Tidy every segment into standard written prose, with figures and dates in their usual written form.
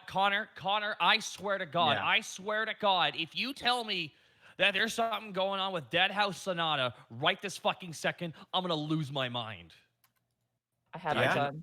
Connor, I swear to God, if you tell me that there's something going on with Dead House Sonata right this fucking second, I'm gonna lose my mind. I haven't done.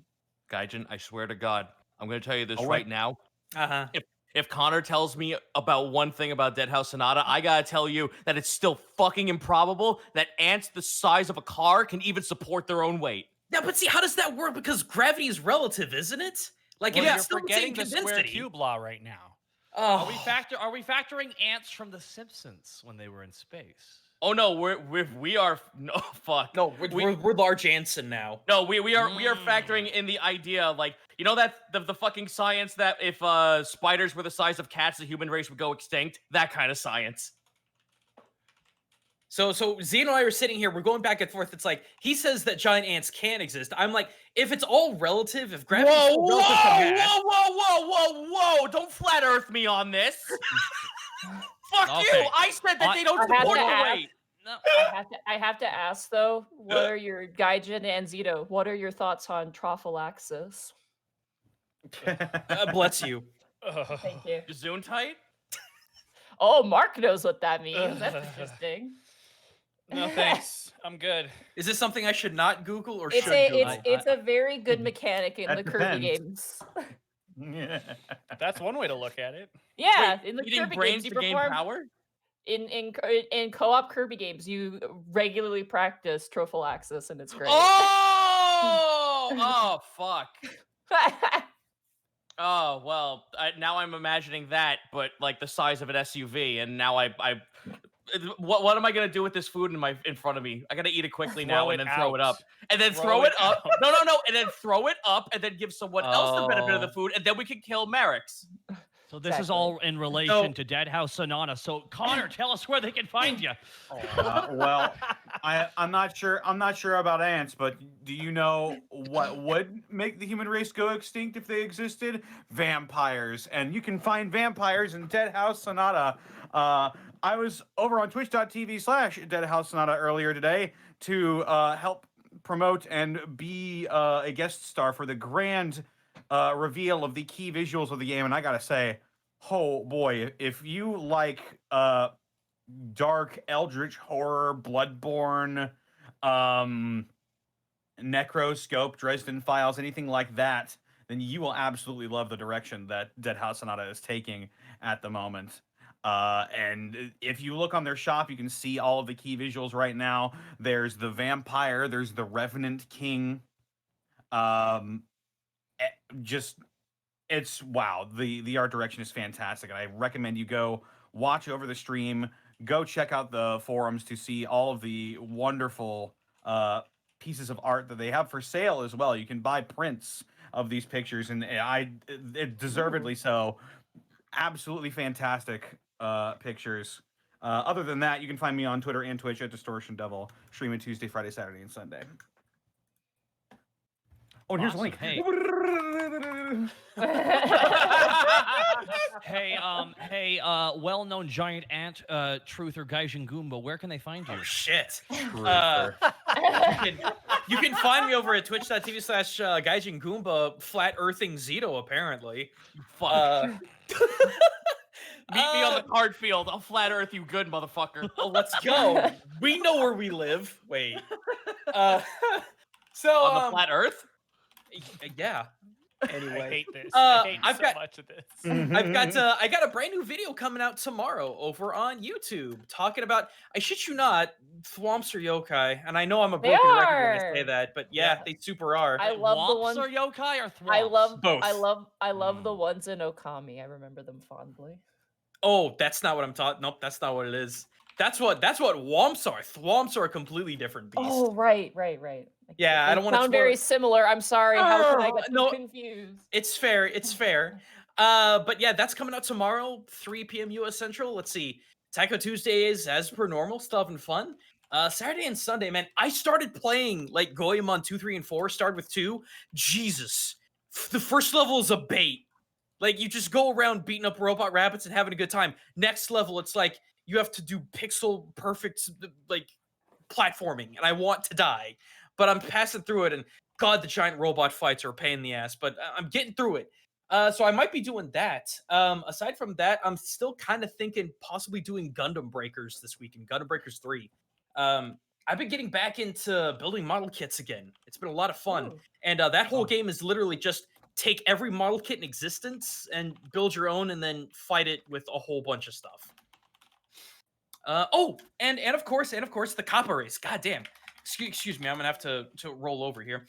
Gaijin, I swear to God, I'm gonna tell you this Oh, right wait. now. Uh-huh. If Connor tells me about one thing about Dead House Sonata, I gotta tell you that it's still fucking improbable that ants the size of a car can even support their own weight. Yeah, but see, how does that work? Because gravity is relative, isn't it? Like, Well, if you're it's still forgetting the the same square density. cube law right now. Oh. Are we factoring ants from The Simpsons when they were in space? Oh no, we are no fuck. No, we're large Anson now. No, we are factoring in the idea, like, you know, that the fucking science that if spiders were the size of cats, the human race would go extinct. That kind of science. So Zeno and I are sitting here, we're going back and forth. It's like, he says that giant ants can exist. I'm like, if it's all relative, if gravity is Whoa, relative to mass, whoa! Don't flat Earth me on this. Fuck Okay. you! I said that they don't support the weight. No. I have to ask though, what are your Gaijin and Zito? What are your thoughts on trophallaxis? bless you. Thank you. Gesundheit? Oh, Mark knows what that means. That's interesting. No thanks. I'm good. Is this something I should not Google or It's should Google? it's a very good mechanic in That the Kirby depends. games. That's one way to look at it. Yeah, Wait, in the eating Kirby brains games, you to gain perform power? in co-op Kirby games, you regularly practice trophallaxis, and it's great. Oh, fuck. Oh, well, now I'm imagining that, but like the size of an SUV, and now what am I gonna do with this food in front of me? I gotta eat it quickly now Throw and it then throw it out. up, and then Throw throw it it up. out. No, and then throw it up, and then give someone else the benefit of the Oh. food, and then we can kill Merrick's. So this is Exactly. all in relation to Dead House Sonata. So Connor, tell us where they can find you. Well, I'm not sure. I'm not sure about ants, but do you know what would make the human race go extinct if they existed? Vampires, and you can find vampires in Dead House Sonata. I was over on Twitch.tv/Dead House Sonata earlier today to help promote and be a guest star for the grand reveal of the key visuals of the game, and I gotta say, oh boy, if you like dark eldritch horror, Bloodborne, Necroscope, Dresden Files, anything like that, then you will absolutely love the direction that Dead House Sonata is taking at the moment. And if you look on their shop, you can see all of the key visuals right now. There's the vampire, there's the Revenant King. Just, it's wow. The art direction is fantastic, and I recommend you go watch over the stream. Go check out the forums to see all of the wonderful pieces of art that they have for sale as well. You can buy prints of these pictures, and it deservedly so. Absolutely fantastic pictures. Other than that, you can find me on Twitter and Twitch at Distortion Devil, streaming Tuesday, Friday, Saturday, and Sunday. Oh, and here's a Awesome. link. Hey. Hey, well-known giant ant truther Gaijin Goomba, where can they find you? Oh shit. Truther. You can find me over at twitch.tv/Gaijin Goomba, flat earthing Zito, apparently. Fuck. Meet me on the card field. I'll flat earth you good, motherfucker. Oh, let's go. We know where we live. Wait. So On the flat earth? yeah. I Anyway, hate this. Uh, I hate I've so got- much of this. I got a brand new video coming out tomorrow over on YouTube talking about, I shit you not, thwomps are yokai, and I know I'm a They broken record when I are. say that, but yeah, they super are. I love the Womps ones. or yokai or thwomps? I love Both. I love the ones in Okami. I remember them fondly. Oh, that's not what I'm talking. Nope, that's not what it is. That's what womps are. Thwomps are a completely different beast. Oh, right. Yeah, I don't wanna sound spoil very it. similar. I'm sorry. How could I get No. confused? It's fair. It's fair. But yeah, that's coming out tomorrow, 3 p.m. US Central. Let's see. Taco Tuesday is as per normal, still having fun. Saturday and Sunday, man. I started playing like Goemon 2, 3, and 4. Started with 2. Jesus. The first level is a bait. Like, you just go around beating up robot rabbits and having a good time. Next level, it's like you have to do pixel perfect like platforming, and I want to die. But I'm passing through it, and God, the giant robot fights are a pain in the ass. But I'm getting through it. So I might be doing that. Aside from that, I'm still kind of thinking possibly doing Gundam Breakers this weekend, Gundam Breakers 3. I've been getting back into building model kits again. It's been a lot of fun. Ooh. And that whole game is literally just take every model kit in existence and build your own and then fight it with a whole bunch of stuff. And of course, the Copper Race. God damn. Excuse me, I'm gonna have to roll over here.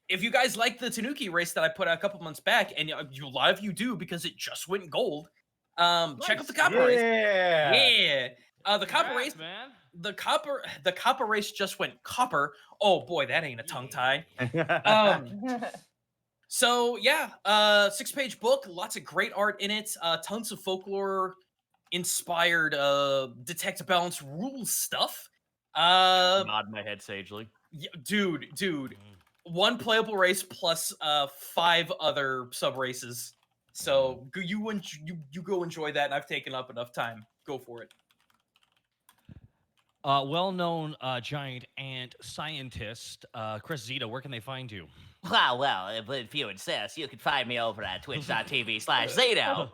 If you guys like the Tanuki race that I put out a couple months back, and a lot of you do because it just went gold, check out the Copper Race. Yeah. The Copper Race, man. the Copper Race just went copper. Oh boy, that ain't a tongue tie. So yeah, 6-page book, lots of great art in it, tons of folklore inspired detect balance rules stuff. Nod my head sagely. Yeah, dude. One playable race plus 5 other sub races. So you go enjoy that, and I've taken up enough time. Go for it. Well-known giant ant scientist, Chris Zito, where can they find you? Well, if you insist, you can find me over at twitch.tv/Zito.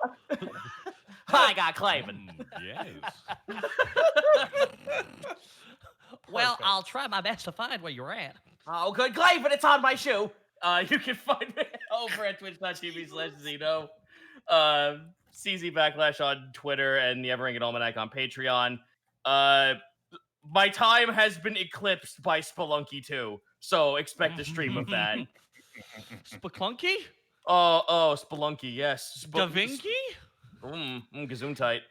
I got Clavin. Yes. Well, I'll try my best to find where you're at. Oh, good, Clavin, it's on my shoe. You can find me over at twitch.tv/Zito. CZ Backlash on Twitter and the Everington Almanac on Patreon. My time has been eclipsed by Spelunky 2, so expect a stream of that. Spelunky? Oh, Spelunky, yes. Da Vinci? Gesundheit.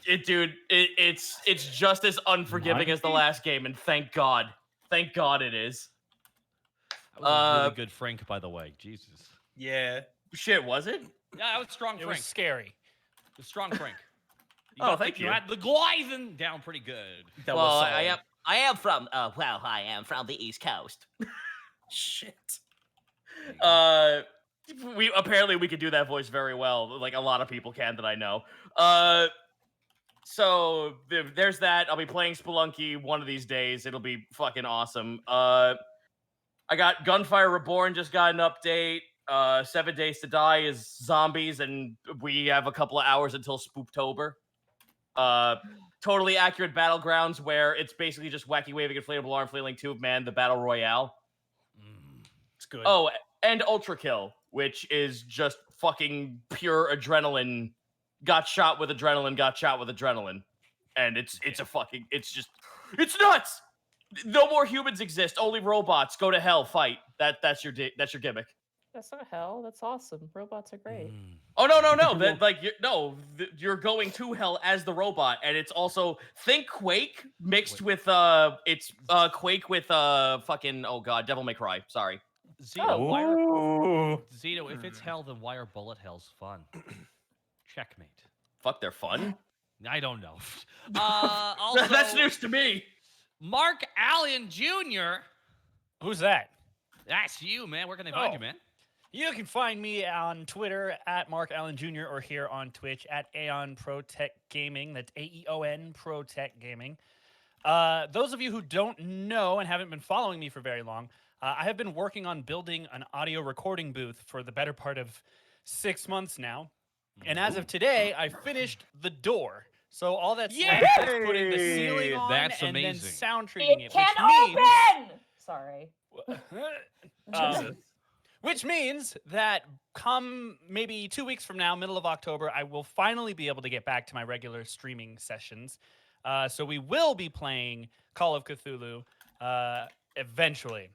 It's just as unforgiving as the last game, and thank God it is. That was a really good Frank, by the way. Jesus. Yeah. Shit, was it? Yeah, that was strong It Frank. was scary. It was strong Frank. Thank you. You had the Glyzen down pretty good. That Well, was I am from the East Coast. shit. We could do that voice very well. Like a lot of people can that I know. So there's that. I'll be playing Spelunky one of these days. It'll be fucking awesome. I got Gunfire Reborn just got an update. 7 Days to Die is zombies, and we have a couple of hours until Spooktober. Totally accurate Battlegrounds, where it's basically just wacky waving inflatable arm flailing tube man, the battle royale. It's good. Oh, and Ultra Kill, which is just fucking pure adrenaline. Got shot with adrenaline, and it's nuts. No more humans exist, only robots. Go to hell, fight. That's your gimmick. That's not hell. That's awesome. Robots are great. Oh no! You're going to hell as the robot, and it's also think Quake mixed with Quake with fucking Devil May Cry. Sorry. Zito, Zito, if it's hell, then why are bullet hells fun? Checkmate. Fuck, they're fun. I don't know. Also, That's news to me. Mark Allen Jr. Who's that? That's you, man. Where can they find you, man? You can find me on Twitter at Mark Allen Jr. or here on Twitch at Aeon Pro Tech Gaming. That's AEON Pro Tech Gaming. Those of you who don't know and haven't been following me for very long, I have been working on building an audio recording booth for the better part of 6 months now. And as of today, I finished the door. So all that's left is putting the ceiling on That's and then amazing. sound treating it, Can which means... open! Sorry. Which means that come maybe 2 weeks from now, middle of October, I will finally be able to get back to my regular streaming sessions. So we will be playing Call of Cthulhu eventually.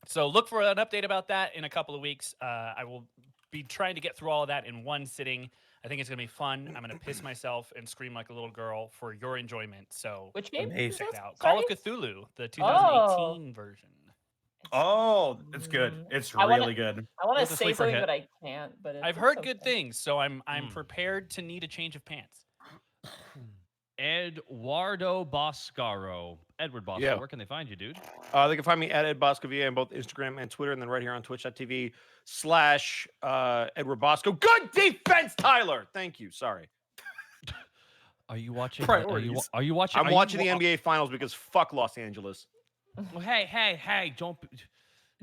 So look for an update about that in a couple of weeks. I will be trying to get through all of that in one sitting. I think it's going to be fun. I'm going to piss myself and scream like a little girl for your enjoyment. So Which game? Amazing. check is it out. this? Call of Sorry? Cthulhu, the 2018 version. Oh, it's good. It's I wanna- really good. I want to With the say sleeper something, hit. but I can't. But I've it's heard good okay. things, so I'm prepared to need a change of pants. Eduardo Boscaro. Edward Boscaro, Yeah. where can they find you, dude? They can find me at Ed Boscovia on both Instagram and Twitter, and then right here on twitch.tv/Edward Bosco. Good defense, Tyler. Thank you. Sorry. Are you watching? Priorities. Are you watching? I'm watching the NBA Finals because fuck Los Angeles. Well, hey! Don't.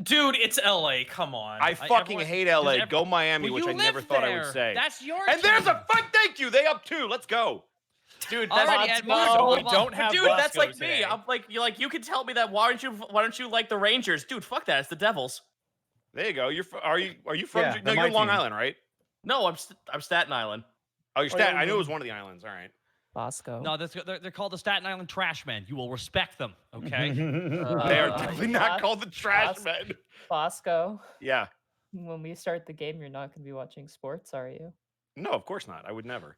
Dude, it's LA. Come on. I fucking everyone- hate LA. does Go Miami, Well, which I you never live thought I would there. say. That's your And there's a team. fuck. Thank you. They up 2. Let's go. Dude, Alrighty, that's Ed, moving So we on. don't have dude, that's Bosco like me. today. I'm like you can tell me that. Why don't you like the Rangers, dude? Fuck that. It's the Devils. There you go. Are you from? Yeah, No, they're you're my Long team. Island, right? No, I'm Staten Island. Oh, you're Staten. I knew it was one of the islands. All right. Bosco. No, they're called the Staten Island Trashmen. You will respect them, okay? They are definitely not Bos- called the trash Bos- men. Bosco. Yeah. When we start the game, you're not going to be watching sports, are you? No, of course not. I would never.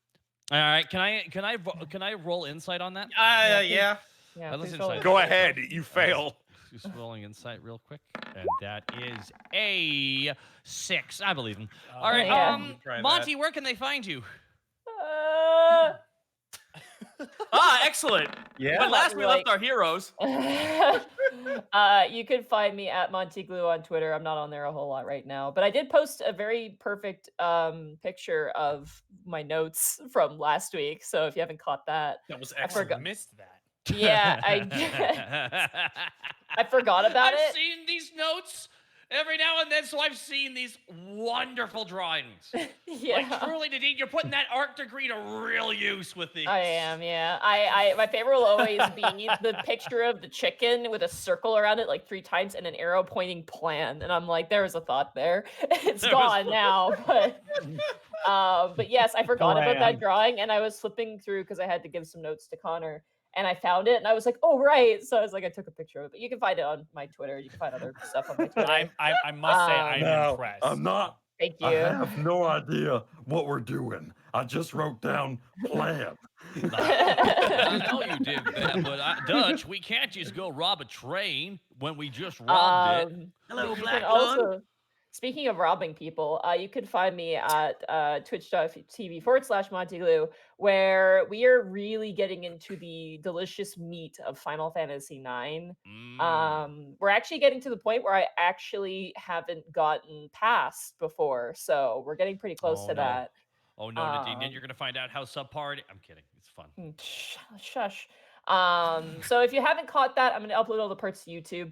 All right, can I roll insight on that? Yeah. Yeah, Let's please roll inside. it. Go ahead. You fail. Just rolling insight real quick, and that is a 6. I believe him. All right, Yeah. Try that. Monty, where can they find you? Excellent. Yeah. When last we Like- left our heroes. You can find me at Montyglue on Twitter. I'm not on there a whole lot right now, but I did post a very perfect picture of my notes from last week. So if you haven't caught that, That was I excellent. forgot. Missed that. Yeah, I forgot about I've it. seen these notes every now and then, so I've seen these wonderful drawings. Yeah. Like truly, Nadine, you're putting that art degree to real use with these. I am, yeah. I my favorite will always be the picture of the chicken with a circle around it like 3 times and an arrow pointing plan. And I'm like, there was a thought there. It's There was- gone now, but yes, I forgot about Plan. that drawing and I was flipping through because I had to give some notes to Connor. And I found it, and I was like, "Oh, right!" So I was like, I took a picture of it. But you can find it on my Twitter. You can find other stuff on my Twitter. I must say I'm No, impressed. I'm not. Thank I you. have no idea what we're doing. I just wrote down plan. I know you did that, but Dutch, we can't just go rob a train when we just robbed it. Hello, You can Black also, speaking of robbing people, you can find me at twitch.tv/Montyglue, where we are really getting into the delicious meat of Final Fantasy IX. We're actually getting to the point where I actually haven't gotten past before, so we're getting pretty close Oh, to no. that. Oh no, Nadine, then Um, you're gonna find out how subpar it. I'm kidding. It's fun. Shush. So if you haven't caught that, I'm gonna upload all the parts to YouTube.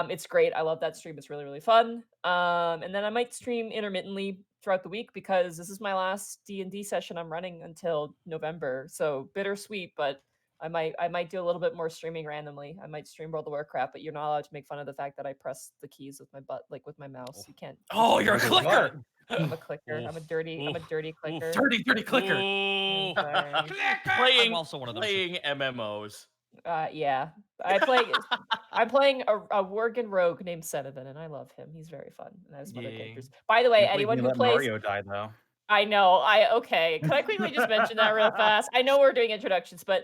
It's great. I love that stream. It's really, really fun. And then I might stream intermittently throughout the week because this is my last D&D session I'm running until November. So bittersweet, but I might do a little bit more streaming randomly. I might stream World of Warcraft, but you're not allowed to make fun of the fact that I press the keys with my butt, like with my mouse. You can't. Oh, you're a clicker. I'm a clicker. I'm a dirty clicker. Dirty clicker. Ooh. Sorry. Playing, I'm also one of those. playing MMOs. Yeah. I'm playing a Worgen rogue named Senavan, and I love him. He's very fun. And I have some other Yay. characters. By the way, anyone who plays Mario die though. I know. Okay. Can I quickly just mention that real fast? I know we're doing introductions, but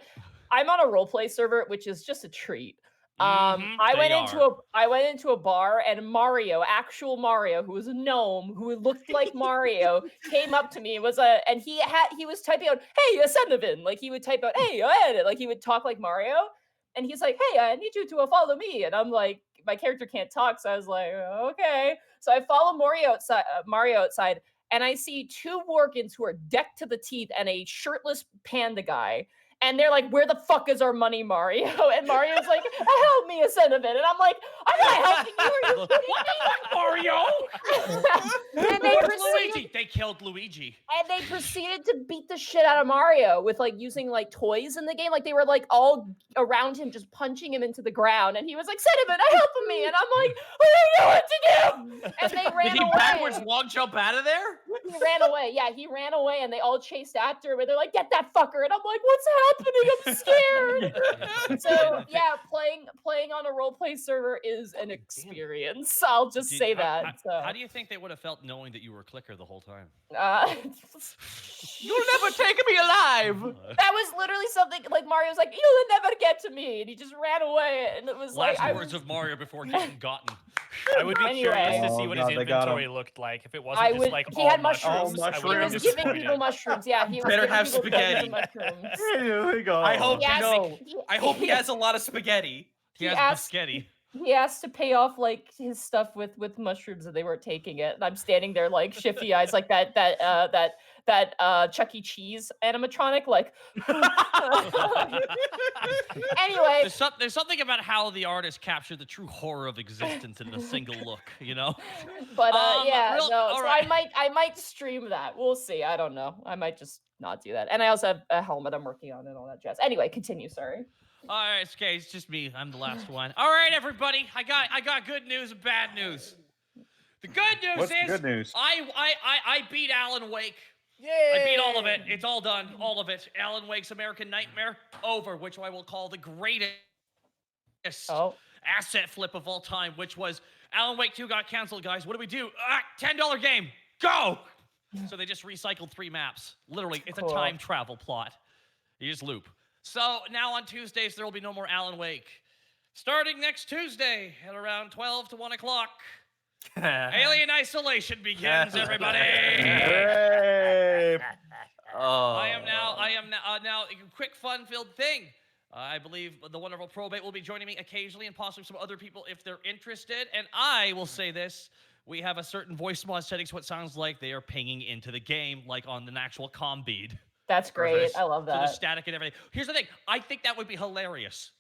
I'm on a roleplay server, which is just a treat. I went into a bar and actual Mario, who was a gnome, who looked like Mario, came up to me and he was typing out, "Hey, Ascendavin," like he would type out, "Hey, Ed," like he would talk like Mario, and he's like, "Hey, I need you to follow me," and I'm like, my character can't talk, so I was like, okay, so I follow Mario outside, and I see 2 Worgans who are decked to the teeth and a shirtless panda guy. And they're like, "Where the fuck is our money, Mario?" And Mario's like, "Help me, Ascendavin." And I'm like, "I'm not helping you. Are you kidding me?" Mario. And they Where's proceeded, Luigi? They killed Luigi. and they proceeded to beat the shit out of Mario with like using like toys in the game. Like they were like all around him, just punching him into the ground. And he was like, "Ascendavin, help me." And I'm like, "I don't know what to do." And they ran Did he away. backwards long jump out of there? He ran away. Yeah, he ran away, and they all chased after him. And they're like, "Get that fucker!" And I'm like, "What's happening? I'm scared." So yeah, playing on a roleplay server is an experience. I'll just say that. How do you think they would have felt knowing that you were a clicker the whole time? You'll never take me alive. That was literally something like Mario's like, "You'll never get to me," and he just ran away. And it was Last like, words of Mario before getting gotten. I would be Anyway. curious to see what his Oh, God, they got inventory him. looked like if it I wasn't just would. like He all had mushrooms. mushrooms. I would He have was been giving people disappointed. mushrooms. Yeah, he was Better giving have people tons of spaghetti. mushrooms. Here we go. I hope He asked- no. he- I hope he has a lot of spaghetti. He He has asked- biscotti. He asked to pay off like his stuff with mushrooms, and they weren't taking it. And I'm standing there like shifty eyes, like that Chuck E. Cheese animatronic. Like, anyway, there's something about how the artist captured the true horror of existence in a single look, you know. But I might stream that. We'll see. I don't know. I might just not do that. And I also have a helmet I'm working on and all that jazz. Anyway, continue. Sorry. All right, it's okay. It's just me. I'm the last one. All right, everybody. I got good news and bad news. The good news What's is the good news? I beat Alan Wake. Yay! I beat all of it. It's all done. All of it. Alan Wake's American Nightmare over, which I will call the greatest asset flip of all time, which was Alan Wake 2 got canceled, guys. What do we do? $10 game. Go! So they just recycled 3 maps. Literally, it's a time travel plot. You just loop. So now on Tuesdays, there will be no more Alan Wake. Starting next Tuesday at around 12 to 1 o'clock, Alien Isolation begins, everybody. Hey. I am now a quick fun-filled thing. I believe the wonderful Probate will be joining me occasionally and possibly some other people if they're interested. And I will say this. We have a certain voice mod setting, so it sounds like they are pinging into the game, like on an actual comm bead. That's great. I love that. So the static and everything. Here's the thing. I think that would be hilarious.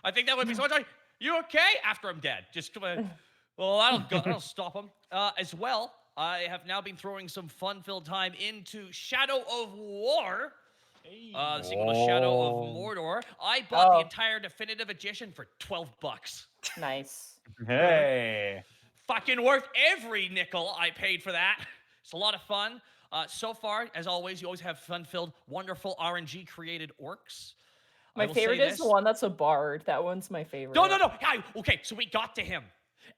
I think that would be so much like, you okay? After I'm dead. Just come on. Well, that'll stop them. As well, I have now been throwing some fun-filled time into Shadow of War. The sequel to Shadow of Mordor. I bought the entire definitive edition for $12. Nice. Hey. Fucking worth every nickel I paid for that. It's a lot of fun. So far, as always, you always have fun-filled, wonderful RNG-created orcs. My favorite is the one that's a bard. That one's my favorite. No. Okay, so we got to him.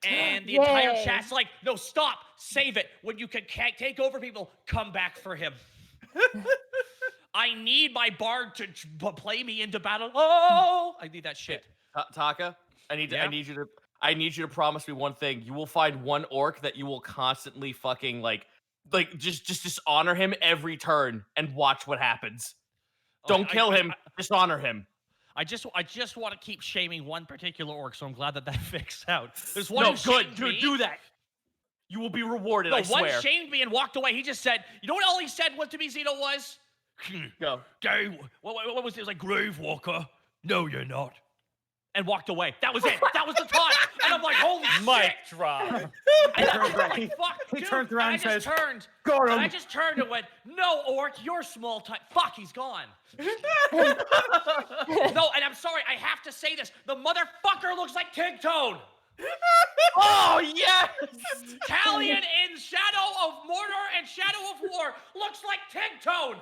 And the entire chat's like, no, stop, save it. When you can take over people, come back for him. I need my bard to play me into battle. Oh, I need that shit. Taka, I need you to promise me one thing. You will find one orc that you will constantly fucking like just dishonor him every turn and watch what happens. Don't kill him, dishonor him. I just want to keep shaming one particular orc, so I'm glad that fixed out. There's one do that. You will be rewarded, I swear. One shamed me and walked away. He just said, you know what all he said to me, Zeno, was? Go. What was it? It was like, Grave Walker. No, you're not. And walked away. That was it. That was the time. And I'm like, holy Mic shit. drop. He turns around and says, "Got him." I just turned and went, "No, orc, you're small time." Fuck, he's gone. No, and I'm sorry, I have to say this. The motherfucker looks like Tigtone. Oh yes, Talion in Shadow of Mordor and Shadow of War looks like Tigtone.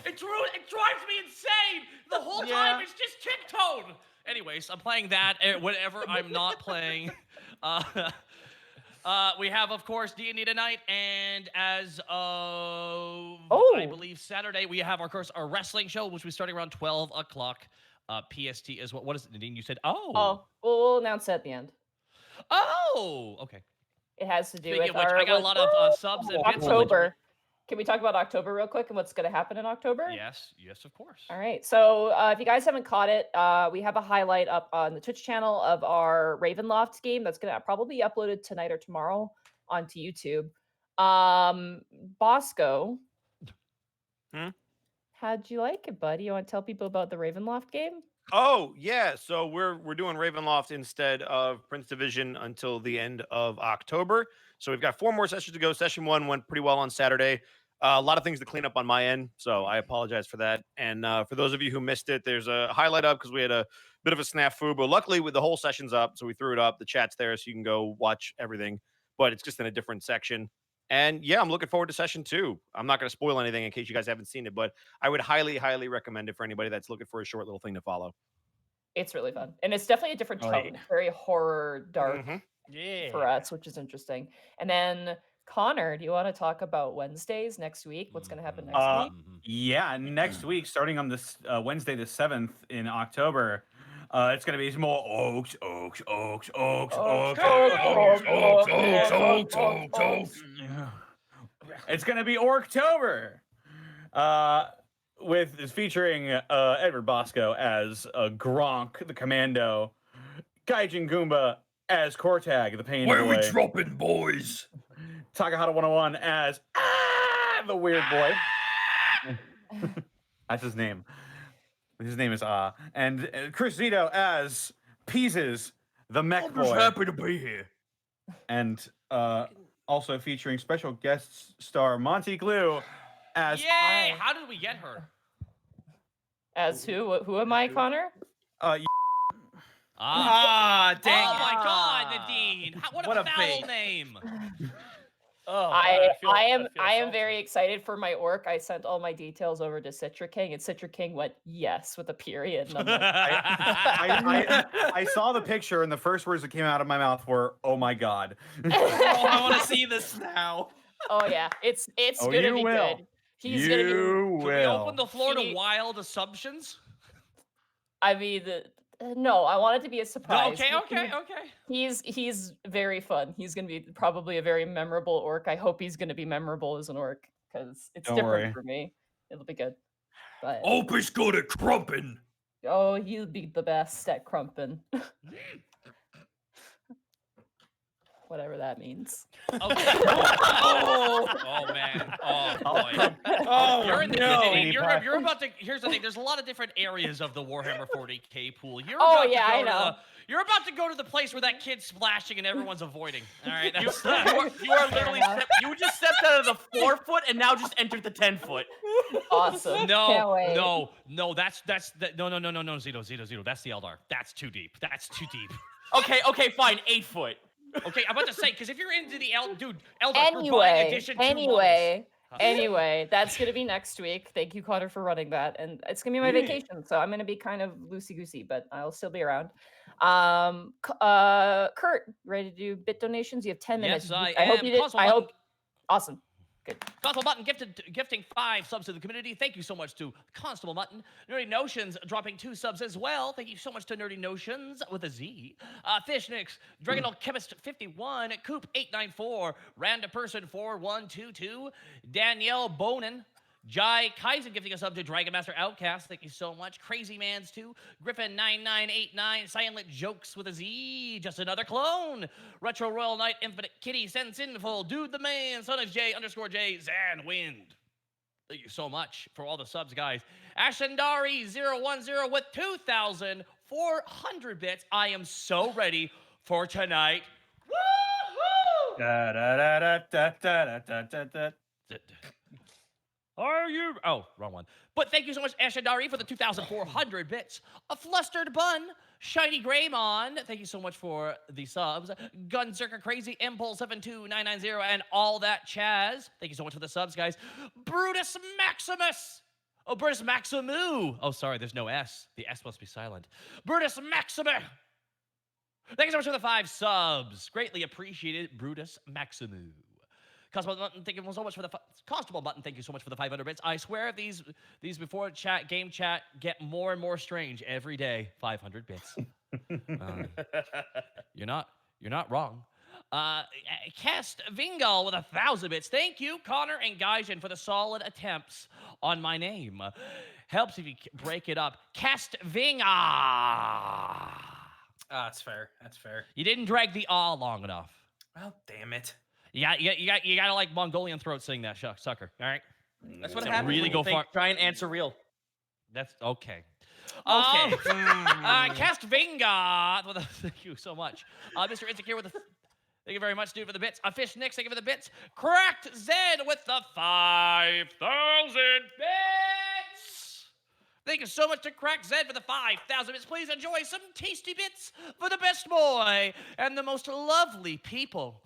It drives me insane. The whole time it's just Tigtone. Anyways, I'm playing that whenever I'm not playing. We have, of course, D&D tonight, and as of, I believe, Saturday, we have, of course, our wrestling show, which will be starting around 12 o'clock PST as well. What is it, Nadine? You said, we'll announce it at the end. Oh, okay. It has to do Speaking with of which, I got a lot of subs and bits. October. Can we talk about October real quick and what's going to happen in October? Yes, of course. All right. So if you guys haven't caught it, we have a highlight up on the Twitch channel of our Ravenloft game that's going to probably be uploaded tonight or tomorrow onto YouTube. Bosco, how'd you like it, buddy? You want to tell people about the Ravenloft game? Oh, yeah. So we're doing Ravenloft instead of Prince Division until the end of October. So we've got 4 more sessions to go. Session 1 went pretty well on Saturday. A lot of things to clean up on my end, so I apologize for that. And for those of you who missed it, there's a highlight up because we had a bit of a snafu. But luckily, with the whole session's up, so we threw it up. The chat's there, so you can go watch everything. But it's just in a different section. And yeah, I'm looking forward to session 2. I'm not going to spoil anything in case you guys haven't seen it, but I would highly, highly recommend it for anybody that's looking for a short little thing to follow. It's really fun. And it's definitely a different tone. Very horror, dark for us, which is interesting. And then, Connor, do you want to talk about Wednesdays next week? What's going to happen next week? Yeah, next week, starting on this Wednesday the 7th in October, it's going to be some more oaks. It's going to be Orktober. With featuring Edward Bosco as Gronk, the Commando, Gaijin Goomba as Kortag, the Pain Boy. Where we dropping, boys? Takahata 101 as the weird boy. That's his name. His name is and Chris Zito as Peases, the mech boy. happy to be here. And also featuring special guest star Monty Glue as Yay! How did we get her? As who? Who am I, Connor? Ah, Dang oh it. my God, Nadine! What What a a foul bait. name! Oh, I feel am salty. very excited for my orc. I sent all my details over to Citra King, and Citra King went yes with a period. And I'm like, I saw the picture, and the first words that came out of my mouth were, "Oh my God." Oh, I want to see this now. oh yeah, it's Oh, gonna you be will. good. He's gonna be. You Should we open the will. floor to He- wild assumptions? I mean, no, I want it to be a surprise. Okay. He's very fun. He's gonna be probably a very memorable orc. I hope he's gonna be memorable as an orc because it's Don't different worry. for me. It'll be good. But Opie's good at crumping. oh, he'll be the best at crumping. Whatever that means. Okay. Oh man. Oh boy. Oh, You're in the no. Nadine, you're about to. Here's the thing. There's a lot of different areas of the Warhammer 40k pool. You're Oh, about yeah, to go I to know. you're about to go to the place where that kid's splashing and everyone's avoiding. All right. That's, You are literally you just stepped out of the 4 foot and now just entered the 10 foot. Awesome. Can't wait. no. That's no, Zito. That's the Eldar. That's too deep. Okay, fine, 8 foot. Okay, I'm about to say because if you're into the Eldar, we're buying edition 2 models. Anyway, that's gonna be next week. Thank you, Connor, for running that, and it's gonna be my vacation, so I'm gonna be kind of loosey goosey, but I'll still be around. Kurt, ready to do bit donations? You have 10 minutes. Yes, I hope am. you did. Constable I Mutton- hope. Awesome. Good. Constable Mutton gifting 5 subs to the community. Thank you so much to Constable Mutton. Nerdy Notions dropping 2 subs as well. Thank you so much to Nerdy Notions with a Z. Fishnix, Dragonol Chemist 51, Coop 894, Random Person 4122, Danielle Bonin. Jai Kaizen gifting us up to Dragon Master Outcast. Thank you so much. Crazy Mans 2. Griffin 9989. Silent Jokes with a Z. Just another clone. Retro Royal Knight Infinite Kitty Send Sinful. Dude the Man. Son of J_J. Zan Wind. Thank you so much for all the subs, guys. Ashendari010 with 2,400 bits. I am so ready for tonight. Woohoo! Da, da, da, da, da, da, da, da, da. Are you? Oh, wrong one. But thank you so much, Ashadari, for the 2,400 bits. A Flustered Bun, Shiny Greymon, thank you so much for the subs. Gunzerker Crazy, Impulse 72990, and all that Chaz. Thank you so much for the subs, guys. Brutus Maximus. Oh, Brutus Maximu. Oh, sorry, there's no S. The S must be silent. Brutus Maximus. Thank you so much for the 5 subs. Greatly appreciated, Brutus Maximu. Constable Mutton, thank you so much for the Constable Mutton. Thank you so much for the 500 bits. I swear these before game chat get more and more strange every day. 500 bits. You're not wrong. Cast Vingal with 1,000 bits. Thank you, Connor and Gaijin, for the solid attempts on my name. Helps if you break it up. Cast Vinga. That's fair. That's fair. You didn't drag the ah long enough. Well, damn it. You gotta like Mongolian throat sing that sucker. All right. That's what So happens really when go you think far- giant ants are real. That's okay. Okay. Cast Vinga. Thank you so much. Mr. Insecure with the. Thank you very much, dude, for the bits. Fish Nick, thank you for the bits. Cracked Zed with the 5,000 bits. Thank you so much to Cracked Zed for the 5,000 bits. Please enjoy some tasty bits for the best boy and the most lovely people.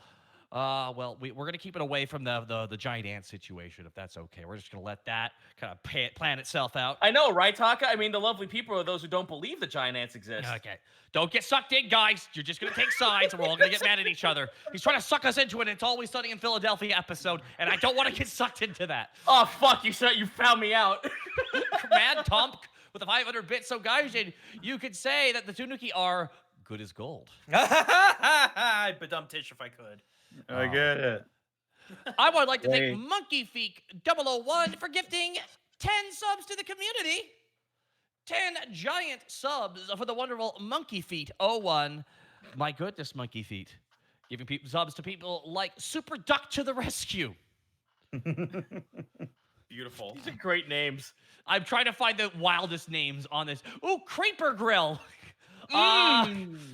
Well, we're gonna keep it away from the giant ant situation, if that's okay. We're just gonna let that kind of plan itself out. I know, right, Taka? I mean, the lovely people are those who don't believe the giant ants exist. Okay, don't get sucked in, guys. You're just gonna take sides, and we're all gonna get mad at each other. He's trying to suck us into an "It's Always Sunny in Philadelphia" episode, and I don't want to get sucked into that. Oh, fuck, you found me out. Mad Tomp with the 500 bits. So, guys, you could say that the Tanuki are good as gold. I'd bedump Tish if I could. I get it. I would like to Hey. thank Monkey Feek 001 for gifting 10 subs to the community. 10 giant subs for the wonderful Monkey Feet 01. My goodness, Monkey Feet. Giving subs to people like Super Duck to the Rescue. Beautiful. These are great names. I'm trying to find the wildest names on this. Ooh, Creeper Grill.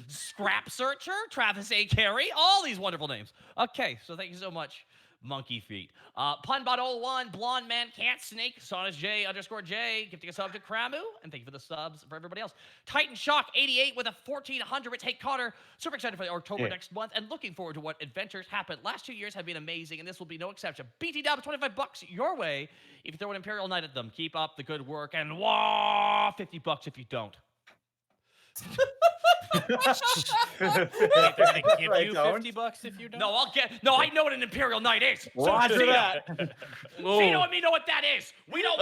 Scrap Searcher, Travis A. Carey, all these wonderful names. Okay, so thank you so much, Monkey Feet. Punbot01, Blonde Man Can't Snake, Saunas J_J, gifting a sub to Kramu, and thank you for the subs for everybody else. Titan Shock 88 with a 1400. Hey Connor, super excited for October next month and looking forward to what adventures happen. Last 2 years have been amazing, and this will be no exception. BT Dub, $25 your way if you throw an Imperial Knight at them. Keep up the good work, and wah, $50 if you don't. They're gonna give I you don't. $50 if you don't. No, I know what an Imperial Knight is. Roger Zeno, that. Zeno and me know what that is. We don't.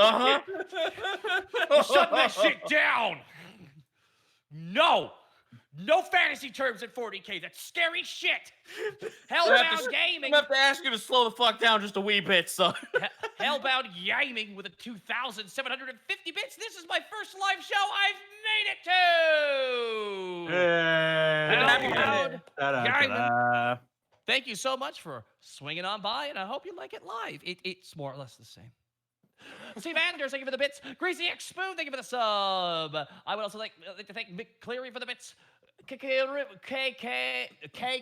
Shut that shit down. No fantasy terms at 40K. That's scary shit. Hellbound Gaming. I'm gonna have to ask you to slow the fuck down just a wee bit, son. Hellbound Gaming with a 2,750 bits. This is my first live show I've made it to. Hellbound Gaming. Thank you so much for swinging on by, and I hope you like it live. It's more or less the same. Steve Anders, thank you for the bits. Greasy X Spoon, thank you for the sub. I would also like to thank Mick Cleary for the bits. K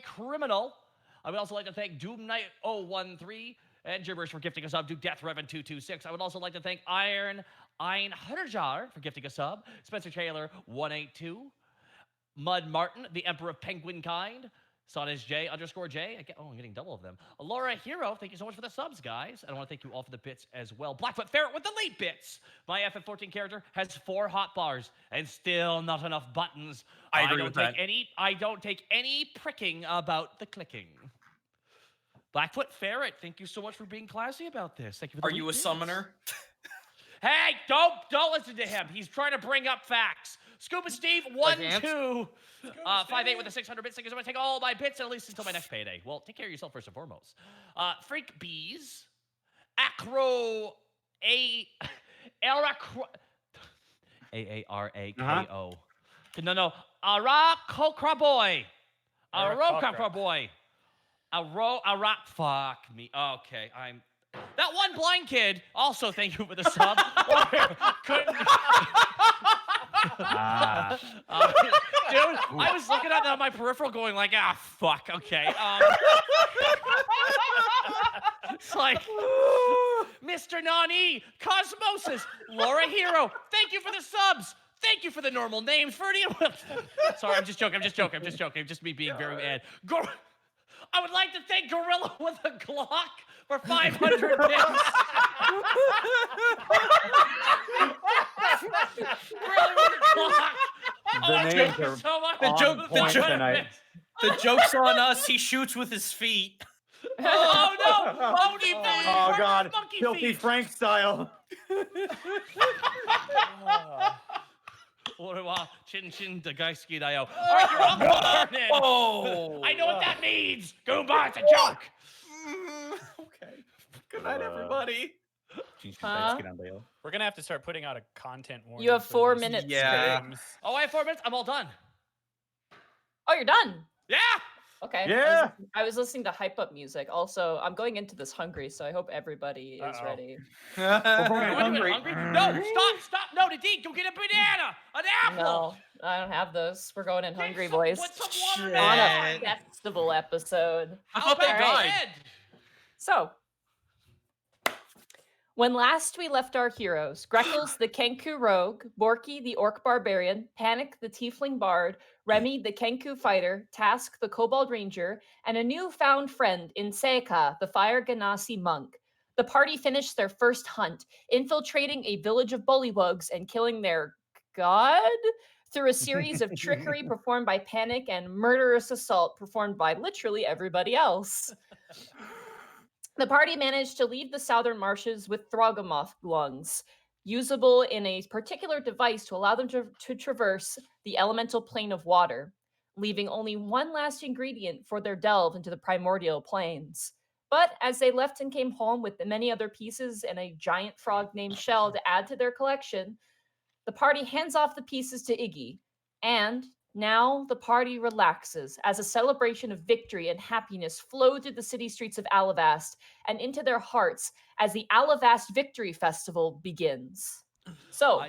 Criminal. I would also like to thank Doom Knight 013 and Gibberish for gifting a sub to Death Revan 226. I would also like to thank Iron Hutterjar for gifting a sub. Spencer Taylor 182. Mud Martin, the Emperor of Penguin Kind. Saunas J_J. I'm getting double of them. Laura Hero, thank you so much for the subs, guys. And I want to thank you all for the bits as well. Blackfoot Ferret with the late bits. My FF14 character has 4 hot bars and still not enough buttons. I agree with that. I don't take any pricking about the clicking. Blackfoot Ferret, thank you so much for being classy about this. Thank you for the Are you a bits. summoner? Hey, don't listen to him. He's trying to bring up facts. Scuba Steve 12. 5'8" with a 600 bits. Thank you so much. Take all my bits at least until my next payday. Well, take care of yourself first and foremost. Freak Bees, Acro Aarako. No. Arakokraboy. Arakokraboy. Fuck me. Okay, that one blind kid. Also, thank you for the sub. Couldn't. Dude, I was looking at that on my peripheral going like, fuck, okay. It's like, Mr. Nani, Cosmosis, Laura Hero, thank you for the subs. Thank you for the normal names. Sorry, I'm just joking. Just me being very mad. I would like to thank Gorilla with a Glock for 500 bits. Gorilla with a Glock. The names are so much. on point tonight. The joke's on us. He shoots with his feet. Oh no! Monkey feet! Oh God, Monkey Filthy feet! Frank style. Chin chin the guy ski dio. Alright, you're up, Vernon. Oh! I know what that means. Goomba, it's a joke. Okay. Good night, everybody. We're gonna have to start putting out a content warning. You have for 4 these minutes. Yeah. streams. Oh, I have 4 minutes. I'm all done. Oh, you're done. Yeah. Okay. Yeah. I was listening to hype up music. Also, I'm going into this hungry, so I hope everybody is Uh-oh. ready. Hungry. No, stop. No, Nadine, go get a banana, an apple. No, I don't have those. We're going in hungry, boys. Put some water On in a festival episode. I thought they died. So, when last we left our heroes, Greckles the Kenku Rogue, Borky the Orc Barbarian, Panic the Tiefling Bard, Remy the Kenku Fighter, Task the Kobold Ranger, and a newfound friend in Seika the Fire Ganassi Monk, the party finished their first hunt, infiltrating a village of bullywugs and killing their god through a series of trickery performed by Panic and murderous assault performed by literally everybody else. The party managed to leave the southern marshes with Throgomoth lungs, usable in a particular device to allow them to traverse the elemental plane of water, leaving only one last ingredient for their delve into the primordial planes. But as they left and came home with the many other pieces and a giant frog named Shell to add to their collection, the party hands off the pieces to Iggy, and Now the party relaxes as a celebration of victory and happiness flow through the city streets of Alavast and into their hearts as the Alavast Victory Festival begins. So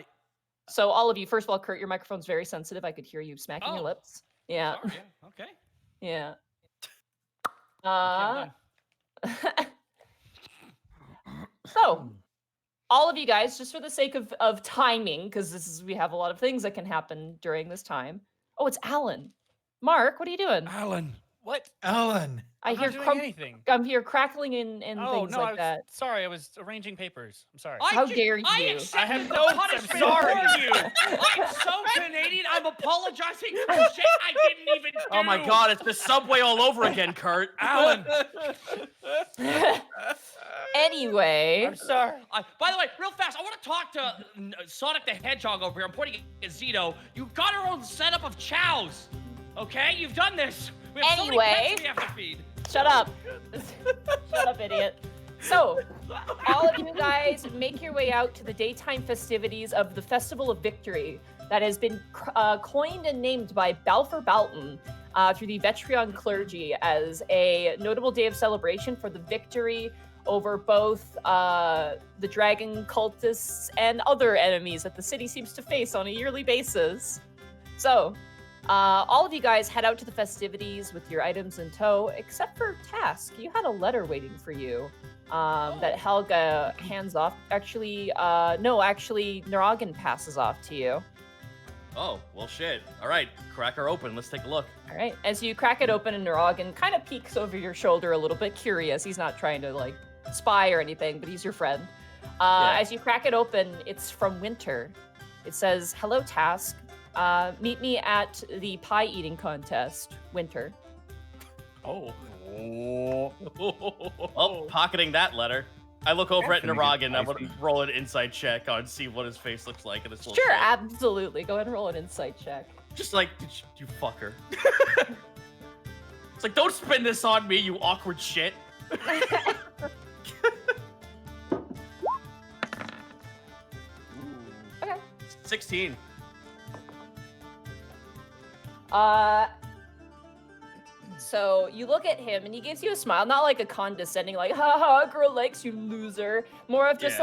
all of you, first of all, Kurt, your microphone's very sensitive. I could hear you smacking your lips. Yeah. Sorry. Okay. Yeah. Okay, So, all of you guys, just for the sake of timing, because we have a lot of things that can happen during this time. Oh, it's Alan. Mark, what are you doing? Alan. What? Alan. I hear not doing anything. I'm here crackling and Oh, things no, like that. Sorry, I was arranging papers. I'm sorry. How dare you? I have accepted no- the I'm punishment sorry. for you. I'm so Canadian. I'm apologizing for shit I didn't even do. Oh my god, it's the subway all over again, Kurt. Alan. Anyway. I'm sorry. By the way, real fast, I want to talk to Sonic the Hedgehog over here. I'm pointing at Zito. You've got our own setup of chows. Okay? You've done this. We have so many pets we have to feed. Shut up. Shut up, idiot. So, all of you guys make your way out to the daytime festivities of the Festival of Victory that has been coined and named by Balfour Balton through the Vetrion clergy as a notable day of celebration for the victory over both the dragon cultists and other enemies that the city seems to face on a yearly basis. So, all of you guys head out to the festivities with your items in tow, except for Task. You had a letter waiting for you that Helga hands off. Actually, Naragan passes off to you. Oh, well, shit. All right, crack her open. Let's take a look. All right. As you crack it open, and Naragan kind of peeks over your shoulder a little bit, curious. He's not trying to, like, spy or anything, but he's your friend. As you crack it open, it's from Winter. It says, "Hello, Task. Meet me at the pie eating contest, Winter." Oh. Oh, pocketing that letter. I look over at Naragan. I'm gonna roll an insight check on see what his face looks like in this little Sure, shit. absolutely. Go ahead and roll an insight check. Just like, you fucker. It's like, don't spin this on me, you awkward shit. Okay. 16. So you look at him and he gives you a smile, not like a condescending, like, "Ha ha, girl likes you, loser." More of just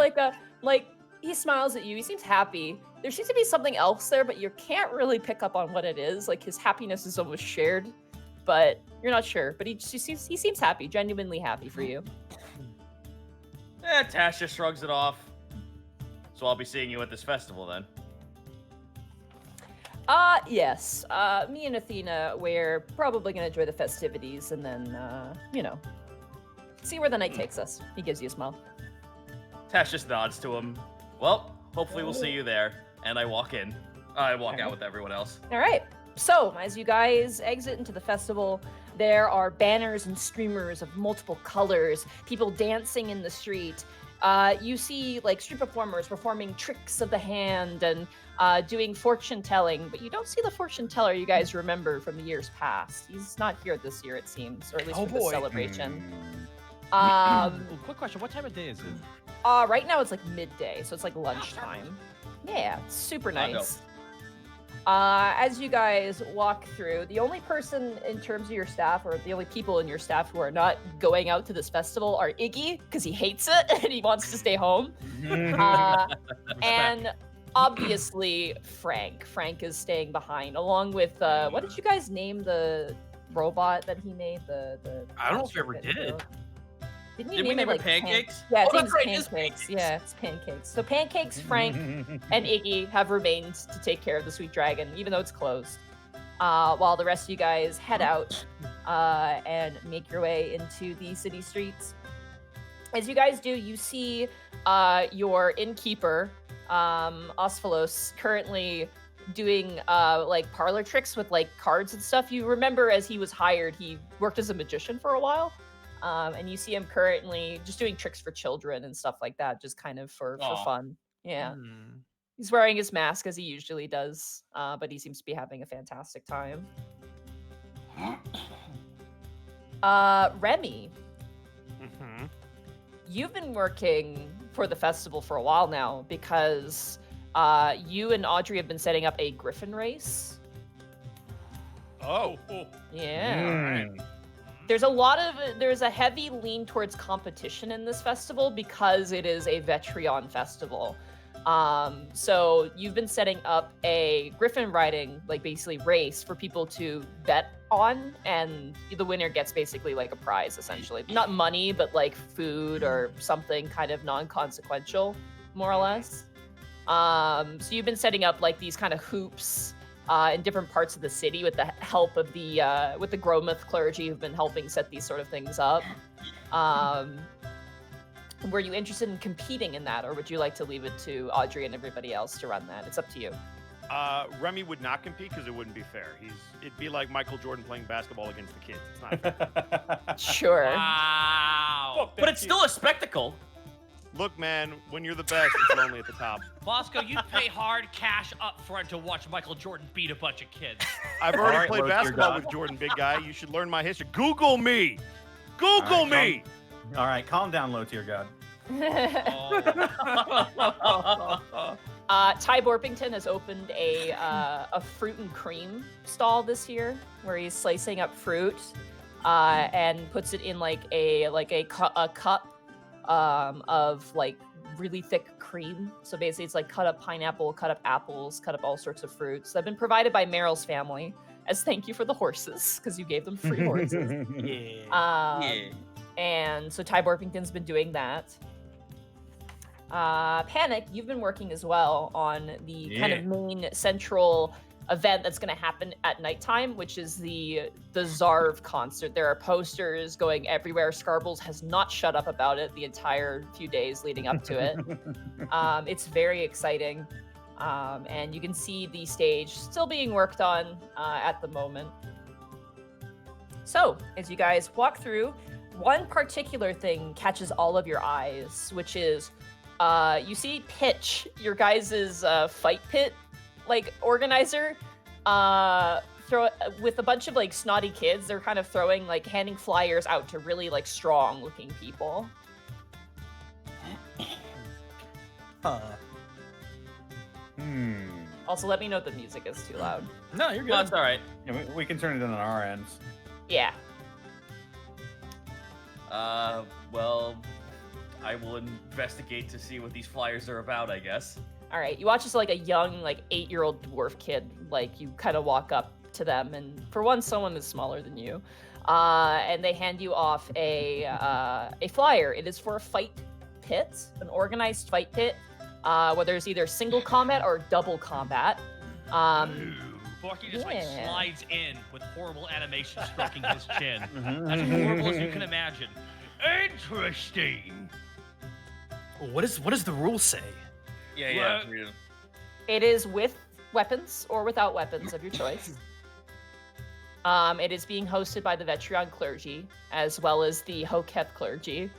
he smiles at you. He seems happy. There seems to be something else there, but you can't really pick up on what it is. Like, his happiness is almost shared, but you're not sure. But he seems happy, genuinely happy for you. Tash just shrugs it off. So I'll be seeing you at this festival then. Yes. Me and Athena, we're probably gonna enjoy the festivities and then, see where the night takes us. He gives you a smile. Tash just nods to him. Well, hopefully we'll see you there. And I walk in. I walk out with everyone else. All right. So, as you guys exit into the festival, there are banners and streamers of multiple colors, people dancing in the street. You see, like, street performers performing tricks of the hand and doing fortune telling, but you don't see the fortune teller you guys remember from the years past. He's not here this year, it seems, or at least for the celebration. Quick question: what time of day is it? Right now it's like midday, so it's like lunchtime. Yeah, it's super nice. As you guys walk through, the only person in terms of your staff, or the only people in your staff who are not going out to this festival are Iggy, because he hates it and he wants to stay home. And obviously Frank. Frank is staying behind, along with, what did you guys name the robot that he made? I don't know if we ever did. Didn't Did we name it name her like Pancakes? Yeah, Oh, it's that's right, it is Pancakes. Yeah, it's Pancakes. So Pancakes, Frank, and Iggy have remained to take care of the Sweet Dragon, even though it's closed. While the rest of you guys head out and make your way into the city streets. As you guys do, you see your innkeeper, Osphalos, currently doing like parlor tricks with like cards and stuff. You remember as he was hired, he worked as a magician for a while. And you see him currently just doing tricks for children and stuff like that, just kind of for fun. Yeah. He's wearing his mask as he usually does, but he seems to be having a fantastic time. Remy, you've been working for the festival for a while now because you and Audrey have been setting up a griffin race. Oh. Yeah. There's a heavy lean towards competition in this festival because it is a Vetreon festival. So you've been setting up a griffin riding, like basically race for people to bet on, and the winner gets basically like a prize, essentially. Not money, but like food or something kind of non-consequential, more or less. So you've been setting up like these kind of hoops in different parts of the city with the help of the Gromouth clergy who've been helping set these sort of things up. Were you interested in competing in that, or would you like to leave it to Audrey and everybody else to run that? It's up to you. Remy would not compete because it wouldn't be fair. It'd be like Michael Jordan playing basketball against the kids. It's not fair. Sure. Wow. But it's still a spectacle. Look, man, when you're the best, it's lonely at the top. Bosco, you'd pay hard cash up front to watch Michael Jordan beat a bunch of kids. I've already Alright, played Loki, you're basketball done. with Jordan, big guy. You should learn my history. Google me. Google me. All right, calm down, low tier god. Ty Borpington has opened a fruit and cream stall this year, where he's slicing up fruit and puts it in like a cup of like really thick cream. So basically, it's like cut up pineapple, cut up apples, cut up all sorts of fruits. They've been provided by Meryl's family as thank you for the horses, because you gave them free horses. And so Ty Borpington's been doing that. Panic, you've been working as well on the kind of main central event that's going to happen at nighttime, which is the Zarv concert. There are posters going everywhere. Scarbles has not shut up about it the entire few days leading up to it. It's very exciting. And you can see the stage still being worked on at the moment. So, as you guys walk through, one particular thing catches all of your eyes, which is you see Pitch, your guys' fight pit like organizer, throw with a bunch of like snotty kids. They're kind of handing flyers out to really like strong looking people. Also, let me know if the music is too loud. No, you're good. That's all right. Yeah, we can turn it in on our ends. Yeah. Well, I will investigate to see what these flyers are about, I guess. All right. You watch as like a young, like 8-year-old dwarf kid, like you kind of walk up to them, and for once, someone is smaller than you, and they hand you off a flyer. It is for a fight pit, an organized fight pit, where there's either single combat or double combat. Borky just like slides in with horrible animation stroking his chin. As horrible as you can imagine. Interesting. What does the rule say? Yeah. It is with weapons or without weapons of your choice. It is being hosted by the Vetreon clergy as well as the Hoketh clergy.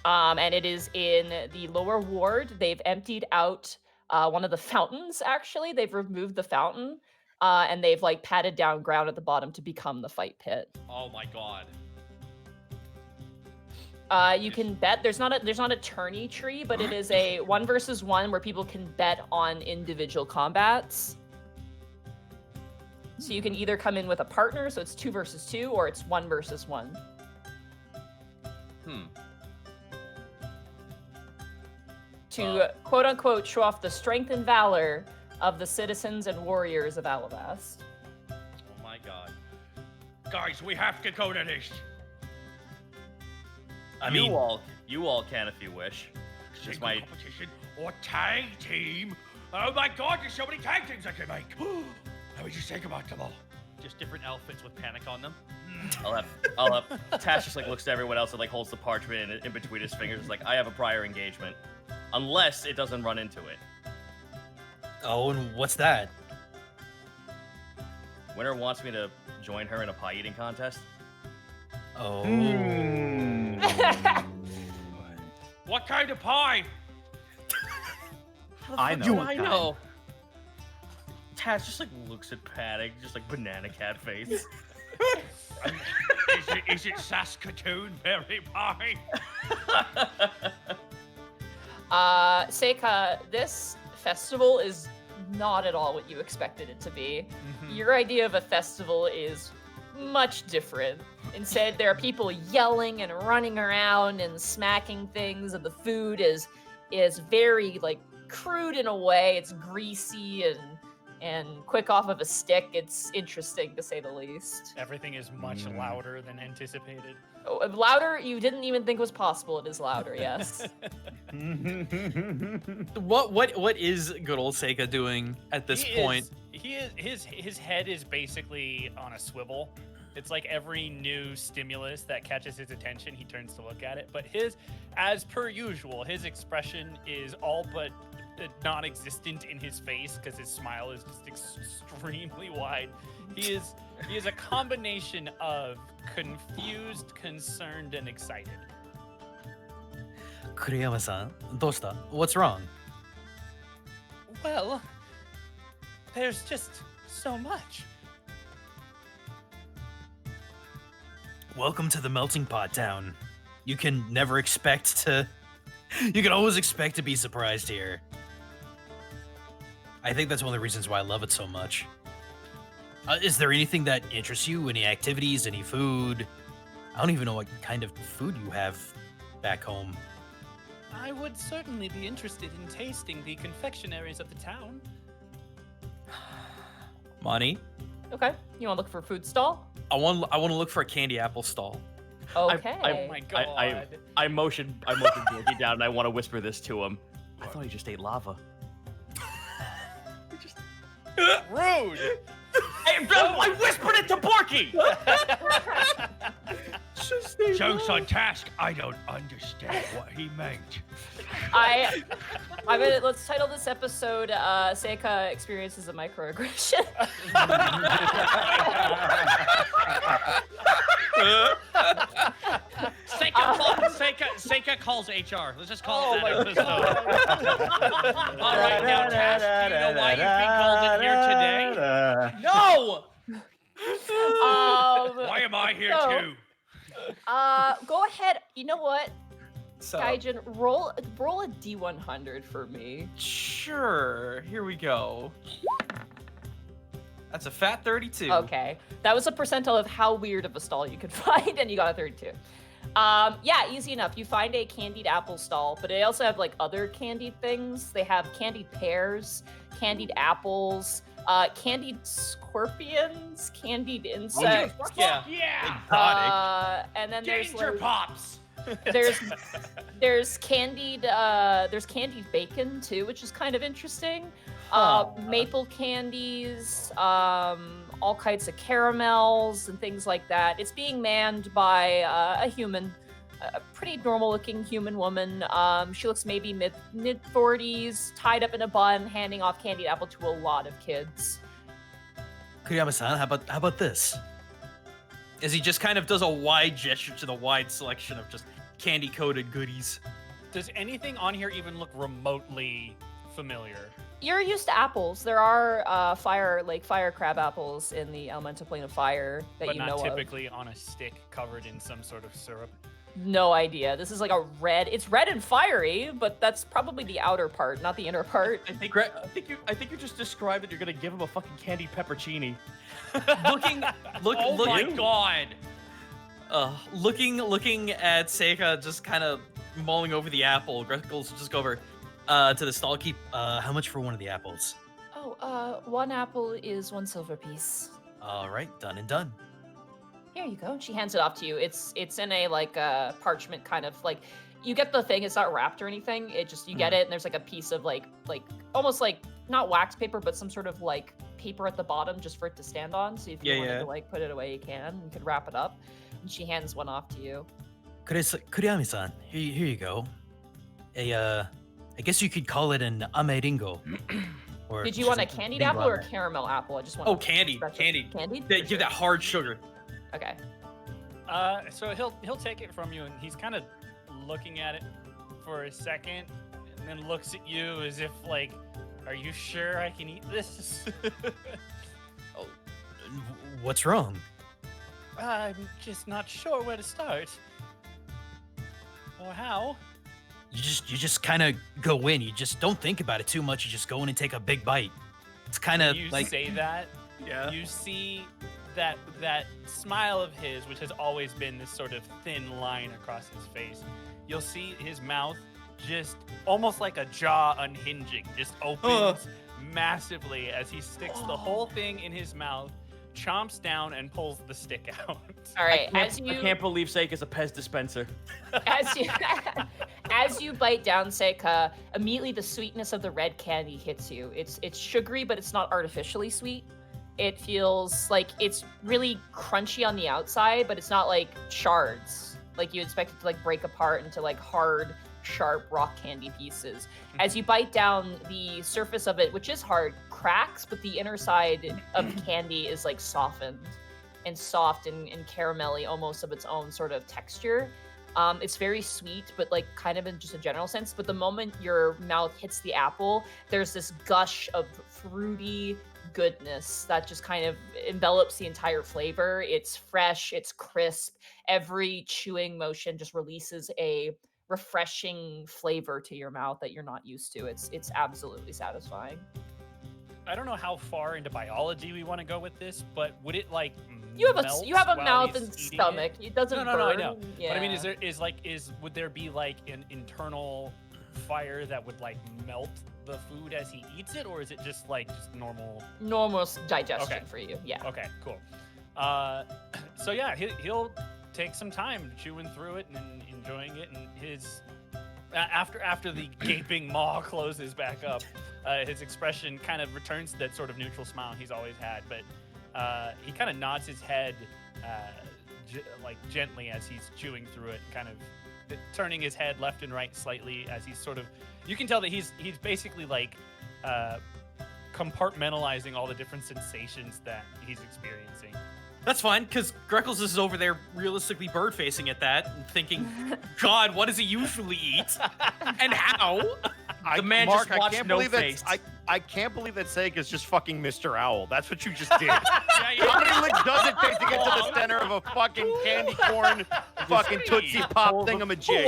And it is in the lower ward. They've emptied out one of the fountains, actually. They've removed the fountain, and they've like patted down ground at the bottom to become the fight pit. Oh my god. You can bet. There's not a tourney tree, but it is a 1 versus 1 where people can bet on individual combats. So you can either come in with a partner, so it's 2 versus 2, or it's 1 versus 1. To quote unquote show off the strength and valor of the citizens and warriors of Alabast. Oh my god. Guys, we have to go to this. I mean, you all can if you wish. Just Single competition or tag team. Oh my god, there's so many tag teams I can make. How would you think about them all? Just different outfits with Panic on them. I'll have Tash just like looks to everyone else and like holds the parchment in between his fingers. It's like, I have a prior engagement. Unless it doesn't run into it. oh, and what's that? Winner wants me to join her in a pie eating contest. Oh. What kind of pie? I know. I know. Tash just like looks at Panic, just like banana cat face. Is it Saskatoon berry pie? Seika, this festival is not at all what you expected it to be. your idea of a festival is much different. Instead, there are people yelling and running around and smacking things, and the food is very like crude in a way. It's greasy and quick off of a stick. It's interesting to say the least. Everything is much louder than anticipated. Oh, louder you didn't even think was possible. It is louder, yes. What is good old Seika doing at this point? His head is basically on a swivel. It's like every new stimulus that catches his attention, he turns to look at it. But as per usual, his expression is all but non-existent in his face because his smile is just extremely wide. He is a combination of confused, concerned, and excited. Kuriyama-san, doshita? What's wrong? Well, there's just so much. Welcome to the melting pot town. You can never expect to... You can always expect to be surprised here. I think that's one of the reasons why I love it so much. Is there anything that interests you? Any activities? Any food? I don't even know what kind of food you have back home. I would certainly be interested in tasting the confectionaries of the town. Mani, Okay, you want to look for a food stall? I want to look for a candy apple stall. Okay. Oh my god. I motion Dorky down, and I want to whisper this to him. I thought he just ate lava. Rude! I whispered it to Borky! Jokes on task. I don't understand what he meant. Let's title this episode Seika Experiences a Microaggression. Seika calls HR. Let's just call it that episode. All right, now task. Do you know why you've been called in here today? No! Why am I here too? Go ahead. You know what? So, Gaijin, roll a D100 for me. sure. Here we go. That's a fat 32. Okay. That was a percentile of how weird of a stall you could find, and you got a 32. Yeah, easy enough. You find a candied apple stall, but they also have like other candied things. They have candied pears, candied apples, candied scorpions, candied insects. Yeah. Yeah. And then Danger there's like, pops. there's candied bacon too, which is kind of interesting. Maple candies, all kinds of caramels and things like that. It's being manned by a human, a pretty normal-looking human woman. She looks maybe mid 40s, tied up in a bun, handing off candied apple to a lot of kids. Kuriyama-san, how about this? As he just kind of does a wide gesture to the wide selection of just candy-coated goodies. Does anything on here even look remotely familiar? You're used to apples. There are fire crab apples in the elemental plane of fire that But you know not of. typically on a stick covered in some sort of syrup. No idea. This is like a red. It's red and fiery, but that's probably the outer part, not the inner part. I think you just described that you're gonna give him a fucking candied peppercini. Oh my god. Looking at Seika just kind of mulling over the apple, Greckles just go over to the stall keep. How much for one of the apples? Oh, one apple is 1 silver piece. All right, done and done. Here you go. She hands it off to you. It's in a like parchment kind of like, you get the thing. It's not wrapped or anything. It just, you get it, and there's like a piece of like almost like not wax paper, but some sort of like paper at the bottom just for it to stand on. So if you wanted to like put it away, you can. You could wrap it up. And she hands one off to you. Kuriyami-san, here you go. I guess you could call it an ameringo. Or Did you want a candied apple or a caramel apple? I just want. Candied. Candied. Give that hard sugar. Okay. So he'll take it from you, and he's kind of looking at it for a second, and then looks at you as if like, "Are you sure I can eat this?" What's wrong? I'm just not sure where to start, or how. You just kind of go in. You just don't think about it too much. You just go in and take a big bite. It's kind of You like say that, Yeah. You see that smile of his, which has always been this sort of thin line across his face. You'll see his mouth just almost like a jaw unhinging, just opens massively as he sticks the whole thing in his mouth, chomps down, and pulls the stick out. All right, I can't believe Seika is a Pez dispenser. As you bite down, Seika, immediately the sweetness of the red candy hits you. It's sugary, but it's not artificially sweet. It feels like it's really crunchy on the outside, but it's not like shards. Like you expect it to like break apart into like hard, sharp rock candy pieces. As you bite down, the surface of it, which is hard, cracks, but the inner side of the candy is like softened and soft and caramelly, almost of its own sort of texture. It's very sweet, but like kind of in just a general sense. But the moment your mouth hits the apple, there's this gush of fruity goodness that just kind of envelops the entire flavor. It's fresh, it's crisp. Every chewing motion just releases a refreshing flavor to your mouth that you're not used to. It's absolutely satisfying. I don't know how far into biology we want to go with this, but would it like You have melt a while mouth he's and eating stomach. It doesn't No, burn. I know. Yeah. But I mean, would there be like an internal fire that would like melt the food as he eats it, or is it just normal? Normal digestion Okay. for you. Yeah. Okay, cool. So yeah, he'll take some time chewing through it and enjoying it, and his after the gaping maw closes back up, his expression kind of returns to that sort of neutral smile he's always had, but he kind of nods his head gently as he's chewing through it, kind of turning his head left and right slightly as he's sort of, you can tell that he's basically like compartmentalizing all the different sensations that he's experiencing. That's fine, because Greckles is over there realistically bird-facing at that and thinking, God, what does he usually eat? And how? The man Mark, just watched I can't No believe Face. I can't believe that Sega's just fucking Mr. Owl. That's what you just did. How many licks does it take to get to the center of a fucking candy corn, fucking Tootsie Pop thingamajig?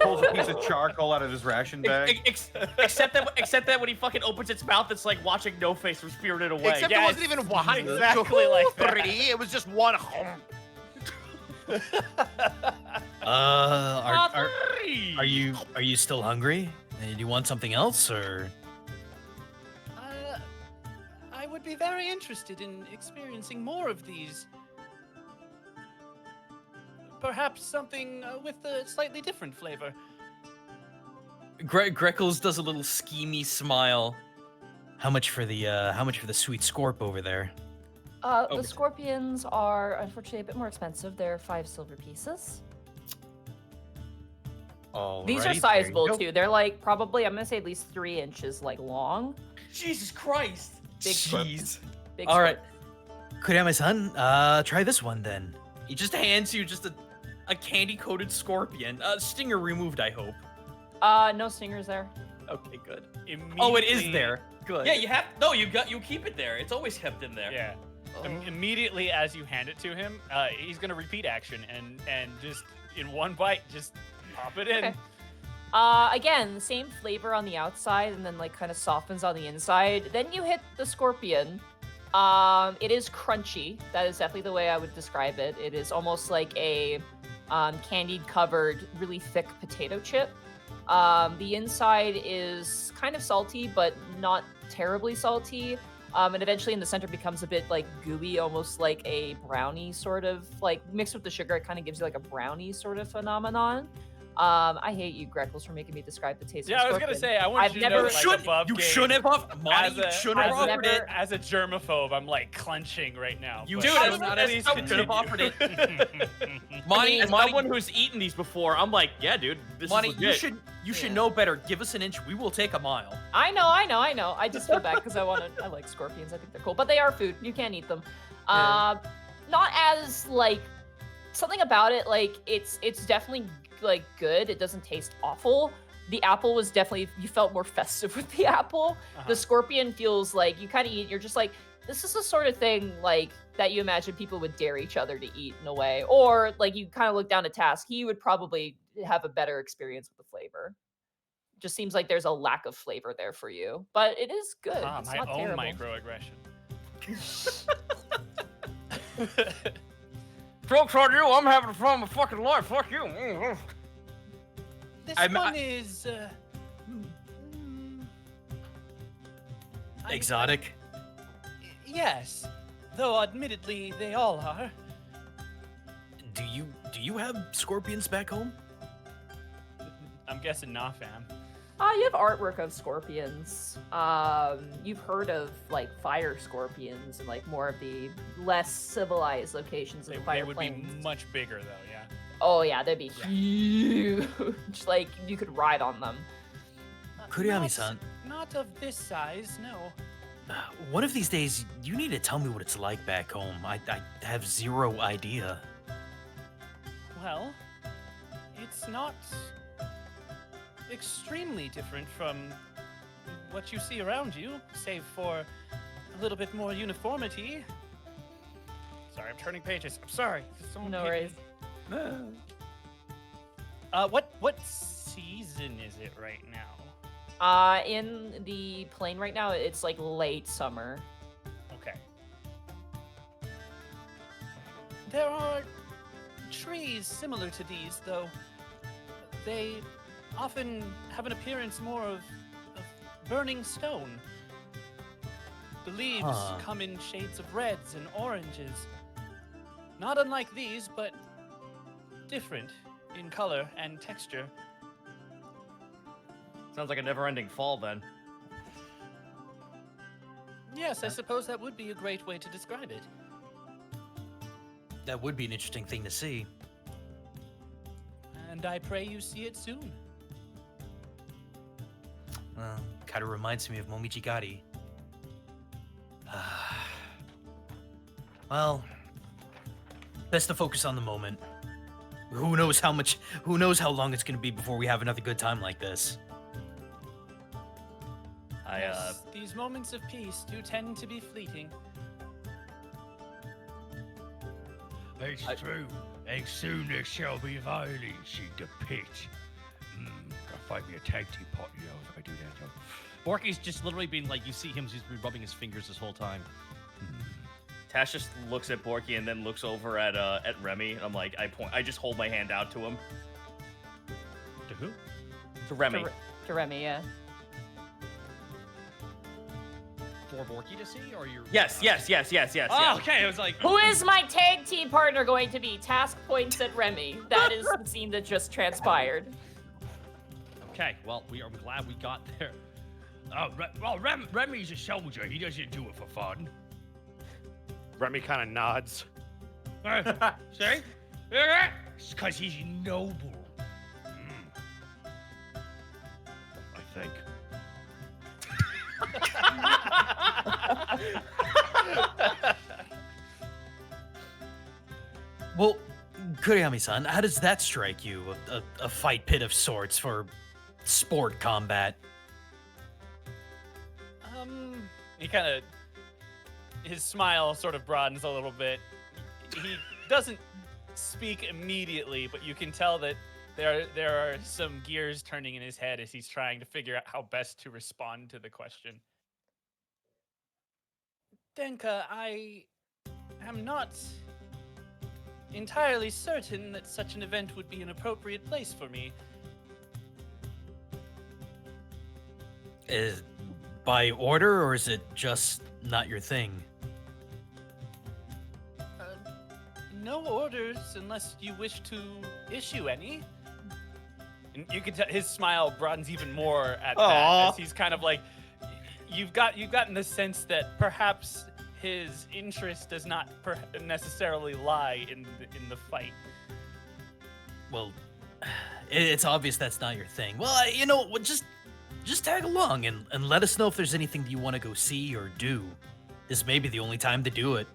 Pulls a piece of charcoal out of his ration bag. Except that when he fucking opens its mouth, it's like watching No Face from Spirited Away. Except it wasn't even one, exactly like that. three. It was just one. Are you still hungry? Do you want something else, or? I would be very interested in experiencing more of these. Perhaps something with a slightly different flavor. Greckles does a little schemy smile. How much for the sweet scorp over there? The scorpions are unfortunately a bit more expensive. They're 5 silver pieces. These are sizable too. They're like probably, I'm gonna say at least 3 inches long. Jesus Christ! Big Jeez. Big All right. Kuriyama-san, try this one then. He just hands you just a candy-coated scorpion. Stinger removed, I hope. No stingers there. Okay, good. Oh, it is Immediately- there. Good. Yeah, you keep it there. It's always kept in there. Yeah. Immediately as you hand it to him, he's gonna repeat action and just in one bite, just pop it in. Okay. Again, same flavor on the outside and then kind of softens on the inside. Then you hit the scorpion. It is crunchy. That is definitely the way I would describe it. It is almost like a candied covered, really thick potato chip. The inside is kind of salty, but not terribly salty. And eventually in the center becomes a bit gooey, almost like a brownie sort of, mixed with the sugar, it kind of gives you a brownie sort of phenomenon. I hate you, Greckles, for making me describe the taste of Yeah, I was scorpion. gonna say, I want I've you to know, never- above You game, shouldn't have offered. Monty, you shouldn't have I've offered never- it. as a germaphobe, I'm clenching right now. You but should have not have please should have offered it. Monty, as Monty, someone who's eaten these before, I'm like, yeah, dude, this Monty, is you legit. should Yeah. know better. Give us an inch, we will take a mile. I know. I just feel bad because I like scorpions. I think they're cool, but they are food. You can't eat them. Yeah. Not as something about it. It's definitely good. It doesn't taste awful. The apple was definitely, you felt more festive with the apple. Uh-huh. The scorpion feels like you kind of eat. You're just this is the sort of thing that you imagine people would dare each other to eat in a way, or you kind of look down a task. He would probably have a better experience with the flavor. Just seems like there's a lack of flavor there for you, but it is good. It's my not own terrible. microaggression. Joke's on you, I'm having fun with fucking life. Fuck you. This one is Exotic. Yes, though admittedly they all are. Do you have scorpions back home? I'm guessing not, fam. You have artwork of scorpions. You've heard of like fire scorpions and like more of the less civilized locations of the They fire would plains. be much bigger though, yeah. Oh yeah, they'd be huge. Like you could ride on them. Kuriyami-san, Not of this size, no. one of these days you need to tell me what it's like back home. I have zero idea. Well, it's not extremely different from what you see around you, save for a little bit more uniformity. Sorry, I'm turning pages. I'm sorry. No worries. What season is it right now? In the plane right now, it's like late summer. Okay. There are trees similar to these, though. They often have an appearance more of burning stone. The leaves come in shades of reds and oranges. Not unlike these, but different in color and texture. Sounds like a never-ending fall then. Yes, I suppose that would be a great way to describe it. That would be an interesting thing to see. And I pray you see it soon. Kind of reminds me of Momichigari. Well, best to focus on the moment. Who knows how long it's gonna be before we have another good time like this. Yes, these moments of peace do tend to be fleeting. It's true. And soon there shall be violence in the pit. Gotta find me a tag team partner, if I do that, though. Borky's just literally been like, you see him, he's been rubbing his fingers this whole time. Tash just looks at Borky and then looks over at Remy. I'm like, I just hold my hand out to him. To who? To Remy. To Remy, yeah. For Borky to see, or you're? Yes. Oh, okay. I was like, Who is my tag team partner going to be? Task points at Remy. That is the scene that just transpired. Okay, well, I'm glad we got there. Remy's a soldier. He doesn't do it for fun. Remy kind of nods. See? It's because he's noble. I think. Well, Kuriyami-san, how does that strike you? A fight pit of sorts for sport combat? His smile sort of broadens a little bit. He doesn't speak immediately, but you can tell that there are some gears turning in his head as he's trying to figure out how best to respond to the question. Denka, I am not entirely certain that such an event would be an appropriate place for me. By order, or is it just not your thing? No orders unless you wish to issue any. And you can tell his smile broadens even more at that, as he's kind of like, you've gotten the sense that perhaps his interest does not necessarily lie in the fight. Well, it's obvious that's not your thing. Well, just tag along and let us know if there's anything that you want to go see or do. This may be the only time to do it.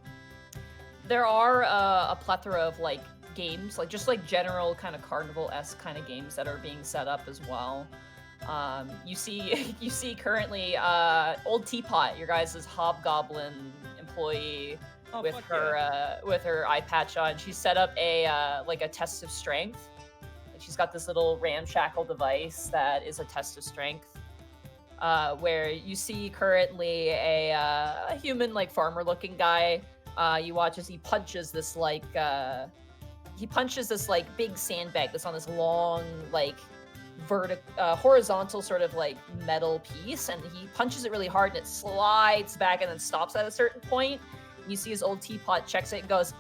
There are a plethora of like games, like just like general kind of carnival-esque kind of games that are being set up as well. You see currently Old Teapot, your guys' hobgoblin employee, with her eye patch on. She set up a like a test of strength. she's got this little ramshackle device that is a test of strength. Where you see currently a human, like farmer-looking guy. You watch as he punches this big sandbag that's on this long, like horizontal sort of like metal piece, and he punches it really hard, and it slides back and then stops at a certain point. You see his old teapot checks it and goes,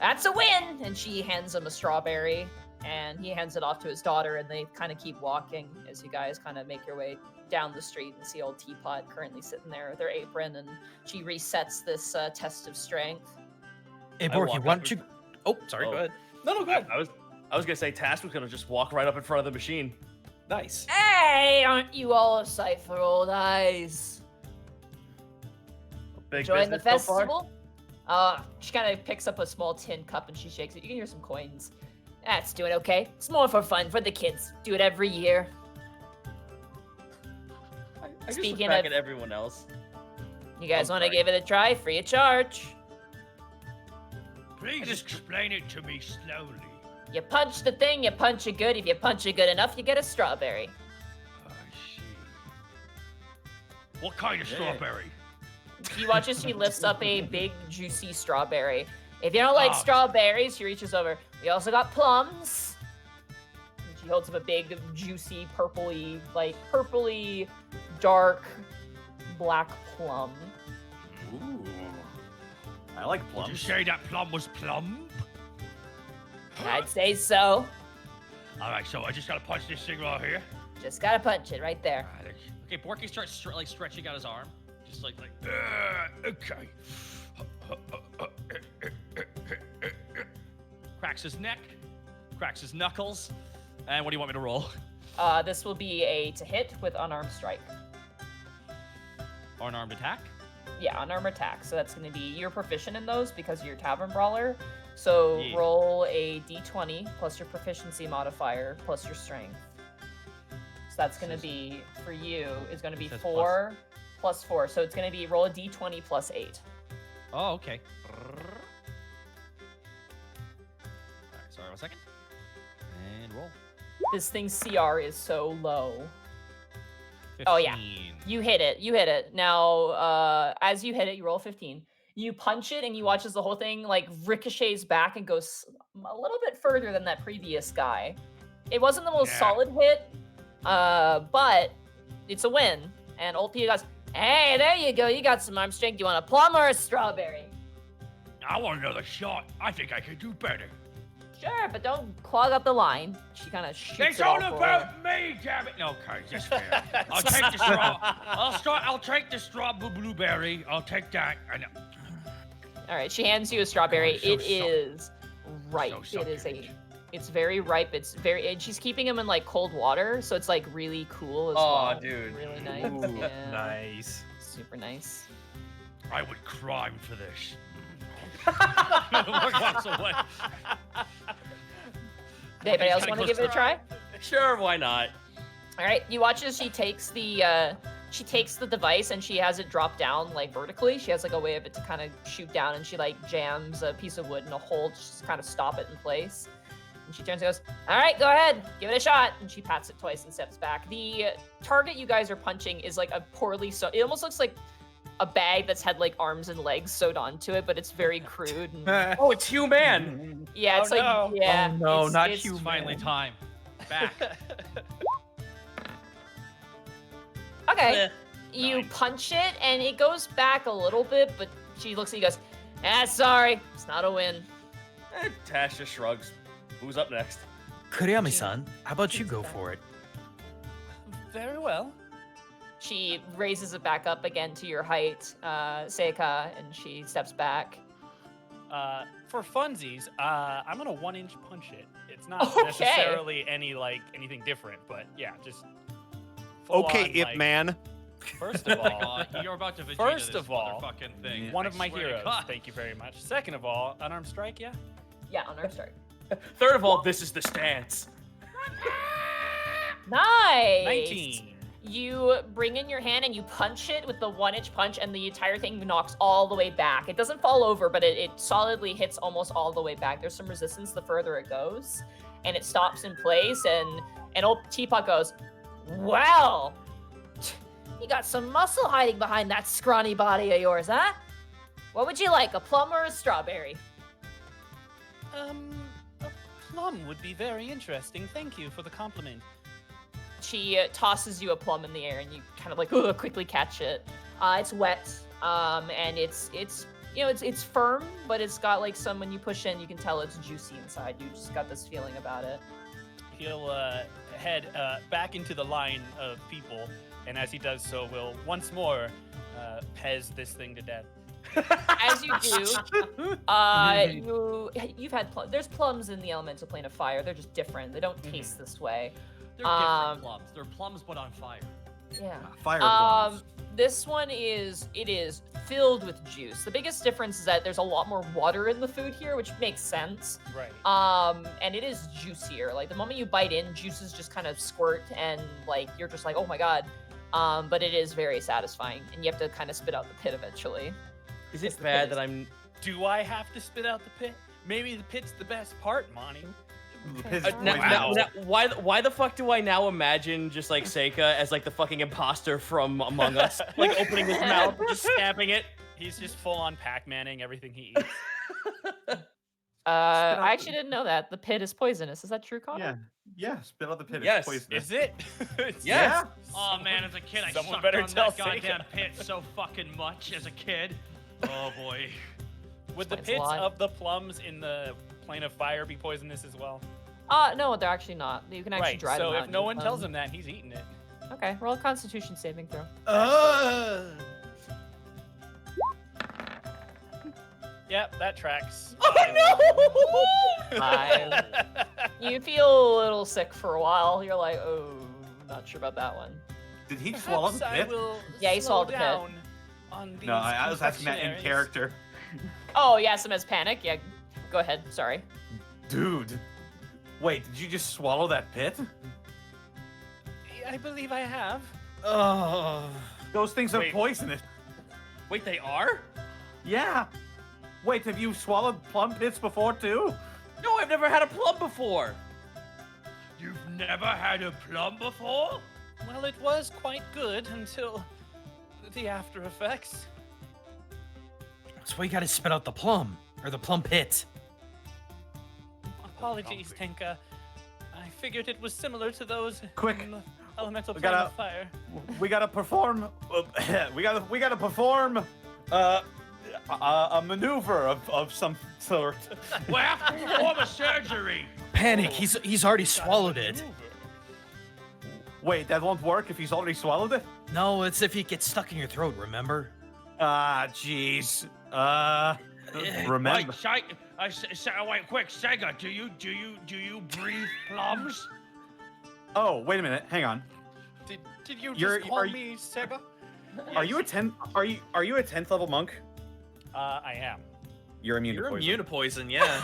"That's a win!" And she hands him a strawberry, and he hands it off to his daughter, and they kind of keep walking as you guys kind of make your way down the street and see old Teapot currently sitting there with her apron, and she resets this test of strength. Hey, Borky, why don't you... Oh, sorry, go ahead. No, go ahead. I was gonna say Task was gonna just walk right up in front of the machine. Nice. Hey, aren't you all a sight for old eyes? Big Enjoying the business so far? festival? She kind of picks up a small tin cup and she shakes it. You can hear some coins. That's doing okay. It's more for fun for the kids. Do it every year. I just look Speaking back of- at everyone else. You guys I'm want to sorry. give it a try? Free of charge. Please explain it to me slowly. You punch the thing, you punch it good. If you punch it good enough, you get a strawberry. I see. What kind of strawberry? You watch as she lifts up a big, juicy strawberry. If you don't like Oh. strawberries, she reaches over. We also got plums. And she holds up a big, juicy, purpley, dark, black plum. Ooh. I like Would plums. you say that plum was plump? I'd say so. All right, so I just gotta punch this thing right here. Just gotta punch it right there. Ah, that's- Okay, Borky starts stretching out his arm, just like okay. cracks his neck, cracks his knuckles, and what do you want me to roll? This will be a to hit with unarmed strike. Or an armed attack? Yeah, unarmed attack. So that's going to be, you're proficient in those because you're Tavern Brawler. So Yeah. roll a d20 plus your proficiency modifier plus your strength. So that's going to be, for you, is going to be Says 4 plus 4. So it's going to be roll a d20 plus 8. Oh, okay. Alright, sorry, 1 second. And roll. This thing's CR is so low. 15. Oh, yeah. You hit it. You hit it. Now, as you hit it, you roll 15. You punch it, and you watch as the whole thing like ricochets back and goes a little bit further than that previous guy. It wasn't the most Yeah. solid hit, but it's a win. And old Peter goes, "Hey, there you go. You got some arm strength. You want a plum or a strawberry?" I want another shot. I think I can do better. Sure, but don't clog up the line. She kind of shoots It's it all all forward. about me, damn it. Okay, that's fair. I'll take the straw. I'll take the straw blueberry. I'll take that. And All right, she hands you a strawberry. God, so It is ripe. so It is succulent. it's very ripe. It's very, and she's keeping them in like cold water, so it's like really cool as Aw, well. dude. Really nice. Ooh, Yeah. Nice. Super nice. I would crime for this. Borky walks away. Anybody else gotta want to go give it a try? Sure, why not? All right, you watch as she takes the device and she has it drop down like vertically. She has like a way of it to kind of shoot down, and she like jams a piece of wood in a hole to just kind of stop it in place. And she turns and goes, "All right, go ahead, give it a shot." And she pats it twice and steps back. The target you guys are punching is like a poorly sewn. It almost looks like a bag that's had like arms and legs sewed onto it, but it's very crude. And, Oh, it's human. yeah, it's Oh, like no. yeah. Oh, no, it's- not it's human. Finally time. Back. Okay. Eh, You 9. punch it and it goes back a little bit, but she looks at you and goes, sorry, it's not a win. Tash just shrugs. Who's up next? Kuriyami-san, how about you go for it? Very well. She raises it back up again to your height, Seika, and she steps back. For funsies, I'm gonna 1-inch punch it. It's not Okay. necessarily anything different, but yeah, just. Okay, full-on, Ip like, Man. First of all, You're about to Vegeta First this of all, motherfucking thing. one I of my swear to heroes. God. Thank you very much. Second of all, unarmed strike. Yeah. Yeah, on our start. Third of all, this is the stance. Nice! 19. You bring in your hand and you punch it with the 1-inch punch, and the entire thing knocks all the way back. It doesn't fall over, but it solidly hits almost all the way back. There's some resistance the further it goes. and it stops in place, and old Teapot goes, "Well, you got some muscle hiding behind that scrawny body of yours, huh? What would you like, a plum or a strawberry?" A plum would be very interesting. Thank you for the compliment. She tosses you a plum in the air, and you kind of like quickly catch it. It's wet, and it's firm, but it's got like some, when you push in, you can tell it's juicy inside. You just got this feeling about it. He'll head back into the line of people, and as he does so, will once more pez this thing to death. As you do, you've had there's plums in the elemental plane of fire. They're just different. They don't taste this way. They're different plums. They're plums, but on fire. Yeah. Fire plums. This one is filled with juice. The biggest difference is that there's a lot more water in the food here, which makes sense. Right. And it is juicier. Like the moment you bite in, juices just kind of squirt, and like you're just like, oh my god. But it is very satisfying, and you have to kind of spit out the pit eventually. Is it bad that I'm? Do I have to spit out the pit? Maybe the pit's the best part, Monty. Now, why the fuck do I now imagine just like Seika as like the fucking imposter from Among Us, like opening his mouth, and just stabbing it? He's just full on Pac-Manning everything he eats. I actually didn't know that the pit is poisonous. Is that true, Connor? Yeah. Spit out the pit. Yes. It's poisonous. Is it? Yeah. Oh man, as a kid, I Someone sucked better on tell that goddamn Seika. pit so fucking much as a kid. Oh boy. Would the Explains a pits lot. of the plums in the plane of fire be poisonous as well? No, they're actually not. You can actually Right. dry So them out if and no eat one tells them. him that, he's eating it. Okay, roll a Constitution saving throw. Yep, that tracks. Oh no! Five. You feel a little sick for a while. You're like, oh, not sure about that one. Did he swallow Perhaps the I pit? will Yeah, he slow swallowed the pit. down on these No, I was asking that in confectionaries. character. Oh, yeah, some has panic. Yeah, go ahead. Sorry. Dude. Wait, did you just swallow that pit? I believe I have. Oh. Those things are Wait. poisonous. Wait, they are? Yeah. Wait, have you swallowed plum pits before too? No, I've never had a plum before. You've never had a plum before? Well, it was quite good until the after effects. So we gotta spit out the plum, or the plum pit. Apologies, Tenka. I figured it was similar to those Quick. in the elemental We plane gotta- of fire. We gotta perform. We gotta perform. A maneuver of some sort. We have to perform a surgery. Panic, he's already swallowed it. Wait, that won't work if he's already swallowed it. No, it's if it gets stuck in your throat, remember? Ah, jeez. Remember. Wait, quick, Sega, do you breathe plums? Oh, wait a minute. Hang on. Did you You're- just call are you- me Sega? Are you a 10? Are you a 10th level monk? I am. You're immune You're to poison. immune to poison, yeah.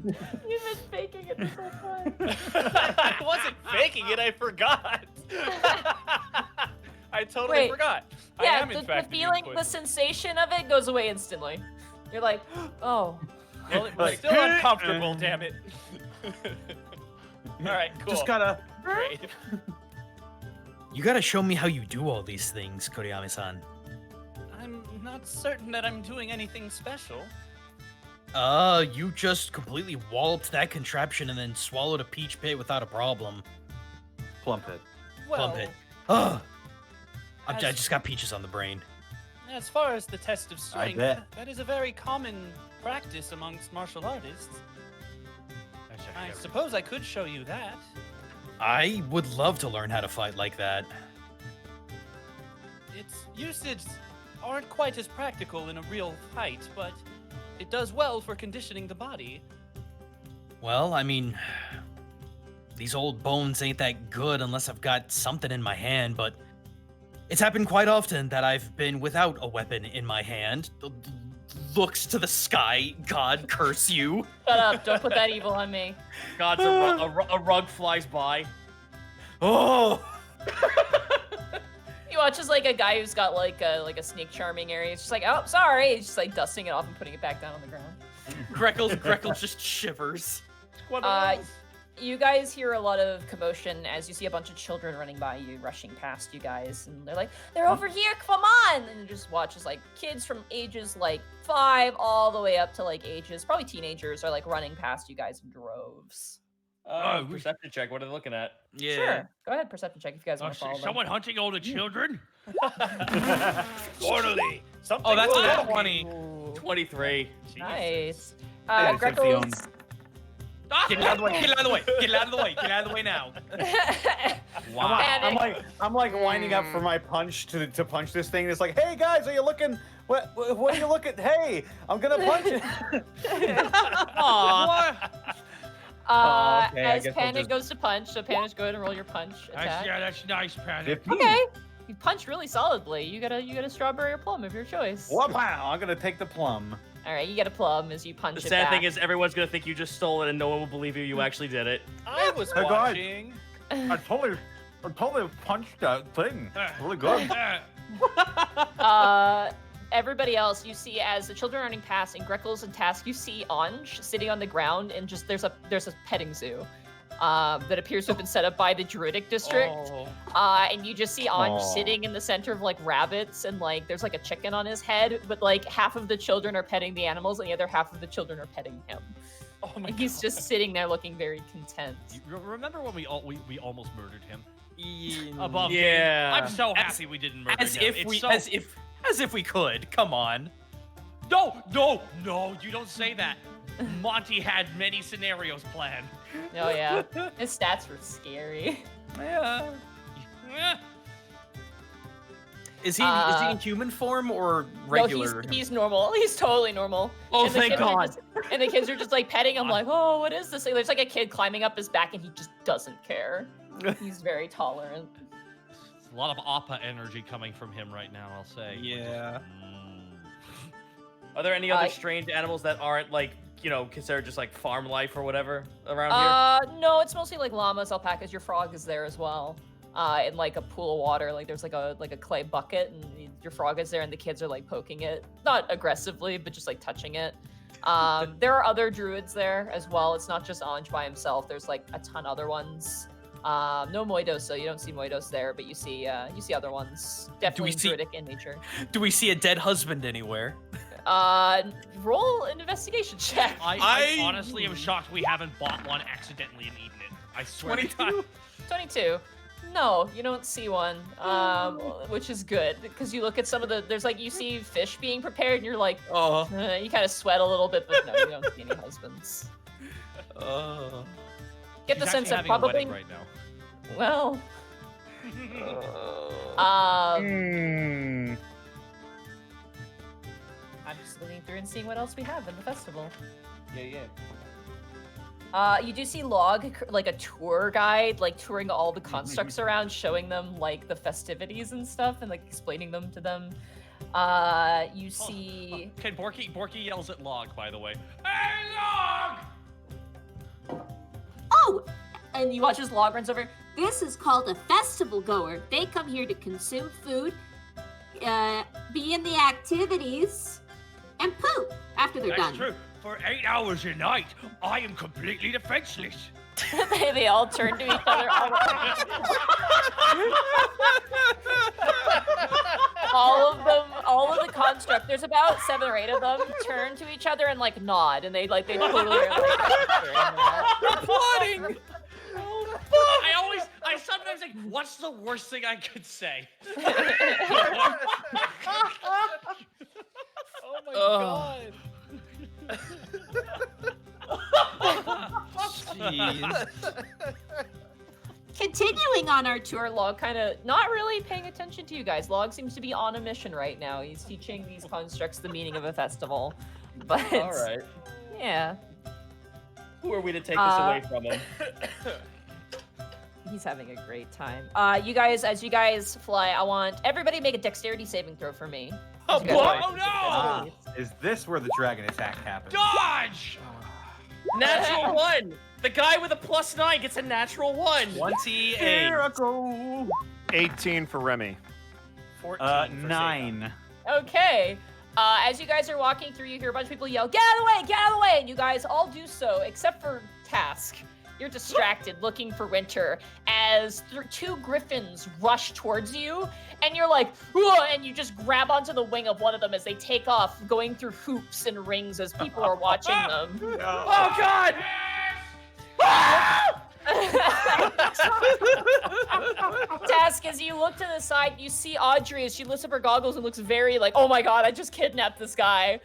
You've been faking it this whole time. I wasn't faking it. I forgot. I totally Wait. forgot. I Yeah, am in the fact immune to feeling, the poison. sensation of it goes away instantly. You're like, oh. Well, it was Like, still uncomfortable. Damn it. All right, cool. Just gotta. Great. You gotta show me how you do all these things, Koriyama-san. I'm not certain that I'm doing anything special. You just completely walloped that contraption and then swallowed a peach pit without a problem. Plum pit. Well, Plum pit. Ugh! I As- just got peaches on the brain. as far as the test of strength, bet. that is a very common practice amongst martial artists. I suppose I could show you that. I would love to learn how to fight like that. Its usages aren't quite as practical in a real fight, but it does well for conditioning the body. Well, I mean, these old bones ain't that good unless I've got something in my hand, but it's happened quite often that I've been without a weapon in my hand. Looks to the sky, God curse you. Shut up. Don't put that evil on me. God's a rug flies by. Oh! You watch as like a guy who's got like a sneak charming area. He's just like, oh, sorry. He's just like dusting it off and putting it back down on the ground. Greckle just shivers. you guys hear a lot of commotion as you see a bunch of children running by you, rushing past you guys, and they're like, "They're over here! Come on!" And you just watch as like kids from ages like 5 all the way up to like ages, probably teenagers, are like running past you guys in droves. Perception check. What are they looking at? Yeah. Sure, go ahead, perception check if you guys want to follow them. Someone hunting all the children? Orderly. Something Oh, that's will a happen. 20. 23. Nice. Yeah, it's empty on- Greckles. Get it out of the way. Get it out of the way. Get it out of the way. Get it out of the way now. Wow. I'm like winding up for my punch to punch this thing. It's like, hey guys, are you looking? What are you looking? Hey, I'm gonna punch it. Aw. Okay, I as guess we'll Panic just- goes to punch, so Panic, go ahead and roll your punch attack. That's nice, Panic. 15. Okay, you punched really solidly. You got a strawberry or plum of your choice. Wow, I'm gonna take the plum. All right, you get a plum as you punch The it sad back. thing is, everyone's gonna think you just stole it, and no one will believe you actually did it. I was Hey, guys. watching. I totally punched that thing. It's really good. Everybody else, you see as the children are running past, and Greckles and Task, you see Anj sitting on the ground, and just there's a petting zoo that appears to have been set up by the Druidic district. And you just see Anj sitting in the center of like rabbits, and like there's like a chicken on his head, but like half of the children are petting the animals, and the other half of the children are petting him. Oh my And he's just sitting there looking very content. Remember when we almost murdered him? Yeah. Above Yeah. game? I'm so As- happy we didn't murder As him. if It's we, so... as if we could. Come on. No, you don't say that. Monty had many scenarios planned. Oh yeah, his stats were scary. Yeah. Eh. Is he in human form or regular? No, he's normal. He's totally normal. Oh, And the thank kids are God. just- and the kids are just like petting him, like, "Oh, what is this?" Like, there's like a kid climbing up his back, and he just doesn't care. He's very tolerant. A lot of Appa energy coming from him right now, I'll say. Yeah. Are there any other strange animals that aren't like, considered just like farm life or whatever around here? No, it's mostly like llamas, alpacas. Your frog is there as well. In like a pool of water, like there's like a clay bucket, and your frog is there, and the kids are like poking it, not aggressively, but just like touching it. There are other druids there as well. It's not just Anj by himself. There's like a ton other ones. No Moidos, so you don't see Moidos there, but you see other ones. Definitely druidic in nature. Do we see a dead husband anywhere? Roll an investigation check. I honestly am shocked we haven't bought one accidentally and eaten it. I swear to God. 22. No, you don't see one, which is good, because you look at some of there's like, you see fish being prepared, and you're like, Oh. you kind of sweat a little bit, but no, you don't see any husbands. Get the She's sense actually that having a probably, wedding right now. well, I'm just looking through and seeing what else we have in the festival. You do see Log, like a tour guide, like touring all the constructs around, showing them like the festivities and stuff, and like explaining them to them. You see. Can Borky yells at Log, by the way. Hey, Log! Oh, And you watch as Log runs over. this is called a festival goer. They come here to consume food, be in the activities, and poop after they're done. That's true. For 8 hours a night, I am completely defenseless. They all turn to each other. All of the construct. There's about 7 or 8 of them. Turn to each other and like nod, and they totally are like. Plotting. I sometimes think, what's the worst thing I could say? Oh my god. Jeez. Continuing on our tour, Log kind of not really paying attention to you guys. Log seems to be on a mission right now. He's teaching these constructs the meaning of a festival. But All right. yeah, Who are we to take this away from him? he's having a great time. You guys, as you guys fly, I want everybody to make a dexterity saving throw for me. Oh As you guys boy. fly. Oh no! Is this where the dragon attack happens? Dodge! Natural 1! The guy with a +9 gets a natural 1! 28. Miracle. 18 for Remy. 14 for 9. Okay. As you guys are walking through, you hear a bunch of people yell, "Get out of the way! Get out of the way!" And you guys all do so, except for Task. You're distracted, looking for Winter, as two griffins rush towards you, and you're like, "Whoa," and you just grab onto the wing of one of them as they take off, going through hoops and rings as people are watching them. Oh God! Task, as you look to the side, you see Audrey as she lifts up her goggles and looks very like, "Oh my God, I just kidnapped this guy."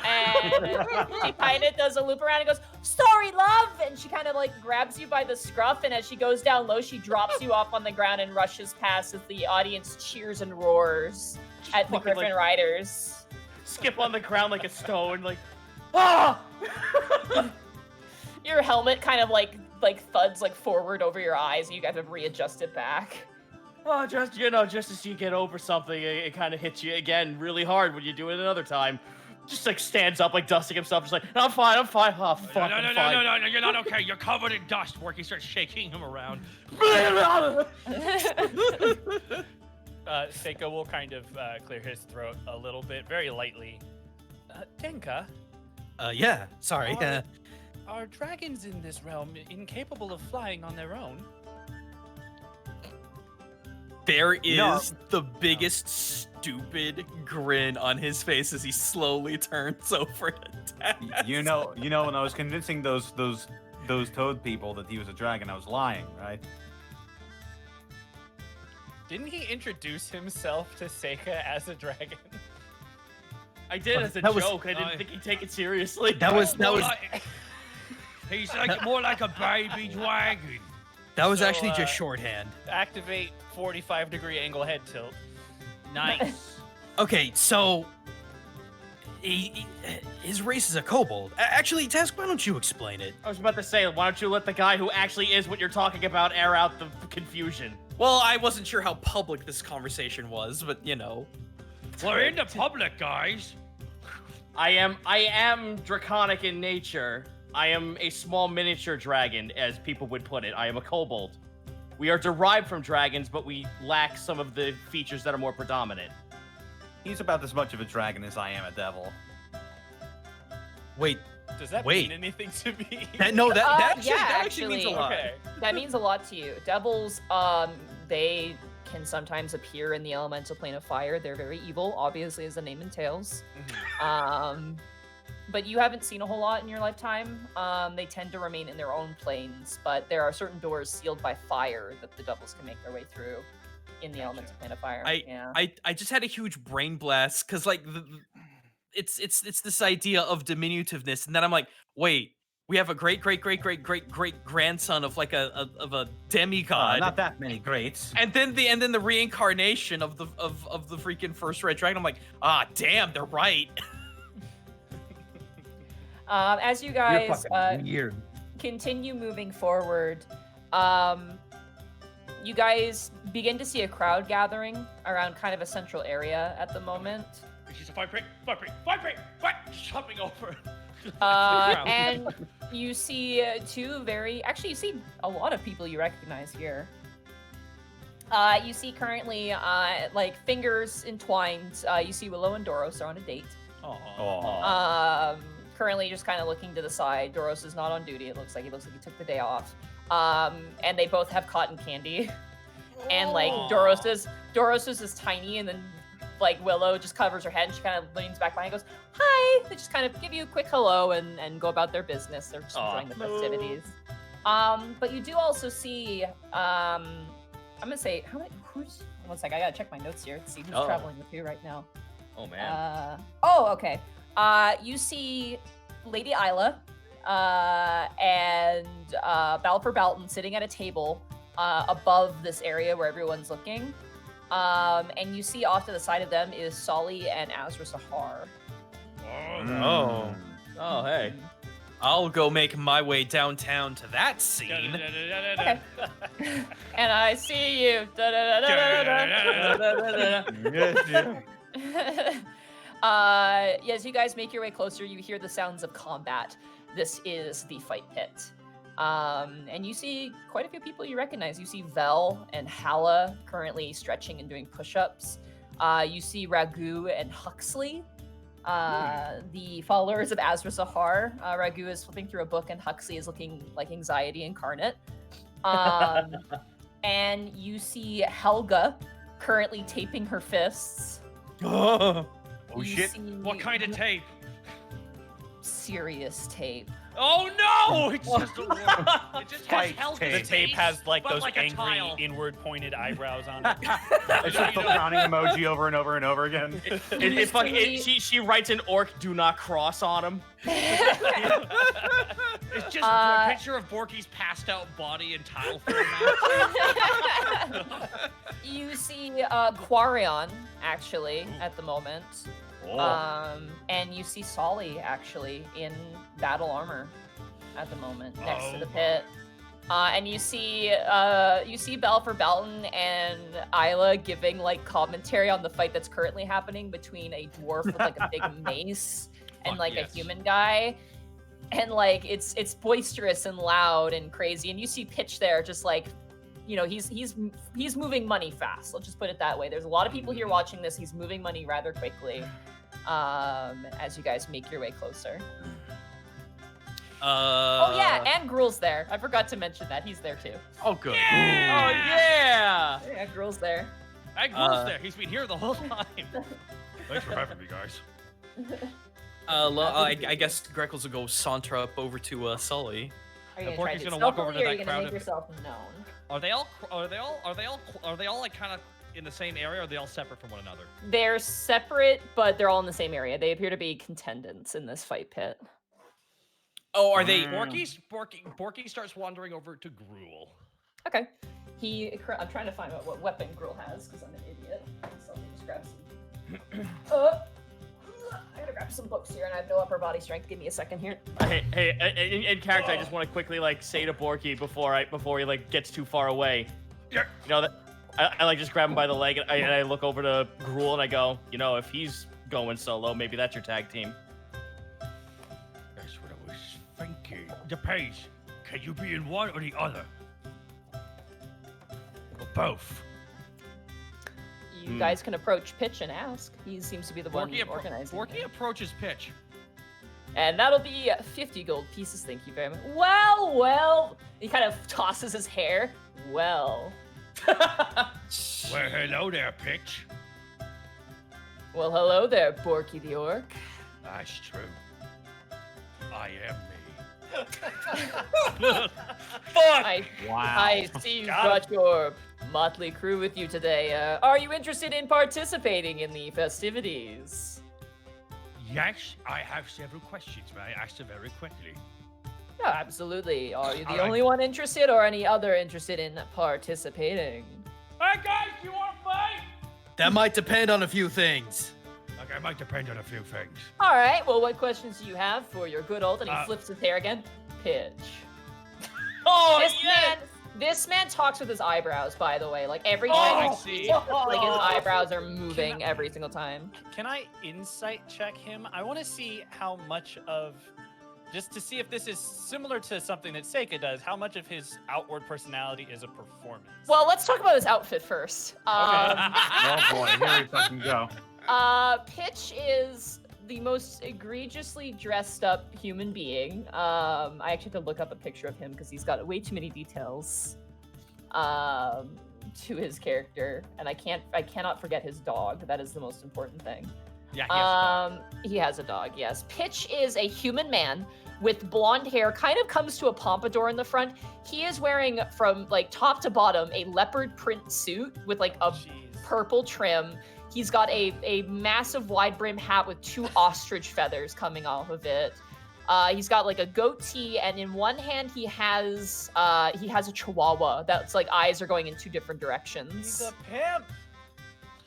And she kind of does a loop around and goes, "Sorry, love," and she kind of like grabs you by the scruff, and as she goes down low, she drops you off on the ground and rushes past as the audience cheers and roars at the Griffin Riders. Skip on the ground like a stone, like, ah! Your helmet kind of like thuds like forward over your eyes, and you guys have readjusted back. Oh, just as you get over something, it kind of hits you again really hard when you do it another time. Just like stands up, like dusting himself, just like, I'm fine. Oh, fuck, No, I'm fine. no, you're not okay. You're covered in dust. Forky starts shaking him around. Seiko will kind of clear his throat a little bit, very lightly. Tenka, Yeah, sorry. are dragons in this realm incapable of flying on their own? There is the biggest stupid grin on his face as he slowly turns over to Taz. You know, when I was convincing those toad people that he was a dragon, I was lying, right? Didn't he introduce himself to Seika as a dragon? I did as a That was- joke. I didn't think he'd take it seriously. That was He's like more like a baby dragon. that was So, actually just shorthand. Activate 45-degree angle head tilt. Nice. Okay, so his race is a kobold. Actually, Task, why don't you explain it? I was about to say, why don't you let the guy who actually is what you're talking about air out the confusion? Well, I wasn't sure how public this conversation was, but you know. We're in the public, guys. I am draconic in nature. I am a small miniature dragon, as people would put it. I am a kobold. We are derived from dragons, but we lack some of the features that are more predominant. He's about as much of a dragon as I am a devil. Wait, Does that Wait. mean anything to me? that Yeah, means a lot. Okay. That means a lot to you. Devils, they can sometimes appear in the elemental plane of fire. They're very evil, obviously, as the name entails. But you haven't seen a whole lot in your lifetime. They tend to remain in their own planes, but there are certain doors sealed by fire that the devils can make their way through in the elemental plane of fire. I just had a huge brain blast because like it's this idea of diminutiveness, and then I'm like, wait, we have a great grandson of like a demigod. Not that many greats. And then the reincarnation of the freaking first red dragon. I'm like, damn, they're right. As you guys weird. continue moving forward, you guys begin to see a crowd gathering around kind of a central area at the moment. She's a vibrate, jumping over. And you see actually you see a lot of people you recognize here. You see currently like fingers entwined. You see Willow and Doros are on a date. Currently just kind of looking to the side. Doros is not on duty. It looks like he took the day off. And they both have cotton candy. And like Doros is tiny, and then like Willow just covers her head and she kind of leans back behind and goes, "Hi." They just kind of give you a quick hello and go about their business. They're just enjoying the festivities. But you do also see I'm gonna say who's one sec, I gotta check my notes here to see who's traveling with you right now. Oh man. Okay. You see Lady Isla and Balfour Balton sitting at a table above this area where everyone's looking. And you see off to the side of them is Solly and Azra Sahar. Oh, hey. I'll go make my way downtown to that scene. Okay. And I see you. As you guys make your way closer, you hear the sounds of combat. This is the fight pit. And you see quite a few people you recognize. You see Vel and Hala currently stretching and doing push-ups. You see Ragu and Huxley The followers of Azra Zahar. Ragu is flipping through a book, and Huxley is looking like anxiety incarnate. And you see Helga currently taping her fists. Oh You shit! see What kind of tape? serious tape. Oh no! It just doesn't work. It just has Spike Helga's tape. The tape face, has like but those like a angry, tile. inward pointed eyebrows on it. It's just the frowning emoji over and over and over again. It's fucking. She writes an orc "do not cross" on him. It's just a picture of Borky's passed out body and tile format. You see Quarion actually at the moment. And you see Solly actually in battle armor at the moment next to the pit. And you see Balfour Belton and Isla giving like commentary on the fight that's currently happening between a dwarf with like a big mace and like a human guy. And like it's boisterous and loud and crazy. And you see Pitch there just like, you know, he's moving money fast. Let's just put it that way. There's a lot of people here watching this. He's moving money rather quickly. As you guys make your way closer. Oh yeah, and Gruel's there. I forgot to mention that. He's there too. Oh good. Yeah! Oh yeah. Yeah, Gruel's there. That girl's there. He's been here the whole time. Thanks for having me, guys. I guess Greckles will go saunter up over to Sully. Are you And gonna try Borky's to gonna stealth walk over to or are that you gonna crowd make of- yourself known? Are they all like kind of in the same area, or are they all separate from one another? They're separate, but they're all in the same area. They appear to be contendants in this fight pit. Oh, are they? Borky starts wandering over to Gruel. Okay. I'm trying to find out what weapon Gruel has because I'm an idiot. So let me just grab some. I gotta grab some books here, and I have no upper body strength. Give me a second here. Hey, in character, I just want to quickly like say to Borky before he like gets too far away. Yeah. You know that I like just grab him by the leg and I look over to Gruel and I go, you know, if he's going solo, maybe that's your tag team. That's what I was thinking. Depends. Can you be in one or the other? Or both? You guys can approach Pitch and ask. He seems to be the one organizing. Borky approaches Pitch. And that'll be 50 gold pieces. Thank you very much. Well. He kind of tosses his hair. Well. Well, hello there, Pitch. Well, hello there, Borky the Orc. That's true. I am me. I see you've got your motley crew with you today. Are you interested in participating in the festivities? Yes, I have several questions. May I ask them very quickly? Yeah, absolutely. Are you the All right. only one interested or any other interested in participating? Hey guys, you want to fight? That might depend on a few things. Okay, it might depend on a few things. All right, well, what questions do you have for your good old, and he flips his hair again, Pitch. Oh, This man talks with his eyebrows, by the way. Like, every Oh, time I see. like, his eyebrows are moving every single time. Can I insight check him? I want to see how much of, just to see if this is similar to something that Seika does, how much of his outward personality is a performance. Well, let's talk about his outfit first. Oh boy, here we fucking go. Pitch is the most egregiously dressed up human being. I actually had to look up a picture of him because he's got way too many details to his character, and I cannot forget his dog. That is the most important thing. Yeah, He has a dog, yes. Pitch is a human man with blonde hair, kind of comes to a pompadour in the front. He is wearing, from like top to bottom, a leopard print suit with like a purple trim. He's got a massive wide brim hat with 2 ostrich feathers coming off of it. He's got like a goatee, and in one hand he has a chihuahua that's like eyes are going in 2 different directions. He's a pimp.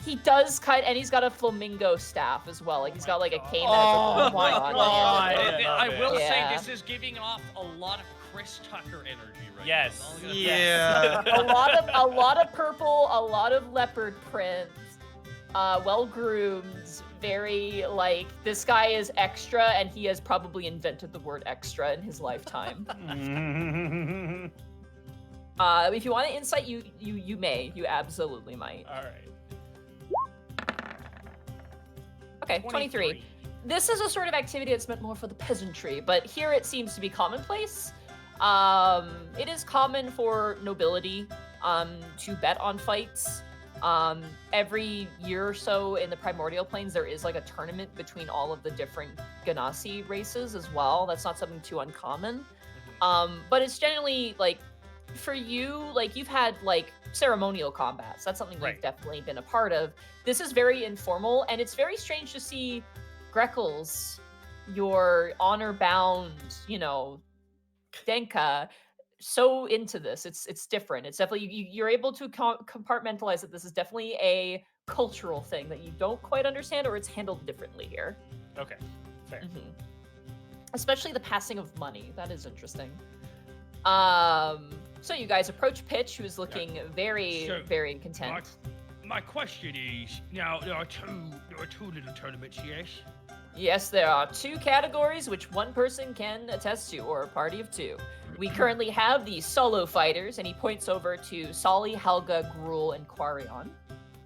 He does and he's got a flamingo staff as well. Like he's got like a cane that has a twine on it. I will say Yeah. this is giving off a lot of Chris Tucker energy right Yes. now. Yeah. a lot of purple, a lot of leopard print, well groomed, very like this guy is extra, and he has probably invented the word extra in his lifetime. If you want to insight, you may, you absolutely might. All right. Okay, 23. this is a sort of activity that's meant more for the peasantry, but here it seems to be commonplace. It is common for nobility to bet on fights. Every year or so in the Primordial Plains, there is like a tournament between all of the different Ganassi races as well. That's not something too uncommon. But it's generally like, for you, like you've had like ceremonial combats. That's something you've definitely been a part of. This is very informal, and it's very strange to see Greckles, your honor-bound, you know, Denka, so into this. It's different. It's definitely you're able to compartmentalize that this is definitely a cultural thing that you don't quite understand, or it's handled differently here. Okay, fair. Especially the passing of money. That is interesting. So you guys approach Pitch, who is looking very content. My question is, now there are two little tournaments, yes? Yes, there are 2 categories which one person can attest to, or a party of 2. We currently have the solo fighters, and he points over to Solly, Helga, Gruul, and Quarion.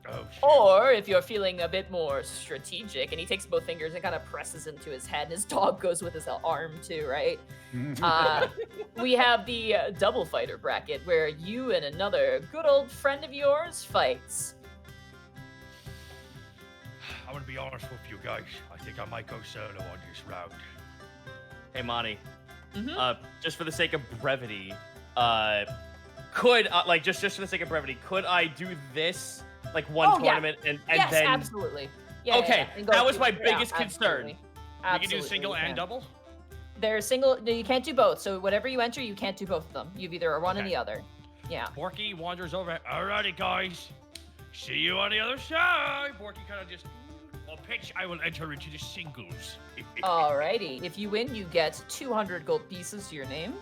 Oh, shit. Or if you're feeling a bit more strategic, and he takes both fingers and kind of presses into his head, and his dog goes with his arm too, right? We have the double fighter bracket, where you and another good old friend of yours fights. I'm gonna be honest with you guys. I think I might go solo on this round. Hey, Monty. Just for the sake of brevity, could like just for the sake of brevity, could I do this like one tournament and yes, then? Absolutely. Yeah. Okay, yeah. that was my biggest concern. You can do single and double. There's single. No, you can't do both. So whatever you enter, you can't do both of them. You've either one or the other. Yeah. Borky wanders over. Alrighty, guys. See you on the other side. Borky kind of just. On Pitch, I will enter into the singles. Alrighty. If you win, you get 200 gold pieces to your name.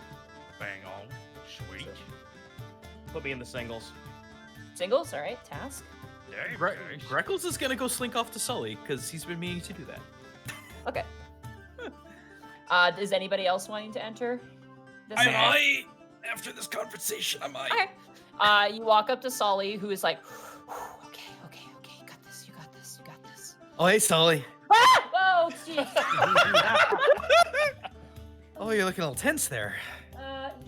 Bang on. Sweet. Put me in the singles. Singles, all right. Task. Hey, Greckles is gonna go slink off to Sully because he's been meaning to do that. Okay. Is anybody else wanting to enter? This I event? might. After this conversation, I might. Okay. You walk up to Solly, who is like, okay, you got this. Oh, hey, Sully. Ah! Whoa, jeez. Oh, you're looking a little tense there.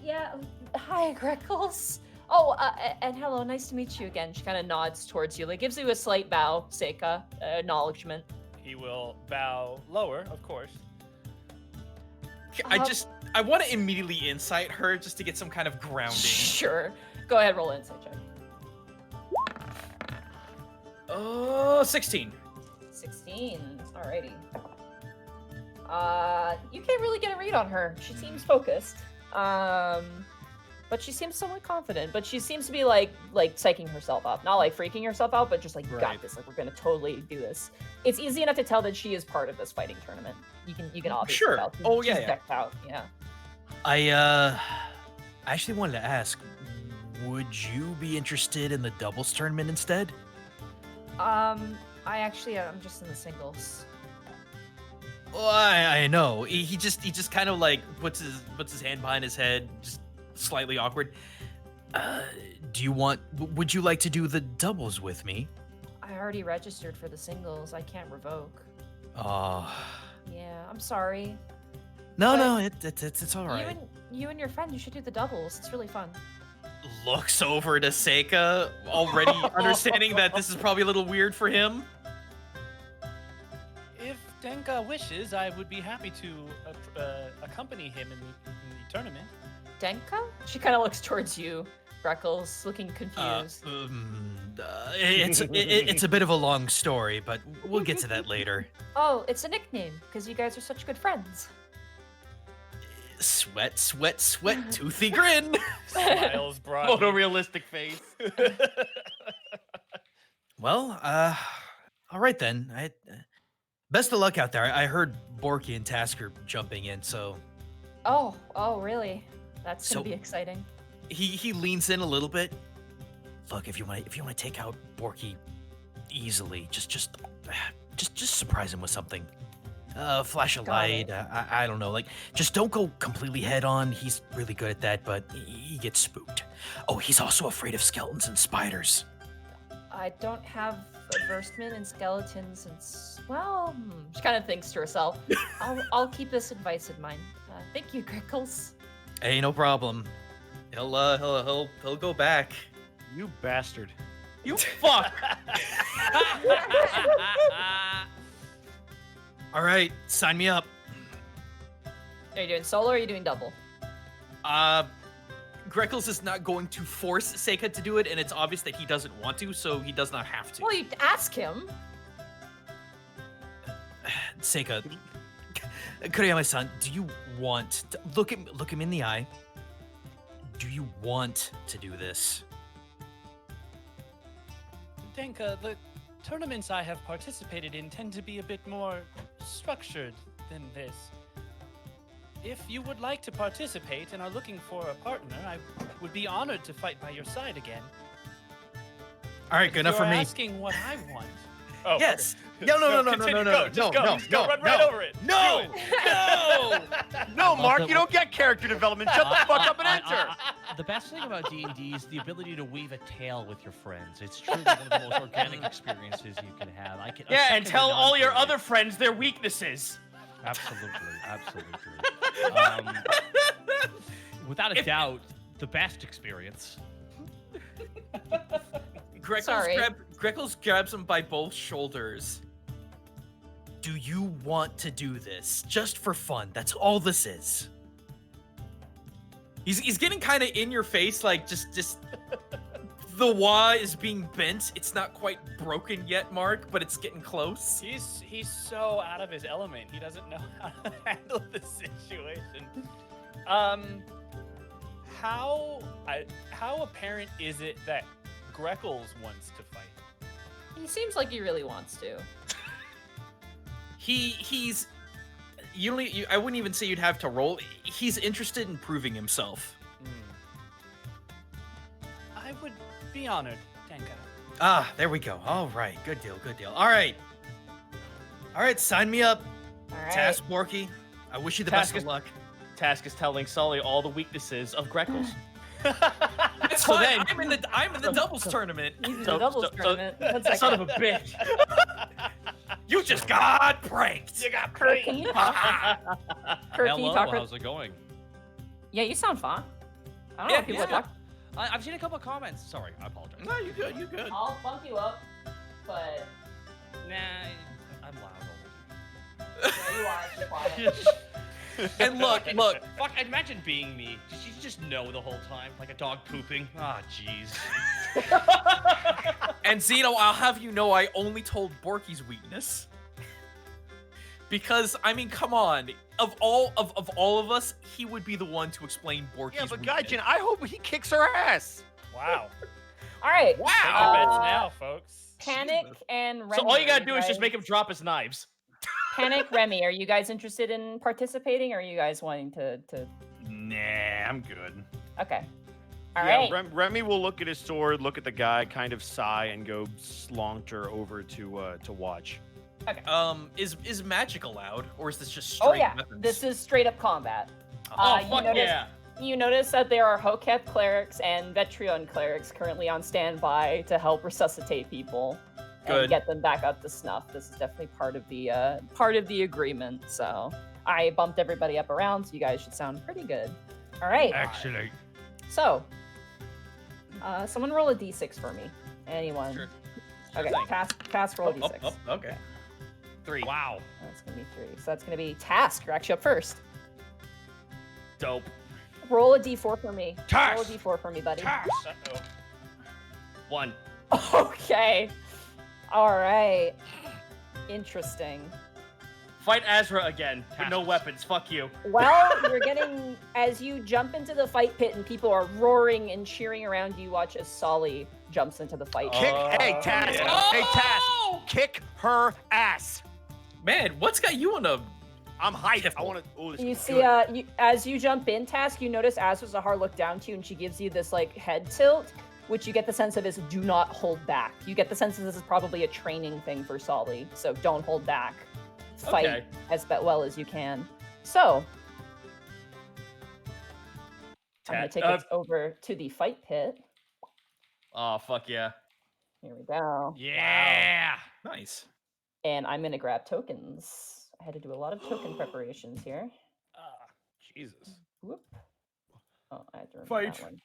Yeah. Hi, Greckles. Oh, and hello, nice to meet you again. She kind of nods towards you, like gives you a slight bow, Seika, acknowledgement. He will bow lower, of course. I want to immediately insight her just to get some kind of grounding. Sure. Go ahead, roll an insight check. Oh, 16. 16. Alrighty. You can't really get a read on her. She seems focused. But she seems somewhat confident. But she seems to be like psyching herself up. Not like freaking herself out, but just like, got this. Like, we're gonna totally do this. It's easy enough to tell that she is part of this fighting tournament. You can obviously Sure. tell. Oh, She's yeah, yeah. decked out. Yeah. I actually wanted to ask, would you be interested in the doubles tournament instead? I'm just in the singles. Well, I know. He just kind of like puts his hand behind his head, just slightly awkward. Would you like to do the doubles with me? I already registered for the singles. I can't revoke. Oh. Yeah, I'm sorry. No, it's all right. You and your friend, you should do the doubles. It's really fun. Looks over to Seika, already understanding that this is probably a little weird for him. If Denka wishes, I would be happy to accompany him in the tournament. Denka? She kind of looks towards you, Greckles, looking confused. It's a bit of a long story, but we'll get to that later. Oh, it's a nickname, because you guys are such good friends. Sweat, toothy grin. Smiles broad. Photorealistic face. Well, all right then. Best of luck out there. I heard Borky and Tasker jumping in, so. Oh, really? That's gonna be exciting. He leans in a little bit. Look, if you want to take out Borky easily, just surprise him with something. Flash a light. I don't know. Like, just don't go completely head on. He's really good at that, but he gets spooked. Oh, he's also afraid of skeletons and spiders. I don't have versatile and skeletons and she kind of thinks to herself. I'll keep this advice in mind. Thank you, Grickles. Hey, no problem. He'll go back. You bastard. You fuck. All right, sign me up. Are you doing solo or are you doing double? Greckles is not going to force Seika to do it, and it's obvious that he doesn't want to, so he does not have to. Well, you ask him. Seika, Kuriyama-san, do you want to look him in the eye? Do you want to do this? Denka, the tournaments I have participated in tend to be a bit more structured than this. If you would like to participate and are looking for a partner, I would be honored to fight by your side again. All right, good enough for me. You're asking what I want. Oh, Yes. okay. No, Continue, go. Just go. Run right over it. No. Do No. No, Mark, you don't get character development. Shut the fuck up and enter. The best thing about D&D is the ability to weave a tale with your friends. It's truly one of the most organic experiences you can have. Yeah, and tell all your other friends their weaknesses. Absolutely. Without a doubt, the best experience. Greckles grabs him by both shoulders. Do you want to do this just for fun? That's all this is. He's getting kind of in your face, like just the wah is being bent. It's not quite broken yet, Mark, but it's getting close. He's so out of his element. He doesn't know how to handle the situation. How apparent is it that Greckles wants to fight? He seems like he really wants to. He's I wouldn't even say you'd have to roll. He's interested in proving himself. I would be honored, Denka. Ah, there we go. All right, good deal. All right, sign me up. All right. Task Borky, I wish you the best of luck. Task is telling Sully all the weaknesses of Greckles. That's So fine. then- I'm in the doubles tournament. He's in the doubles tournament. One second. Son of a bitch. You just got pranked. You got pranked. Can you talk? Kurt, can you Hello, talk? how's it going? Yeah, you sound fine. I don't know if people are talking. I've seen a couple of comments. Sorry, I apologize. No, you good. I'll bump you up, but Nah, I'm loud. yeah, you are. You're quiet. And look. Fuck, imagine being me. Did you just know the whole time? Like a dog pooping? Ah, jeez. And Zeno, I'll have you know I only told Borky's weakness. Because, I mean, come on. Of all of us, he would be the one to explain Borky's Yeah, but weakness. Gaijin, I hope he kicks her ass. Wow. All right. Take your bets now, folks. Panic and Remy. So all you gotta are do is just guys- make him drop his knives. Panic, Remy. Are you guys interested in participating, or are you guys wanting to? Nah, I'm good. Okay. All right. Remy will look at his sword, look at the guy, kind of sigh, and go slaunter over to watch. Is magic allowed, or is this just straight Oh yeah, weapons? this is straight up combat. Oh, you fuck notice, yeah. You notice that there are Hoketh clerics and Vetrion clerics currently on standby to help resuscitate people and Good. get them back up to snuff. This is definitely part of the agreement. So I bumped everybody up around, so you guys should sound pretty good. All right. Excellent. So, someone roll a d6 for me. Anyone? Sure. Okay, Task roll a d6. Okay. 3. Wow. That's gonna be 3. So that's gonna be Task. You're actually up first. Dope. Roll a d4 for me. Task! Roll a d4 for me, buddy. Uh-oh. 1. Okay. All right. Interesting. Fight Azra again, with no Tasks. weapons. Fuck you. Well, you're getting as you jump into the fight pit and people are roaring and cheering around you. Watch as Solly jumps into the fight. Kick, hey Task, hey Task, kick her ass. Man, what's got you on a... I'm hyped. I want to. Oh, You see, as you jump in, Task, you notice Azra's Zahar look down to you, and she gives you this like head tilt, which you get the sense of is do not hold back. You get the sense that this is probably a training thing for Solly, so don't hold back. Fight Okay. as well as you can. So, I'm gonna take us over to the fight pit. Oh, fuck yeah. Here we go. Yeah. Nice. And I'm gonna grab tokens. I had to do a lot of token preparations here. Jesus. Whoop. Oh, I had to remove Fight. that one.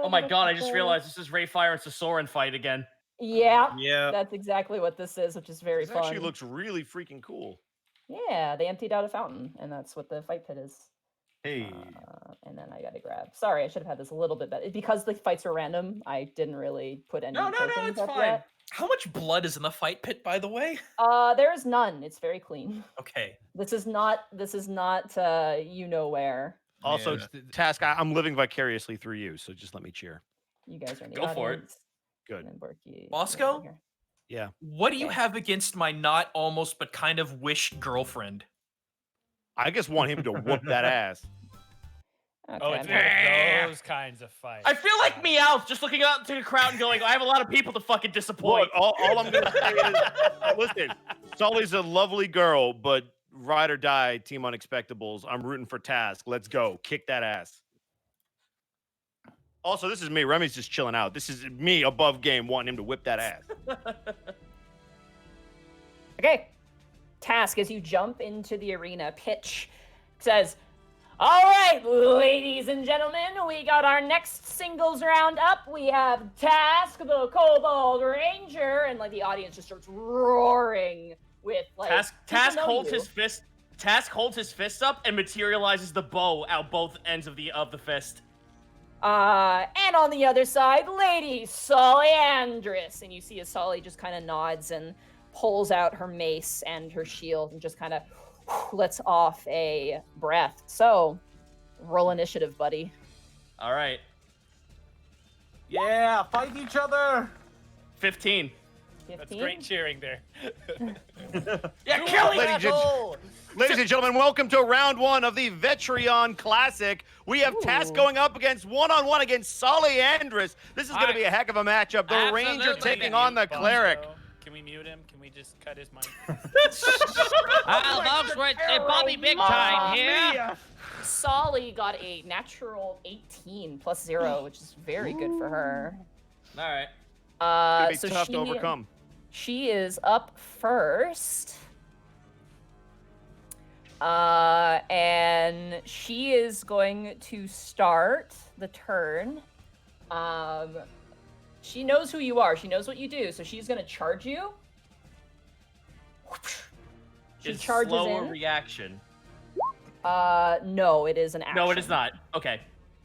Oh my god, I just realized this is Rayfire and Sosoran fight again. Yeah, Yeah. that's exactly what this is, which is very This fun. actually looks really freaking cool. Yeah, they emptied out a fountain, and that's what the fight pit is. Hey. And then I gotta grab. Sorry, I should have had this a little bit better. Because the fights were random, I didn't really put any No, tokens it's up fine. yet. How much blood is in the fight pit, by the way? There is none. It's very clean. Okay. This is not you know where. Also, Yeah. Task, I'm living vicariously through you, so just let me cheer. You guys are in the Go for it. audience. Good. And Borky, Bosco? here. Yeah. What do you Okay. have against my not almost but kind of wish girlfriend? I just want him to whoop that ass. Okay, Oh, it's I'm one gonna- of those kinds of fights. I feel like Meowth just looking out to the crowd and going, I have a lot of people to fucking disappoint. Look, all I'm gonna say is, listen, Sully's a lovely girl, but ride or die, Team Unexpectables. I'm rooting for Task. Let's go, kick that ass. Also, this is me. Remy's just chilling out. This is me above game, wanting him to whip that ass. Okay. Task, as you jump into the arena, Pitch says, all right, ladies and gentlemen, we got our next singles round up. We have Task, the Kobold Ranger, and like the audience just starts roaring with like Task know holds you. his fist. Task holds his fist up and materializes the bow out both ends of the fist. And on the other side, Lady Solyandris, and you see as Solly just kind of nods and pulls out her mace and her shield and just kind of lets off a breath. So, roll initiative, buddy. All right, Yeah, fight each other. 15. 15. That's great cheering there. Yeah, kill him! Ladies and gentlemen, welcome to round one of the Vetreon Classic. We have Task Ooh. going up against one-on-one against Solyandris. This is going to be a heck of a matchup. The Absolutely. Ranger taking on the Bosco. Cleric. Can we mute him? Can we just cut his mic? Folks, we're at Bobby Big Time here. Solly got a natural 18 plus 0, which is very good for her. All right. It's going to be tough to overcome. She is up first. And she is going to start the turn. She knows who you are. She knows what you do. So she's going to charge you. She It's charges slower in. reaction. No, it is an action. No, it is not. Okay.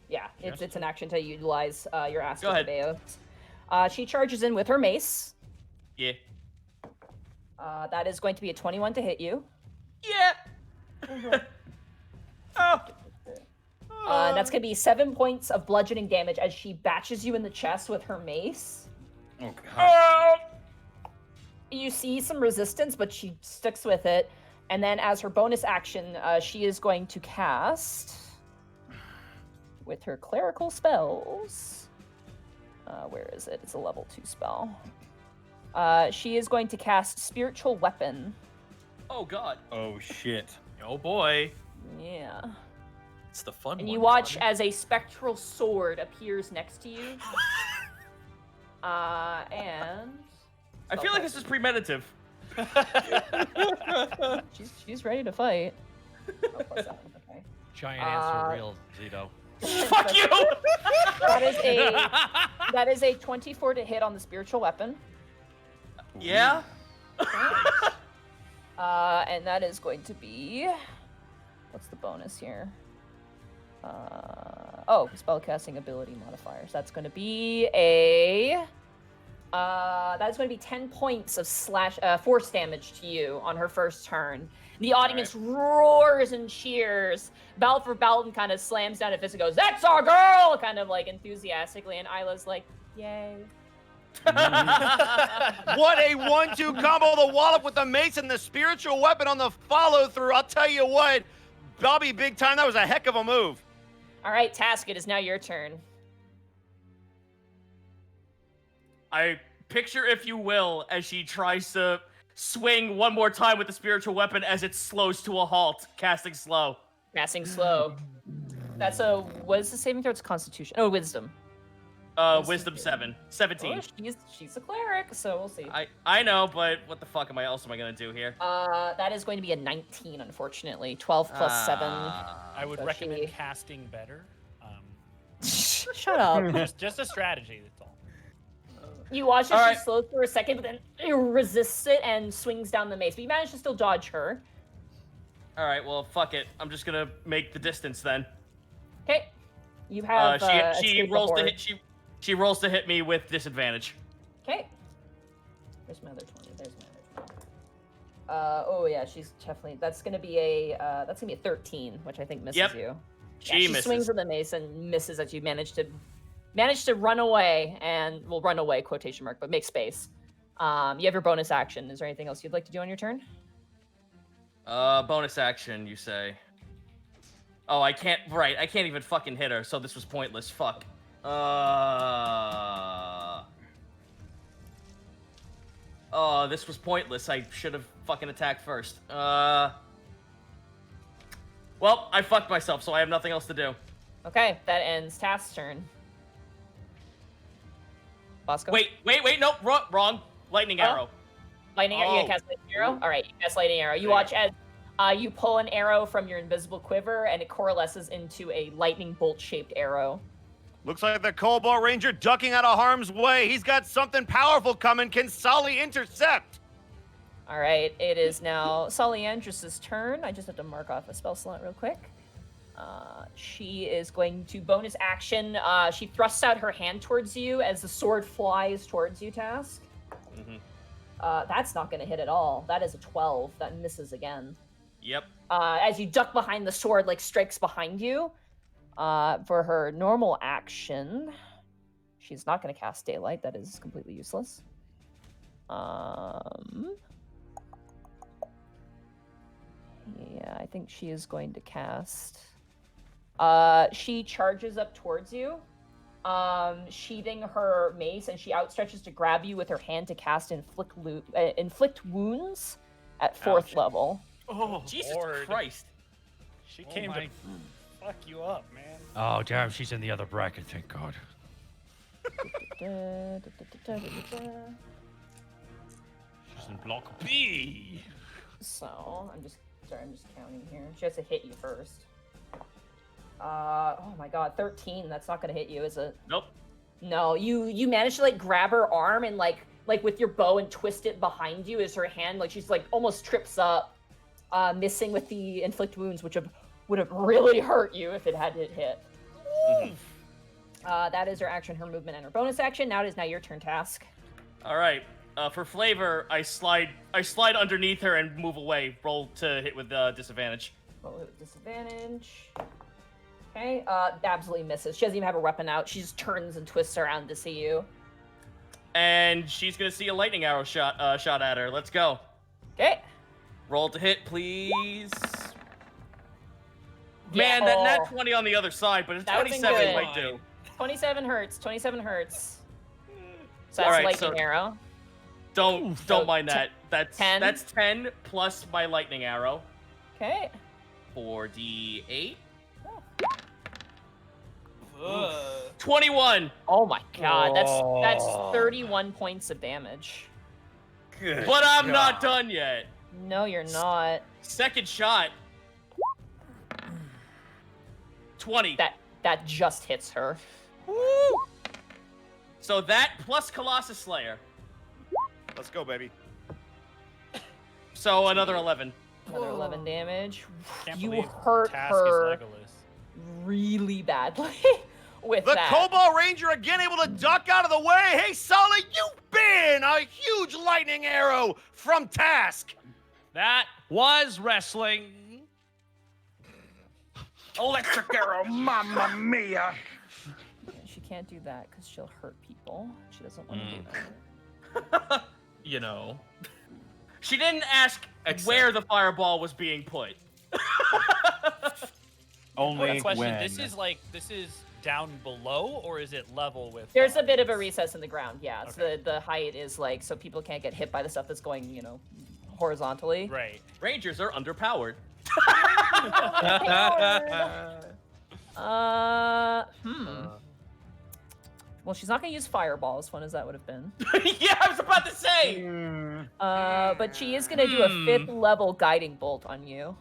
Yeah, it's an action to utilize your Go Astro ahead. Deus. She charges in with her mace. Yeah. That is going to be a 21 to hit you. Yeah. That's going to be 7 points of bludgeoning damage as she bashes you in the chest with her mace. Oh, God. You see some resistance, but she sticks with it. And then as her bonus action, she is going to cast with her clerical spells. Where is it? It's a level 2 spell. She is going to cast Spiritual Weapon. Oh God. Oh, shit. Oh boy. Yeah. It's the fun And one. you watch buddy. as a spectral sword appears next to you. And I feel like this is premeditative. she's ready to fight. Oh, plus that one, okay. Giant answer, real Zito. Fuck you! That is a 24 to hit on the spiritual weapon. Yeah. And that is going to be, what's the bonus here? Spellcasting ability modifiers. That's going to be that's going to be 10 points of force damage to you on her first turn. The audience roars and cheers. Balfour Balton kind of slams down a fist and goes, "That's our girl!" kind of like enthusiastically, and Isla's like, "Yay." What a 1-2 combo. The wallop with the mace and the spiritual weapon on the follow through. I'll tell you what, Bobby Big Time, that was a heck of a move. All right, Task, it is now your turn. I picture, if you will, as she tries to swing one more time with the spiritual weapon as it slows to a halt, casting slow. Casting slow. That's a what is the saving throw? It's Constitution. Oh, Wisdom. Wisdom 7. 17. Oh, she's a cleric, so we'll see. I know, but what the fuck else am I gonna do here? That is going to be a 19, unfortunately. 12 plus 7. I would So recommend casting better. Shut up. Just a strategy, that's all. You watch All as right. she slows for a second, but then resists it and swings down the mace. But you manage to still dodge her. All right, well, fuck it. I'm just gonna make the distance then. Okay. You have. She escaped the rolls to horde. hit. She rolls to hit me with disadvantage. Okay. There's my other 20. There's my other 20. Oh yeah, she's definitely. That's gonna be a 13, which I think misses Yep. you. She She misses. swings with the mace and misses as you manage to run away and well, run away quotation mark, but make space. You have your bonus action. Is there anything else you'd like to do on your turn? Bonus action, you say? Oh, I can't. Right, I can't even fucking hit her. So this was pointless. Fuck. Oh, this was pointless. I should have fucking attacked first. Well, I fucked myself, so I have nothing else to do. Okay, that ends Task's turn. Bosco? Wait, no, wrong. Lightning Oh. arrow. Lightning arrow. You Oh. cast lightning arrow? All right, you cast lightning arrow. You watch as you pull an arrow from your invisible quiver, and it coalesces into a lightning bolt-shaped arrow. Looks like the Cobalt Ranger ducking out of harm's way. He's got something powerful coming. Can Sully intercept? All right, it is now Soliandris' turn. I just have to mark off a spell slot real quick. She is going to bonus action. She thrusts out her hand towards you as the sword flies towards you, Task. Mm-hmm. That's not going to hit at all. That is a 12. That misses again. Yep. As you duck behind the sword, like strikes behind you. For her normal action, she's not going to cast Daylight. That is completely useless. Yeah, I think she is going to cast. She charges up towards you, sheathing her mace, and she outstretches to grab you with her hand to cast inflict wounds at 4th level. Oh, Jesus Lord. Christ. She came to fuck you up, man. Oh, damn, she's in the other bracket, thank God. She's in block B. So I'm just counting here. She has to hit you first. Oh my God, 13. That's not gonna hit you, is it? Nope. No, you managed to like grab her arm and like with your bow and twist it behind you as her hand like she's like almost trips up, missing with the inflict wounds, which would have really hurt you if it had hit. That is her action, her movement, and her bonus action. Now it is your turn, Task. All right. For flavor, I slide underneath her and move away. Roll to hit with disadvantage. Roll with disadvantage. Okay, absolutely misses. She doesn't even have a weapon out. She just turns and twists around to see you. And she's gonna see a lightning arrow shot at her. Let's go. Okay. Roll to hit, please. Yeah, Man, that nat 20 on the other side, but it's That would've been 27 good. might do. 27 hurts. 27 hurts. So that's Alright, lightning so- arrow. Don't So mind that. That's 10? That's 10 plus my lightning arrow. Okay. 4d8. 21. Oh my God, that's 31 points of damage. Good But I'm God. not done yet. No, you're not. Second shot. 20. That just hits her. Woo! So that plus Colossus Slayer. Let's go, baby. So another 11. Another 11 damage. Can't You believe hurt Task her is Legolas. really badly with The that. Cobalt Ranger again able to duck out of the way. Hey, Sully, you bin! A huge lightning arrow from Task. That was wrestling. Electric arrow, mamma mia! She can't do that because she'll hurt people. She doesn't want to do that. You know. She didn't ask where the fireball was being put. Only Question: when. This is down below, or is it level with? There's a bit of a recess in the ground, yeah. So the height is like so people can't get hit by the stuff that's going, horizontally. Right. Rangers are underpowered. Well, she's not gonna use fireball as fun as that would have been. Yeah, I was about to say. But she is gonna do a 5th level guiding bolt on you.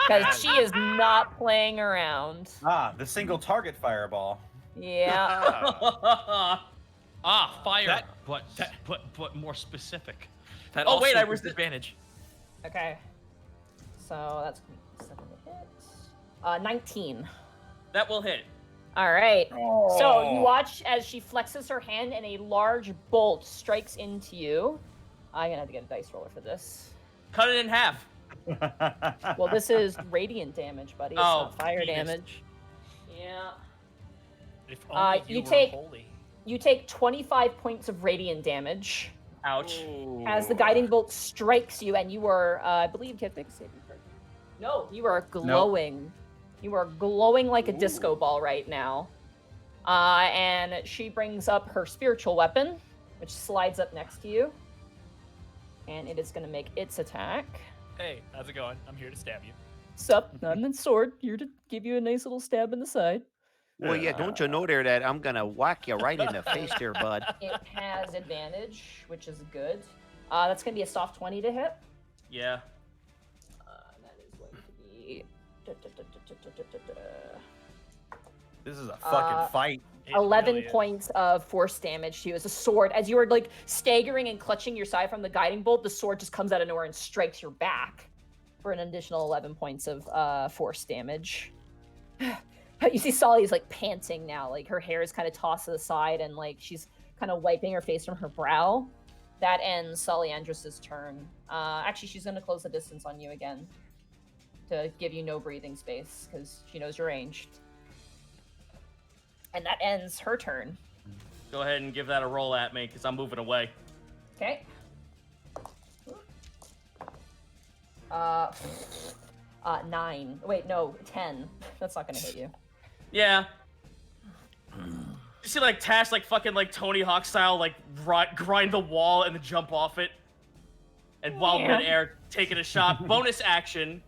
Because she is not playing around. Ah, the single target fireball. Yeah. Fire, but more specific. That Oh, wait, also I was resist. advantage. Okay. So that's gonna be 7 to hit. 19. That will hit. All right. So you watch as she flexes her hand and a large bolt strikes into you. I'm gonna have to get a dice roller for this. Cut it in half. Well, this is radiant damage, buddy. It's Oh, not fire penis. damage. Yeah. If only you were take- holy. You take 25 points of radiant damage Ouch. as the guiding bolt strikes you, and you are, I believe, can't make a saving throw. No, you are glowing. You are glowing like a disco ball right now. And she brings up her spiritual weapon, which slides up next to you. And it is going to make its attack. Hey, how's it going? I'm here to stab you. Sup, I'm in sword. Here to give you a nice little stab in the side. Well, yeah, don't you know there that I'm gonna whack you right in the face there, bud. It has advantage, which is good. That's going to be a soft 20 to hit. Yeah. That is going to be... This is a fucking fight. It 11 really is. points of force damage to you as a sword. As you are like staggering and clutching your side from the guiding bolt, the sword just comes out of nowhere and strikes your back for an additional 11 points of force damage. You see Solly's like panting now, like her hair is kind of tossed to the side and like she's kind of wiping her face from her brow. That ends Solly Andrus's turn. Actually, she's going to close the distance on you again to give you no breathing space because she knows you're ranged. And that ends her turn. Go ahead and give that a roll at me, because I'm moving away. Okay. 9. Wait, no, 10. That's not gonna hit you. Yeah. You see, like, Tash, like, fucking, like, Tony Hawk style, like, grind the wall and then jump off it. And while mid-air, taking a shot. Bonus action,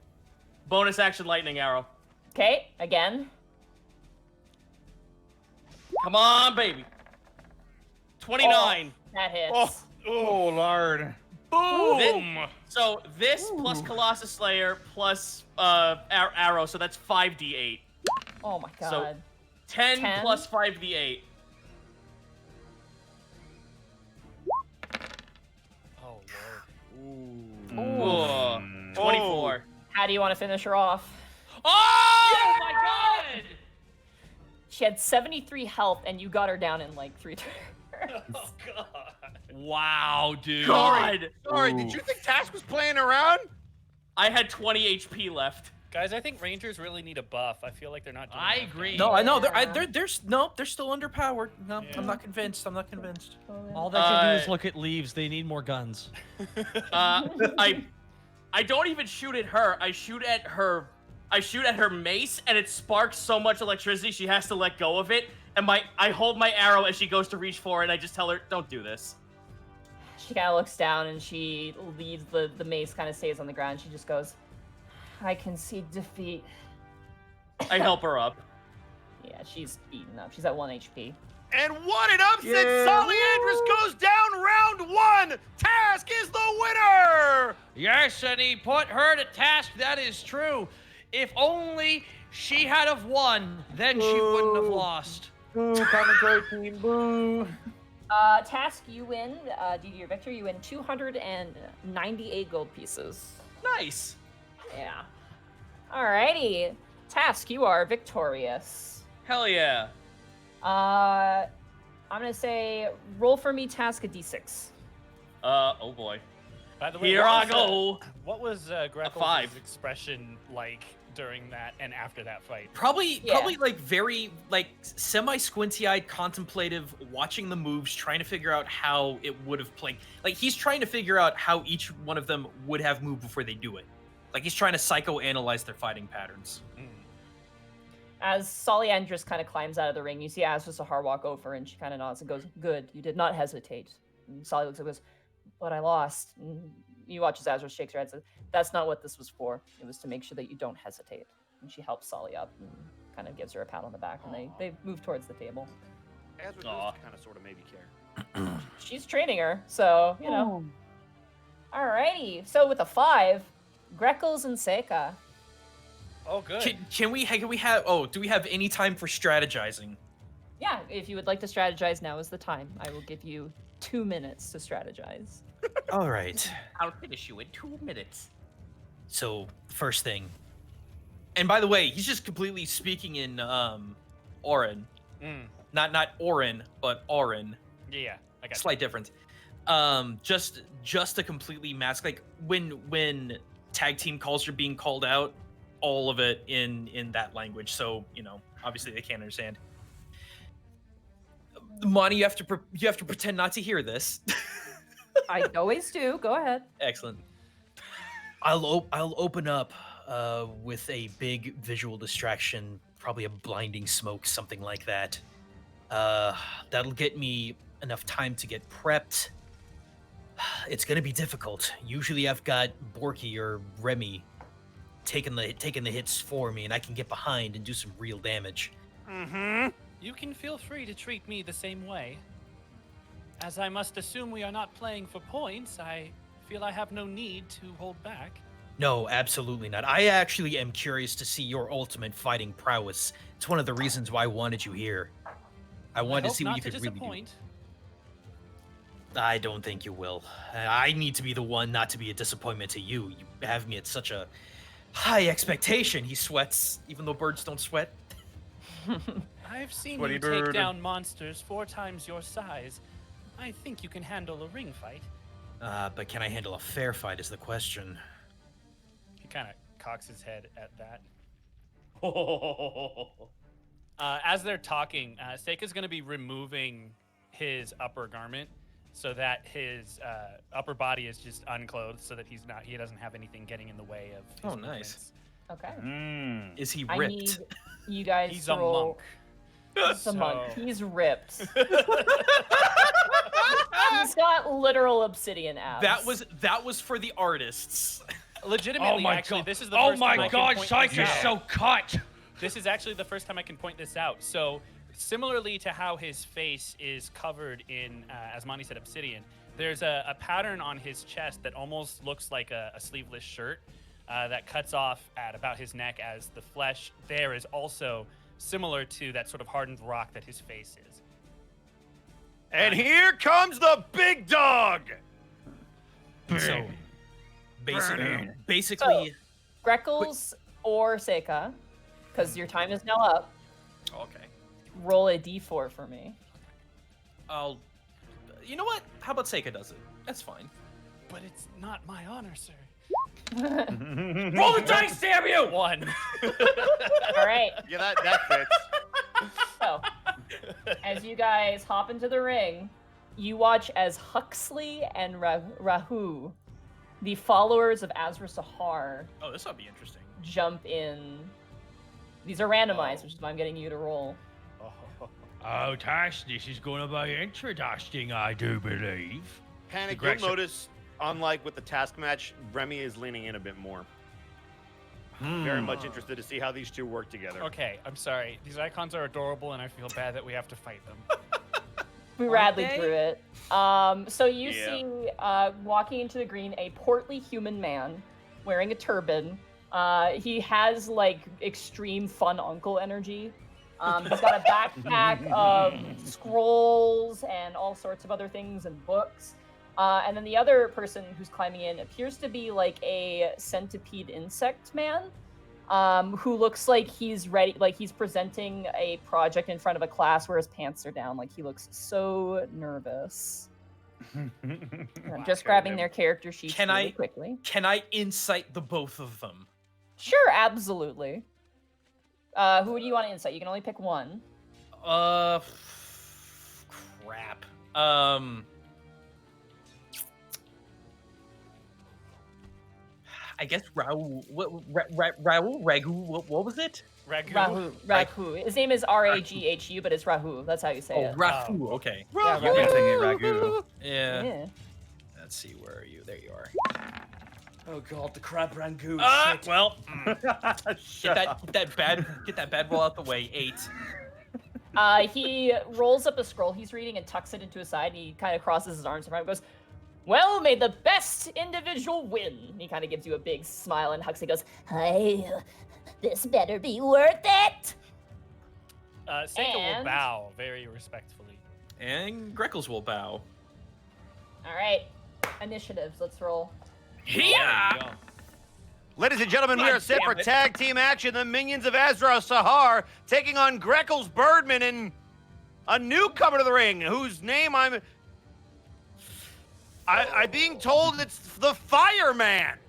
lightning arrow. Okay, again. Come on, baby. 29. That hits. Oh, Lord. Boom! So this plus Colossus Slayer plus arrow, so that's 5d8. Oh my god. So 10 plus 5d8. Oh, Lord. Ooh. 24. How do you want to finish her off? Oh my god! She had 73 health and you got her down in like 3 turns. Oh, God. Wow, dude. God! Sorry, did you think Tash was playing around? I had 20 HP left. Guys, I think Rangers really need a buff. I feel like they're not doing I enough agree. No, I know they're Yeah. they're still underpowered. No, Yeah. I'm not convinced. I'm not convinced. All they can do is look at leaves. They need more guns. I don't even shoot at her. I shoot at her mace, and it sparks so much electricity she has to let go of it. And I hold my arrow as she goes to reach for it. And I just tell her, "Don't do this." She kind of looks down and she leaves the mace kind of stays on the ground. She just goes, I can see defeat. I help her up. Yeah, she's eaten up. She's at 1 HP. And what an upset! Solly Andrus goes down round 1. Task is the winner. Yes, and he put her to task. That is true. If only she had have won, then she wouldn't have lost. Boo, commentary team, boo. Task, you win. Due to your victory, you win 298 gold pieces. Nice. Yeah. Alrighty. Task, you are victorious. Hell yeah. I'm gonna say, roll for me, Task, a d6. Oh boy. By the way, Here I go. What was Greco's 5. expression like during that and after that fight? Probably Yeah. like very like semi squinty-eyed, contemplative, watching the moves, trying to figure out how it would have played. Like he's trying to figure out how each one of them would have moved before they do it. Like he's trying to psychoanalyze their fighting patterns. As Solly Andrus kind of climbs out of the ring, you see Azra Sahar walk over and she kind of nods and goes, good, you did not hesitate. And Solly looks up and goes, but I lost. And you watch as Azra shakes her head and says, that's not what this was for. It was to make sure that you don't hesitate. And she helps Sully up and kind of gives her a pat on the back, and they move towards the table. As kind of sort of maybe care. She's training her, so you know. Alrighty. So with a 5, Greckles and Seika. Oh, good. Can we have? Oh, do we have any time for strategizing? Yeah, if you would like to strategize, now is the time. I will give you 2 minutes to strategize. All right. I'll finish you in 2 minutes. So, first thing. And by the way, he's just completely speaking in Orin. Not Orin, but Orin. Yeah, I got Slight difference. Just to completely mask, like when tag team calls are being called out, all of it in that language. So obviously they can't understand. Monty, you have to pretend not to hear this. I always do. Go ahead. Excellent. I'll open up with a big visual distraction, probably a blinding smoke, something like that. That'll get me enough time to get prepped. It's gonna be difficult. Usually I've got Borky or Remy taking the hits for me, and I can get behind and do some real damage. You can feel free to treat me the same way. As I must assume we are not playing for points, I feel I have no need to hold back. No, absolutely not. I actually am curious to see your ultimate fighting prowess. It's one of the reasons why I wanted you here. I wanted to see what you could really do. I don't think you will. I need to be the one not to be a disappointment to you. You have me at such a high expectation. He sweats, even though birds don't sweat. I've seen Sweaty you bird. take down monsters 4 times your size. I think you can handle a ring fight. But can I handle a fair fight is the question. He kind of cocks his head at that. As they're talking, Seika's going to be removing his upper garment so that his upper body is just unclothed, so that he doesn't have anything getting in the way of his movements. Okay. Is he I ripped? need you guys He's to a roll. monk. He's a monk. He's ripped. He's got literal obsidian abs. That was for the artists. Legitimately, actually, this is the first time I can point this out. so cut. This is actually the first time I can point this out. So, similarly to how his face is covered in, as Monty said, obsidian, there's a pattern on his chest that almost looks like a sleeveless shirt that cuts off at about his neck, as the flesh there is also similar to that sort of hardened rock that his face is. And here comes the big dog. So, basically, So, Greckles or Seika, because your time is now up. Okay. Roll a d4 for me. You know what? How about Seika does it? That's fine. But it's not my honor, sir. Roll the dice, damn you! 1. All right. Yeah, that fits. So, as you guys hop into the ring, you watch as Huxley and Rahu, the followers of Azra Sahar, Oh, this will be interesting. jump in. These are randomized, which is why I'm getting you to roll. Oh, Tash, this is going to be interesting, I do believe. Panic, Greg you'll notice, unlike with the task match, Remy is leaning in a bit more. Very much interested to see how these two work together. Okay, I'm sorry. These icons are adorable, and I feel bad that we have to fight them. We radly drew it. So you see, walking into the green, a portly human man wearing a turban. He has like extreme fun uncle energy. He's got a backpack of scrolls and all sorts of other things and books. And then the other person who's climbing in appears to be like a centipede insect man, who looks like he's ready, like he's presenting a project in front of a class where his pants are down. Like he looks so nervous. I'm just grabbing their character sheets really quickly. Can I insight the both of them? Sure, absolutely. Who do you want to insight? You can only pick one. Crap. I guess Raul. Ragu. What was it? Ragu. His name is Raghu, but it's Rahu. That's how you say it. Rafu. Okay. Yeah, You've been thinking Ragu. Yeah. Yeah. Let's see. Where are you? There you are. Oh god, the crab rangoon. Well, Get that bad roll out the way. 8. He rolls up a scroll he's reading and tucks it into his side. And he kind of crosses his arms in front and goes, "Well, may the best individual win." He kind of gives you a big smile, and Huxley goes, "Hey, this better be worth it." Seika will bow very respectfully. And Greckles will bow. All right, initiatives. Let's roll. Yeah. Ladies and gentlemen, we God are set damn for it. tag team action. The minions of Azra Sahar taking on Greckles Birdman and a newcomer to the ring whose name I'm being told it's the Fireman.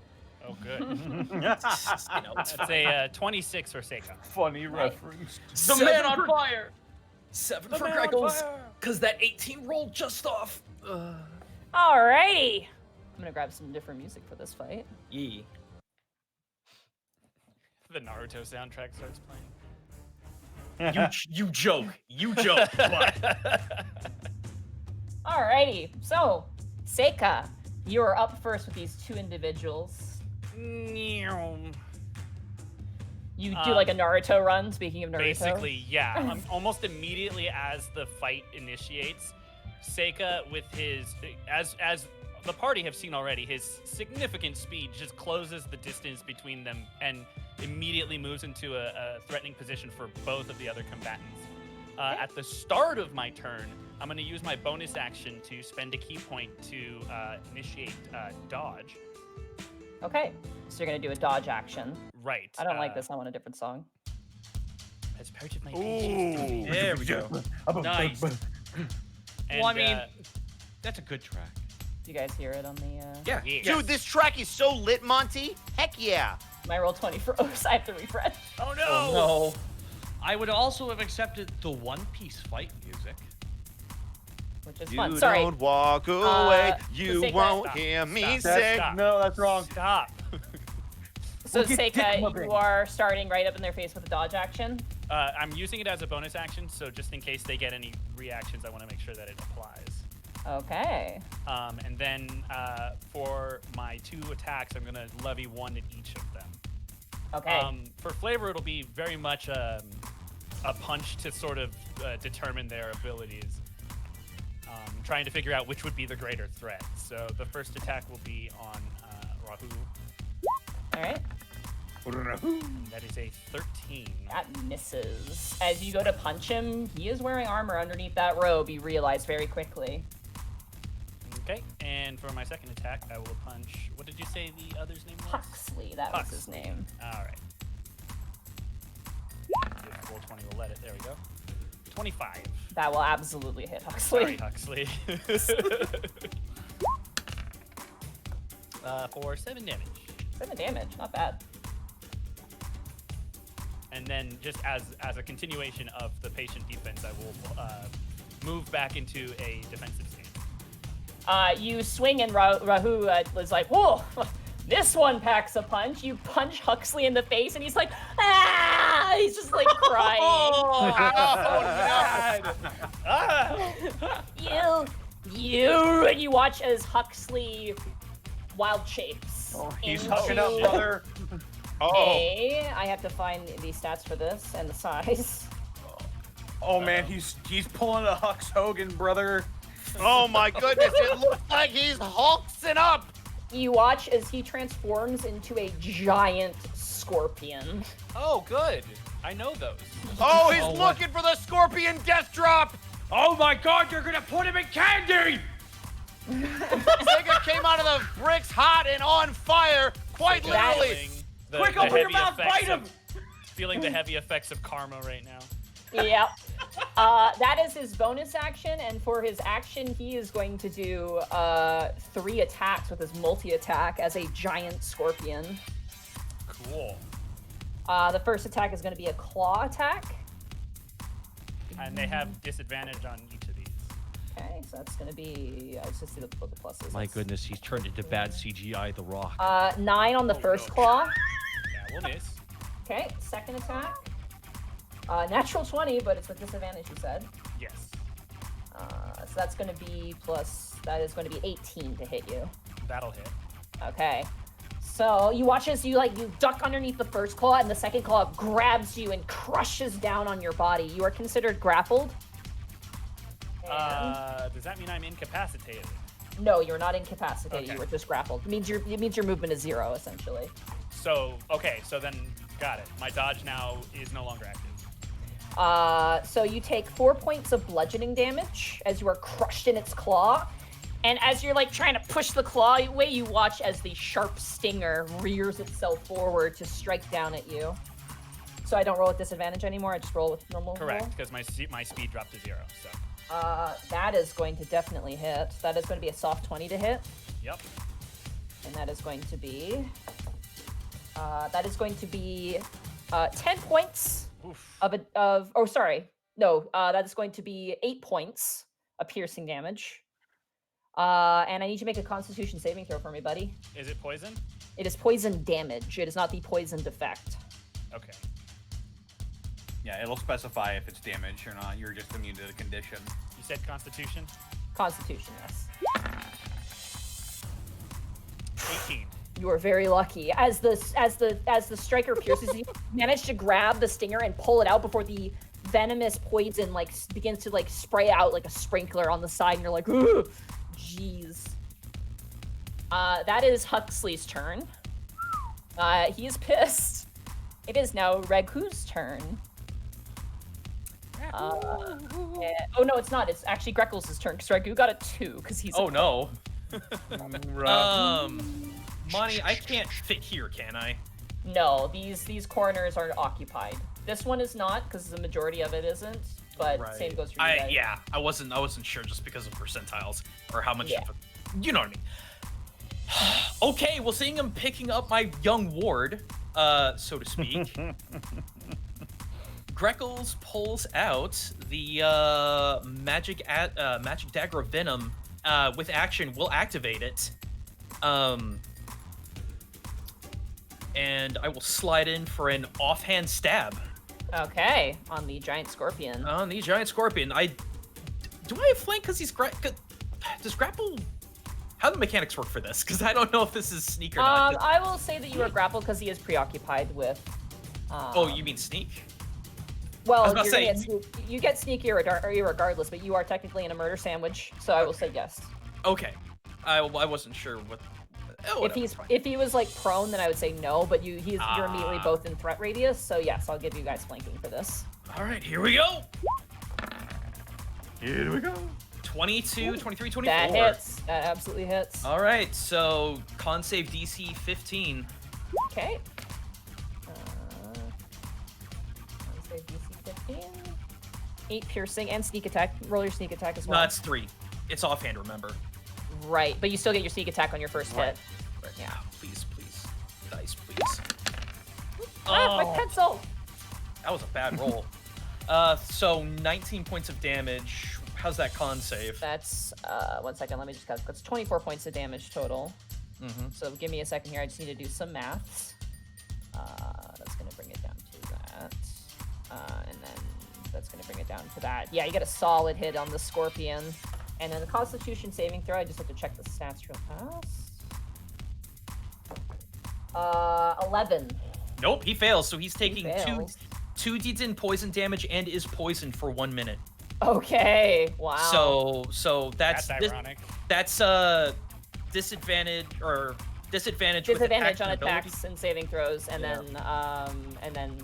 Oh, good. That's a 26 for Seika. Funny reference. The man on fire. 7 The for man on Greckles. fire. Because that 18 rolled just off. Alrighty. I'm gonna grab some different music for this fight. Yee. The Naruto soundtrack starts playing. You joke. You joke. But Alrighty. So, Seika, you are up first with these two individuals. You do like a Naruto run, speaking of Naruto. Basically, yeah. Almost immediately as the fight initiates, Seika, with his, as the party have seen already, his significant speed just closes the distance between them and immediately moves into a threatening position for both of the other combatants. At the start of my turn, I'm going to use my bonus action to spend a key point to initiate dodge. Okay, so you're gonna do a dodge action. Right. I don't like this. I want a different song. As part of my Ooh. there we go. Nice. And, Well, I mean, that's a good track. Do you guys hear it on the? Yeah. Dude, this track is so lit, Monty. Heck yeah. My roll 20 froze. I have to refresh. oh no! Oh I would also have accepted the One Piece fight music. Which is You fun. Sorry. don't walk away. You Seika- won't Stop, hear me stop, say. stop. No, that's wrong. Stop. So We'll get dick Seika, mugging. you are starting right up in their face with a dodge action. I'm using it as a bonus action, so just in case they get any reactions, I want to make sure that it applies. Okay. And then for my 2 attacks, I'm going to levy 1 at each of them. Okay. For flavor, it'll be very much a punch to sort of determine their abilities. Trying to figure out which would be the greater threat. So the first attack will be on Rahu. All right. That is a 13. That misses. As you go to punch him, he is wearing armor underneath that robe. You realize very quickly. Okay, and for my second attack, I will punch. What did you say the other's name was? Huxley, that was his name. All right. Full 20 will let it. There we go. 25. That will absolutely hit Huxley. Sorry, Huxley. For 7 damage. 7 damage, not bad. And then, just as a continuation of the patient defense, I will move back into a defensive stance. You swing and Rahu was like, "Whoa, this one packs a punch." You punch Huxley in the face, and he's like, "Ah!" He's just like crying. And you watch as Huxley wild shapes. Oh, he's into hucking up, brother. I have to find the stats for this and the size. Oh man, he's pulling a Hux Hogan, brother. Oh my goodness, it looks like he's hulking up. You watch as he transforms into a giant scorpion. Oh, good. I know those. Oh, he's looking for the scorpion death drop. Oh my God, you're gonna put him in candy! Sega came out of the bricks hot and on fire, quite literally. Quick, open your mouth, bite him! Feeling the heavy effects of karma right now. Yep. That is his bonus action, and for his action, he is going to do 3 attacks with his multi-attack as a giant scorpion. Cool. The first attack is going to be a claw attack. And they have disadvantage on each of these. Okay, so that's going to be, let's just see what the pluses. My goodness, he's turned into bad CGI The Rock. 9 on the first claw. Yeah, we'll miss. Okay, second attack. Natural 20, but it's with disadvantage, you said. Yes. So that's going to be plus, that is going to be 18 to hit you. That'll hit. Okay. So you watch as you duck underneath the first claw, and the second claw grabs you and crushes down on your body. You are considered grappled. Does that mean I'm incapacitated? No, you're not incapacitated. Okay. You were just grappled. It means your movement is 0 essentially. So so then got it. My dodge now is no longer active. So you take 4 points of bludgeoning damage as you are crushed in its claw. And as you're trying to push the claw away, you watch as the sharp stinger rears itself forward to strike down at you. So I don't roll with disadvantage anymore. I just roll with normal. Correct, because my speed dropped to 0. So. That is going to definitely hit. That is going to be a soft 20 to hit. Yep. And that is going to be 10 points that is going to be 8 points of piercing damage. And I need you to make a Constitution saving throw for me, buddy. Is it poison? It is poison damage. It is not the poisoned effect. Okay. Yeah, it'll specify if it's damage or not. You're just immune to the condition. You said Constitution? Constitution, yes. 18. You are very lucky. As the striker pierces, you manage to grab the stinger and pull it out before the venomous poison begins to spray out like a sprinkler on the side, and you're like, ooh, jeez. That is Huxley's turn. He is pissed. It is now Ragu's turn. Oh no, it's not. It's actually Greckles' turn because Ragu got a 2 because he's. Oh no. Right. Monty, I can't fit here, can I? No, these corners are occupied. This one is not because the majority of it isn't. But same goes for you guys. Yeah, I wasn't sure just because of percentiles or how much. Yeah. You know what I mean. Okay, well, seeing him picking up my young ward, so to speak. Greckles pulls out the magic dagger of venom with action. We'll activate it, and I will slide in for an offhand stab. Okay, on the giant scorpion. On the giant scorpion, do I have flank because he's does grapple? How do the mechanics work for this? Because I don't know if this is sneak or not. I will say that you are grappled because he is preoccupied with. Oh, you mean sneak? Well, you get sneak irregardless, but you are technically in a murder sandwich, so I will say yes. Okay, I wasn't sure what. Oh, if he was prone, then I would say no, but you're immediately both in threat radius, so yes, I'll give you guys flanking for this. All right, here we go. Here we go. 22, 23, 24. That hits. That absolutely hits. All right, so con save DC 15. Okay. Con save DC 15. 8 piercing and sneak attack. Roll your sneak attack as well. No, it's 3. It's offhand, remember. Right, but you still get your sneak attack on your first hit. Right. Yeah, please. Dice, please. My pencil! That was a bad roll. So 19 points of damage. How's that con save? That's, 1 second, let me just calculate. That's 24 points of damage total. Mm-hmm. So give me a second here, I just need to do some maths. That's gonna bring it down to that. And then that's gonna bring it down to that. Yeah, you get a solid hit on the scorpion. And then the Constitution saving throw, I just have to check the stats real fast. 11. Nope, he fails. So he's taking fails. 2 d10 poison damage and is poisoned for 1 minute. Okay, wow. So that's ironic. That's disadvantage with disadvantage on ability. attacks and saving throws, and then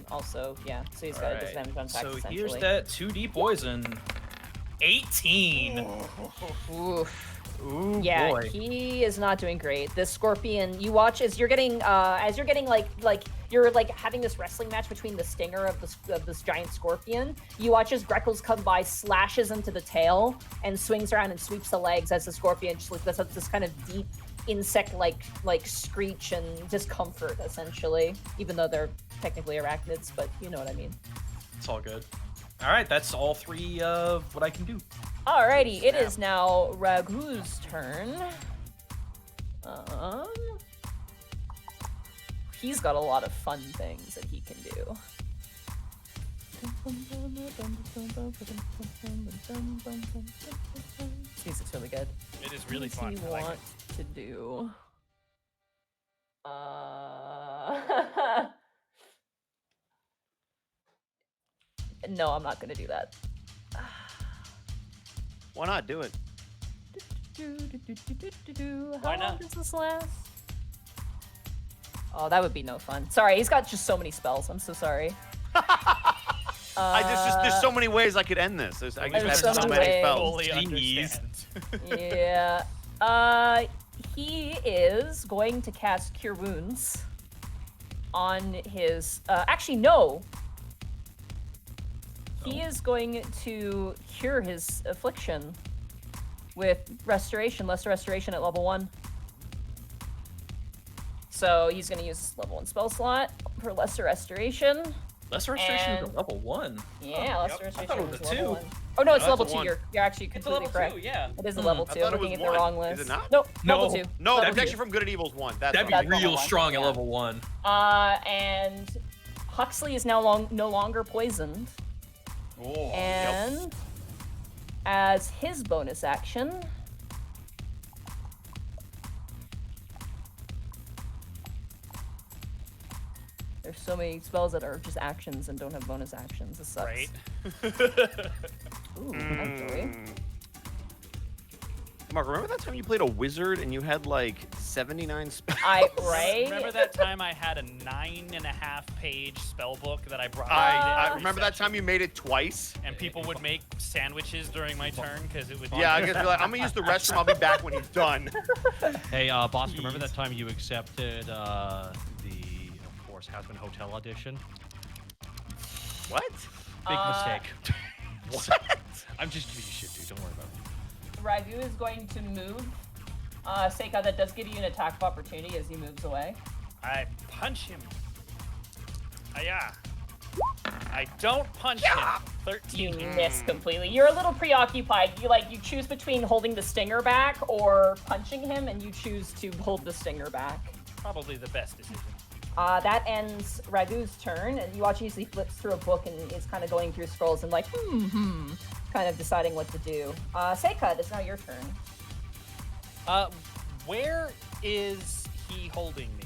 also so he's got a disadvantage on attacks. So essentially. here's that 2d poison. 18. Oof. Ooh, Yeah, boy. he is not doing great. This scorpion, you watch as you're getting you're having this wrestling match between the stinger of this giant scorpion. You watch as Greckles come by, slashes into the tail, and swings around and sweeps the legs as the scorpion just does this kind of deep insect-like screech and discomfort, essentially. Even though they're technically arachnids, but you know what I mean. It's all good. All right, that's all 3 of what I can do. Alrighty, it is now Ragu's turn. He's got a lot of fun things that he can do. Music's really good. It is really What fun. does he I like want to do? No, I'm not gonna do that. Why not do it? How long does this last? Oh, that would be no fun. Sorry, he's got just so many spells. I'm so sorry. There's so many ways I could end this. I just have so many spells. Yeah. He is going to cast Cure Wounds on his. Actually, no. He is going to cure his affliction with restoration, lesser restoration at level 1. So he's going to use level 1 spell slot for lesser restoration. Lesser restoration at level 1? Yeah, lesser restoration. I thought it was a 2. Level 1. Oh no, it's No, level that's 2. a 1. You're actually completely level correct. 2, yeah. It is a level 2. I I'm thought it looking was at the 1. wrong list. Is it not? Nope. No. Level 2. No, Level that's 2. actually from Good at Evil's 1. That'd be That's real level 1, strong at yeah. level 1. And Huxley is now no longer poisoned. Oh, And as his bonus action, there's so many spells that are just actions and don't have bonus actions. This sucks. Right. Ooh, actually. Mark, remember that time you played a wizard and you had like 79 spells? Right? Remember that time I had a 9.5-page spell book that I brought? I remember that time you made it twice. And people would make sandwiches during my turn because it would. Yeah, I guess be like, I'm gonna use the restroom. I'll be back when he's done. Hey, boss, remember that time you accepted the, of course, Hasman Hotel audition? What? Big mistake. What? I'm just giving you shit, dude. Don't worry about it. Ragu is going to move. Seika, that does give you an attack of opportunity as he moves away. I punch him. Yeah. I don't punch him. 13. You miss completely. You're a little preoccupied. You choose between holding the stinger back or punching him, and you choose to hold the stinger back. Probably the best decision. That ends Ragu's turn, and you watch as he flips through a book and is kind of going through scrolls and kind of deciding what to do. Seika, it's now your turn. Where is he holding me?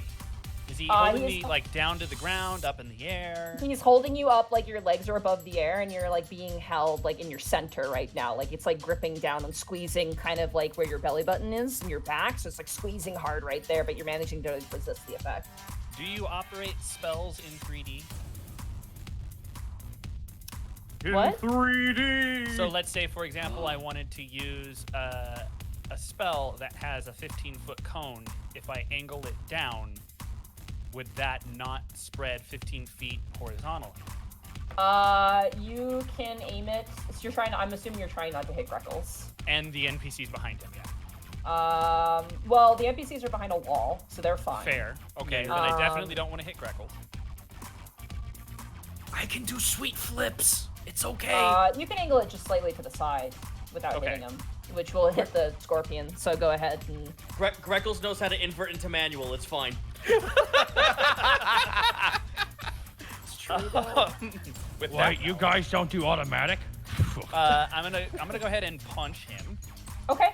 Is he He holding is me like down to the ground, up in the air? He's holding you up like your legs are above the air, and you're like being held like in your center right now. Like it's like gripping down and squeezing kind of like where your belly button is and your back. So it's like squeezing hard right there, but you're managing to resist the effect. Do you operate spells in 3D? What? 3D. So let's say, for example, I wanted to use a spell that has a 15-foot cone. If I angle it down, would that not spread 15 feet horizontally? You can aim it. So you're trying. I'm assuming you're trying not to hit Greckles. And the NPCs behind him, yeah. Well, the NPCs are behind a wall, so they're fine. Fair. Okay, then I definitely don't want to hit Greckles. I can do sweet flips. It's okay. You can angle it just slightly to the side without hitting him, which will hit the scorpion. So go ahead and. Greckles knows how to invert into manual. It's fine. It's true. Wait, you guys don't do automatic? I'm gonna go ahead and punch him. Okay.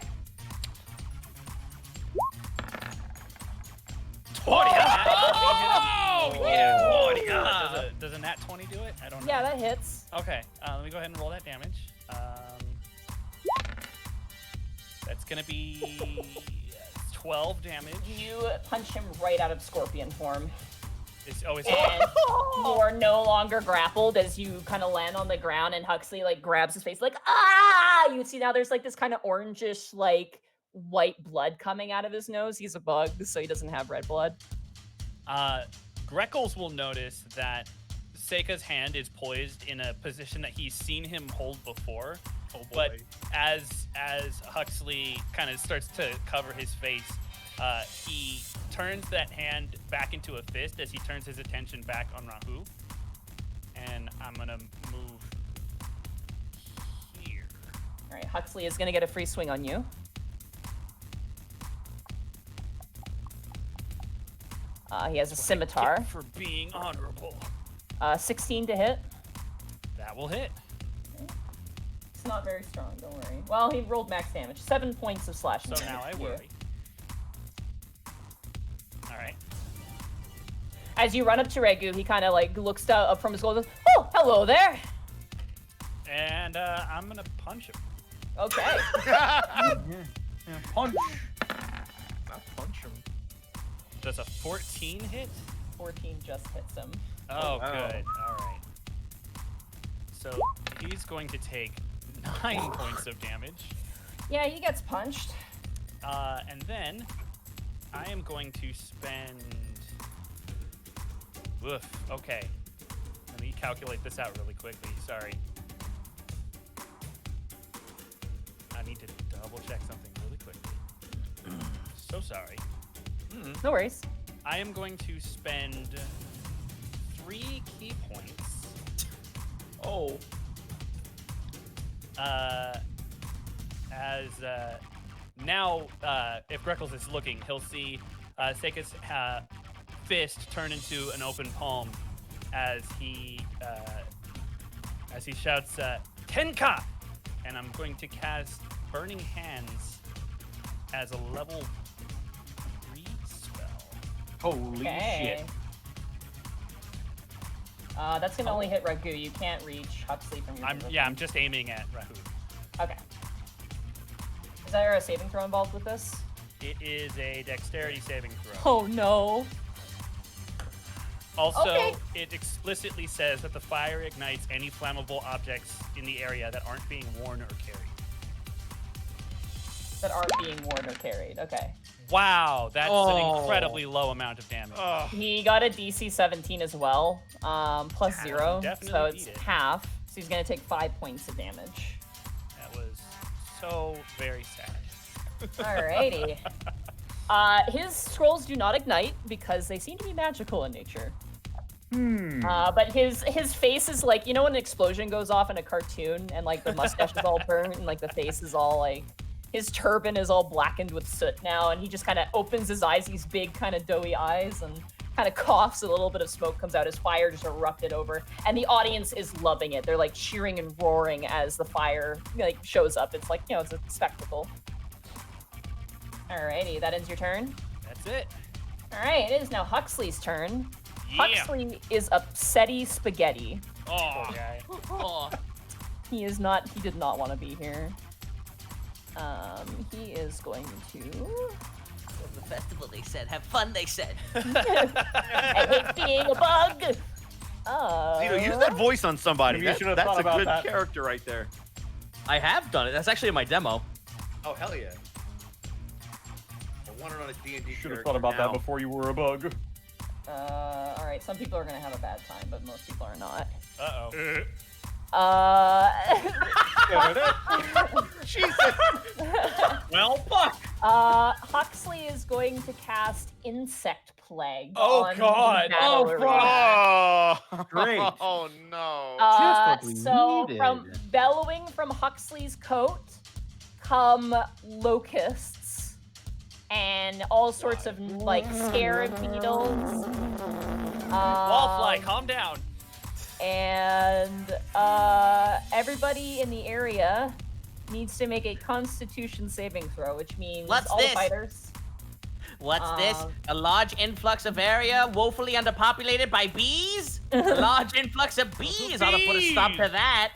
20! Oh, yeah! Does a nat 20 do it? I don't know. Yeah, that hits. Okay, let me go ahead and roll that damage. That's gonna be 12 damage. You punch him right out of scorpion form. And you are no longer grappled as you kind of land on the ground, and Huxley like grabs his face like, ah! You see now there's like this kind of orangish like white blood coming out of his nose. He's a bug, so he doesn't have red blood. Greckles will notice that Seika's hand is poised in a position that he's seen him hold before. Oh boy. But as Huxley kind of starts to cover his face, he turns that hand back into a fist as he turns his attention back on Rahu. And I'm gonna move here. All right, Huxley is gonna get a free swing on you. He has a scimitar. For being honorable. 16 to hit. That will hit. It's not very strong, don't worry. Well, he rolled max damage. 7 points of slashing So damage now I to you. worry. All right. As you run up to Ragu, he kind of like looks up from his goal and goes, "Oh, hello there." And I'm gonna punch him. Okay. Punch. Not punch him. Does a 14 hit? 14 just hits him. Oh, wow. good. All right. So he's going to take 9 points of damage. Yeah, he gets punched. And then I am going to spend. Woof. Okay. Let me calculate this out really quickly. Sorry. I need to double check something really quickly. So sorry. No worries. I am going to spend 3 key points. Oh. As now, if Greckles is looking, he'll see Seika's fist turn into an open palm as he shouts, Tenka! And I'm going to cast Burning Hands as a level 3 spell. Holy shit. That's gonna only hit Ragu. You can't reach Huxley from your position. I'm just aiming at Rahu. Okay. Is there a saving throw involved with this? It is a dexterity saving throw. Oh no. Also, Okay. it explicitly says that the fire ignites any flammable objects in the area that aren't being worn or carried. That aren't being worn or carried. Okay. Wow, that's an incredibly low amount of damage. He got a DC 17 as well, plus 0, definitely so it's beat it. half. So he's gonna take 5 points of damage. That was so very sad. Alrighty. His scrolls do not ignite because they seem to be magical in nature. But his face is like, you know when an explosion goes off in a cartoon and like the mustache is all burnt and like the face is all like, his turban is all blackened with soot now, and he just kind of opens his eyes, these big kind of doughy eyes, and kind of coughs. A little bit of smoke comes out. His fire just erupted over, and the audience is loving it. They're like cheering and roaring as the fire like shows up. It's like, you know, it's a spectacle. Alrighty, that ends your turn. That's it. All right, it is now Huxley's turn. Yeah. Huxley is upsetty spaghetti. Oh, guy. Oh. He did not want to be here. He is going to. The festival, they said. Have fun, they said. I hate being a bug. Zito, use that voice on somebody. Maybe you That- should have that's thought a about good that. character right there. I have done it. That's actually in my demo. Oh, hell yeah. I want it on a D&D Should have character thought about now. that before you were a bug. All right, some people are gonna have a bad time, but most people are not. Uh-oh. Jesus. Well, fuck. Huxley is going to cast Insect Plague. Oh, on the God. battle Oh, arena. Oh, Great. Oh, no. Just what we So needed. from bellowing from Huxley's coat come locusts and all sorts of like scarab beetles. Wallfly, calm down. And everybody in the area needs to make a Constitution saving throw, which means What's all this? the fighters. What's this? A large influx of area woefully underpopulated by bees? A large influx of bees ought to put a stop to that.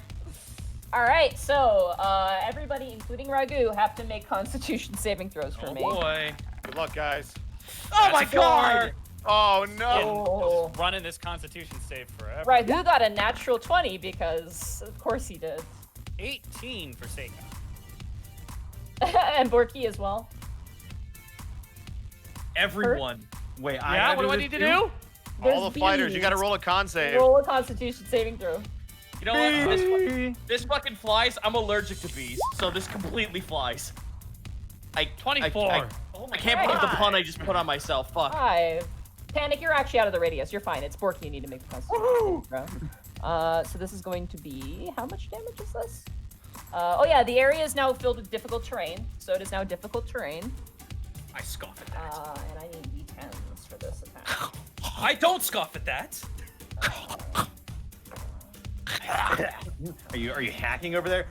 All right, so everybody, including Ragu, have to make Constitution saving throws for me. Boy. Good luck, guys. Oh my god! Oh, no. Oh. Running this Constitution save forever. Ragu got a natural 20 because, of course, he did. 18 for Seika. And Borky as well. Everyone. Wait, Yeah, what do I need to do? All There's the fighters, you got to bees. roll a con save. Roll a Constitution saving throw. You know what? This fucking flies. I'm allergic to bees, so this completely flies. 24. I can't believe the pun I just put on myself. Fuck. 5. Panic, you're actually out of the radius. You're fine. It's Borky you need to make the Constitution saving throw. So this is going to be... How much damage is this? Oh yeah, the area is now filled with difficult terrain. So it is now difficult terrain. I scoff at that. And I need D10s for this attack. I don't scoff at that. Are you hacking over there?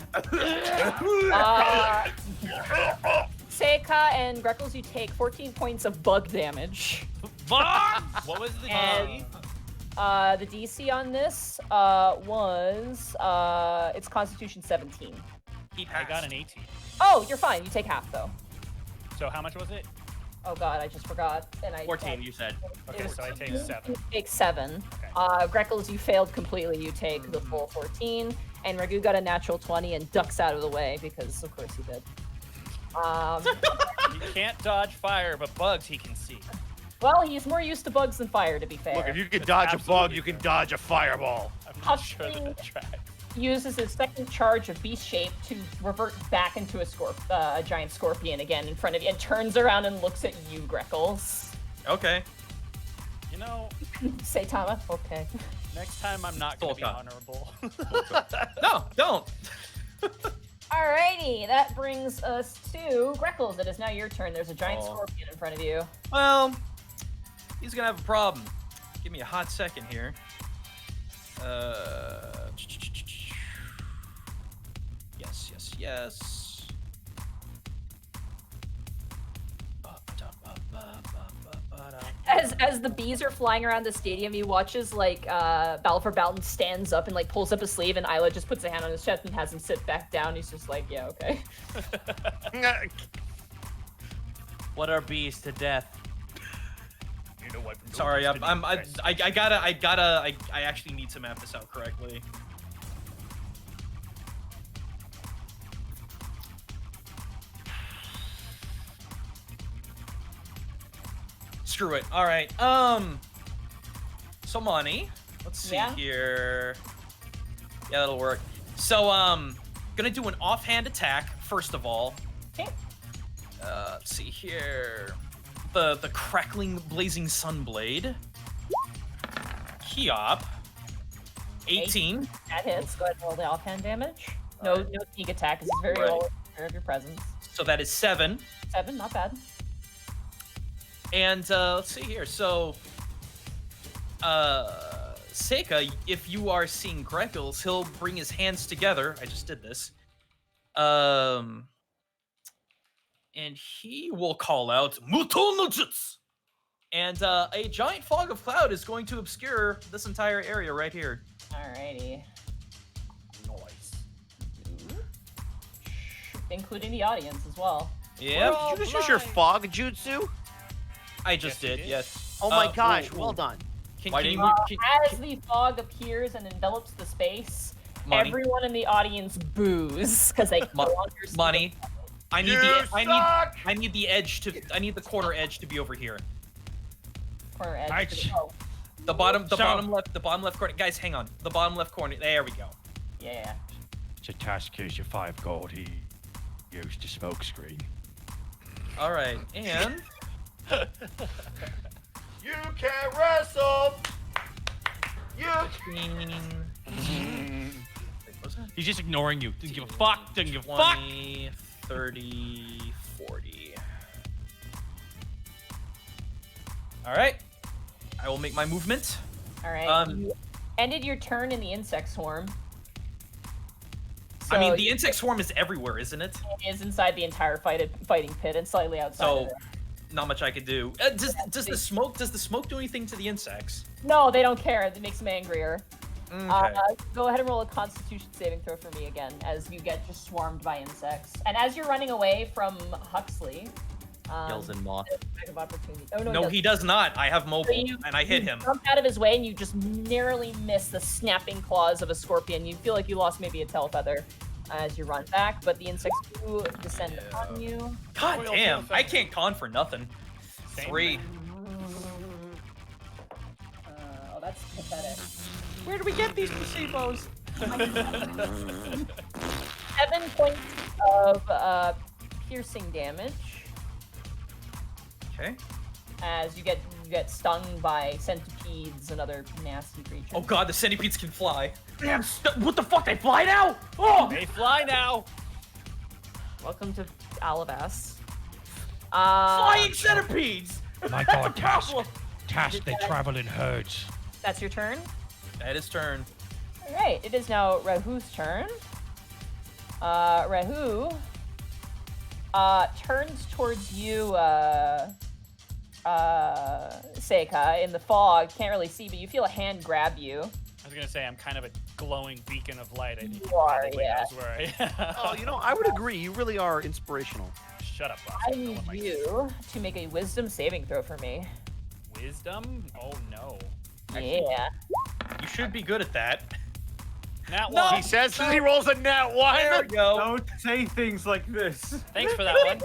Seika and Greckles, you take 14 points of bug damage. fuck? What was the And- DC? The DC on this was it's Constitution 17. He I passed. got an 18. Oh, you're fine. You take half though. So how much was it? Oh God, I just forgot. And I 14, you said. Okay, so I take 7. You take 7. Greckles, you failed completely. You take the full 14. And Ragu got a natural 20 and ducks out of the way because, of course, he did. He can't dodge fire, but bugs he can see. Well, he's more used to bugs than fire, to be fair. Look, if you can That's dodge a bug, absolutely you can fair. dodge a fireball. I'm not sure that tracks. Uses his second charge of beast shape to revert back into a giant scorpion again in front of you, and turns around and looks at you, Greckles. Okay. You know, Say, Tama, okay. next time I'm not going to be Volca. honorable. No, don't. Alrighty, that brings us to Greckles. It is now your turn. There's a giant Oh. scorpion in front of you. Well, he's gonna have a problem. Give me a hot second here. Yes. As the bees are flying around the stadium, he watches like Balfour Balton stands up and like pulls up his sleeve, and Isla just puts a hand on his chest and has him sit back down. He's just like, yeah, okay. What are bees to death? You know what? Sorry, I actually need to map this out correctly. Screw it. All right. So money. Let's see Yeah. here. Yeah, that'll work. So gonna do an offhand attack first of all. Okay. Let's see here. The crackling blazing sunblade. Keop. 18. That hits. Go ahead and roll the offhand damage. No sneak attack. This is very Right. well aware of your presence. So that is 7. 7, not bad. And let's see here. So Seika, if you are seeing Greckles, he'll bring his hands together. I just did this. And he will call out Muto no Jutsu. And a giant fog of cloud is going to obscure this entire area right here. Alrighty. Noise. Including the audience as well. Yeah, Did you just use your fog jutsu? I just Yes, you did. did. Yes. Oh my Uh, gosh, ooh, well ooh. done. Can, Why can didn't you, As the fog appears and envelops the space, Money. everyone in the audience boos because they Mo- no longer see money. I need You the suck! I need the edge to I need the corner edge to be over here. the corner edge. Nice. Oh, The bottom So- bottom left corner. Guys, hang on. The bottom left corner. There we go. yeah. To task here's your 5 gold. He used a smoke screen. All right. And You can't wrestle! You He's just ignoring you. Doesn't give a fuck. Doesn't give a fuck. 20, 30, 40. All right. I will make my movement. All right. You ended your turn in the insect swarm. I mean, So the insect swarm is everywhere, isn't it? it is inside the entire fighting pit and slightly outside. So, of it. not much I could do. Does the smoke do anything to the insects? No, they don't care. It makes them angrier. Okay. Go ahead and roll a Constitution saving throw for me again, as you get just swarmed by insects. And as you're running away from Huxley, Yells in moth. back of opportunity. Oh no, No, he does not. I have mobile, you- and I hit him. Jump out of his way, and you just narrowly miss the snapping claws of a scorpion. You feel like you lost maybe a tail feather as you run back, but the insects do descend upon you. God Royal damn, tail I feather. can't con for nothing. Same 3. Oh, that's pathetic. Where do we get these placebos? 7 points of piercing damage Okay. as you get stung by centipedes and other nasty creatures. Oh god, the centipedes can fly. Damn, what the fuck? They fly now? Oh! They fly now. Welcome to Alabas. Flying centipedes! My god, task, they travel in herds. That's your turn. That is turn. All right, it is now Rahu's turn. Rahu turns towards you, Seika in the fog. Can't really see, but you feel a hand grab you. I was gonna say I'm kind of a glowing beacon of light. I think You are, probably yeah. knows where I Oh, you know, I would agree. You really are inspirational. Shut up, boss. I need you to make a wisdom saving throw for me. Wisdom? Oh no. Yeah. You should be good at that. Nat No. one. He says he rolls a nat There one. we go. Don't say things like this. Thanks for that one.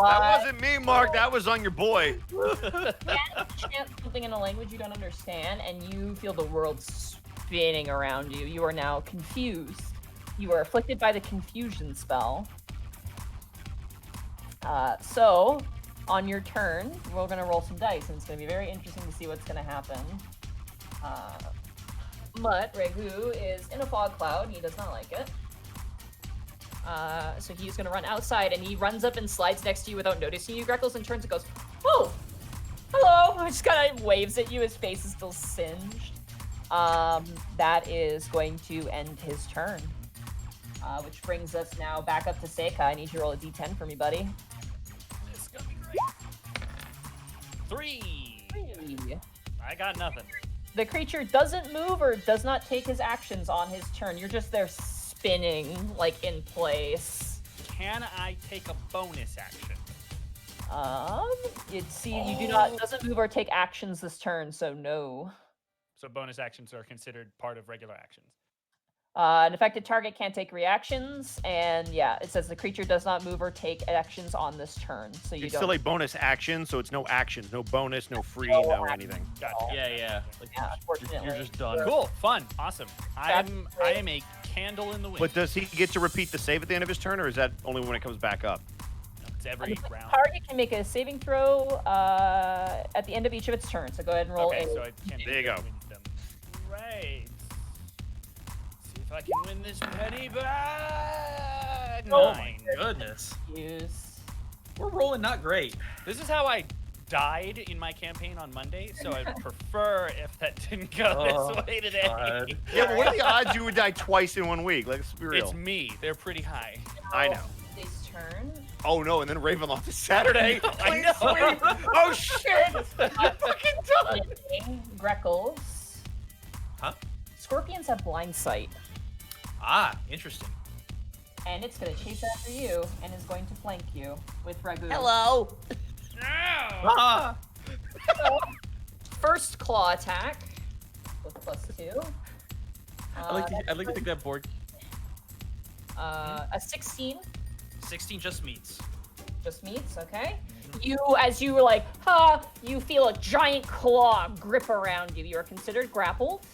That wasn't me, Mark. That was on your boy. Chant something in a language you don't understand, and you feel the world spinning around you. You are now confused. You are afflicted by the confusion spell. So, on your turn, we're going to roll some dice, and it's going to be very interesting to see what's going to happen. Mutt, Regu, is in a fog cloud. He does not like it. So he's going to run outside, and he runs up and slides next to you without noticing you, Greckles, and turns and goes, "Oh, hello!" Just kind of waves at you. His face is still singed. That is going to end his turn. Which brings us now back up to Seika. I need you to roll a d10 for me, buddy. This is gonna be great. 3. I got nothing. The creature doesn't move or does not take his actions on his turn. You're just there spinning, like, in place. Can I take a bonus action? You do not, doesn't move or take actions this turn, so no. So bonus actions are considered part of regular actions. An affected target can't take reactions, and yeah, it says the creature does not move or take actions on this turn, so you It's don't. still a bonus action, so it's no actions, no bonus, no free, no anything. Gotcha. Yeah. Like, Yeah, unfortunately. you're just done. Cool. Fun. Awesome. I That's am a candle in the wind. But does he get to repeat the save at the end of his turn, or is that only when it comes back up? It's every The round. target can make a saving throw at the end of each of its turns, so go ahead and roll Okay, a. so I can There you go. Wisdom. Right. See if I can win this penny back. Oh 9. my goodness. Use. We're rolling not great. This is how I died in my campaign on Monday, so I'd prefer if that didn't go this way today. God. Yeah, but what are the odds you would die twice in 1 week? Let's be real. It's me. They're pretty high. I know. This turn. Oh no, and then Ravenloft is Saturday. I know. Oh shit! I'm fucking done. Greckles. Huh? Scorpions have blind sight, Ah, interesting. and it's going to chase after you and is going to flank you with Ragu. Hello. Ah! First claw attack with +2. I'd like to think that board. A 16 16 just meets. just meets, okay? As you were like, you feel a giant claw grip around you. You are considered grappled.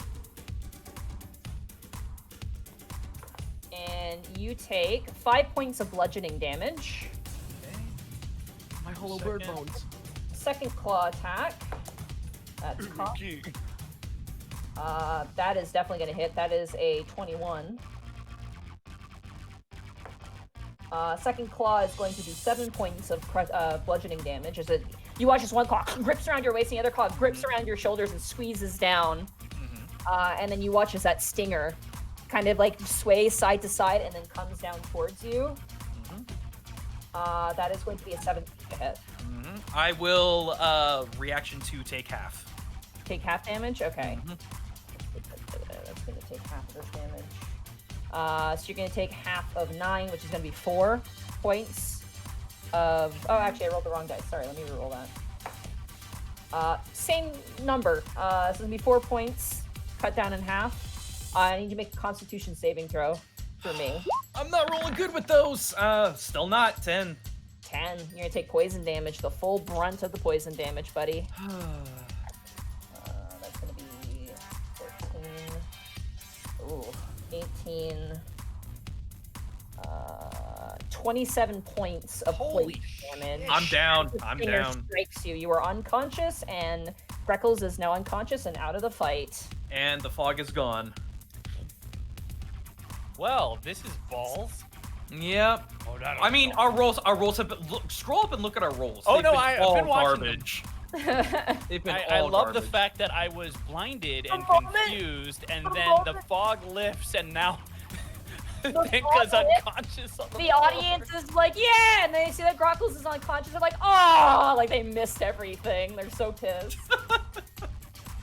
And you take 5 points of bludgeoning damage. My hollow bird bones. Second claw attack. That's cocked. That is definitely going to hit. That is a 21. Second claw is going to do 7 points of bludgeoning damage. You watch as one claw grips around your waist, and the other claw grips around your shoulders and squeezes down. And then you watch as that stinger kind of like sways side to side and then comes down towards you. That is going to be a 17 to hit. I will reaction to take half. Take half damage? Okay. That's going to take half of this damage. So you're going to take half of 9, which is going to be 4 points of... Oh, actually, I rolled the wrong dice. Sorry, let me reroll that. Same number. So it's going to be 4 points, cut down in half. I need you to make a Constitution saving throw for me. I'm not rolling good with those. Still not 10. 10. You're going to take poison damage, the full brunt of the poison damage, buddy. That's going to be 14. Ooh, 18. 27 points of Holy poison damage. I'm down. The I'm stinger down. strikes you. You are unconscious, and Greckles is now unconscious and out of the fight. And the fog is gone. Well, this is balls. Yep. Oh, no, I mean, our rolls have been. Scroll up and look at our rolls. Oh, They've no, been I've all been watching them. garbage. They've been I all love garbage. the fact that I was blinded and moment. confused, and A then the moment. fog lifts, and now Denka's unconscious. On The audience is like, yeah, and they see that Grockles is unconscious. They're like, oh, like they missed everything. They're so pissed.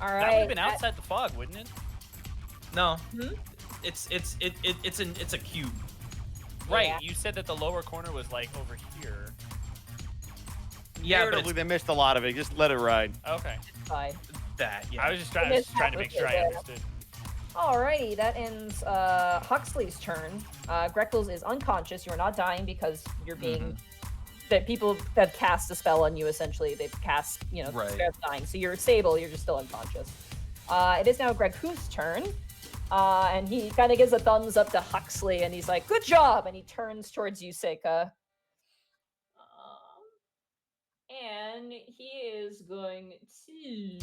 All right. That would have been outside the fog, wouldn't it? No. It's a cube. Right. Yeah. You said that the lower corner was like over here. Yeah, but Narratively, they missed a lot of it. Just let it ride. Okay. Bye. that. Yeah. I was just trying to make sure I understood. Alrighty, that ends Huxley's turn. Greckles is unconscious. You're not dying because you're being that people that cast a spell on you essentially they've cast spare of dying. So you're stable. You're just still unconscious. It is now Greg Huth's turn, and he kind of gives a thumbs up to Huxley, and he's like, "Good job!" And he turns towards you, Seika. And he is going to.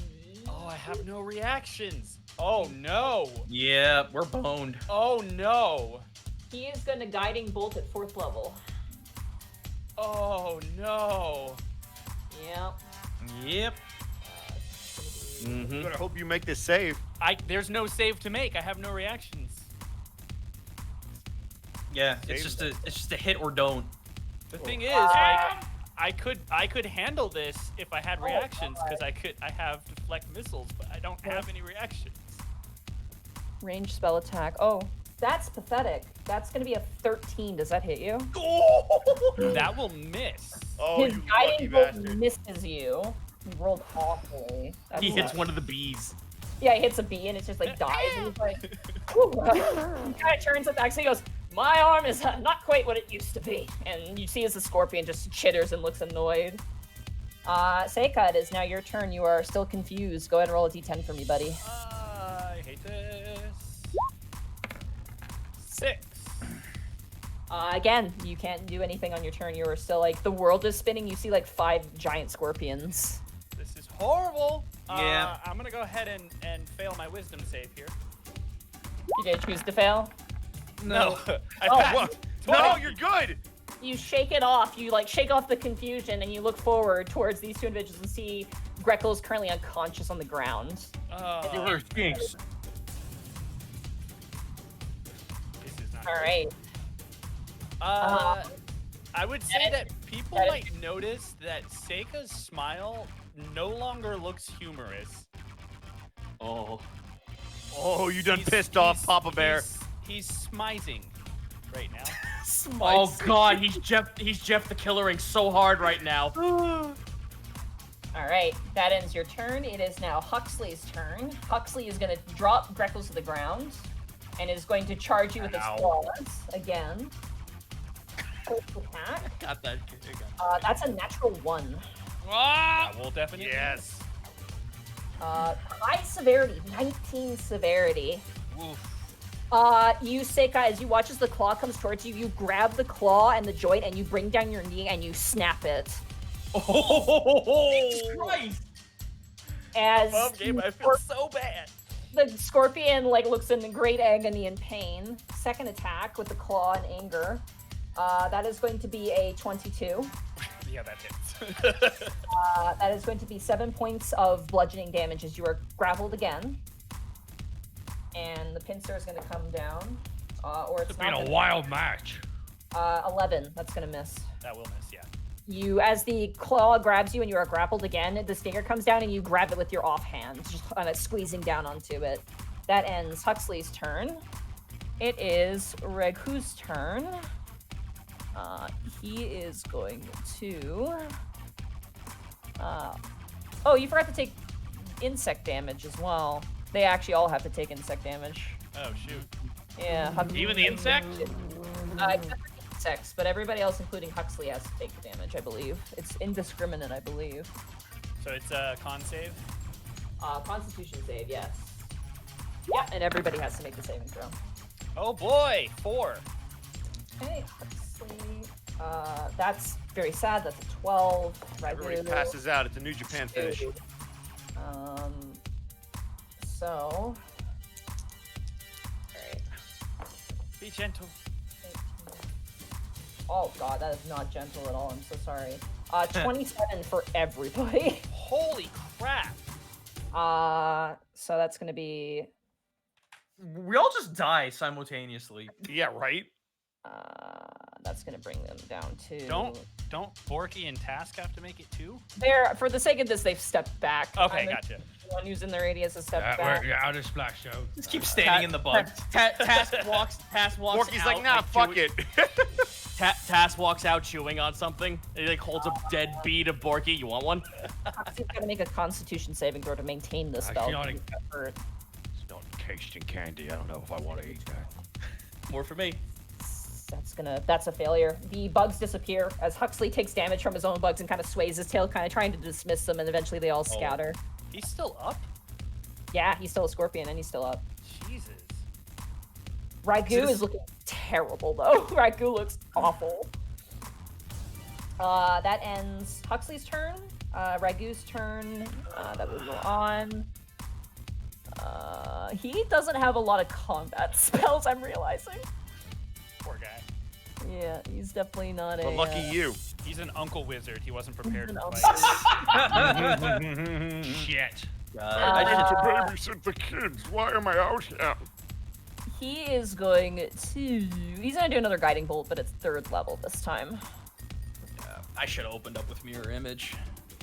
Oh, I have no reactions. Oh no. Yeah, we're boned. Oh no. He is going to Guiding Bolt at 4th level. Oh no. Yep. Yep. You better hope you make this save. There's no save to make. I have no reactions. Yeah, it's just a hit or don't. The thing is, like, I could handle this if I had reactions because I have deflect missiles, but I don't have any reactions. Range spell attack. Oh, that's pathetic. That's going to be a 13. Does that hit you? That will miss. Oh, His you Guiding lucky Bolt bastard. misses you. He rolled awfully. That's He hits not- one of the bees. Yeah, he hits a bee and it's just like dies. And he's like, "Ooh." He kind of turns it back. So he goes, "My arm is not quite what it used to be." And you see as the scorpion just chitters and looks annoyed. Seika, it is now your turn. You are still confused. Go ahead and roll a d10 for me, buddy. I hate this. 6. Again, you can't do anything on your turn. You are still like, the world is spinning. You see like 5 giant scorpions. This is horrible. Yeah. I'm gonna go ahead and fail my wisdom save here. You did choose to fail? No. I Oh, passed. No, you're good. You shake it off. You like shake off the confusion and you look forward towards these 2 individuals and see Greckle is currently unconscious on the ground. You're stinks. This is not All good. right. I would say that people might notice that Seika's smile no longer looks humorous. Oh, you done He's- pissed off he's- Papa Bear. He's smizing right now. Oh God, he's Jeff the Killering so hard right now. All right. That ends your turn. It is now Huxley's turn. Huxley is going to drop Greckles to the ground and is going to charge you with its claws again. First attack. Got that. That's a natural 1. That will definitely Yes. High severity, 19 severity. Oof. You, Seika, as you watch as the claw comes towards you, you grab the claw and the joint and you bring down your knee and you snap it. Oh, Christ! As Above game, I feel so bad. the scorpion looks in great agony and pain. Second attack with the claw and anger. That is going to be a 22. Yeah, that hits. That is going to be 7 points of bludgeoning damage as you are grappled again. And the pincer is going to come down. Or it's It's not been a gonna- wild match. 11. That's going to miss. That will miss, yeah. You, as the claw grabs you and you are grappled again, the stinger comes down and you grab it with your offhand, just kind of squeezing down onto it. That ends Huxley's turn. It is Reghu's turn. He is going to... oh, you forgot to take insect damage as well. They actually all have to take insect damage. Oh, shoot. Yeah. Even the insect? Except for the insects, but everybody else, including Huxley, has to take the damage, I believe. It's indiscriminate, I believe. So it's a con save? Constitution save, yes. Yeah, and everybody has to make the saving throw. Oh boy, 4. Okay, Huxley. That's very sad. That's a 12. Everybody Ragu. passes out. It's a New Japan finish. So. Alright. Be gentle. Oh god, that is not gentle at all. I'm so sorry. 27 for everybody. Holy crap. So that's gonna be We all just die simultaneously. Yeah, right. That's gonna bring them down to. Don't Borky and Task have to make it too? They're for the sake of this, they've stepped back. Okay, I'm gotcha. The one using the radius has stepped back. We're out of splash zone. Just keep standing in the bug. Task walks Borky's out. like, nah, fuck chewing- it. Task walks out chewing on something. And he like holds a dead bee to Borky. You want one? He's gotta make a Constitution saving throw to maintain the spell. Actually, Effort. It's not tasting candy. I don't know if I want to eat that. More for me. That's a failure. The bugs disappear as Huxley takes damage from his own bugs and kind of sways his tail, kind of trying to dismiss them, and eventually they all scatter. He's still up? Yeah, he's still a scorpion and he's still up. Jesus. Ragu is looking terrible though. Ragu looks awful. That ends Huxley's turn. Ragu's turn. That will go on. He doesn't have a lot of combat spells, I'm realizing. Poor guy. Yeah, he's definitely not But a. lucky you. He's an uncle wizard. He wasn't prepared an to uncle. fight. Shit. I need to babysit the kids. Why am I out here? He is going to. He's gonna do another guiding bolt, but it's 3rd level this time. I should have opened up with mirror image.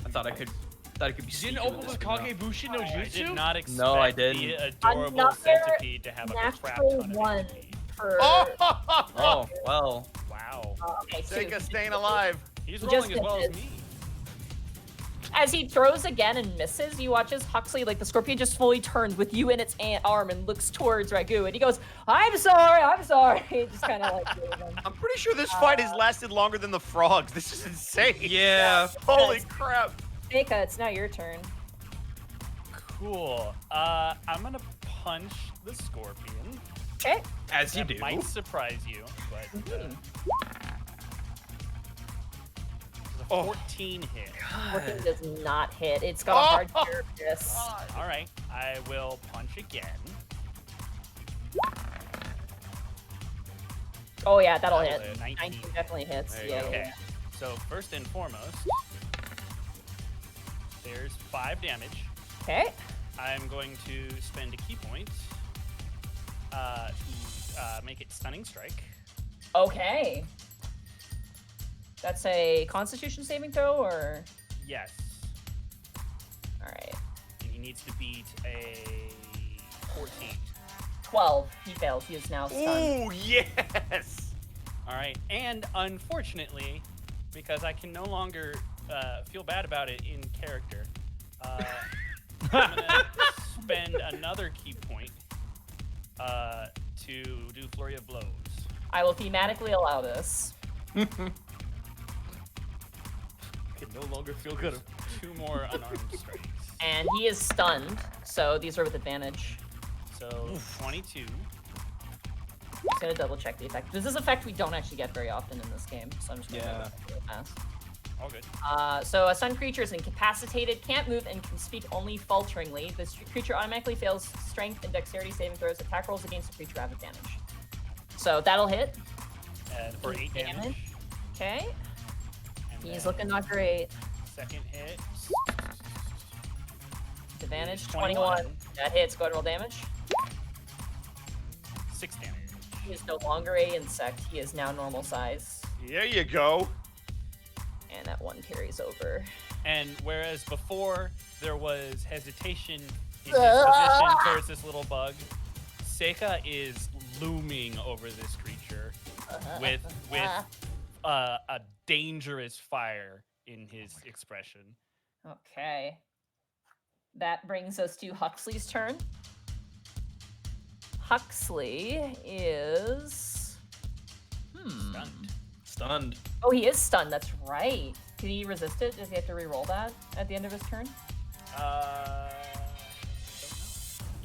I thought I could be. You sneaky didn't open this with thing, though. Kagebushin no I Jutsu? did not expect No, I the didn't. adorable Another centipede to have a crap Natural ton of 1 HP. for. Oh well. Wow. Okay, so Seika staying alive. He's He rolling just as well as misses. me. As he throws again and misses, you watch as Huxley, like the scorpion, just fully turns with you in its arm and looks towards Ragu, and he goes, "I'm sorry, I'm sorry." Just kind of like. waving. I'm pretty sure this fight has lasted longer than the frogs. This is insane. Yeah. Holy crap. Seika, it's now your turn. Cool. I'm gonna punch the scorpion. Okay. As you That do. might surprise you, but Mhm. it's a 14 hit. Working does not hit. It's got a hard purpose. All right, I will punch again. Oh yeah, that'll That was hit. a 19. definitely hits. There you Yeah. go. Okay, so first and foremost, there's 5 damage. Okay. I'm going to spend a key point to make it stunning strike. Okay. That's a Constitution saving throw, or Yes, all right. and he needs to beat a 14. 12. He fails. He is now stunned. Ooh, yes. All right, and unfortunately, because I can no longer feel bad about it in character, I'm gonna spend another key point to do Flurry of Blows. I will thematically allow this. I can no longer feel good. 2 more unarmed strikes. And he is stunned, so these are with advantage. So 22. Just gonna double check the effect. This is an effect we don't actually get very often in this game, so I'm just gonna Yeah. go real fast. All good. So a stunned creature is incapacitated, can't move, and can speak only falteringly. This creature automatically fails strength and dexterity saving throws. Attack rolls against the creature have advantage. So that'll hit. And for 8 damage. Okay. And He's then looking not great. Second hit. Advantage 21. 21. That hits. Go ahead and roll damage. 6 damage. He is no longer a insect. He is now normal size. There you go. And that one carries over. And whereas before there was hesitation in his position towards this little bug, Seika is looming over this creature with a dangerous fire in his expression. Okay. That brings us to Huxley's turn. Huxley is. Stunned. Stunned. Oh, he is stunned. That's right. Can he resist it? Does he have to re-roll that at the end of his turn?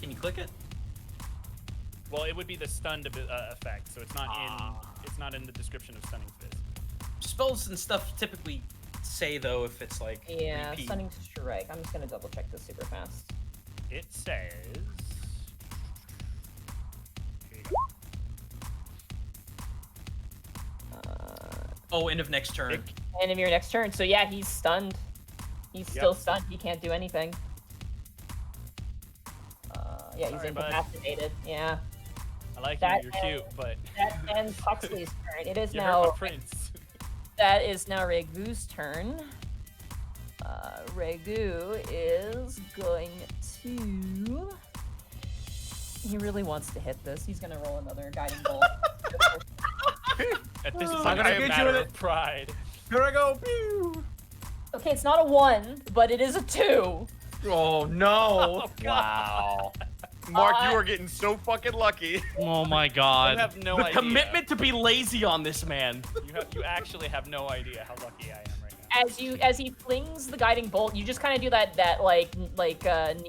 Can you click it? Well, it would be the stunned effect, so it's not in the description of stunning fist. Spells and stuff typically say though if it's like Yeah, repeat. stunning strike. I'm just gonna double check this super fast. It says. Here you go. Oh, end of next turn. End of your next turn. So yeah, he's stunned. He's still stunned. He can't do anything. Yeah, he's Sorry, bud. incapacitated. Yeah. I like That you. You're cute, but That ends Huxley's turn. It is you hurt now. my prince. That is now Regu's turn. Regu is going to. He really wants to hit this. He's gonna roll another guiding bolt. At this I'm point, gonna it's a get you matter with of pride. Here I go. Pew! Okay, it's not a 1, but it is a 2. Oh no! Wow. Mark, you are getting so fucking lucky. Oh my You god. have no the idea. commitment to be lazy on this man. You actually have no idea how lucky I am right now. As he flings the guiding bolt, you just kind of do that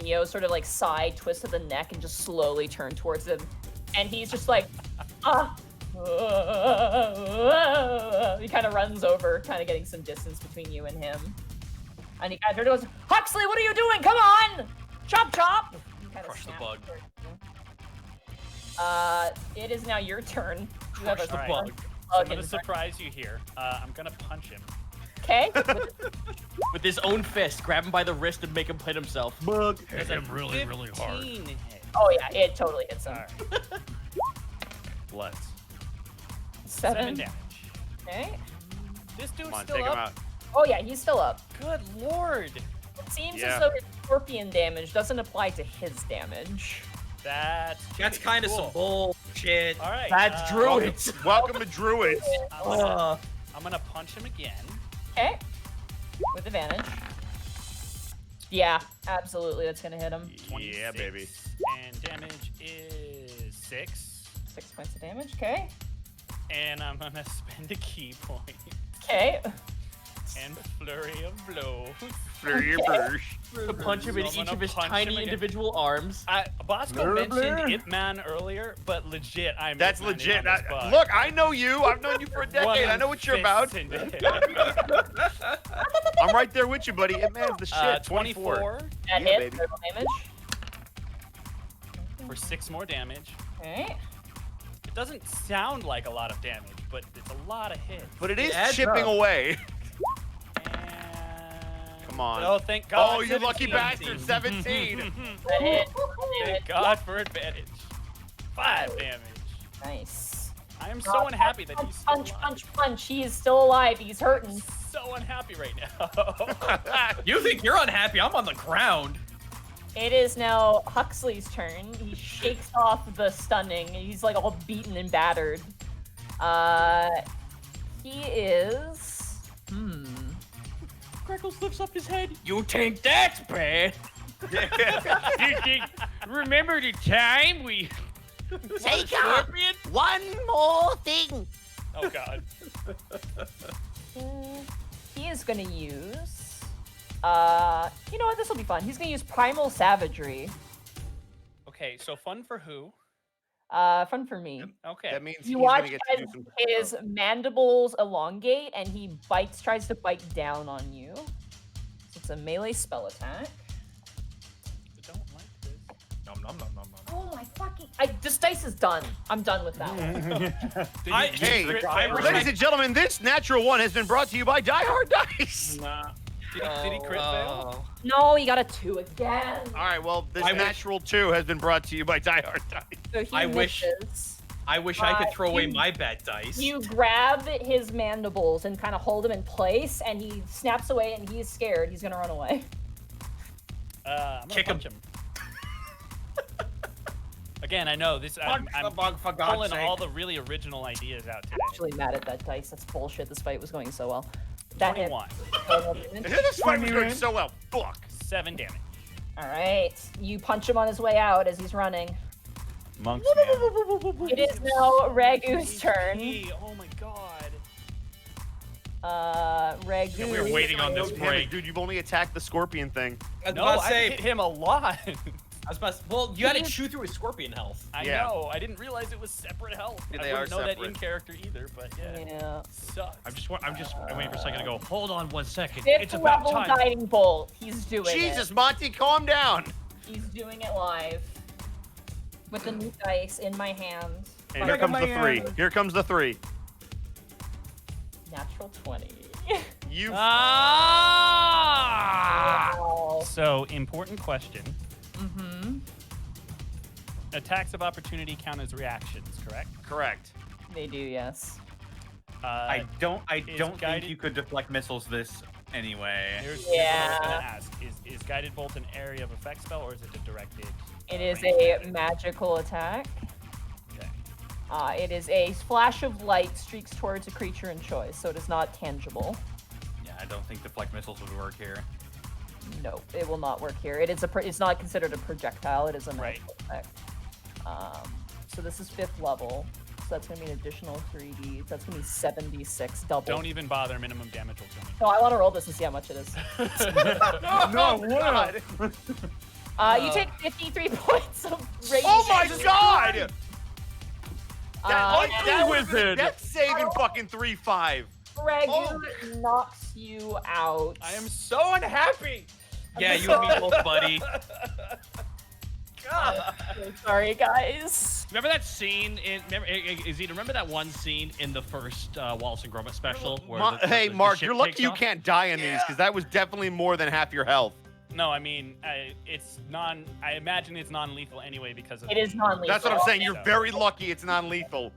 Neo sort of like side twist of the neck and just slowly turn towards him, and he's just like, he kind of runs over, kind of getting some distance between you and him, and he kind of goes, Huxley, what are you doing? Come on, chop chop. Crush the bug. It is now your turn. You have a Crush the bug. bug. I'm gonna surprise you here. I'm gonna punch him. Okay. With his own fist, grab him by the wrist and make him hit himself. Hit him really, really hard. 15 hit. Oh yeah, it totally hits him. Alright. Let's. 7 damage. Okay. This dude's Come on, still take him up. out. Oh yeah, he's still up. Good lord. It seems Yeah. as though his scorpion damage doesn't apply to his damage. That's kind of cool. some bullshit. All right. That's druids. Welcome to Druids. I'm gonna punch him again. Okay. With advantage. Yeah, absolutely. That's gonna hit him. Yeah, 26, baby. And damage is 6. 6 points of damage. Okay. And I'm gonna spend a key point. Okay. And flurry of blows. Flurry your burst. To punch him in So I'm each gonna of his punch him tiny again. individual arms. Bosco Blur, mentioned blur. Ip Man earlier, but legit, I'm That's Ip Man-ing legit. on this bug. Look, I know you. I've known you for a decade. I know what you're about. One fist I'm right there with you, buddy. It man's the shit. 24 That Yeah, hits. baby. Total damage. for 6 more damage. Okay. It doesn't sound like a lot of damage, but it's a lot of hits. But it is adds chipping up. away. And... Come on. Oh, thank God. Oh, you lucky 17. bastard. 17. That hit. Thank God for advantage. 5 damage. Nice. I am so unhappy that he's still Punch, alive. punch, punch. He is still alive. He's hurting. So unhappy right now. You think you're unhappy? I'm on the ground. It is now Huxley's turn. He shakes off the stunning. He's like all beaten and battered. He is. Crackles lifts up his head. You think that's bad? You think? Remember the time we? Take up one more thing. Oh God. He is gonna use. You know what? This will be fun. He's gonna use Primal Savagery. Okay, so fun for who? Fun for me. Okay. That means he's You going watch to get as to do some his mandibles elongate and he tries to bite down on you. So it's a melee spell attack. I don't like this. Nom nom nom nom nom. Oh my fucking! This dice is done. I'm done with that one. Hey, crit ladies and gentlemen, this natural one has been brought to you by Die Hard Dice. Did he crit fail? No, he got a 2 again. All right, well, this I wish- natural 2 has been brought to you by Die Hard Dice. So he I wish- misses. I wish I could throw away you- my bad dice. You grab his mandibles and kind of hold him in place, and he snaps away, and he's scared. He's gonna run away. I'm gonna Kick him. punch him. Again, I know this. I'm Punch the bug, for God's pulling sake. all the really original ideas out today. Actually, mad at that dice. That's bullshit. This fight was going so well. That hit. 21. This fight was going so well. Fuck. 7 damage. All right. You punch him on his way out as he's running. Monks, man. It is now Ragu's turn. Oh my God. Ragu. Yeah, we were waiting on No this damage, break. dude. You've only attacked the scorpion thing. I was No, about to I say. hit him a lot. I was about to, well, you had to chew through his scorpion health. I Yeah. know. I didn't realize it was separate health. Yeah, I they wouldn't are know that separate. in character either, but yeah. Yeah. Sucks. I'm waiting for a second to go. Hold on 1 second. Fifth It's about level time. guiding bolt. He's doing Jesus, it. Monty, calm down. He's doing it live. With the new dice in my hand. And here comes the 3. Here comes the 3. Natural 20. You. Ah! Wow. So, important question. Mm-hmm. attacks of opportunity count as reactions, correct? Correct. They do, yes. I don't think guided- you could deflect missiles this anyway. Here's what I was gonna Yeah. ask: is guided bolt an area of effect spell, or is it a directed? It is ranged a attack? magical attack. Okay. It is a flash of light streaks towards a creature in choice, so it is not tangible. Yeah, I don't think deflect missiles would work here. No, it will not work here. It is it's not considered a projectile. It is a Right. magical effect. So this is 5th level. So that's gonna be an additional 3d. That's gonna be 76 double. Don't even bother. Minimum damage will kill me. No, I want to roll this and see how much it is. No, God. You take 53 points of radiation. Oh my God! That wizard. That's saving fucking 3-5. Greg Oh. knocks you out. I am so unhappy. Yeah, you and me both, buddy. So sorry, guys. Remember that scene in? Remember that one scene in the first Wallace and Gromit special? Where Hey, the Mark, ship you're lucky takes you off? can't die in these because that was definitely more than half your health. No, I mean, it's non. I imagine it's non-lethal anyway because of. It is non-lethal. That's what I'm saying. You're very lucky it's non-lethal.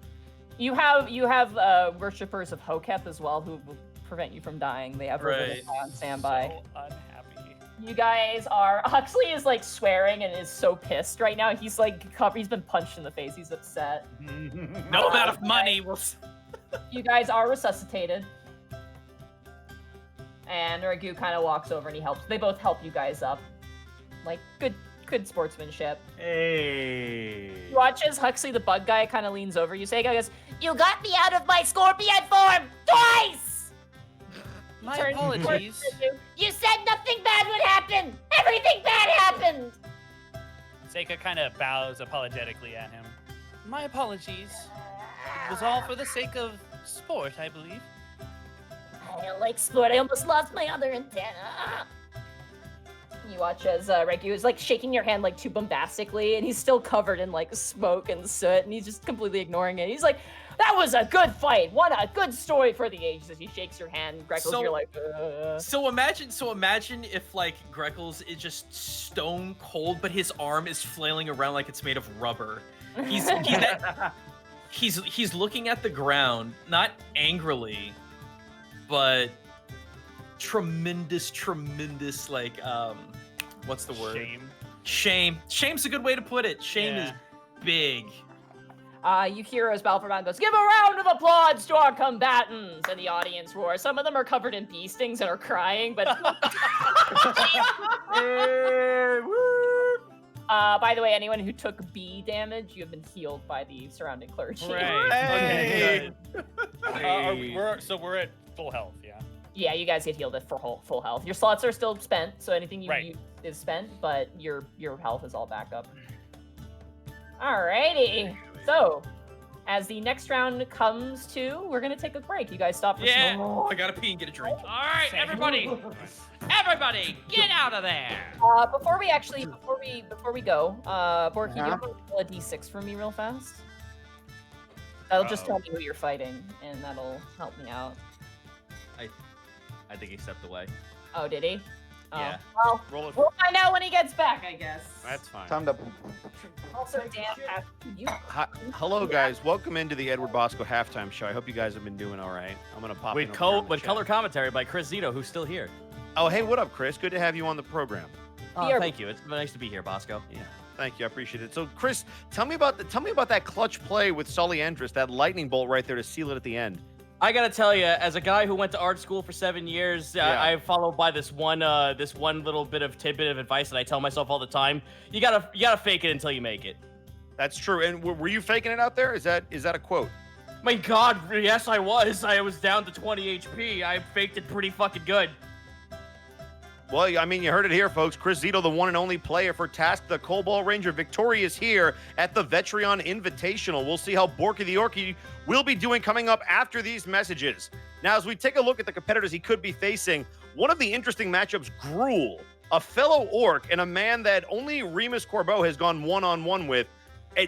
You have worshippers of Hokep as well who will prevent you from dying. They have Right. Revivify on standby. So unhappy. You guys are. Huxley is like swearing and is so pissed right now. He's like he's been punched in the face. He's upset. No amount of money will. You guys are resuscitated. And Ragu kind of walks over and he helps. They both help you guys up. Like good sportsmanship. Hey. You watch as Huxley the bug guy kind of leans over. You say, "Guys, you got me out of my scorpion form twice." My Turn towards apologies. Ragu. You said nothing bad would happen. Everything bad happened. Seika kind of bows apologetically at him. My apologies. It was all for the sake of sport, I believe. I don't like sport. I almost lost my other antenna. You watch as Regu is like shaking your hand like too bombastically, and he's still covered in like smoke and soot, and he's just completely ignoring it. He's like, "That was a good fight. What a good story for the ages." As he shakes your hand, Greckles, So- you're like, So imagine if like Greckles is just stone cold, but his arm is flailing around like it's made of rubber. He's looking at the ground, not angrily, but tremendous like what's the word? Shame. Shame's a good way to put it. Shame is big. You hear as Balfourman goes, "Give a round of applause to our combatants!" And the audience roars. Some of them are covered in bee stings and are crying, but by the way, anyone who took bee damage, you have been healed by the surrounding clergy. Right. Hey. Okay, good. We're at full health, yeah. Yeah, you guys get healed at full health. Your slots are still spent, so anything you Right. use is spent, but your health is all back up. Alrighty. So, as the next round comes to, we're gonna take a break. You guys stop for Yeah. smoke. I gotta pee and get a drink. All right, everybody, get out of there. Before we go, Borky, do you want to roll a d6 for me real fast? That'll just tell me who you're fighting, and that'll help me out. I think he stepped away. Oh, did he? Oh. Yeah. Well, Roll it. we'll find out when he gets back, I guess. That's fine. Time to. Also, Dan, you. Hi, hello, guys. Welcome into the Edward Bosco halftime show. I hope you guys have been doing all right. I'm gonna pop in With over here in the chat. color commentary by Chris Zito, who's still here. Oh, hey, what up, Chris? Good to have you on the program. Oh, Here. thank you. It's nice to be here, Bosco. Yeah, thank you. I appreciate it. So, Chris, tell me about that clutch play with Sully Endress, that lightning bolt right there to seal it at the end. I gotta tell you, as a guy who went to art school for 7 years, Yeah. I followed by this one little bit of tidbit of advice that I tell myself all the time. You gotta fake it until you make it. That's true. And were you faking it out there? Is that a quote? My God, yes, I was. I was down to 20 HP. I faked it pretty fucking good. Well, I mean, you heard it here, folks. Chris Zito, the one and only player for Task the Cobalt Ranger, victorious here at the Vetreon Invitational. We'll see how Borky the Orky will be doing coming up after these messages. Now, as we take a look at the competitors he could be facing, one of the interesting matchups, Gruul, a fellow orc and a man that only Remus Corbeau has gone one-on-one with.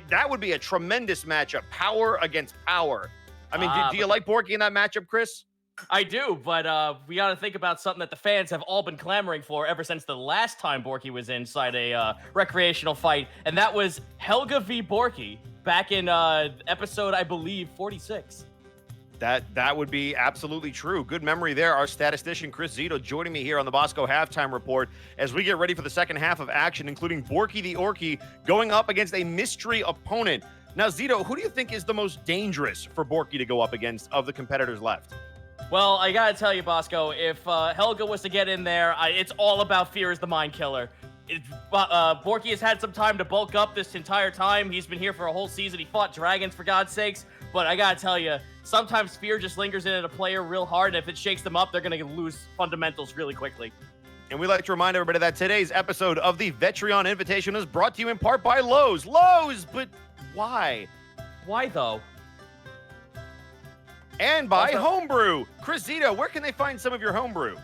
That would be a tremendous matchup, power against power. I mean, do you like Borky in that matchup, Chris? I do, but we got to think about something that the fans have all been clamoring for ever since the last time Borky was inside a recreational fight, and that was Helga v. Borky back in episode, I believe, 46. That would be absolutely true. Good memory there. Our statistician, Chris Zito, joining me here on the Bosco Halftime Report as we get ready for the second half of action, including Borky the Orky going up against a mystery opponent. Now, Zito, who do you think is the most dangerous for Borky to go up against of the competitors left? Well, I gotta tell you, Bosco, if Helga was to get in there, it's all about Fear is the Mind Killer. Borky has had some time to bulk up this entire time. He's been here for a whole season. He fought dragons, for God's sakes. But I gotta tell you, sometimes Fear just lingers in at a player real hard, and if it shakes them up, they're gonna lose fundamentals really quickly. And we like to remind everybody that today's episode of the Vetreon Invitation is brought to you in part by Lowe's. Lowe's, but why? Why, though? And by Homebrew. Chris Zito, where can they find some of your homebrew?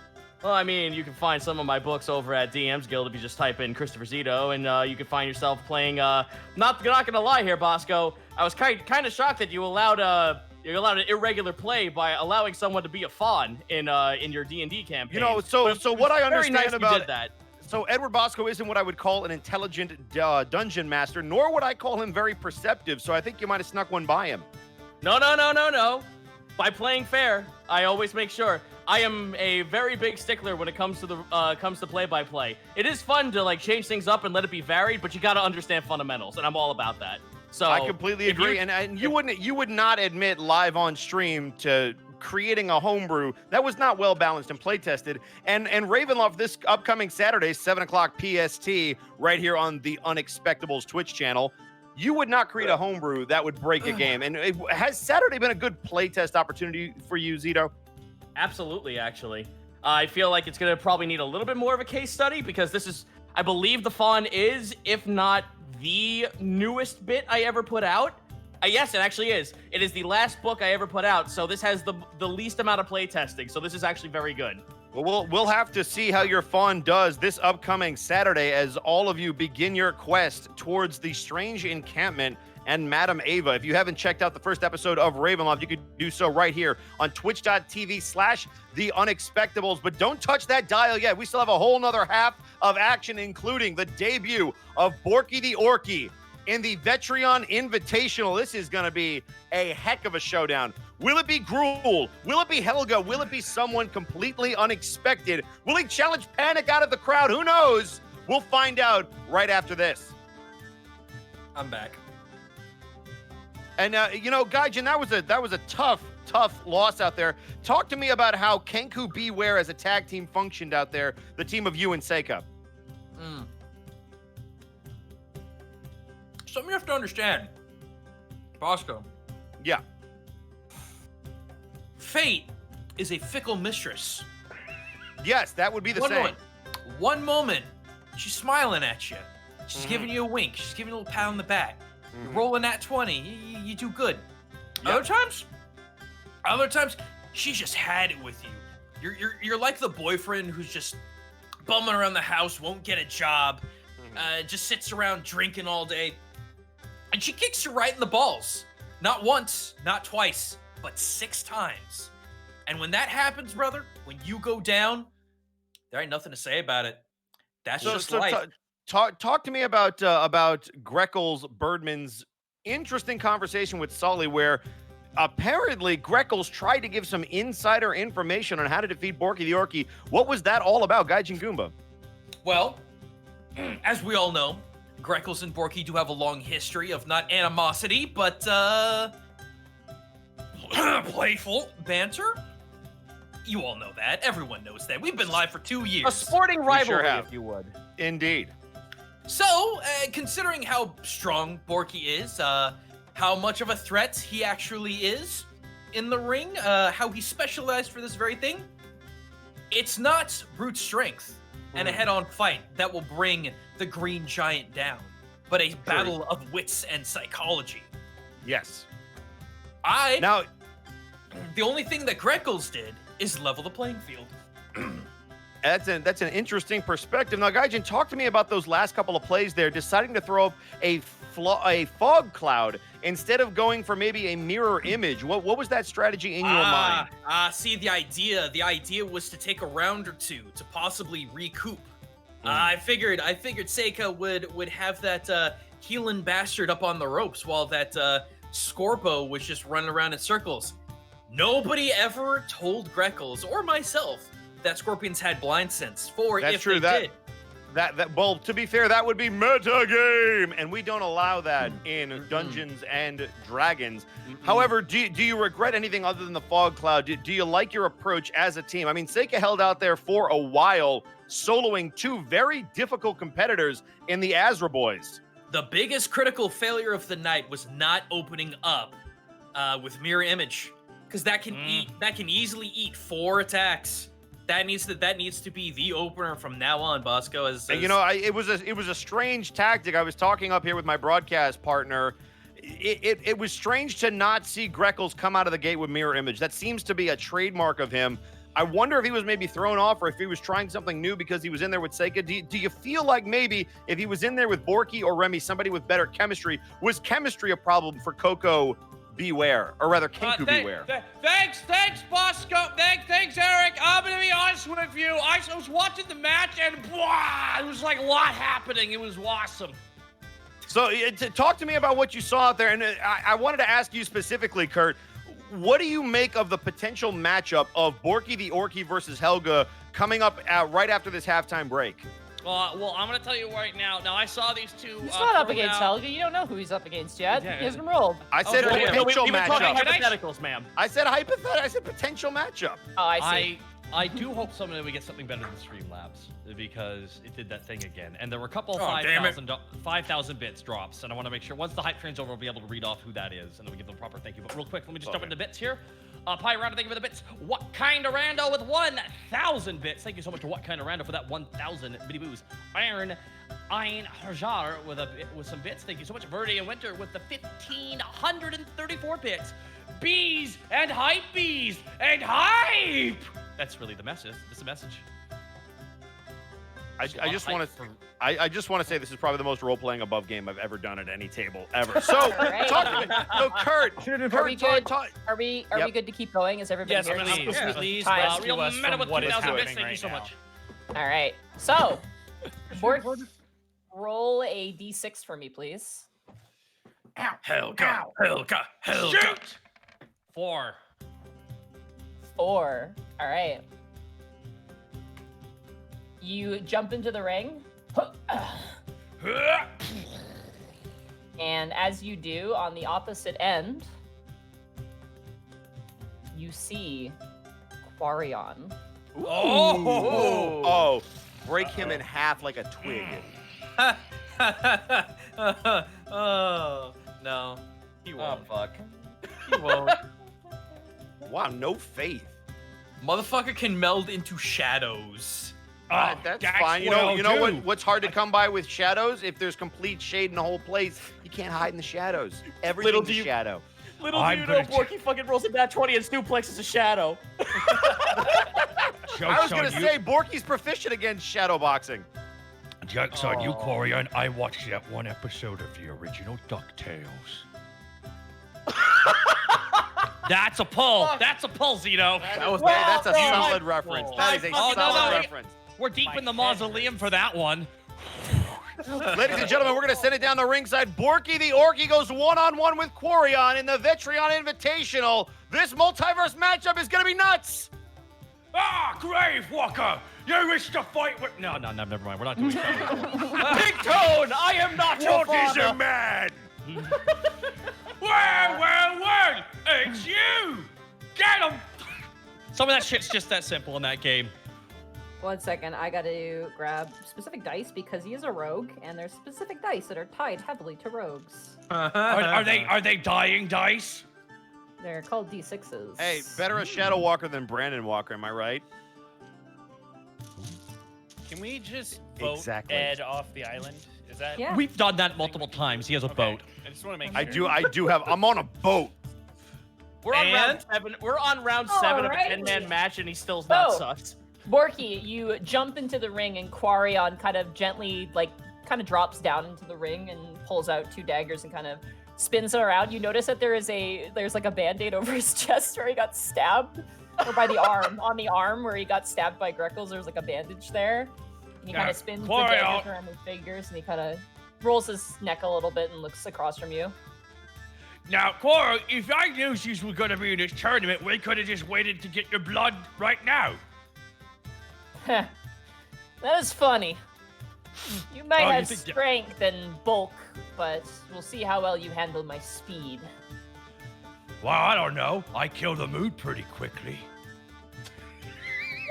Well, I mean, you can find some of my books over at DM's Guild if you just type in Christopher Zito, and you can find yourself playing. Not gonna lie here, Bosco. I was kind of shocked that you allowed an irregular play by allowing someone to be a fawn in your D&D campaign. You know, so what I understand nice about you did that. So Edward Bosco isn't what I would call an intelligent dungeon master, nor would I call him very perceptive. So I think you might have snuck one by him. No. By playing fair, I always make sure. I am a very big stickler when it comes to play-by-play. It is fun to change things up and let it be varied, but you got to understand fundamentals, and I'm all about that. So I completely agree, and you would not admit live on stream to creating a homebrew that was not well balanced and play tested. And Ravenloft this upcoming Saturday, 7:00 PST, right here on the Unexpectables Twitch channel. You would not create a homebrew that would break a game. And has Saturday been a good playtest opportunity for you, Zito? Absolutely, actually. I feel like it's going to probably need a little bit more of a case study because this is, I believe the Fawn is, if not the newest bit I ever put out. Yes, it actually is. It is the last book I ever put out, so this has the least amount of playtesting, so this is actually very good. Well, we'll have to see how your Fawn does this upcoming Saturday as all of you begin your quest towards the strange encampment and Madam Ava. If you haven't checked out the first episode of Ravenloft, you could do so right here on twitch.tv/The Unexpectables. But don't touch that dial yet. We still have a whole nother half of action, including the debut of Borky the Orky in the Vetreon Invitational. This is going to be a heck of a showdown. Will it be Gruel? Will it be Helga? Will it be someone completely unexpected? Will he challenge Panic out of the crowd? Who knows? We'll find out right after this. I'm back. And Gaijin, that was a tough loss out there. Talk to me about how Kenku Beware as a tag team functioned out there, the team of you and Seika. Something you have to understand, Bosco. Yeah. Fate is a fickle mistress. Yes, that would be the same. One moment, she's smiling at you. She's giving you a wink. She's giving you a little pat on the back. You're rolling that 20. You do good. Yep. Other times, she just had it with you. You're like the boyfriend who's just bumming around the house, won't get a job, just sits around drinking all day. And she kicks you right in the balls. Not once, not twice, but 6 times. And when that happens, brother, when you go down, there ain't nothing to say about it. That's just life. Talk to me about Greckles Birdman's interesting conversation with Sully, where apparently Greckles tried to give some insider information on how to defeat Borky the Orky. What was that all about, Gaijin Goomba? Well, as we all know, Greckles and Borky do have a long history of not animosity, but playful banter. You all know that. Everyone knows that. We've been live for 2 years. A sporting rivalry, sure if you would. Indeed. So, considering how strong Borky is, how much of a threat he actually is in the ring, how he specialized for this very thing, it's not brute strength and a head-on fight that will bring the Green Giant down, but a battle of wits and psychology. Yes. The only thing that Greckles did is level the playing field. That's an interesting perspective. Now, Gaijin, talk to me about those last couple of plays there, deciding to throw up a fog cloud instead of going for maybe a mirror image. What was that strategy in your mind? See, the idea was to take a round or two to possibly recoup. I figured Seika would have that healing bastard up on the ropes while that Scorpo was just running around in circles. Nobody ever told Greckles or myself that Scorpions had blind sense. That's if true. they did. Well, to be fair, that would be metagame, and we don't allow that in Dungeons and Dragons. However, do you regret anything other than the fog cloud? Do you like your approach as a team? I mean, Seika held out there for a while, soloing two very difficult competitors in the Azra Boys. The biggest critical failure of the night was not opening up with mirror image, because that can easily eat 4 attacks. That needs to be the opener from now on, Bosco. It was a strange tactic. I was talking up here with my broadcast partner. It was strange to not see Greckles come out of the gate with mirror image. That seems to be a trademark of him. I wonder if he was maybe thrown off or if he was trying something new because he was in there with Seika. Do you feel like maybe if he was in there with Borky or Remy, somebody with better chemistry, was chemistry a problem for Coco Beware, or rather Kenku Beware? Thanks, Bosco. Thanks, Eric. I'm gonna be honest with you. I was watching the match and it was like a lot happening. It was awesome. So talk to me about what you saw out there, and I wanted to ask you specifically, Kurt. What do you make of the potential matchup of Borky the Orky versus Helga coming up right after this halftime break? Well, I'm gonna tell you right now. Now, I saw these two. He's not up against Helga. You don't know who he's up against yet. Yeah. He hasn't rolled. I said potential we were talking matchup. hypotheticals, ma'am. I said hypothetical. I said potential matchup. Oh, I see. I do hope someday we get something better than Streamlabs, because it did that thing again. And there were a couple of 5,000 bits drops, and I want to make sure once the hype train's over, we'll be able to read off who that is, and then we give them proper thank you. But real quick, let me just jump into bits here. Pi Rando, thank you for the bits. What kind of Rando with 1,000 bits? Thank you so much to What Kind of Rando for that 1,000 bitty boos. Iron Ein Hajar with some bits. Thank you so much. Verdi and Winter with the 1,534 bits. Bees and hype bees and hype. That's really the message. This is the message. I just want to say this is probably the most role-playing above game I've ever done at any table ever. So, right. talk to me. So, Kurt, are we good? Are we good to keep going? Is everybody Yes, here? please Time. rescue us from what is happening Thank you so much. All right. So, roll a d6 for me, please. Helga. Shoot! 4. 4. All right. You jump into the ring. And as you do, on the opposite end, you see Quarion. Oh, break him in half like a twig. Oh, no. He won't. fuck. He won't. Wow, no faith. Motherfucker can meld into shadows. That's fine. You know what's hard to come by with shadows? If there's complete shade in the whole place, you can't hide in the shadows. Everything's a shadow. Little do you know, Borky fucking rolls a nat 20 and Snowplex is a shadow. I was going to say, Borky's proficient against shadow boxing. Joke's on you, Quarion. I watched that one episode of the original DuckTales. That's a pull. That's a pull, Zito. That's a solid reference. That is a solid reference. We're deep in the mausoleum for that one. Ladies and gentlemen, we're going to send it down the ringside. Borky the Orky goes one-on-one with Quarion in the Vetreon Invitational. This multiverse matchup is going to be nuts. Grave Walker, you wish to fight with... No, never mind. We're not doing that. Big Tone, I am not your What is father. a man? Well, it's you. Get him. Some of that shit's just that simple in that game. 1 second, I gotta grab specific dice because he is a rogue, and there's specific dice that are tied heavily to rogues. Are they dying dice? They're called D6s. Hey, better a Shadow Walker than Brandon Walker, am I right? Can we just vote Exactly. Ed off the island? Is that? Yeah. We've done that multiple times. He has a boat. I just want to make sure. I do have. I'm on a boat. We're on round 7. We're on round 7 of a Alrighty. 10-man match, and he still's not So, sus. Borky, you jump into the ring and Quarion kind of gently, kind of drops down into the ring and pulls out 2 daggers and kind of spins it around. You notice that there's like a band-aid over his chest where he got stabbed, or by the arm, on the arm where he got stabbed by Greckles. There's like a bandage there. And he kind of spins the daggers around his fingers, and he kind of rolls his neck a little bit and looks across from you. Now, Cora, if I knew you were going to be in this tournament, we could have just waited to get your blood right now. That is funny. You might have strength and bulk, but we'll see how well you handle my speed. Well, I don't know. I kill the mood pretty quickly.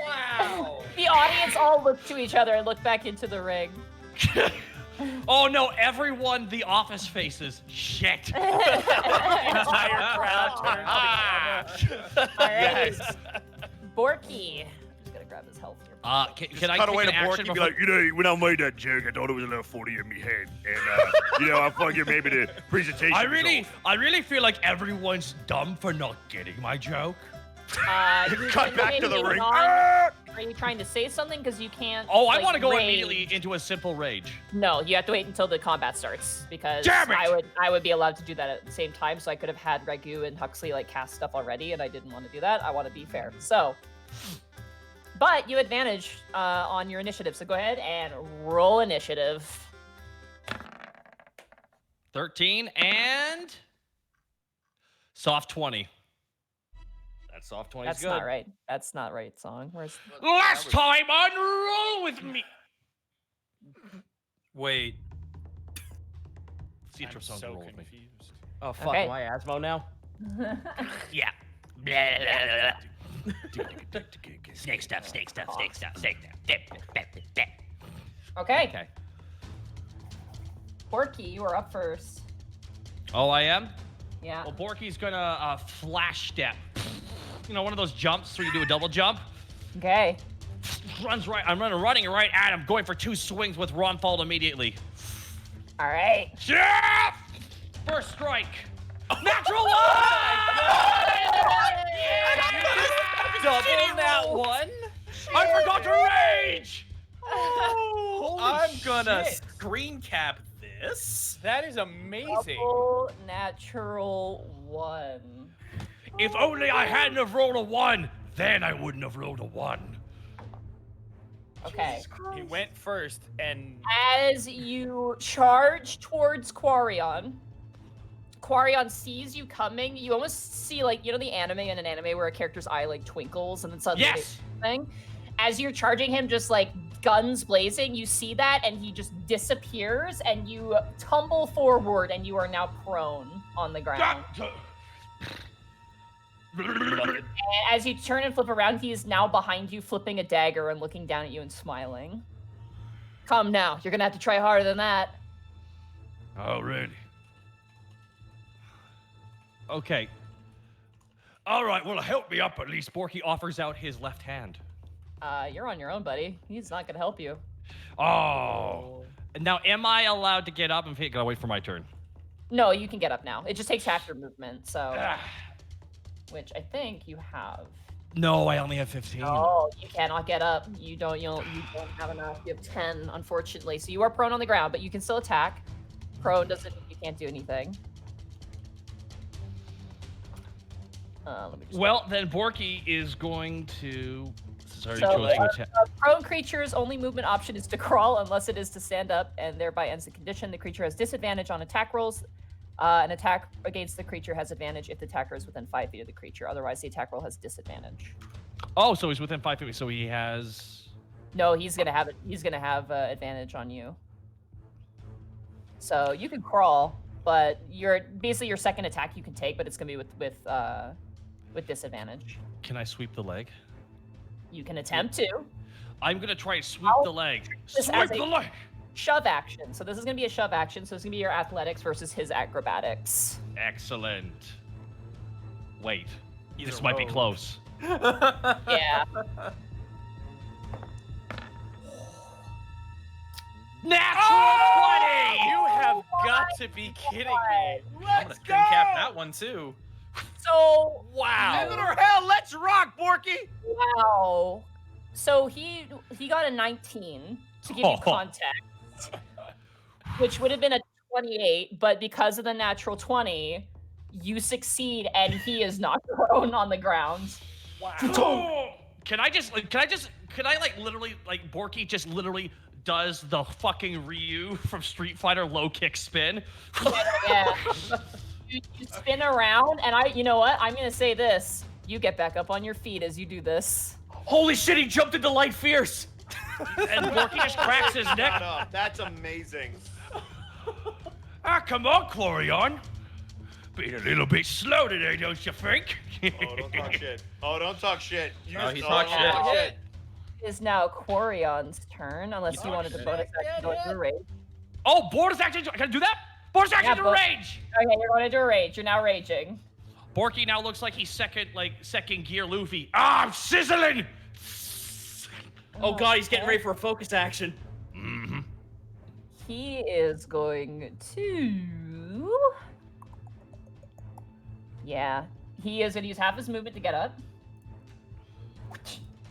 Wow. The audience all look to each other and look back into the ring. Oh no, everyone the office faces. Shit. The entire crowd turns. All right. Borky. Just gotta grab his health here. Can I cut take away an to action Borky and be before- like, when I made that joke, I thought it was a little funny in my head. And, I fucking maybe the presentation I was really feel like everyone's dumb for not getting my joke. Cut back to the ring. Are you trying to say something? Because you can't. Oh, I want to go rage. immediately into a simple rage. No, you have to wait until the combat starts because Damn it! I would be allowed to do that at the same time. So I could have had Regu and Huxley cast stuff already, and I didn't want to do that. I want to be fair. So, but you advantage on your initiative. So go ahead and roll initiative. 13 and soft 20. That soft 20 That's is good. not right. That's not right. Song. Where's? Last time on Roll With Me. Wait. See, I'm Trip Song's so Roll With Me. confused. Oh fuck, Okay. am I Asmo now? Yeah. Snake stuff, snake stuff, snake stuff, snake stuff. Okay. Okay. Borky, you are up first. Oh, I am? Yeah. Well, Borky's gonna flash step. You know, one of those jumps where you do a double jump. Okay. Runs right. I'm running right at him, going for 2 swings with Ronfald immediately. All right. Yeah! First strike. Natural one! Double that one? I forgot to rage! I'm gonna shit. screen cap this. That is amazing. Double natural 1. If only I hadn't have rolled a 1, then I wouldn't have rolled a 1. Okay. He went first, and As you charge towards Quarion sees you coming. You almost see, the anime in an anime where a character's eye twinkles and then suddenly Yes! thing. As you're charging him, just guns blazing, you see that and he just disappears and you tumble forward and you are now prone on the ground. And as you turn and flip around, he is now behind you, flipping a dagger and looking down at you and smiling. Come now, you're gonna have to try harder than that. Already. Okay. All right, well, help me up at least. Borky offers out his left hand. You're on your own, buddy. He's not gonna help you. Oh. Now, am I allowed to get up and gotta wait for my turn? No, you can get up now. It just takes half your movement, so Ah. which I think you have. No, I only have 15. Oh, you cannot get up. You don't have enough. You have 10, unfortunately. So you are prone on the ground, but you can still attack. Prone doesn't you can't do anything. Let me just Well, then Borky is going to. Sorry, So, chose to attack. a prone creature's only movement option is to crawl unless it is to stand up, and thereby ends the condition. The creature has disadvantage on attack rolls. An attack against the creature has advantage if the attacker is within 5 feet of the creature. Otherwise, the attack roll has disadvantage. Oh, so he's within 5 feet. So he has. No, he's gonna have it. He's gonna have advantage on you. So you can crawl, but basically your second attack you can take, but it's gonna be with disadvantage. Can I sweep the leg? You can attempt to. I'm gonna try to sweep the leg. This Sweep as the a leg. shove action. So this is gonna be a shove action. So it's gonna be your athletics versus his acrobatics. Excellent. Wait, He's this a might be rogue. close. Yeah. Natural 20! you have got to be kidding me. I'm gonna screen cap that one too. So Wow. Heaven or hell, let's rock, Borky! wow. So he got a 19 to give you context, which would have been a 28, but because of the natural 20, you succeed and he is not prone on the ground. Wow. Can I literally, like, Borky just literally does the fucking Ryu from Street Fighter low kick spin? Yeah. You spin around, and you know what? I'm gonna say this. You get back up on your feet as you do this. Holy shit, he jumped into light fierce! And Borky just cracks his neck. Shut up. That's amazing. Come on, Chlorion. Been a little bit slow today, don't you think? Oh, don't talk shit. Oh, don't talk shit. You Oh, just he don't talked talk shit. It is now Quarion's turn, unless you wanted to bonus action go into a rage. Oh, bonus action! Can I do that? Bonus action to but- rage! Okay, you're going into a rage. You're now raging. Borky now looks like he's second gear Luffy. Ah, I'm sizzling! Oh god, he's getting ready for a focus action. Mm-hmm. He is going to... Yeah, he is going to use half his movement to get up.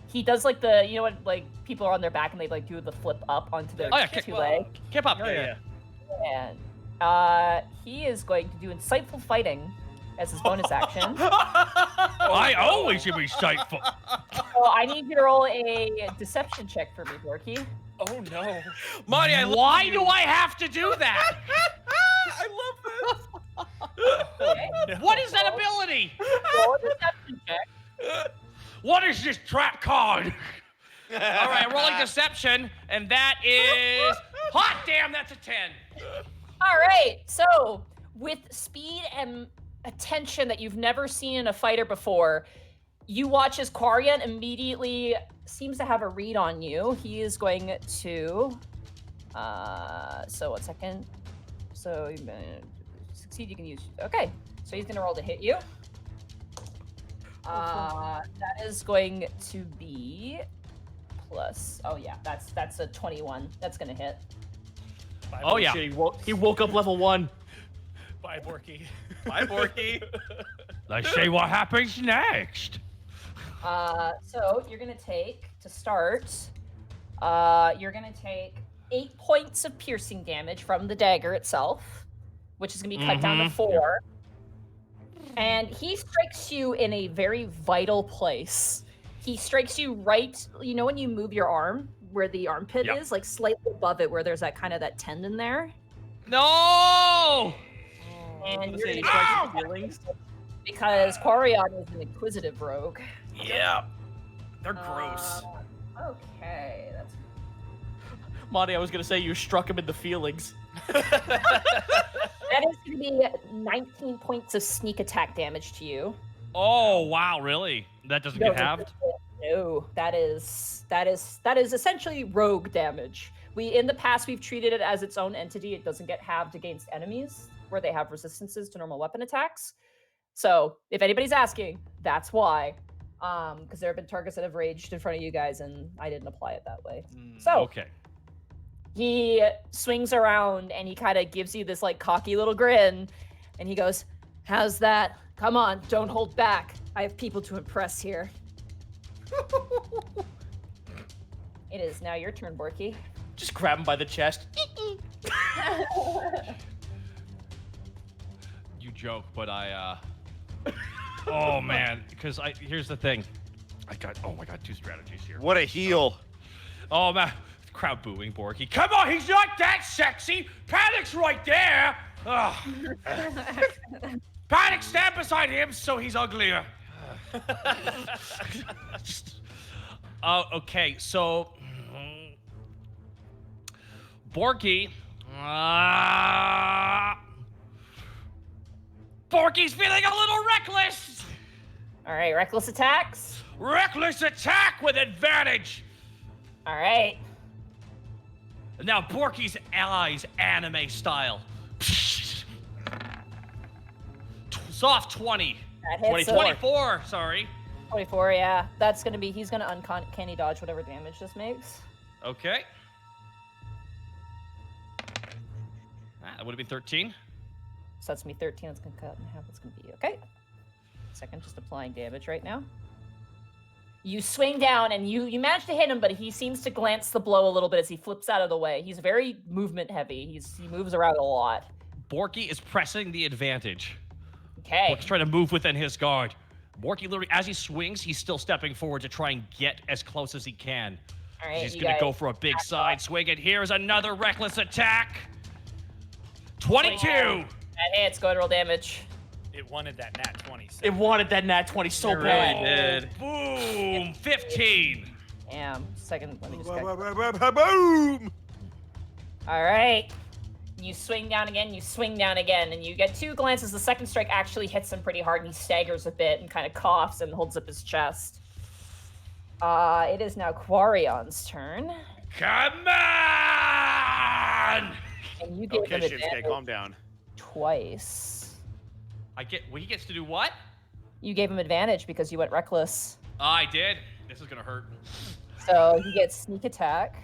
He does like the, you know what, like people are on their back and they like do the flip up onto their two legs. Keep up. Yeah. And he is going to do insightful fighting as his bonus action. I always am insightful. So I need you to roll a deception check for me, Borky. Oh no. Marty, I love Why you. do I have to do that? I love this. Okay. What is that ability? Roll a deception check. What is this trap card? All right, I'm rolling deception, and that is hot damn. That's a 10. All right, so with speed and attention that you've never seen in a fighter before, you watch as Quarian immediately seems to have a read on you. He is going to, so 1 second. So you succeed, you can use, okay. So he's gonna roll to hit you. That is going to be plus, oh yeah, that's a 21. That's gonna hit. Oh yeah. Shit, he woke up level 1. Bye, Borky. Bye, Borky. Let's see what happens next. So you're gonna take, to start, you're gonna take 8 points of piercing damage from the dagger itself, which is gonna be cut down to 4. And he strikes you in a very vital place. He strikes you right, you know when you move your arm, where the armpit Yep. is, like slightly above it, where there's that kind of that tendon there. No! And Say he you're strikes your feelings. because Quarion is an inquisitive rogue. Yeah. They're gross. Okay, that's Monty, I was gonna say you struck him in the feelings. that is going to be 19 points of sneak attack damage to you. Oh wow, really? That doesn't get halved? No, that is essentially rogue damage. In the past we've treated it as its own entity. It doesn't get halved against enemies where they have resistances to normal weapon attacks. So if anybody's asking, that's why. Because there have been targets that have raged in front of you guys, and I didn't apply it that way. So Okay. he swings around and he kind of gives you this like cocky little grin, and he goes, "How's that? Come on, don't hold back. I have people to impress here." It is now your turn, Borky. Just grab him by the chest. You joke, but I oh man, because here's the thing. I got 2 strategies here. What a heel. Oh man, crowd booing Borky. Come on, he's not that sexy. Panic's right there. Ugh. Panic, stand beside him so he's uglier. Okay, so Borky. Borky's feeling a little reckless. All right, reckless attacks. Reckless attack with advantage. All right. Now Borky's eyes anime style. Soft 20. That hits. 24, sorry. 24, yeah. That's going to be, he's going to uncanny dodge whatever damage this makes. Okay. That would have been 13. So that's going to be 13. That's going to cut in half. That's going to be okay. Second, just applying damage right now. You swing down and you manage to hit him, but he seems to glance the blow a little bit as he flips out of the way. He's very movement heavy. He moves around a lot. Borky is pressing the advantage. Okay. Borky's trying to move within his guard. Borky literally, as he swings, he's still stepping forward to try and get as close as he can. All right, He's going to go for a big side swing, and here's another reckless attack. 22! That hits. Go ahead and roll damage. It wanted that nat 20. It wanted that nat 20 so bad. Boom! 15! Damn. Second, let me just Boom! All right. You swing down again, and you get 2 glances. The second strike actually hits him pretty hard, and he staggers a bit and kind of coughs and holds up his chest. It is now Quarion's turn. Come on! And you gave Okay, him Shinsuke, advantage calm down. twice. He gets to do what? You gave him advantage because you went reckless. I did. This is gonna hurt. So he gets sneak attack.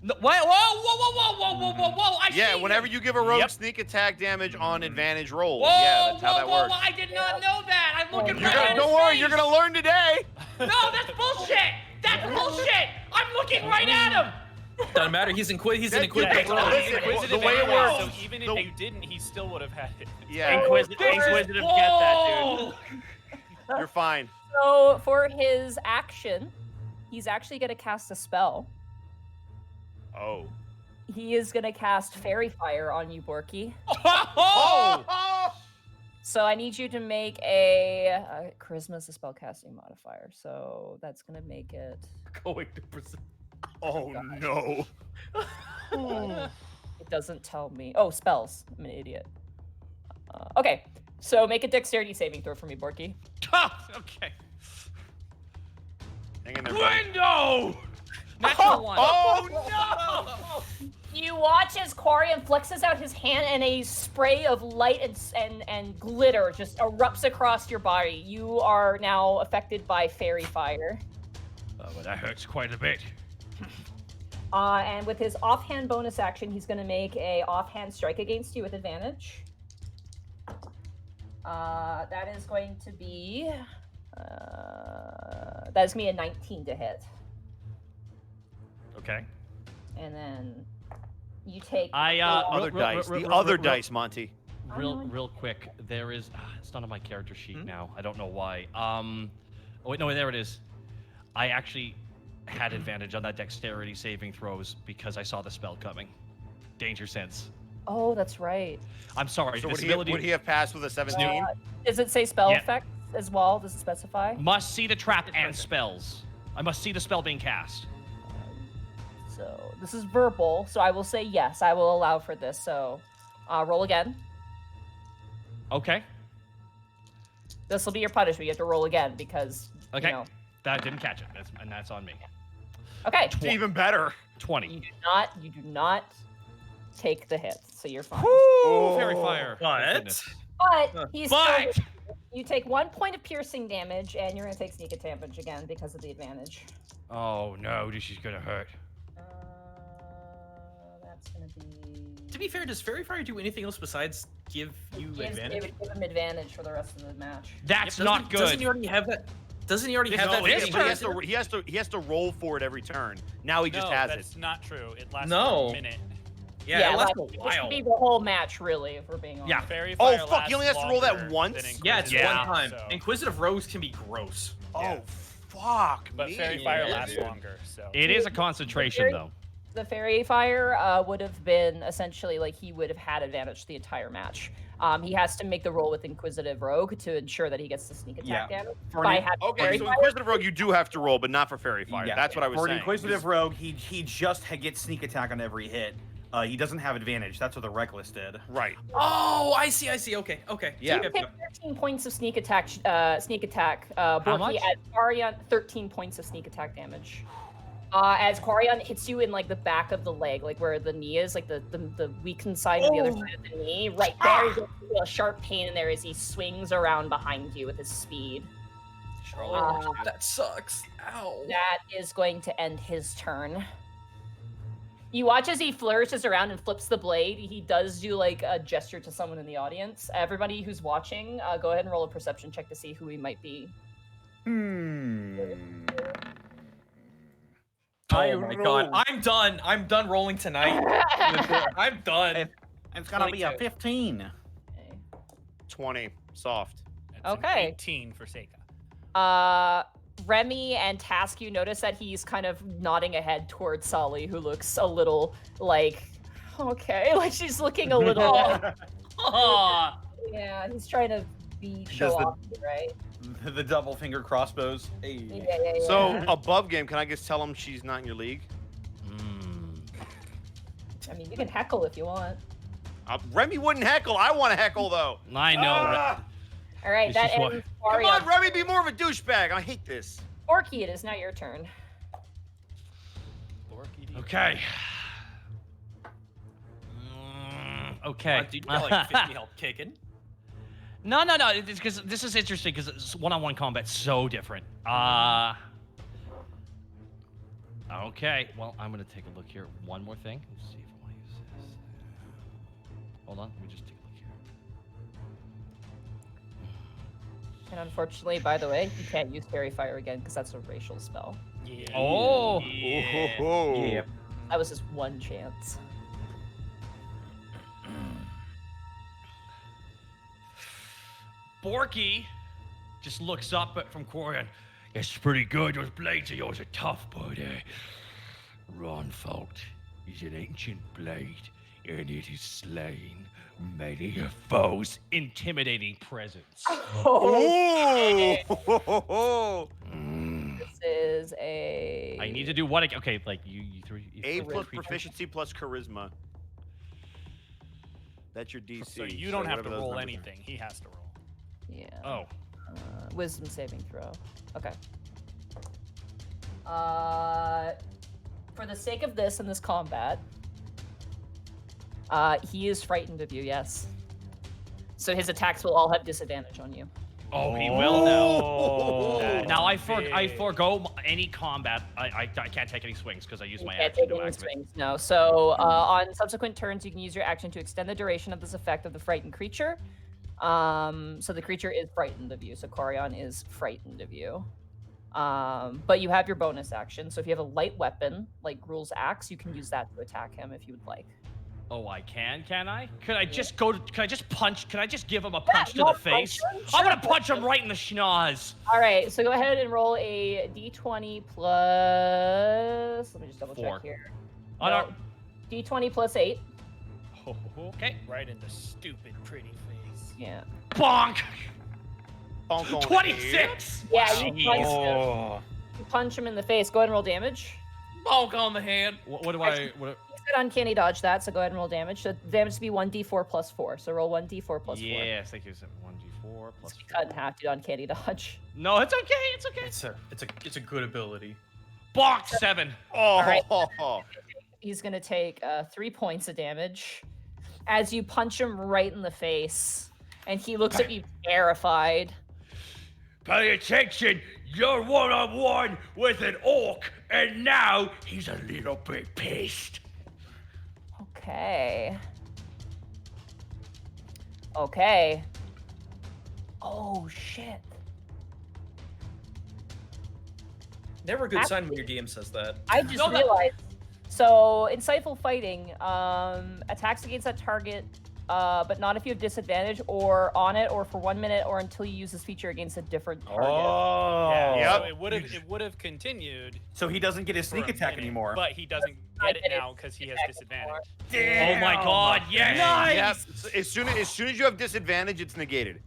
No, whoa! Yeah, whenever you give a rogue sneak attack damage on advantage rolls. Whoa, Yeah, that's how that works. I did not know that. I'm looking You're right gonna, at don't his worry, face. you're gonna learn today. No, that's bullshit. That's bullshit. I'm looking right at him. Doesn't matter. He's an inquisitive. Listen, the way it works. So even if you didn't, he still would have had it. Yeah, Inquisitive get that, dude. you're fine. So for his action, he's actually going to cast a spell. Oh. He is going to cast Fairy Fire on you, Borky. Oh! So I need you to make a charisma is a spellcasting modifier. So that's going to make it. Going to present. Oh no. It doesn't tell me. Oh, spells. I'm an idiot. Okay, so make a dexterity saving throw for me, Borky. Okay. Hang in there, buddy. Window. Natural one. Oh no! You watch as Quarian flexes out his hand and a spray of light and glitter just erupts across your body. You are now affected by Fairy Fire. Oh, but that hurts quite a bit. And with his offhand bonus action, he's going to make a offhand strike against you with advantage. That is going to be a 19 to hit. Okay. And then you take Other dice, Monty. Real quick. There is. It's not on my character sheet now. I don't know why. Oh wait, no, there it is. I actually had advantage on that dexterity saving throws because I saw the spell coming. Danger sense. Oh, that's right. I'm sorry. So would he have passed with a 17? Does it say spell effect as well? Does it specify? Must see the trap and spells. I must see the spell being cast. So this is verbal, so I will say yes. I will allow for this. So roll again. Okay. This will be your punishment. You have to roll again because, Okay. you know. That didn't catch it, and that's on me. Okay. Even better. 20. You do not take the hit, so you're fine. Woo! Fairy fire. But He's But still, you take 1 point of piercing damage, and you're gonna take sneak attack damage again because of the advantage. oh no, this is gonna hurt. That's gonna be. to be fair, does Fairy Fire do anything else besides give you It advantage? would give him advantage for the rest of the match. That's Doesn't- not good. Doesn't he already have that? Doesn't he already have that? No, this but turn- he has to roll for it every turn. Now he just has it. That's not true. It lasts No. for a minute. Yeah, it lasts like, a This while. would be the whole match, really, if we're being honest. Yeah. Fairy Oh, Fire fuck, lasts he only has to roll that longer once? than Yeah, it's Inquisitive, one time. so- Inquisitive Rogues can be gross. Oh, fuck But me. Fairy Fire Yeah, lasts dude. longer, so. It is a concentration though. The Fairy Fire would have been essentially like he would have had advantage the entire match. He has to make the roll with Inquisitive Rogue to ensure that he gets the sneak attack damage. By having Okay, Fairy so Fire. Inquisitive Rogue, you do have to roll, but not for Fairy Fire. Yeah. That's what I was For saying. an Inquisitive Rogue, he just gets sneak attack on every hit. He doesn't have advantage. That's what the Reckless did. Right. Oh, I see. Okay. Yeah. You Yep, take yep. 13 points of sneak attack. Borky much? at Quarion, 13 points of sneak attack damage. As Quarion hits you in like the back of the leg, like where the knee is, like the weakened side of the other side of the knee, right there. You feel a sharp pain in there as he swings around behind you with his speed. That sucks. Ow. That is going to end his turn. You watch as he flourishes around and flips the blade. He does do like a gesture to someone in the audience. Everybody who's watching, go ahead and roll a perception check to see who he might be. Oh my god, I'm done. I'm done rolling tonight. I'm done. It's gonna be a 22. 15. 20. Soft. That's an Okay. 18 for Seika. Remy and Task, you notice that he's kind of nodding ahead towards Solly, who looks a little like, okay, like she's looking a little. Aw. Yeah, he's trying to show off, right? The double finger crossbows. Hey. Yeah. So, above game, can I just tell him she's not in your league? I mean, you can heckle if you want. Remy wouldn't heckle. I want to heckle, though. I know. All right, This that is what- ends. Come on, Remy, be more of a douchebag. I hate this. Forky, it is now your turn. Okay. Okay. Dude, you got like 50 health kicking. No. It's because this is interesting because one-on-one combat's so different. Okay. Well, I'm gonna take a look here. One more thing. Let's see if I want to use this. Hold on. Let me just take a look here. And unfortunately, by the way, you can't use Fairy Fire again because that's a racial spell. Yeah. Oh. Yeah. That was just one chance. Borky just looks up from Corian. It's pretty good. Those blades of yours are tough, but Ronfault is an ancient blade, and it has slain many a foes. Intimidating presence. Oh. This is a. I need to do what? Okay, like you three. A three plus creatures. proficiency plus charisma. That's your DC. So you don't have to whatever those roll numbers are. anything. He has to roll. Yeah. Oh. Wisdom saving throw. Okay. For the sake of this and this combat, he is frightened of you. Yes. So his attacks will all have disadvantage on you. Oh, he will now. That Now I big. forgo any combat. I can't take any swings because I use You my can't action take to any activate. swings, no. So on subsequent turns, you can use your action to extend the duration of this effect of the frightened creature. So the creature is frightened of you. So Corian is frightened of you. But you have your bonus action. So if you have a light weapon like Gruul's axe, you can use that to attack him if you would like. Oh, I can I? Could I just go? Can I just punch? Can I just give him a punch to the punch face? him? I'm Sure, gonna punch him right in the schnoz. All right, so go ahead and roll a d20 plus. Let me just double 4. check here. Oh, no. D20 plus 8. Okay. Right in the stupid pretty face. Yeah. Bonk. Bonk on 26. Yeah, you Jeez. punch him. You punch him in the face. Go ahead and roll damage. Bonk on the hand. What do I? What, You said uncanny dodge that, so go ahead and roll damage. So damage to be 1d4 plus 4. So roll 1d4 plus 4. yes, thank you. 1d4 plus. It's cut in half to uncanny dodge. No, it's okay. It's okay. It's a good ability. Bonk 7. Oh. right. He's gonna take 3 points of damage as you punch him right in the face, and he looks at you terrified. Pay attention. You're one-on-one with an orc, and now he's a little bit pissed. Okay. Okay. Oh shit. Never a good sign when your DM says that. I just realized. So insightful fighting attacks against that target, but not if you have disadvantage or on it, or for 1 minute, or until you use this feature against a different target. Oh. Yeah, Yep. so it would have continued. So he doesn't get his for sneak a attack minute, anymore. But he doesn't I get it get it. now because he has disadvantage. Oh my God! Yes. Yep. As soon as you have disadvantage, it's negated.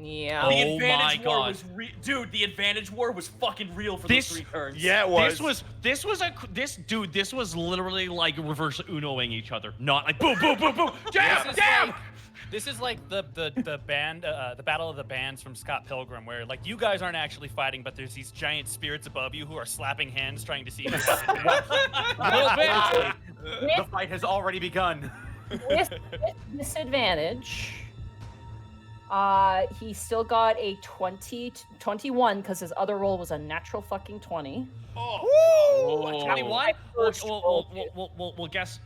Yeah. Oh The my advantage war God. was dude. The advantage war was fucking real for those This- 3 turns. Yeah, it was. This was literally like reverse Unoing each other, not like boom, boom, boom, boom. Damn, This is damn. like- This is like the band, the battle of the bands from Scott Pilgrim, where like you guys aren't actually fighting, but there's these giant spirits above you who are slapping hands, trying to see who has advantage. A little bit. The fight has already begun. With disadvantage, he still got a 21 because his other roll was a natural fucking 20. Oh, 21. first roll, We'll guess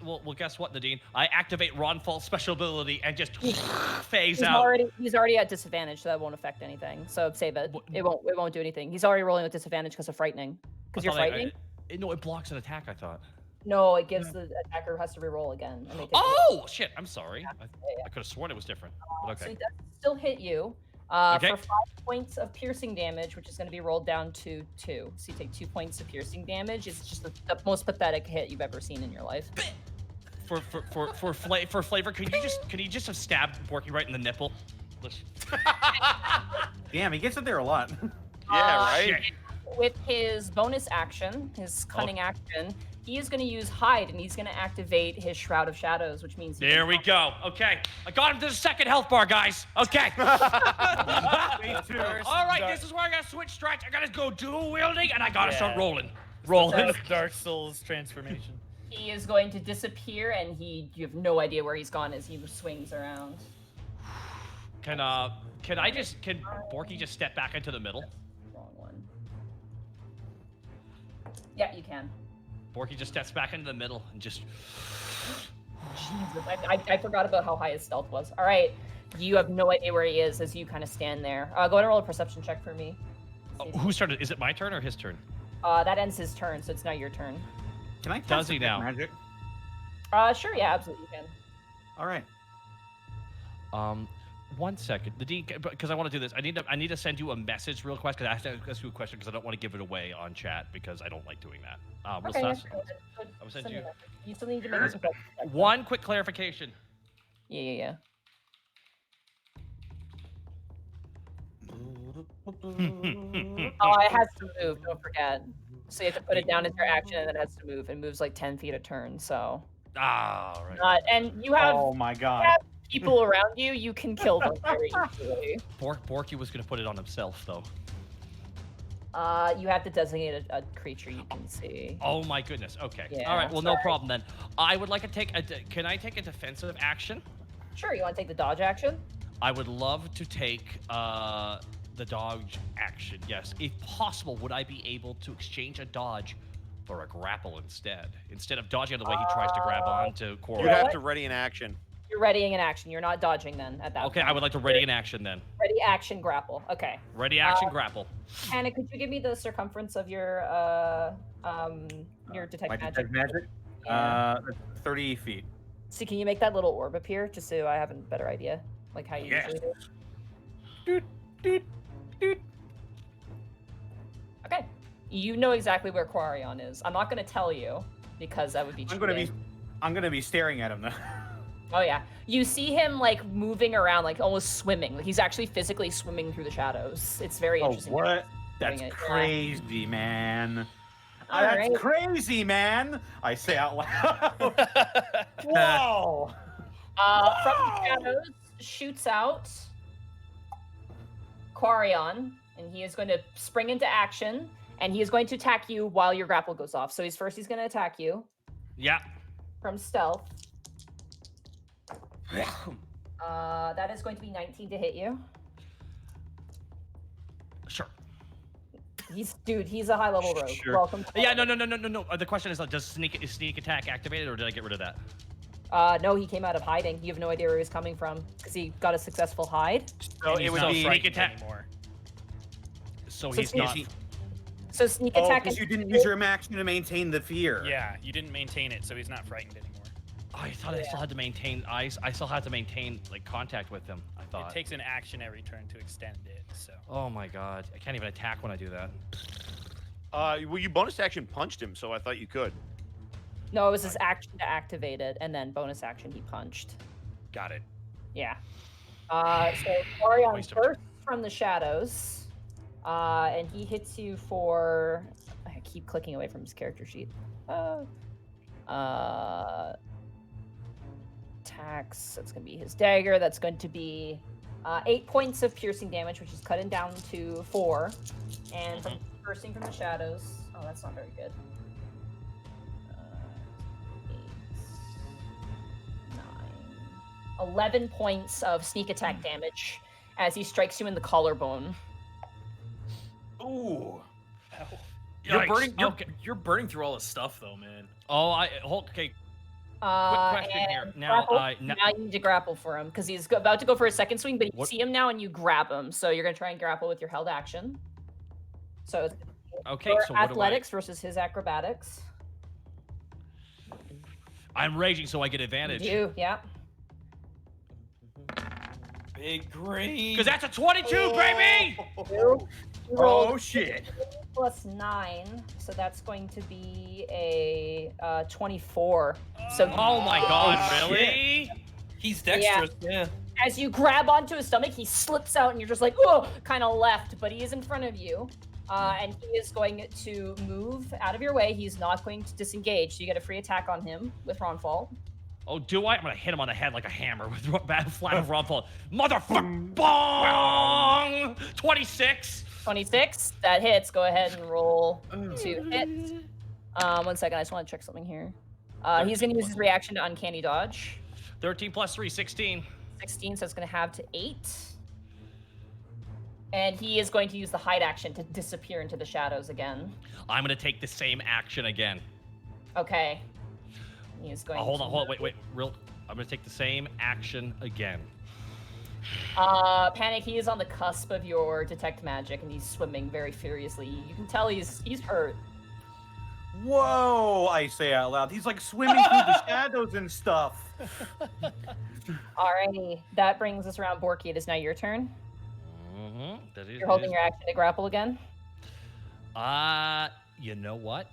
what, Nadine. I activate Ronfall's special ability and just phase He's out. already at disadvantage, so that won't affect anything. So save it. It won't do anything. He's already rolling with disadvantage because of frightening. Because you're I thought frightening. No, it blocks an attack, I thought. No, it gives the attacker has to reroll again. And they take Oh, shit. I'm sorry. I could have sworn it was different. But So okay. it does still hit you Okay. for 5 points of piercing damage, which is going to be rolled down to 2. So you take 2 points of piercing damage. It's just the most pathetic hit you've ever seen in your life. For flavor, can you just have stabbed Borky right in the nipple? Damn, he gets it there a lot. Yeah, right. With his bonus action, his cunning action, he is going to use hide, and he's going to activate his Shroud of Shadows, which means There we go. Okay, I got him to the second health bar, guys. Okay. All right, this is where I gotta switch strats. I gotta go dual wielding, and I gotta start rolling. That's Dark Souls transformation. He is going to disappear, and you have no idea where he's gone as he swings around. Can Borky just step back into the middle? Wrong one. Yeah, you can. Borky just steps back into the middle and just. Jesus, I forgot about how high his stealth was. All right, you have no idea where he is as you kind of stand there. Go ahead and roll a perception check for me. Who started? Is it my turn or his turn? That ends his turn, so it's now your turn. Can I? Does he now? Magic. Sure, yeah, absolutely you can. All right. 1 second. The D, because I want to do this. I need to send you a message real quick because I have to ask you a question because I don't want to give it away on chat because I don't like doing that. Okay, I that's good. will send you. You still need to make a perception check. One quick clarification. Yeah. Oh, it has to move. Don't forget. So you have to put it down as your action, and then it has to move. It moves like 10 feet a turn. So. Right. And you have. Oh my god. You have people around you. You can kill them very easily. Borky was gonna put it on himself though. You have to designate a creature you can see. Oh my goodness. Okay. Yeah, All right. Well, no problem then. I would like to take can I take a defensive action? Sure. You want to take the dodge action? I would love to take the dodge action. Yes, if possible, would I be able to exchange a dodge for a grapple instead of dodging out of the way he tries to grab on to Cora? You have to ready an action. You're readying an action. You're not dodging then at that Okay, point. I would like to ready an action then. Ready action grapple. Okay. Ready action grapple. Hannah, could you give me the circumference of your detect My magic? detect magic. Yeah. 30 feet. So can you make that little orb appear just so I have a better idea, like how you usually do? Doot, doot, doot. Okay. You know exactly where Quarion is. I'm not going to tell you because that would be cheating. I'm gonna be staring at him though. Oh yeah. You see him like moving around, like almost swimming. Like he's actually physically swimming through the shadows. It's very interesting. What? That's doing it, yeah. crazy, man. All That's right. crazy, man. I say out loud. Whoa. From the shadows shoots out Quarion, and he is going to spring into action, and he is going to attack you while your grapple goes off. So he's going to attack you. Yeah. From stealth. That is going to be 19 to hit you. Sure. He's a high level rogue. Sure. Welcome. Yeah, no. The question is, does sneak attack activated, or did I get rid of that? No, he came out of hiding. You have no idea where he was coming from because he got a successful hide. So it would be sneak attack anymore. So he's not. So sneak Oh, attack. because you didn't use your action to maintain the fear. Yeah, you didn't maintain it, so he's not frightened anymore. I thought I still had to maintain. I still had to maintain like contact with him. I thought. It takes an action every turn to extend it. So. Oh my god, I can't even attack when I do that. Well, you bonus action punched him, so I thought you could. No, it was his action to activate it, and then bonus action he punched. Got it. Yeah. So Orion bursts from the shadows, and he hits you for. I keep clicking away from his character sheet. Attacks. That's going to be his dagger. That's going to be 8 points of piercing damage, which is cutting down to 4. And from bursting from the shadows. Oh, that's not very good. 8, 9, 11 points of sneak attack damage as he strikes you in the collarbone. Ooh. You're burning. You're burning through all this stuff, though, man. Oh, okay. Quick question here. Now, Now you need to grapple for him because he's about to go for a second swing, but you see him now and you grab him. So you're gonna try and grapple with your held action. So it's Okay, Your so what athletics versus his acrobatics. I'm raging, so I get advantage. You do, yeah. Big green. Because that's a 22, baby! You rolled Oh shit! plus 9, so that's going to be a 24. So Oh my god, really? He's dexterous. Yeah. as you grab onto his stomach, he slips out, and you're just like, oh, kind of left, but he is in front of you. And he is going to move out of your way. He's not going to disengage, so you get a free attack on him with Ronfault. Oh, do I? I'm gonna hit him on the head like a hammer with flat of Ronfault. Motherfucker! Bong! 26. 26, that hits. Go ahead and roll to hit. 1 second, I just want to check something here. He's going to use his reaction to Uncanny Dodge. 13 plus 3, 16. 16, so it's going to have to 8. And he is going to use the hide action to disappear into the shadows again. I'm gonna take the same action again. Okay. He's going Hold to... on, wait. I'm gonna take the same action again. Panic, he is on the cusp of your detect magic, and he's swimming very furiously. You can tell he's hurt. Whoa! I say out loud. He's like swimming through the shadows and stuff. Alrighty, that brings us around Borky. It is now your turn. Mm-hmm. You're holding your action to grapple again. You know what?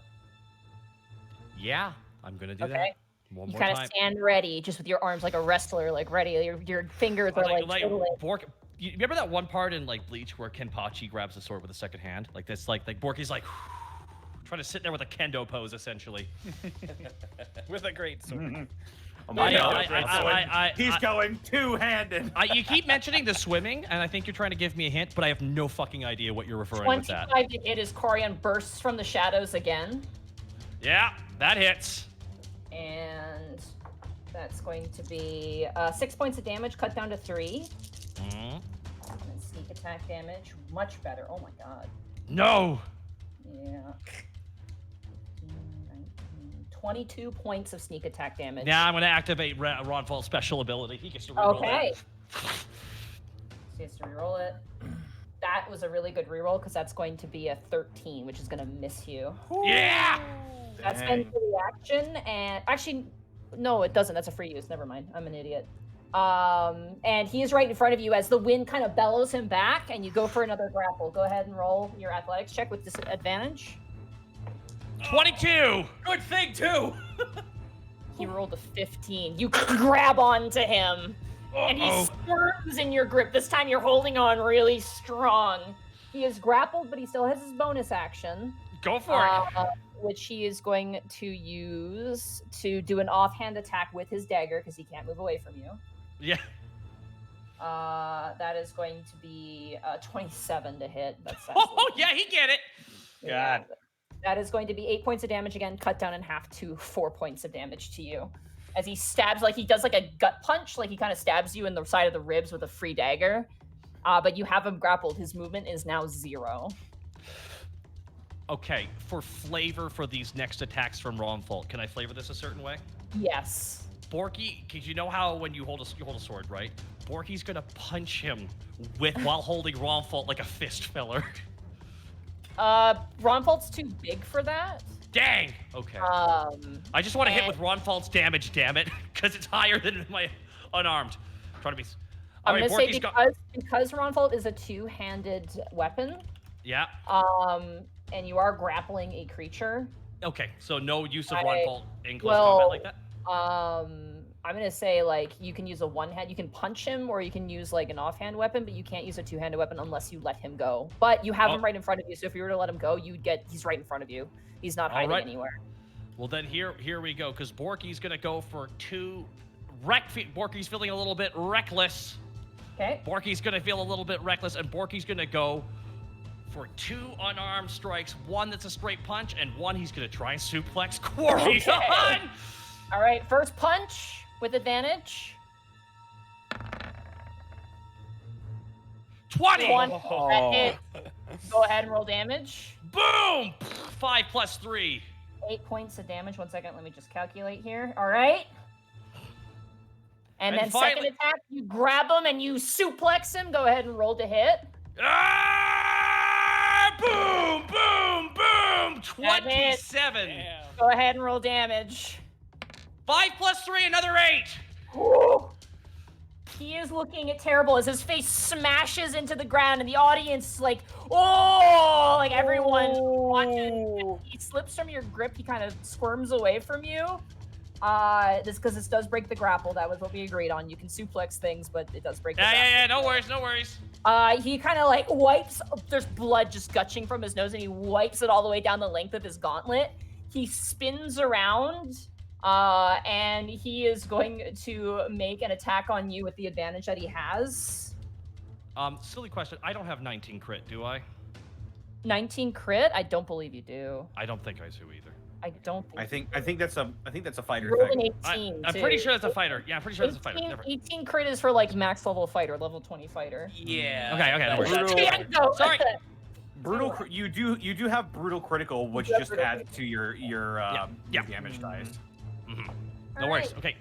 Yeah, I'm gonna do that. Okay. One You more kind time. of stand ready, just with your arms like a wrestler, like ready. Your fingers are like twiddling. Bork. You remember that one part in like Bleach where Kenpachi grabs the sword with a second hand? Like this, like Borky's like trying to sit there with a kendo pose, essentially. With a great sword. Oh my God. He's going two-handed. You keep mentioning the swimming, and I think you're trying to give me a hint, but I have no fucking idea what you're referring with that. 25 to hit as Corian bursts from the shadows again. Yeah, that hits. And that's going to be 6 points of damage, cut down to 3. Mm-hmm. And sneak attack damage, much better. Oh my god. No. Yeah. 22 points of sneak attack damage. Now I'm going to activate Ronfall's special ability. He gets to reroll Okay. that. So he has to reroll it. That was a really good reroll because that's going to be a 13, which is going to miss you. Yeah! That's been for the action, and actually, no, it doesn't. That's a free use. Never mind. I'm an idiot. And he is right in front of you as the wind kind of bellows him back, and you go for another grapple. Go ahead and roll your athletics check with disadvantage. 22. Good thing too. He rolled a 15. You grab onto him, and he squirms in your grip. This time you're holding on really strong. He is grappled, but he still has his bonus action. Go for it. Which he is going to use to do an offhand attack with his dagger because he can't move away from you. Yeah. That is going to be 27 to hit. That's Oh, yeah, he get it. God. That is going to be 8 points of damage again, cut down in half to 4 points of damage to you. As he stabs, like he does like a gut punch, like he kind of stabs you in the side of the ribs with a free dagger. But you have him grappled. His movement is now 0. Okay, for flavor for these next attacks from Ronfall, can I flavor this a certain way? Yes. Borky, because you know how when you hold a sword, right? Borky's gonna punch him while holding Ronfall like a fist filler. Ronfalt's too big for that. Dang. Okay. I just want to hit with Ronfall's damage, damn it, because it's higher than my unarmed. I'm trying to be. I'm gonna say because Ronfalt is a two-handed weapon. Yeah. And you are grappling a creature. Okay, so no use of Ronfall in close combat like that? I'm gonna say like you can use a one-hand, you can punch him, or you can use like an offhand weapon, but you can't use a two-handed weapon unless you let him go. But you have him right in front of you, so if you were to let him go, he's right in front of you. He's not hiding anywhere. Well then here we go, because Borky's gonna go for 2 Borky's feeling a little bit reckless. Okay. Borky's gonna feel a little bit reckless, and Borky's gonna go for 2 unarmed strikes, 1 that's a straight punch, and 1 he's gonna try and suplex Quarry. Okay. All right, first punch with advantage. 20! That hit. Go ahead and roll damage. Boom! 5 plus 3. 8 points of damage. 1 second, let me just calculate here. All right. And then second attack, you grab him and you suplex him. Go ahead and roll to hit. Boom, boom, boom. That hit. 27. Damn. Go ahead and roll damage. 5 plus 3, another 8. Woo. He is looking terrible as his face smashes into the ground, and the audience, like, oh, like everyone watching. He slips from your grip. He kind of squirms away from you. This because this does break the grapple. That was what we agreed on. You can suplex things, but it does break the grapple. Yeah. No worries, no worries. He kind of like wipes. There's blood just gushing from his nose, and he wipes it all the way down the length of his gauntlet. He spins around. And he is going to make an attack on you with the advantage that he has. Silly question. I don't have 19 crit, do I? 19 crit? I don't believe you do. I don't think I do either. I don't think. I think that's a fighter Rolled thing. an 18. I'm pretty sure that's a fighter. Yeah, I'm pretty sure that's a fighter. 18 crit is for like max level fighter, level 20 fighter. Yeah. Okay, no worries. Brutal. Sorry. Brutal. You do have brutal critical, which just adds to your damage dice. No worries. Okay,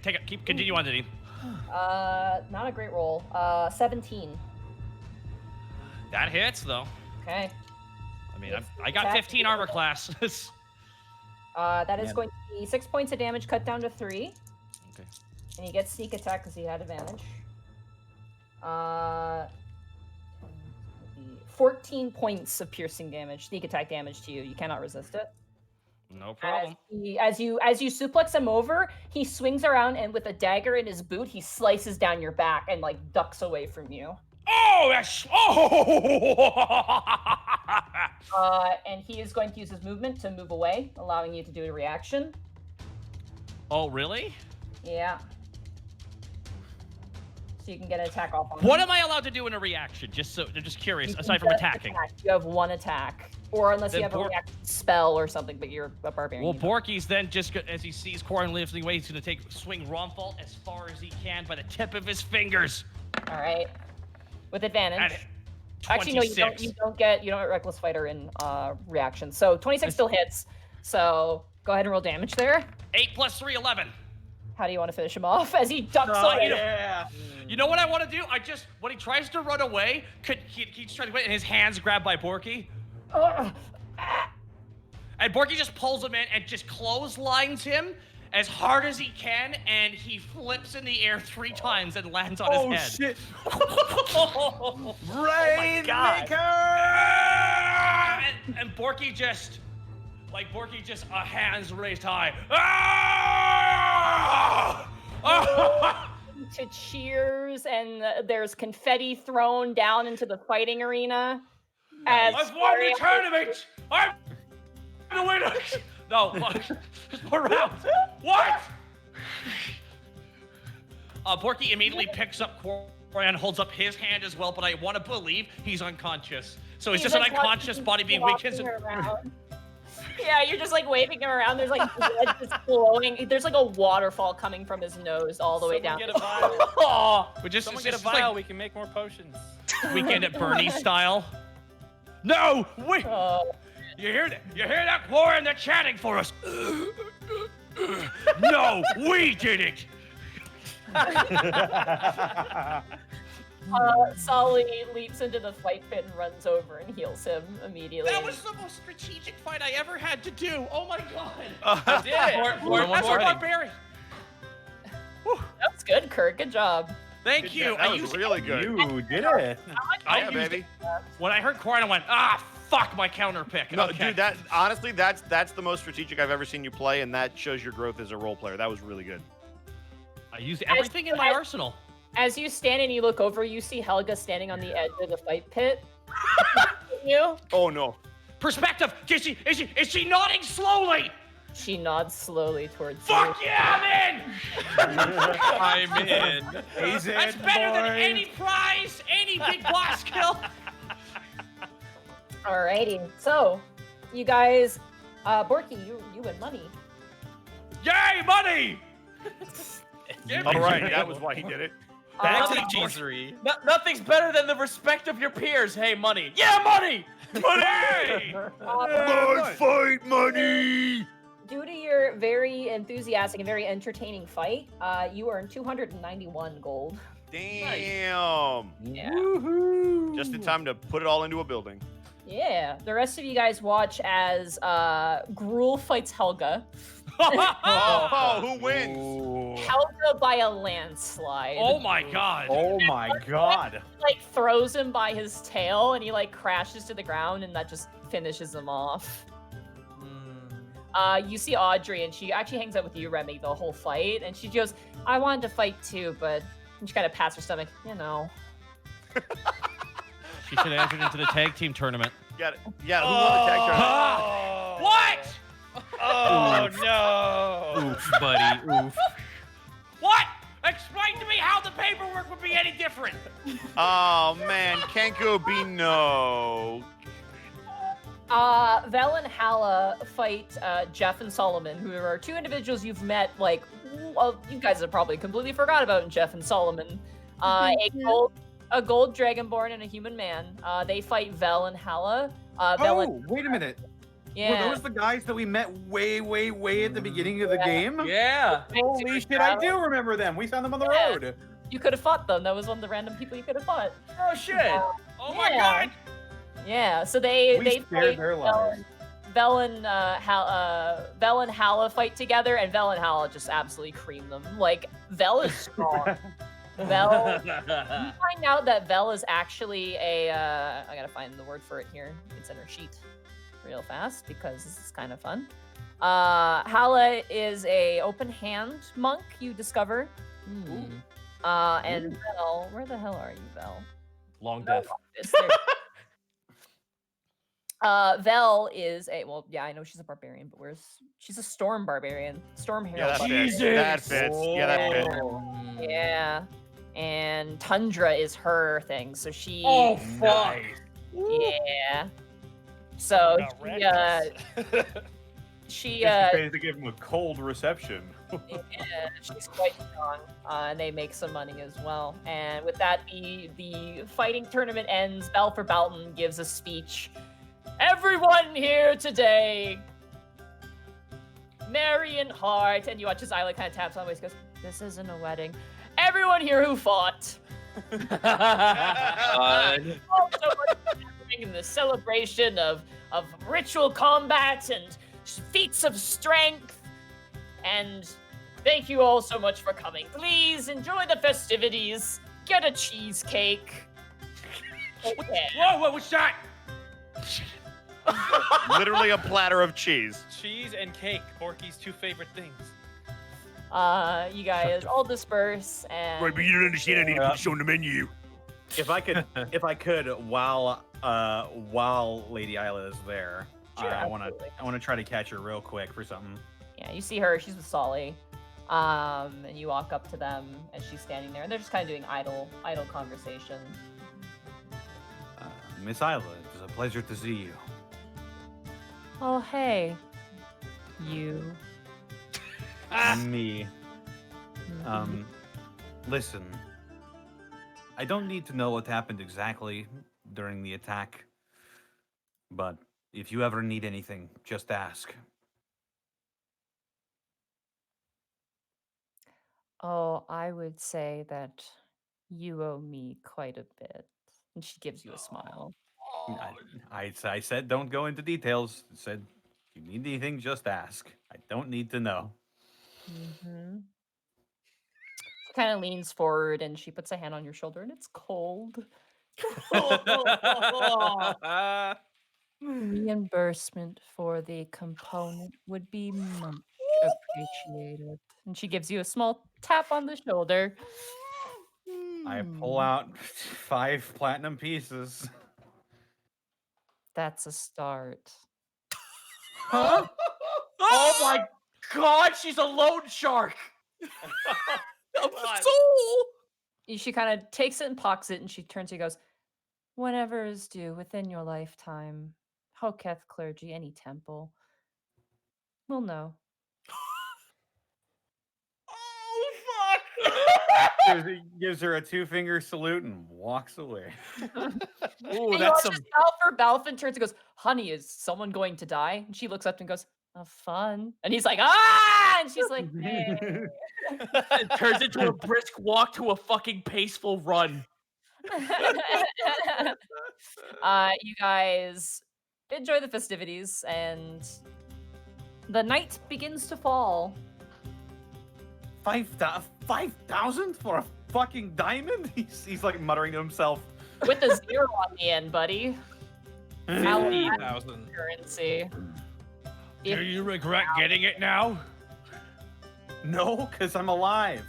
continue on, Denise. Not a great roll. 17. That hits though. Okay. I mean, I got 15 armor class. That is going to be 6 points of damage, cut down to 3. Okay. And he gets sneak attack because he had advantage. 14 points of piercing damage, sneak attack damage to you. You cannot resist it. No problem. As you suplex him over, he swings around and with a dagger in his boot, he slices down your back and like ducks away from you. Oh, that's And he is going to use his movement to move away, allowing you to do a reaction. Oh, really? Yeah. So you can get an attack off on him. What am I allowed to do in a reaction? Just curious. Aside from attacking. You have one attack, or unless Then you have a reaction spell or something, but you're a barbarian. Well, Borky's then as he sees Corin lifting away, he's going to swing Romfault as far as he can by the tip of his fingers. All right. With advantage. Actually, no, you don't get Reckless Fighter in reaction. So 26 still hits. So go ahead and roll damage there. 8 plus 3, 11. How do you want to finish him off as he ducks away? You know what I want to do? When he tries to run away, he's trying to wait, and his hands grabbed by Borky. And Borky just pulls him in and just clotheslines him as hard as he can, and he flips in the air 3 times and lands on his head. Oh shit! Rainmaker! And Borky just hands raised high. To cheers, and there's confetti thrown down into the fighting arena. As I've won the tournament! I'm the winner! No, just more rounds. What? Borky immediately picks up Corin and holds up his hand as well, but I want to believe he's unconscious. So he's just an unconscious body being weakened. Yeah, you're just like waving him around. There's like blood just flowing. There's like a waterfall coming from his nose all the way down. Get a vial. Someone get a vial. We can make more potions. Weekend at Bernie's style. No, wait. You hear that? You hear that, Corin? They're chanting for us. No, we did it. Solly leaps into the fight pit and runs over and heals him immediately. That was the most strategic fight I ever had to do. Oh my god. I did it. That's a barbarian. That was good, Kurt. Good job. Thank you. That was really good. You did it. Yeah, baby. When I heard Corin, I went, fuck my counter pick. No, okay. dude, honestly, that's the most strategic I've ever seen you play, and that shows your growth as a role player. That was really good. I used everything in my arsenal. As you stand and you look over, you see Helga standing on the edge of the fight pit. You? Oh no. Perspective. Is she nodding slowly? She nods slowly towards Fuck you. yeah, I'm in! I'm in. He's in, That's better than boys. any prize, any big boss kill. Alrighty. So, you guys, Borky, you win money. Yay, money! All right, that was why he did it. Back to the G3. Nothing's better than the respect of your peers. Hey, money. Yeah, money! Money! Fight money! Due to your very enthusiastic and very entertaining fight, you earn 291 gold. Damn. Yeah. Just in time to put it all into a building. Yeah. The rest of you guys watch as Gruel fights Helga. Oh, who wins? Helga by a landslide. Oh my god. Oh my god. Like throws him by his tail and he like crashes to the ground and that just finishes him off. You see Audrey and she actually hangs out with you, Remy, the whole fight, and she goes, I wanted to fight too, but she kind of pats her stomach, you know. She should have entered into the tag team tournament. Got it. Yeah, who won the tag tournament? What? Oh no! Oof, buddy. Oof. What? Explain to me how the paperwork would be any different. Oh man, can't go be no. Vel and Hala fight Jeff and Solomon, who are two individuals you've met, like, well, you guys have probably completely forgot about Jeff and Solomon. A gold dragonborn and a human man. They fight Vel and Hala. Wait a minute. Yeah. Were those the guys that we met way at the beginning of the game? Yeah. Holy shit, I do remember them. We found them on the road. You could have fought them. That was one of the random people you could have fought. Oh shit. Oh my god. Yeah, so they spared fight their lives. Vel and Hala fight together, and Vel and Hala just absolutely cream them. Like, Vel is strong. Vel, you find out that Vel is actually a, I gotta find the word for it here. It's in her sheet real fast, because this is kind of fun. Hala is a open hand monk, you discover. And Vel, where the hell are you, Vel? Long death. Vel is a, well, yeah, I know she's a barbarian, but she's a storm barbarian. Storm hero. Yeah, that fits. Yeah, that fits. Yeah. And Tundra is her thing, so she... Oh, fuck. Yeah. So, she to give him a cold reception. yeah, she's quite strong, and they make some money as well. And with that, the fighting tournament ends. Balfour Balton gives a speech. Everyone here today, merry in heart, and you watch his eye kind of taps on the waist, goes, this isn't a wedding. Everyone here who fought. Also in the celebration of ritual combat and feats of strength. And thank you all so much for coming. Please enjoy the festivities. Get a cheesecake. Okay. Whoa, what's that? Literally a platter of cheese. Cheese and cake, Borky's two favorite things. You guys all disperse and... Right, but you don't understand. I need to be shown the menu. If I could, while Lady Isla is there, Sure, I want to try to catch her real quick for something. Yeah, you see her. She's with Solly. And you walk up to them, and she's standing there, and they're just kind of doing idle conversation. Miss Isla, it's a pleasure to see you. Oh, hey. You. Me. Listen. I don't need to know what happened exactly during the attack, but if you ever need anything, just ask. Oh, I would say that you owe me quite a bit. And she gives you a smile. I said don't go into details. I said if you need anything, just ask. I don't need to know. Mm-hmm. She kind of leans forward and she puts a hand on your shoulder, and it's cold. Reimbursement for the component would be much appreciated. And she gives you a small tap on the shoulder. I pull out 5 platinum pieces. That's a start. Huh? Oh my god, she's a loan shark! She kind of takes it and pockets it, and she turns to you and goes, whatever is due within your lifetime, Hoketh clergy, any temple, will know. Gives her a 2-finger salute and walks away. Ooh, that's some... Balfin turns and goes, honey, is someone going to die? And she looks up and goes, oh, fun. And he's like, ah! And she's like, hey. It turns into a brisk walk to a fucking paceful run. You guys enjoy the festivities, and the night begins to fall. 5,000 for a fucking diamond? He's like muttering to himself. With a 0 on the end, buddy. 50,000. Currency. Do you regret getting it now? No, because I'm alive.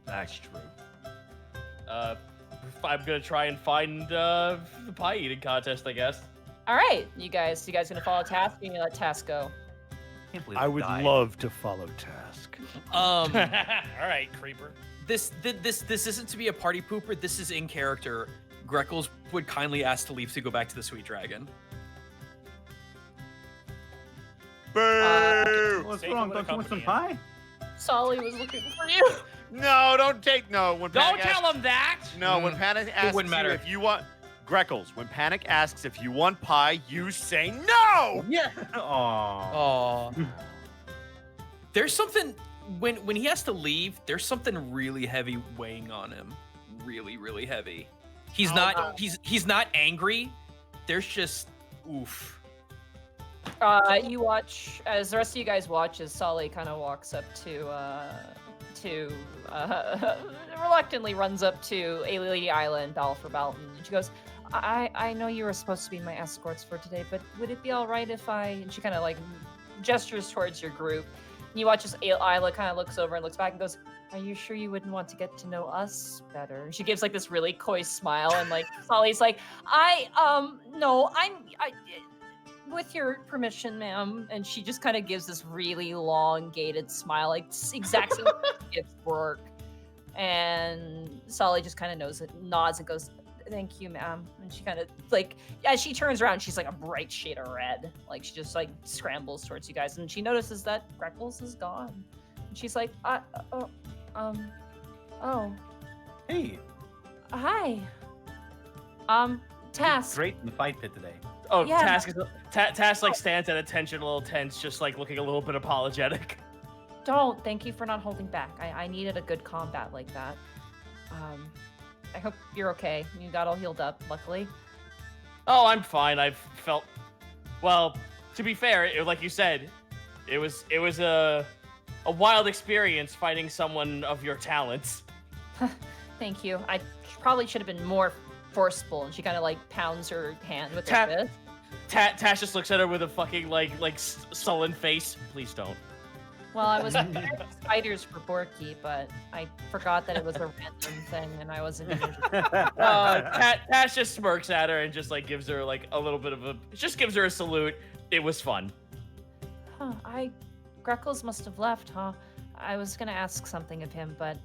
That's true. I'm gonna try and find the pie eating contest, I guess. All right, you guys gonna follow task? Or you gonna let task go? I would love to follow task. All right, creeper. This isn't to be a party pooper. This is in character. Greckles would kindly ask to leave to go back to the Sweet Dragon. Boo! What's Seiko wrong? would Don't you want some accompany pie? Solly was looking for you. No, don't take no. When Don't Panic tell asks, him that. No, when Panic asks wouldn't you matter. if you want Greckles, when Panic asks if you want pie, you say no. Yeah. Aww. Oh. There's something when he has to leave. There's something really heavy weighing on him. Really, really heavy. He's not. He's not angry. There's just oof. You watch as the rest of you guys watch as Solly kind of walks up to reluctantly runs up to Lady Island, Balfour Balton, and she goes, I know you were supposed to be my escorts for today, but would it be all right if I, and she kind of like gestures towards your group. And you watch as Isla kind of looks over and looks back and goes, are you sure you wouldn't want to get to know us better? And she gives like this really coy smile, and like Solly's like, no, with your permission, ma'am. And she just kind of gives this really elongated smile, like exact same gives work. And Solly just kind of nods and goes, thank you, ma'am. And she kind of like, as she turns around, she's like a bright shade of red. Like she just like scrambles towards you guys, and she notices that Greckles is gone. And she's like, Hey. Hi. Task. Great in the fight pit today. Oh, Yeah. Task like stands at attention, a little tense, just like looking a little bit apologetic. Don't. Thank you for not holding back. I needed a good combat like that. I hope you're okay. You got all healed up, luckily. Oh, I'm fine. I've felt, well, to be fair, like you said, it was a wild experience fighting someone of your talents. Thank you. I probably should have been more forceful. And she kind of like pounds her hand with her fist. Tash just looks at her with a fucking like sullen face. Please don't. Well, I was preparing spiders for Borky, but I forgot that it was a random thing, and I wasn't. Tash just smirks at her and just like gives her like a little bit of just gives her a salute. It was fun. Huh? Greckles must have left, huh? I was gonna ask something of him, but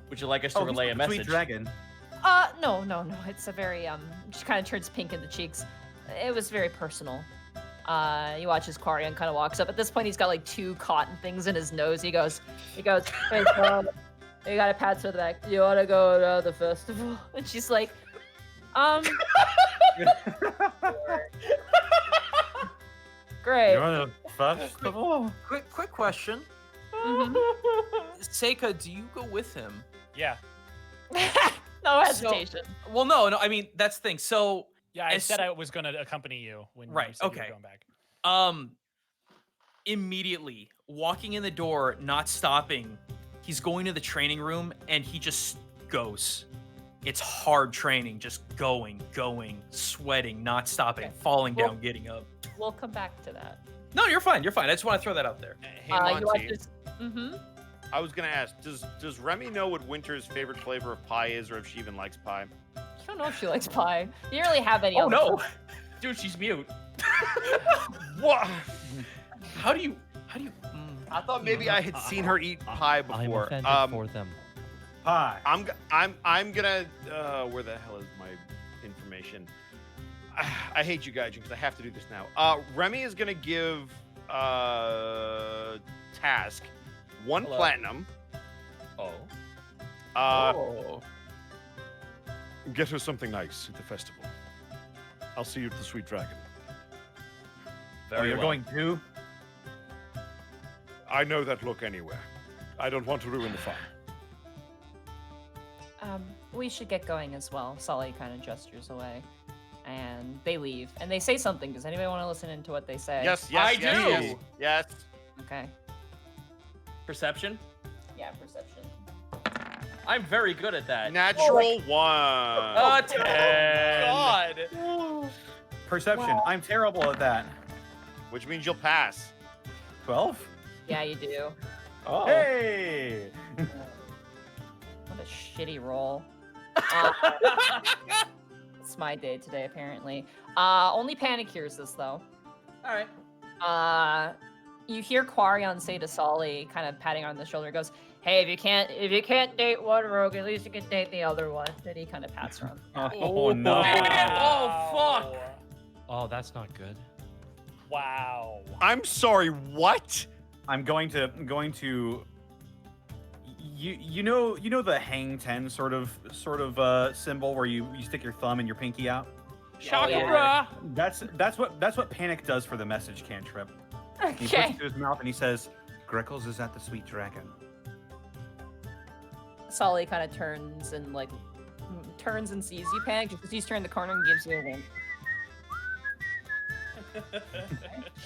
Would you like us to relay a message? Sweet dragon. No. It's a very She kind of turns pink in the cheeks. It was very personal. You watch as Quarian kind of walks up. At this point, he's got like 2 cotton things in his nose. He goes, hey, Tom, you got a pat to the back. Do you want to go to the festival? And she's like, Great. You want a festival? Quick question. Mhm. Seika, do you go with him? Yeah. No hesitation. Well, no. I mean, that's the thing. So Yeah, I said I was going to accompany you when you Right, said you okay. were going back. Immediately walking in the door, not stopping, he's going to the training room and he just goes. It's hard training, just going, sweating, not stopping, Okay. falling Well- down, getting up. We'll come back to that. No, you're fine. I just want to throw that out there. Hey, You watch Monty, as... Mm-hmm. I was gonna ask, does Remy know what Winter's favorite flavor of pie is, or if she even likes pie? I don't know if she likes pie. You didn't really have any. Oh other no! Dude, she's mute. What? How do you? I thought maybe I had seen her eat pie I'm before. offended for them. Pie. I'm gonna. Where the hell is my information? I hate you guys because I have to do this now. Remy is gonna give Task 1 platinum. Oh. Get her something nice at the festival. I'll see you at the Sweet Dragon. Very you're well. going to? I know that look anywhere. I don't want to ruin the fun. We should get going as well. Sully kind of gestures away. And they leave. And they say something. Does anybody want to listen into what they say? Yes, I yes, do. yes, yes. Okay. Perception. Yeah, perception. I'm very good at that. Natural 1. 10. God. Perception. Wow. I'm terrible at that. Which means you'll pass. 12? Yeah, you do. Oh. Hey! What a shitty roll. It's my day today, apparently. Only Panic hears this, though. All right. You hear Quarion say to Solly, kind of patting her on the shoulder, goes, "Hey, if you can't date one rogue, at least you can date the other one." Then he kind of pats her on the back. Oh, no. Oh, fuck. Oh, that's not good. Wow. I'm sorry, what? I'm going to you know the hang 10 sort of symbol where you stick your thumb and your pinky out? Shaka, yeah. bruh. That's what Panic does for the message cantrip. He puts Okay. it to his mouth and he says, "Grickles is at the Sweet Dragon." Solly kind of turns and sees you, Panic, just as he's turned the corner and gives you a wink.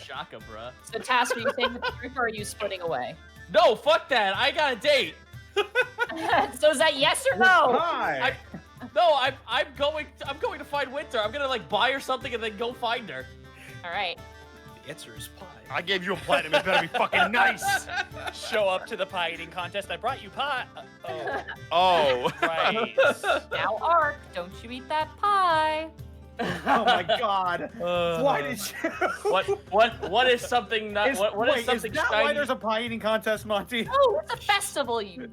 Shaka, bruh. So, Task, are you saying the truth or are you splitting away? No, fuck that. I got a date. So is that yes or no? Hi. No, I'm going to find Winter. I'm gonna buy her something and then go find her. All right. The answer is pie. I gave you a platinum. It better be fucking nice. Show up to the pie eating contest. I brought you pie. Oh, Oh. right. Now, Ark, don't you eat that pie? Oh my God! Why did you? What is something not? What is something is that shiny? why there's a pie eating contest, Monty? Oh, it's a festival, you.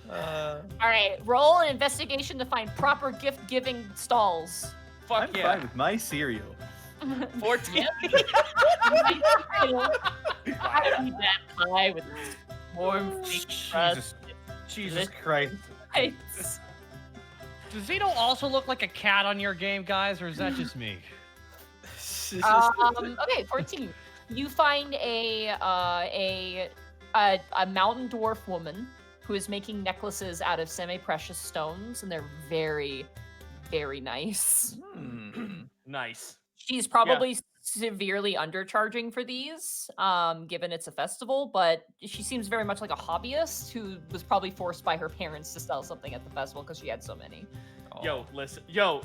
All right, roll an investigation to find proper gift-giving stalls. Fuck I'm yeah. fine with my cereal. 14. I need that pie with its warm fake crust. Jesus Christ! It's- Does Zito also look like a cat on your game, guys, or is that just me? Okay, 14. You find a mountain dwarf woman who is making necklaces out of semi-precious stones, and they're very, very nice. Nice. She's probably severely undercharging for these, given it's a festival, but she seems very much like a hobbyist who was probably forced by her parents to sell something at the festival because she had so many. Yo,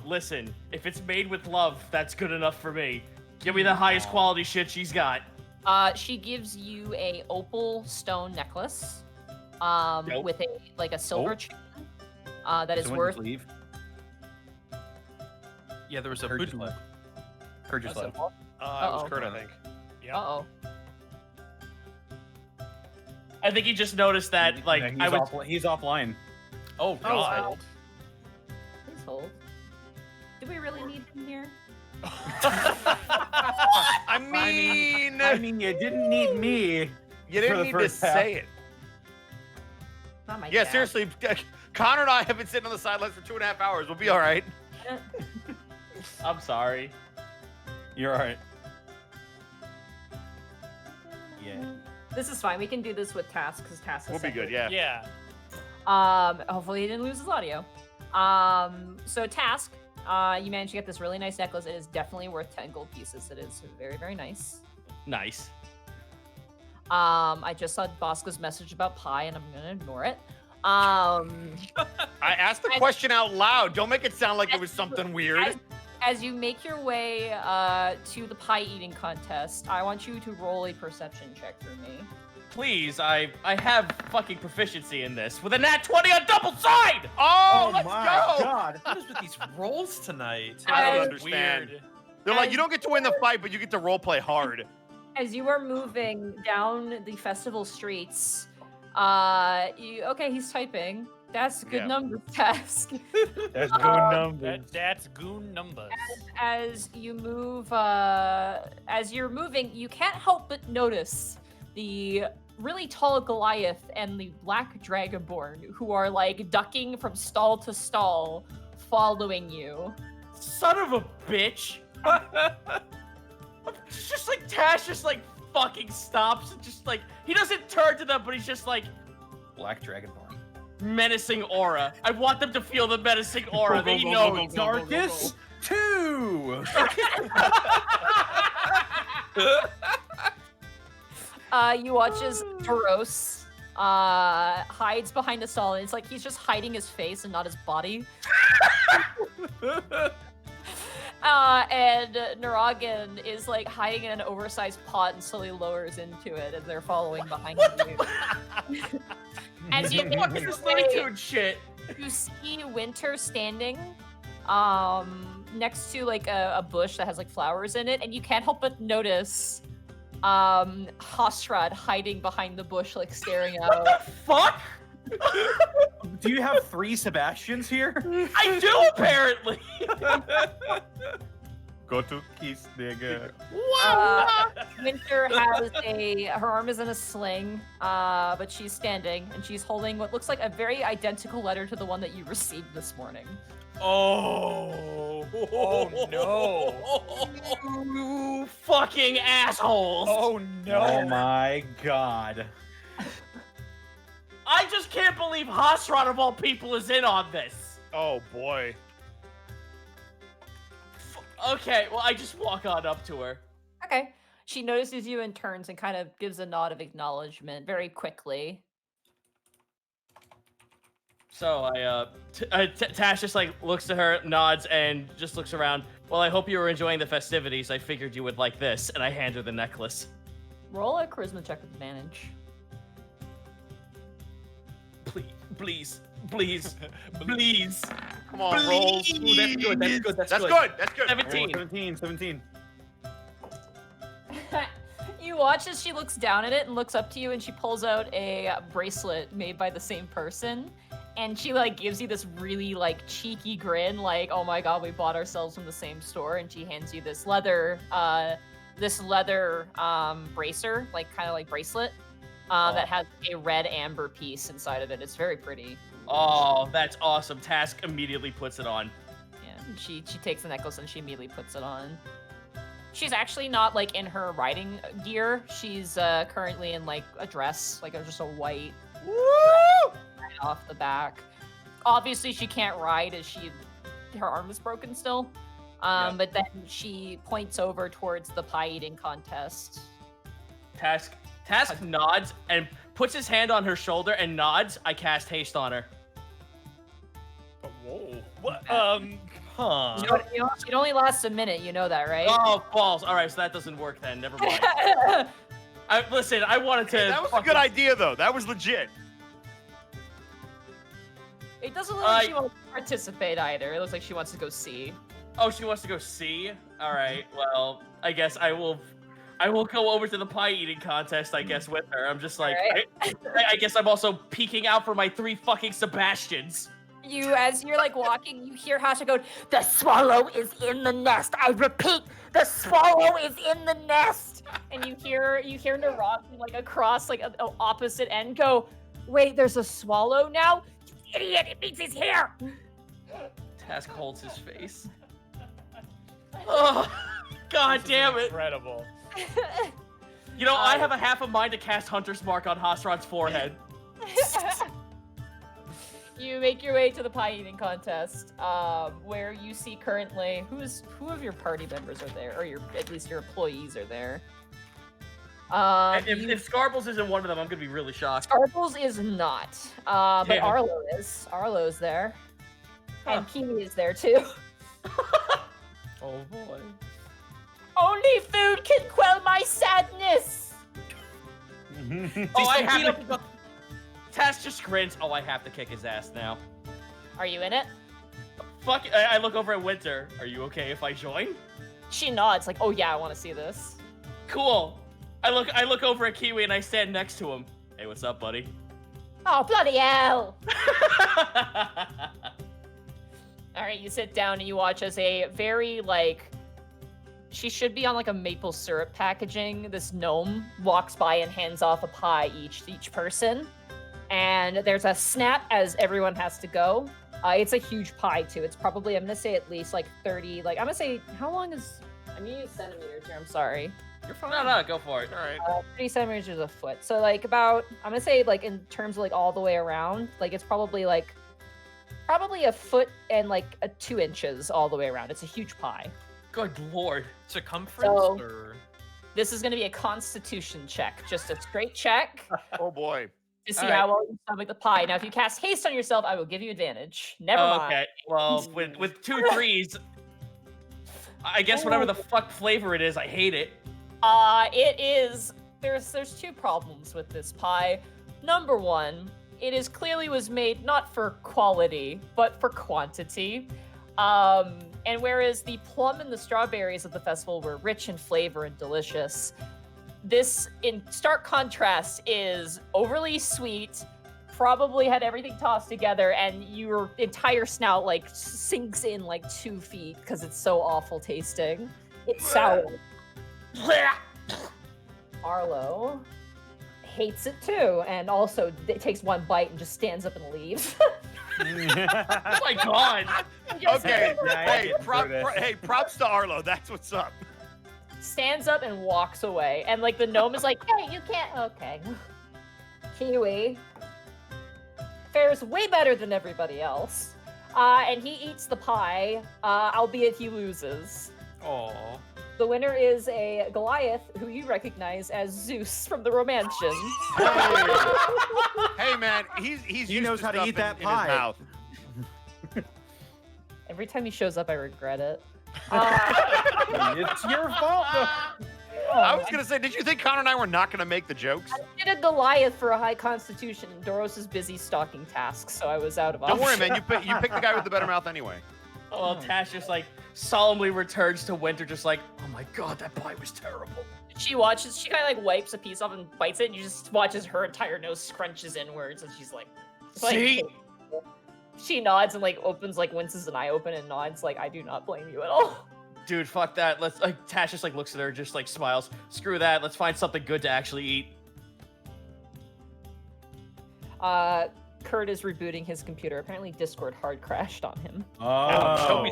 listen. If it's made with love, that's good enough for me. Give me the highest quality shit she's got. She gives you a opal stone necklace, Nope. with a silver Oh. chain, that is Someone worth. just leave. Yeah, there was a Heard boot you left. Heard just left. It was Uh-oh. Kurt, I think. Yep. Uh-oh. I think he just noticed that, He's offline. Oh god. wow. Please hold. Do we really need him here? I mean, you didn't need me. you for didn't the need to first half. say it. Not my Yeah, dad. seriously, Connor and I have been sitting on the sidelines for 2.5 hours. We'll be all right. I'm sorry. You're all right. Yeah. This is fine. We can do this with Task because Task is We'll be good, separate. yeah. Yeah. Hopefully he didn't lose his audio. So Task, you managed to get this really nice necklace. It is definitely worth 10 gold pieces. It is very, very nice. Nice. I just saw Bosco's message about pie, and I'm gonna ignore it. I asked the As- question out loud. Don't make it sound like it was something weird. As you make your way to the pie eating contest, I want you to roll a perception check for me. Please, I have fucking proficiency in this with a nat 20 on double side. Oh, my let's go! God! What is with these rolls tonight? I don't As- understand. Weird. They're like, As- you don't get to win the fight, but you get to roleplay hard. As you are moving down the festival streets, he's typing. That's a good Yeah. number, Task. That's good numbers. That's goon numbers. As you move, as you're moving, you can't help but notice the really tall Goliath and the black Dragonborn who are ducking from stall to stall, following you. Son of a bitch. It's just Tash just fucking stops and just he doesn't turn to them, but he's just Black Dragonborn. Menacing aura. I want them to feel the menacing aura that he knows. Darkness 2. You watch as Doros hides behind a stall, and it's like he's just hiding his face and not his body. And Naragan is like hiding in an oversized pot and slowly lowers into it as they're following behind you. As you What is this Looney Tunes shit? You see Winter standing next to like a bush that has like flowers in it, and you can't help but notice Hosrad hiding behind the bush, like staring out. What the fuck? Do you have 3 Sebastians here? I do, apparently. Go to kiss, nigga. Winter has her arm is in a sling, but she's standing and she's holding what looks like a very identical letter to the one that you received this morning. Oh no! You fucking assholes! Oh no! Oh my god. I just can't believe Hosrod of all people is in on this. Oh boy. Okay, well I just walk on up to her. Okay. She notices you and turns and kind of gives a nod of acknowledgement very quickly. So Tash just like looks to her, nods, and just looks around. Well, I hope you were enjoying the festivities. I figured you would like this, and I hand her the necklace. Roll a charisma check with advantage. Please, please. Come on, rolls. Ooh, that's good. That's good. That's good. That's good. 17. 17. You watch as she looks down at it and looks up to you, and she pulls out a bracelet made by the same person, and she like gives you this really like cheeky grin, like, "Oh my god, we bought ourselves from the same store," and she hands you this leather bracer, like kind of like bracelet. That has a red amber piece inside of it. It's very pretty. Oh, that's awesome. Task immediately puts it on. Yeah, she takes the necklace and she immediately puts it on. She's actually not like in her riding gear. She's currently in like a dress, like just a white dress right off the back. Obviously, she can't ride as her arm is broken still. But then she points over towards the pie eating contest. Task nods and puts his hand on her shoulder and nods. I cast haste on her. Whoa. What? Huh. It only lasts a minute, you know that, right? Oh, balls. All right, so that doesn't work then. Never mind. Listen, I wanted to... Hey, that was a good idea, though. That was legit. It doesn't look like she wants to participate either. It looks like she wants to go see. Oh, she wants to go see? All right, well, I guess I will go over to the pie eating contest, I guess, with her. I'm just like, right. I guess I'm also peeking out for my 3 fucking Sebastians. As you're like walking, you hear Hasha go, "The swallow is in the nest. I repeat, the swallow is in the nest." And you hear Naraki like across like an opposite end go, "Wait, there's a swallow now? You idiot! It means he's here." Task holds his face. Oh, god damn it! Incredible. You know, I have a half a mind to cast Hunter's Mark on Hosrod's forehead. You make your way to the pie eating contest, where you see currently who of your party members are there, or at least your employees are there. If Scarbles isn't one of them, I'm gonna be really shocked. Scarbles is not, but Arlo is. Arlo's there, and Kiwi is there too. Oh boy. Only food can quell my sadness. Oh, I have to. Task just grins. Oh, I have to kick his ass now. Are you in it? Fuck! I look over at Winter. Are you okay if I join? She nods, like, "Oh yeah, I want to see this." Cool. I look over at Kiwi and I stand next to him. Hey, what's up, buddy? Oh, bloody hell! All right, you sit down and you watch as a very like. She should be on like a maple syrup packaging. This gnome walks by and hands off a pie each person. And there's a snap as everyone has to go. It's a huge pie too. It's probably, I'm gonna say at least like 30, like I'm gonna say, how long is I'm gonna use centimeters here. I'm sorry. You're fine. No, go for it. All right. 30 centimeters is a foot. So like about, I'm gonna say like in terms of like all the way around, like it's probably a foot and like 2 inches all the way around. It's a huge pie. Good lord. Circumference So- or This is gonna be a Constitution check, just a straight check Oh boy. to see All right. how well you stomach the pie. Now, if you cast haste on yourself, I will give you advantage. Never mind. Okay. Well, with 2 3s, I guess whatever the fuck flavor it is, I hate it. It is. There's 2 problems with this pie. Number 1, it is clearly was made not for quality, but for quantity. And whereas the plum and the strawberries of the festival were rich in flavor and delicious, this, in stark contrast, is overly sweet, probably had everything tossed together, and your entire snout, like, sinks in, like, 2 feet because it's so awful tasting. It's sour. Arlo hates it too, and also takes 1 bite and just stands up and leaves. Oh my god. Okay. Yeah, Hey, props to Arlo. That's what's up. Stands up and walks away, and like the gnome is like, "Hey, you can't." Okay. Kiwi fares way better than everybody else, and he eats the pie, albeit he loses. Aw. The winner is a Goliath, who you recognize as Zeus from the Romantian. Hey man, he's He used knows to how to stuff eat that in his pie. mouth. Every time he shows up, I regret it. It's your fault. I was gonna say, did you think Connor and I were not gonna make the jokes? I did a Goliath for a high constitution, and Doros is busy stalking tasks, so I was out of Don't worry, options. man. You picked the guy with the better mouth anyway. Oh, well, Tash just like solemnly returns to Winter, just like, oh my god, that pie was terrible. She kind of like wipes a piece off and bites it, and you just watches her entire nose scrunches inwards, and she's like, See? She nods and like opens, like winces an eye open and nods, like, I do not blame you at all. Dude, fuck that. Let's like Tash just like looks at her, just like smiles. Screw that. Let's find something good to actually eat. Kurt is rebooting his computer. Apparently Discord hard crashed on him. Oh.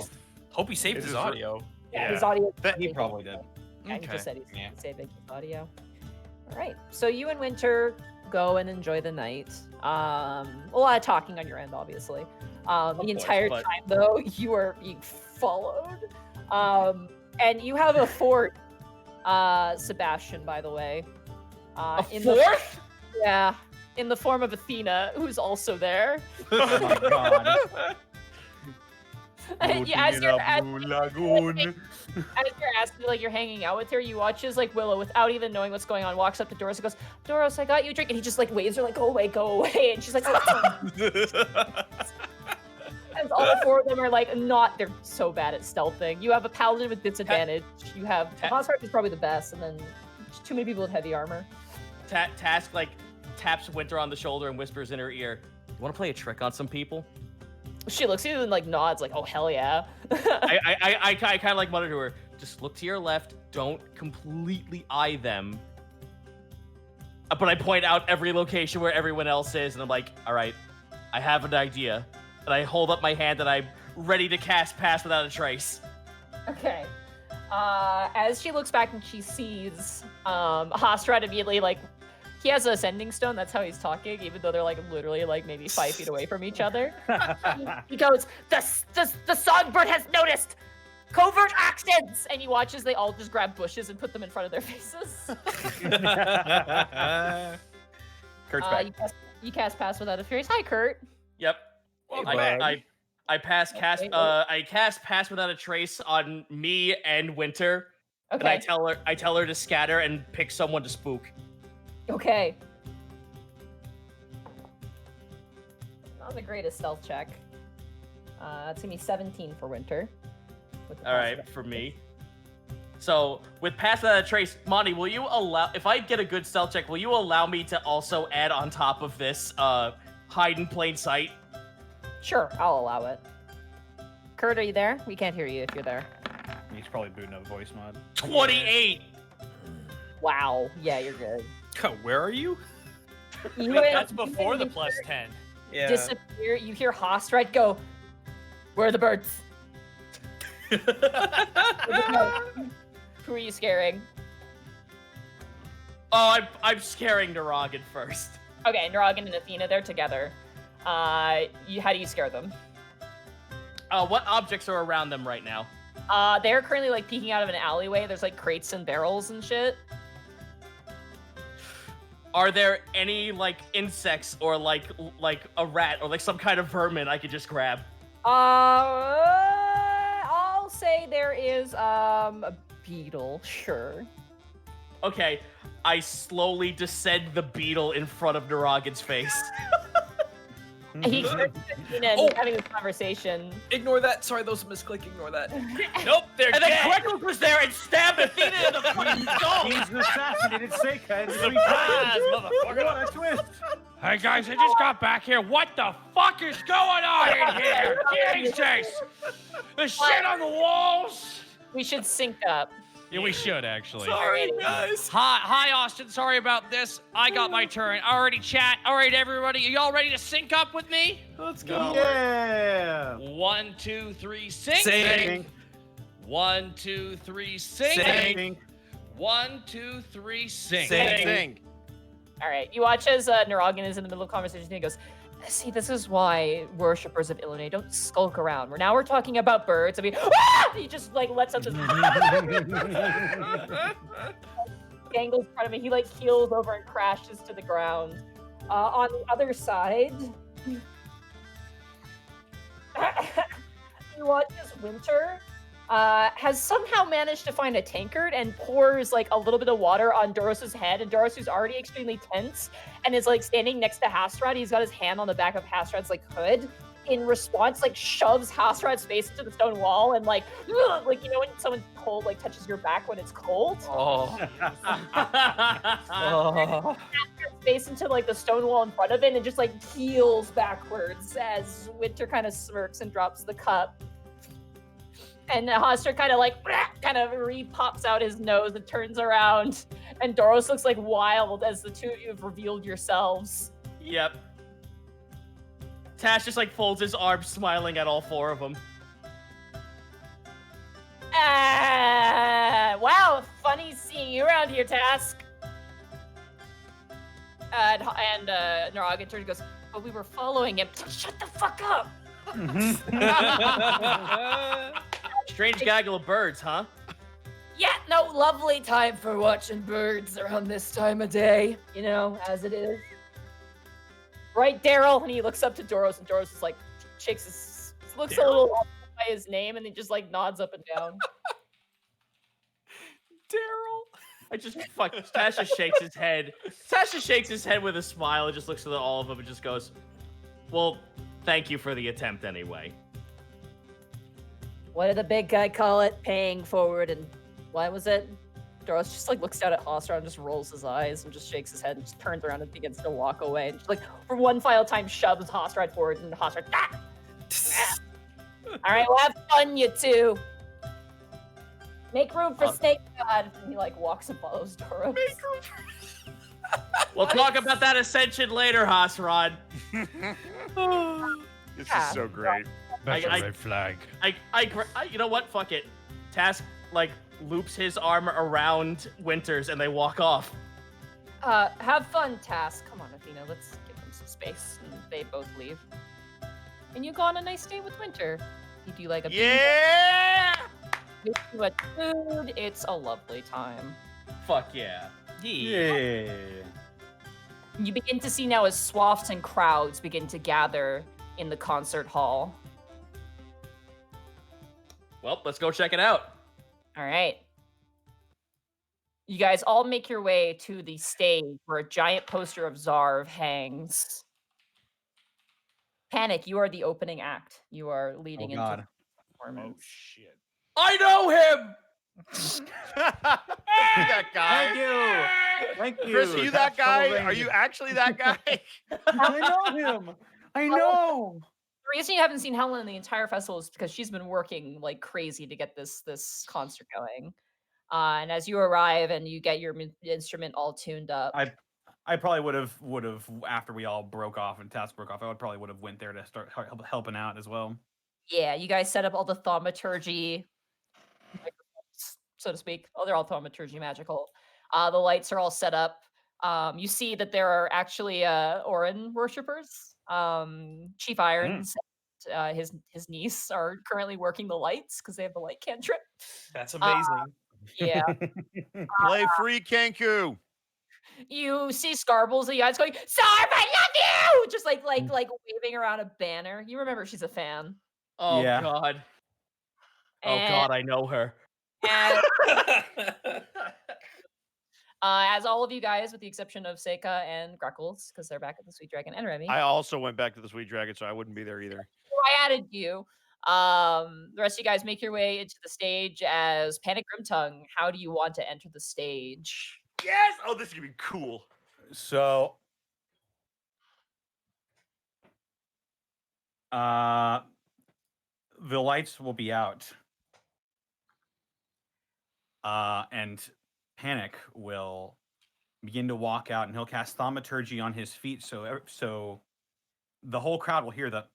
Hope he saved Is his this audio. Yeah, his audio. He probably did. Yeah, he Okay. just said he's Yeah. saving his audio. All right, so you and Winter go and enjoy the night. A lot of talking on your end, obviously. The course, entire but- time, though, you are being followed. And you have a fort, Sebastian, by the way. A in fourth? Yeah, in the form of Athena, who's also there. Oh my god. Yeah, as you're lagoon. asking, like you're hanging out with her, you watch as like Willow, without even knowing what's going on, walks up to Doros and goes, "Doros, I got you a drink," and he just like waves her like, "Go away, go away," and she's like, and all 4 of them are like they're so bad at stealthing. You have a paladin with disadvantage. You have Hansard is probably the best, and then too many people with heavy armor. Task like taps Winter on the shoulder and whispers in her ear, "You want to play a trick on some people?" She looks at you and like nods, like, "Oh hell yeah." I kind of like mutter to her, "Just look to your left. Don't completely eye them." But I point out every location where everyone else is, and I'm like, "All right, I have an idea." And I hold up my hand and I'm ready to cast Pass Without a Trace. Okay. As she looks back and she sees Hastrat immediately, like, he has a sending stone. That's how he's talking, even though they're like literally like maybe 5 feet away from each other. He goes, the songbird has noticed covert actions, and he watches they all just grab bushes and put them in front of their faces. Kurt's back. You cast Pass Without a Trace. Hi, Kurt. Yep. Hey, I pass cast. Okay. I cast Pass Without a Trace on me and Winter, and I Okay. tell her to scatter and pick someone to spook. Okay. Not the greatest stealth check. It's gonna be 17 for Winter. with the All Pass right, Without for a Trace. me. So with Pass Without a Trace, Monty, will you allow? If I get a good stealth check, will you allow me to also add on top of this hide in plain sight? Sure, I'll allow it. Kurt, are you there? We can't hear you if you're there. He's probably booting up voice mod. 28. Wow. Yeah, you're good. Where are you? You That's before the plus 10. Yeah. disappear. You hear Hostred go, "Where are the birds?" Who are you scaring? Oh, I'm scaring Naragan first. Okay, Naragan and Athena, they're together. How do you scare them? What objects are around them right now? They're currently like peeking out of an alleyway. There's like crates and barrels and shit. Are there any like insects or like a rat or like some kind of vermin I could just grab? I'll say there is a beetle, sure. Okay, I slowly descend the beetle in front of Naragan's face. He turns to Athena and he's having this conversation. Ignore that. Sorry, those misclick. Ignore that. Nope, they're And dead. then Quentin was there and stabbed Athena in the fucking skull. He's an assassinated Seika in 3 Surprise, times. motherfucker. What a twist! Hey guys, I just got back here. What the fuck is going on in here? Jesus! The shit on the walls. We should sync up. Yeah, we should actually. Sorry, guys. Hi, Austin. Sorry about this. I got my turn. Alrighty, chat. All right, everybody. Are y'all ready to sync up with me? Let's go. Yeah. 1, 2, 3, sync. Sync. 1, 2, 3, sync. Sync. 1, 2, 3, sync. Sing. All right, you watch as Naragan is in the middle of conversation and he goes, see, this is why worshippers of Illinois don't skulk around. Now we're talking about birds. I mean, he just like lets out this dangles in front of him. He like keels over and crashes to the ground. On the other side, you watch as Winter has somehow managed to find a tankard and pours like a little bit of water on Doros's head. And Doros, who's already extremely tense and is like standing next to Hastrad, he's got his hand on the back of Hastrad's like hood. In response, like shoves Hastrad's face into the stone wall and like you know when someone cold like touches your back when it's cold. Oh. Hastrad's face into like the stone wall in front of it and just like heels backwards as Winter kind of smirks and drops the cup. And Hoster kind of like re-pops out his nose and turns around. And Doros looks like wild as the two of you have revealed yourselves. Yep. Tash just like folds his arms, smiling at all 4 of them. Wow, funny seeing you around here, Task. And Naragan turns and goes, but we were following him. Shut the fuck up! Strange gaggle of birds, huh? Yeah, no, lovely time for watching birds around this time of day. You know, as it is. Right, Daryl? And he looks up to Doros, and Doros is like, shakes his, looks a little off by his name, and then just like nods up and down. Daryl. I just fuck. Tasha shakes his head. Tasha shakes his head with a smile and just looks at all of them and just goes, well, thank you for the attempt anyway. What did the big guy call it? Paying forward, and what was it? Doros just like looks down at Hostra and just rolls his eyes and just shakes his head and just turns around and begins to walk away. And just like for one final time shoves Hostrad forward and Hostrad. All right, well have fun, you two. Make room for Snake God. And he like walks and follows Doros. We'll talk about that ascension later, Hosrod. This is so great. That's a I- red flag. I you know what? Fuck it. Task like loops his arm around Winters and they walk off. Have fun, Task. Come on, Athena, let's give them some space. And they both leave. And you go on a nice day with Winter. You do like a Yeah! you do much food. It's a lovely time. Fuck yeah. Yeah. You begin to see now as swaths and crowds begin to gather in the concert hall. Well, let's go check it out. All right. You guys all make your way to the stage where a giant poster of Zarv hangs. Panic, you are the opening act. You are leading into the performance. shit. I know him! that guy. Thank you. Thank you. Chris, are you that guy? Pennsylvania. Are you actually that guy? I know him. I know. The reason you haven't seen Helen in the entire festival is because she's been working like crazy to get this concert going. And as you arrive and you get your instrument all tuned up, I probably would have after we all broke off and Task broke off. I probably would have went there to start helping out as well. yeah, you guys set up all the thaumaturgy, so to speak. Oh, they're all thaumaturgy magical. The lights are all set up. You see that there are actually Orin worshippers. Chief Irons, his niece are currently working the lights because they have the light cantrip. That's amazing. Yeah. Play free Kenku. You see Scarbles the eyes going, Sarv, I love you! Just like waving around a banner. You remember she's a fan. Oh Yeah. God. Oh And, God, I know her. and as all of you guys, with the exception of Seika and Greckles, because they're back at the Sweet Dragon, and Remy. I also went back to the Sweet Dragon, so I wouldn't be there either. I added you. The rest of you guys make your way into the stage as Panic Grimtongue. How do you want to enter the stage? Yes! Oh, this is gonna be cool. So, the lights will be out. And Panic will begin to walk out, and he'll cast Thaumaturgy on his feet, so the whole crowd will hear the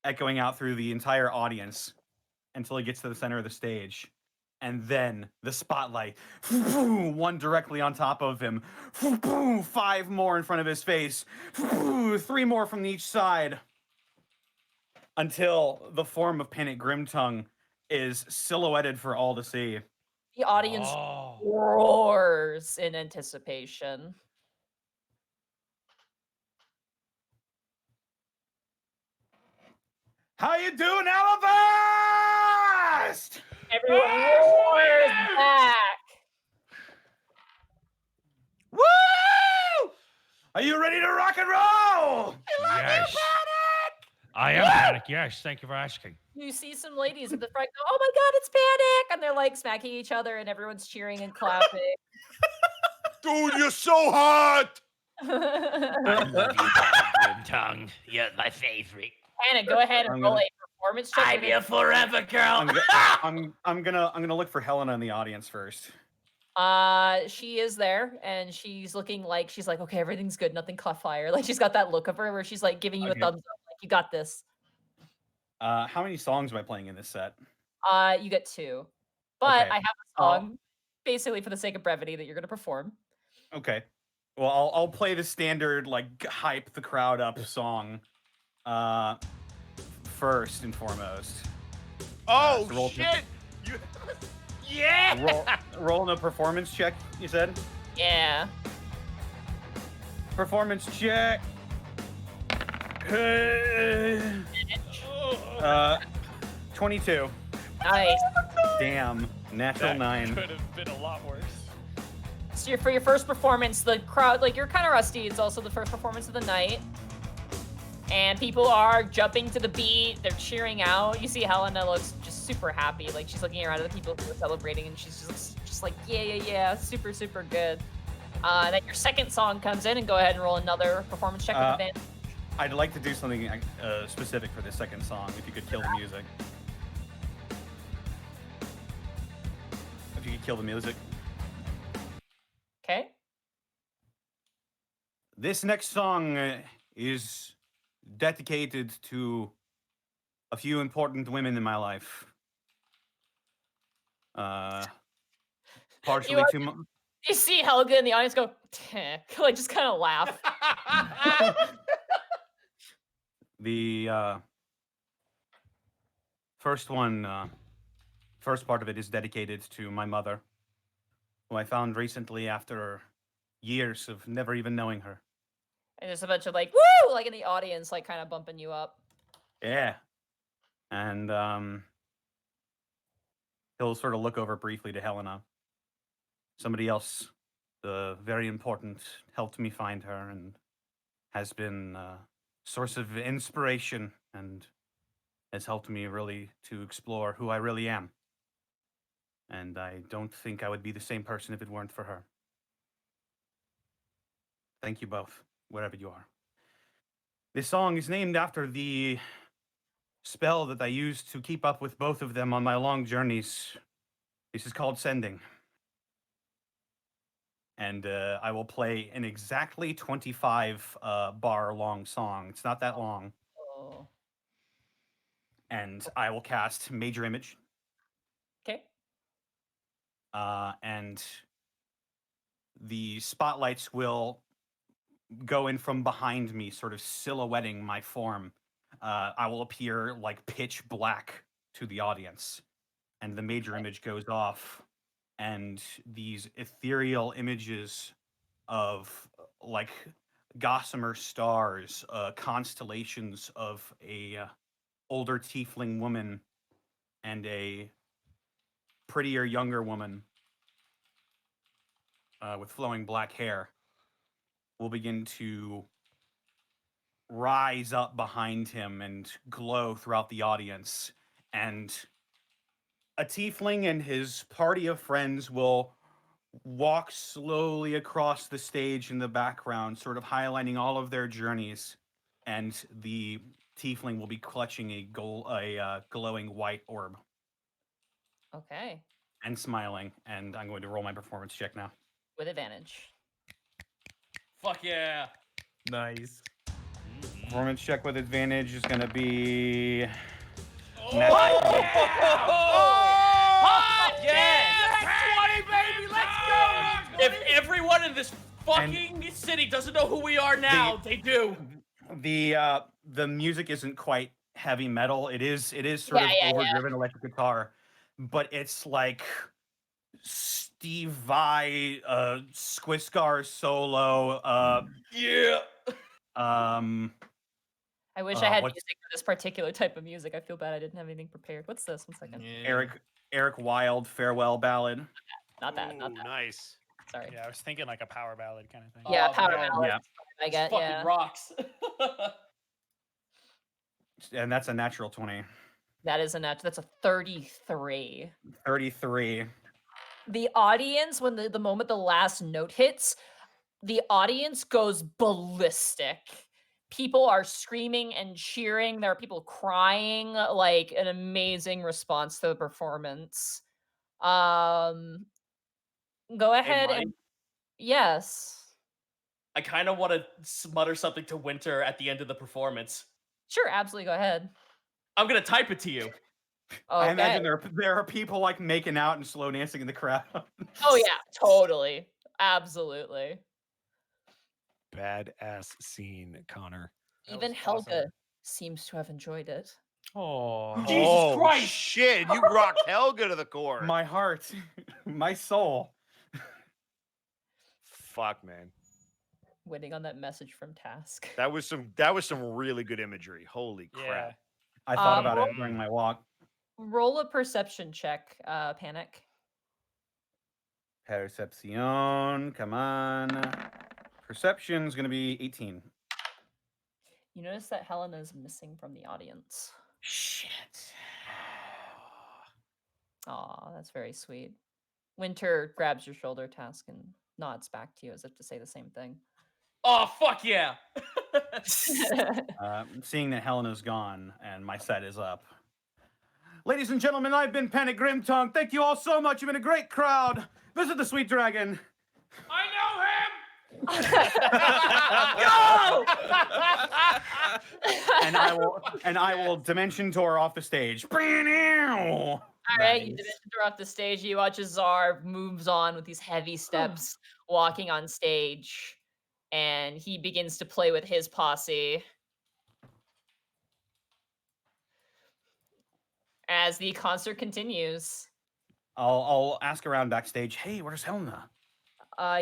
echoing out through the entire audience until he gets to the center of the stage. And then the spotlight, one directly on top of him, 5 more in front of his face, 3 more from each side, until the form of Panic Grimtongue is silhouetted for all to see. The audience roars in anticipation. How you doing, Alabast? Everyone roars back. Woo! Are you ready to rock and roll? Yes. I am Panic. Yes, thank you for asking. You see some ladies at the front go, oh my God, it's Panic! And they're like smacking each other and everyone's cheering and clapping. Dude, you're so hot! I love you, Panic Tongue. You're my favorite. Panic, go ahead and roll a performance check. I'm your forever girl. I'm gonna look for Helena in the audience first. She is there, and she's looking like she's like, okay, everything's good, nothing caught fire. Like she's got that look of her where she's like giving you a thumbs up, like you got this. How many songs am I playing in this set? You get 2, but Okay. I have a song basically for the sake of brevity that you're gonna perform. Okay. Well, I'll play the standard like hype the crowd up song. First and foremost. Oh roll shit! Rolling a performance check, you said? Yeah. Performance check. 22. Nice. Damn. Natural 9. Could have been a lot worse. So for your first performance, the crowd, like you're kind of rusty. It's also the first performance of the night. And people are jumping to the beat. They're cheering out. You see Helena looks just super happy. Like she's looking around at the people who are celebrating and she's just like, yeah. Super, super good. Then your second song comes in and go ahead and roll another performance check with advantage. I'd like to do something specific for this second song, if you could kill the music. If you could kill the music. Okay. This next song is dedicated to a few important women in my life. Partially to You see Helga in the audience go, like just kind of laugh. The first part of it is dedicated to my mother, who I found recently after years of never even knowing her. And there's a bunch of like, woo, like in the audience, like kind of bumping you up. Yeah. And he'll sort of look over briefly to Helena. Somebody else, very important, helped me find her and has been a source of inspiration and has helped me really to explore who I really am. And I don't think I would be the same person if it weren't for her. Thank you both, wherever you are. This song is named after the spell that I used to keep up with both of them on my long journeys. This is called Sending. And I will play an exactly 25 bar long song. It's not that long. Oh. and I will cast Major Image. Okay. And the spotlights will go in from behind me, sort of silhouetting my form. I will appear like pitch black to the audience, and the major image goes off, and these ethereal images of like gossamer stars, constellations of a older tiefling woman and a prettier younger woman with flowing black hair will begin to rise up behind him and glow throughout the audience. And a tiefling and his party of friends will walk slowly across the stage in the background, sort of highlighting all of their journeys. And the tiefling will be clutching a glowing white orb. Okay. And smiling. And I'm going to roll my performance check now. With advantage. Fuck yeah. Nice. Performance check with advantage is going to be. Baby, let's go! If everyone in this fucking city doesn't know who we are now, they do. The music isn't quite heavy metal. It is sort of overdriven electric guitar, but it's like Steve Vai, Squiscar solo. I wish I had music for this particular type of music. I feel bad I didn't have anything prepared. What's this? 1 second. Eric Wilde farewell ballad. Not that. Nice. Sorry. Yeah, I was thinking like a power ballad kind of thing. Yeah, power ballad. Yeah. I get. Fucking Yeah. rocks. And that's a natural 20. That is that's a 33. 33. The audience, when the moment the last note hits, the audience goes ballistic. People are screaming and cheering. There are people crying, like an amazing response to the performance. Go ahead and yes. I kind of want to smutter something to Winter at the end of the performance. Sure, absolutely. Go ahead. I'm gonna type it to you. Okay. I imagine there are people like making out and slow dancing in the crowd. Oh yeah, totally, absolutely. Badass scene, Connor. Even Helga seems to have enjoyed it. Oh, Jesus Christ! Shit, you rocked Helga to the core. My heart, my soul. Fuck, man. Waiting on that message from Task. That was some really good imagery. Holy crap. I thought about it during my walk. Roll a perception check, Panic. Perception, come on. Perception's gonna be 18. You notice that Helena is missing from the audience. Shit. Aw, that's very sweet. Winter grabs your shoulder, Task, and nods back to you as if to say the same thing. Oh, fuck yeah! Seeing that Helena's gone and my set is up. Ladies and gentlemen, I've been Panic Grimtongue. Thank you all so much. You've been a great crowd. Visit the Sweet Dragon. I know him! and I will dimension door off the stage. All right, you dimension door off the stage. You watch as Czar moves on with these heavy steps, walking on stage, and he begins to play with his posse. As the concert continues, I'll ask around backstage. Hey, where's Helena?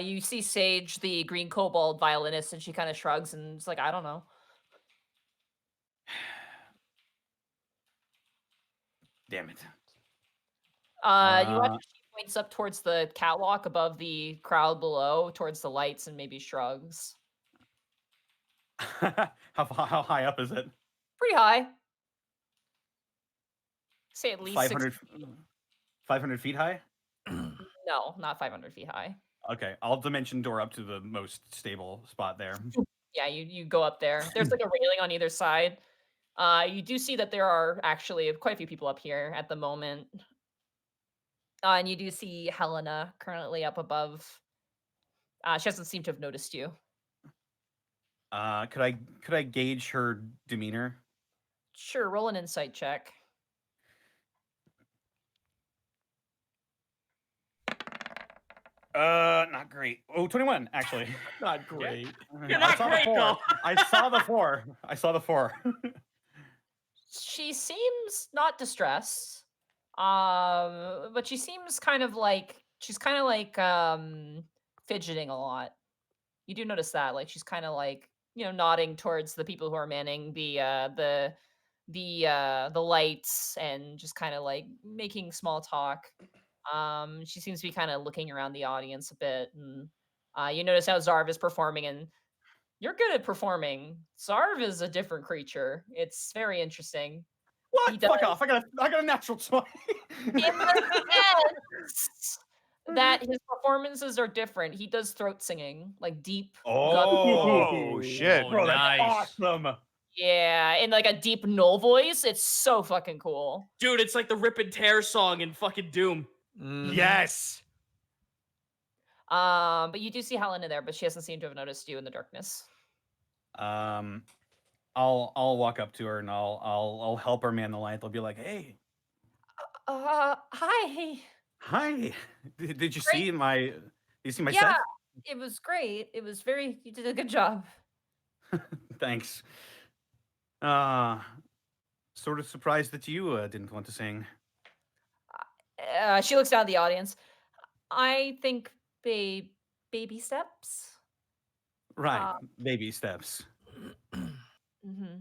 You see Sage, the green kobold violinist, and she kind of shrugs and is like, I don't know. Damn it. You watch as she points up towards the catwalk above the crowd below, towards the lights, and maybe shrugs. How high up is it? Pretty high. Say at least 500 feet high? No, not 500 feet high. Okay, I'll dimension door up to the most stable spot there. Yeah, you go up there. There's like a railing on either side. You do see that there are actually quite a few people up here at the moment. And you do see Helena currently up above. She doesn't seem to have noticed you. Could I gauge her demeanor? Sure, roll an insight check. Not great. Oh, 21, actually. Not great. You're not great, though. I saw the 4. I saw the 4. She seems not distressed, but she seems kind of like fidgeting a lot. You do notice that, like she's kind of like nodding towards the people who are manning the lights and just kind of like making small talk. She seems to be kind of looking around the audience a bit, and you notice how Zarv is performing, and you're good at performing. Zarv is a different creature. It's very interesting. What? Fuck off! I got a natural 20. In the sense that his performances are different. He does throat singing, like deep. Oh shit! Bro, that's nice. awesome. Yeah, in like a deep null voice. It's so fucking cool. Dude, it's like the Rip and Tear song in fucking Doom. Yes. But you do see Helena there, but she doesn't seem to have noticed you in the darkness. I'll walk up to her and I'll help her man the light. I'll be like, hey, Hi. hi. Did you Great. see my? You see my Yeah, set? it was great. It was very. You did a good job. Thanks. Sort of surprised that you didn't want to sing. She looks down at the audience. I think baby steps. Right, baby steps. Mm-hmm.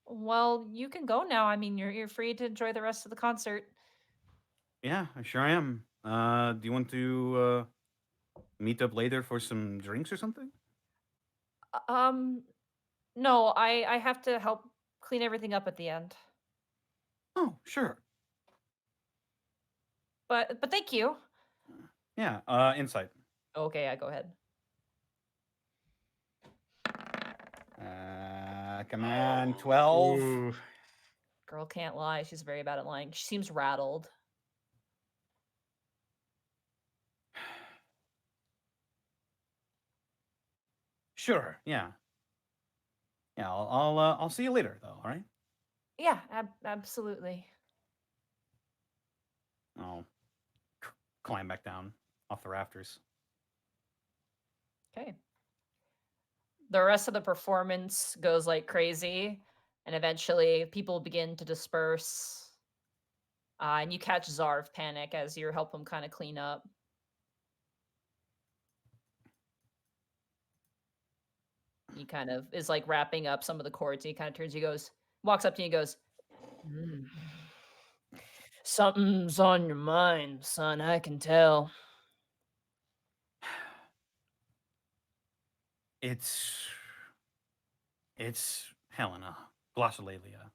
Well, you can go now. I mean, you're free to enjoy the rest of the concert. Yeah, I sure am. Do you want to meet up later for some drinks or something? No, I have to help clean everything up at the end. Oh, sure. But thank you. Yeah, insight. Okay, yeah, go ahead. Come on, 12. Girl can't lie. She's very bad at lying. She seems rattled. Sure, yeah. Yeah, I'll see you later though, all right? Yeah, absolutely. I'll climb back down off the rafters. Okay. The rest of the performance goes like crazy, and eventually people begin to disperse. And you catch Zarv panic as you help him kind of clean up. He kind of is like wrapping up some of the chords. And he kind of turns, walks up to you and goes, something's on your mind, son. I can tell. It's Helena, glossolalia,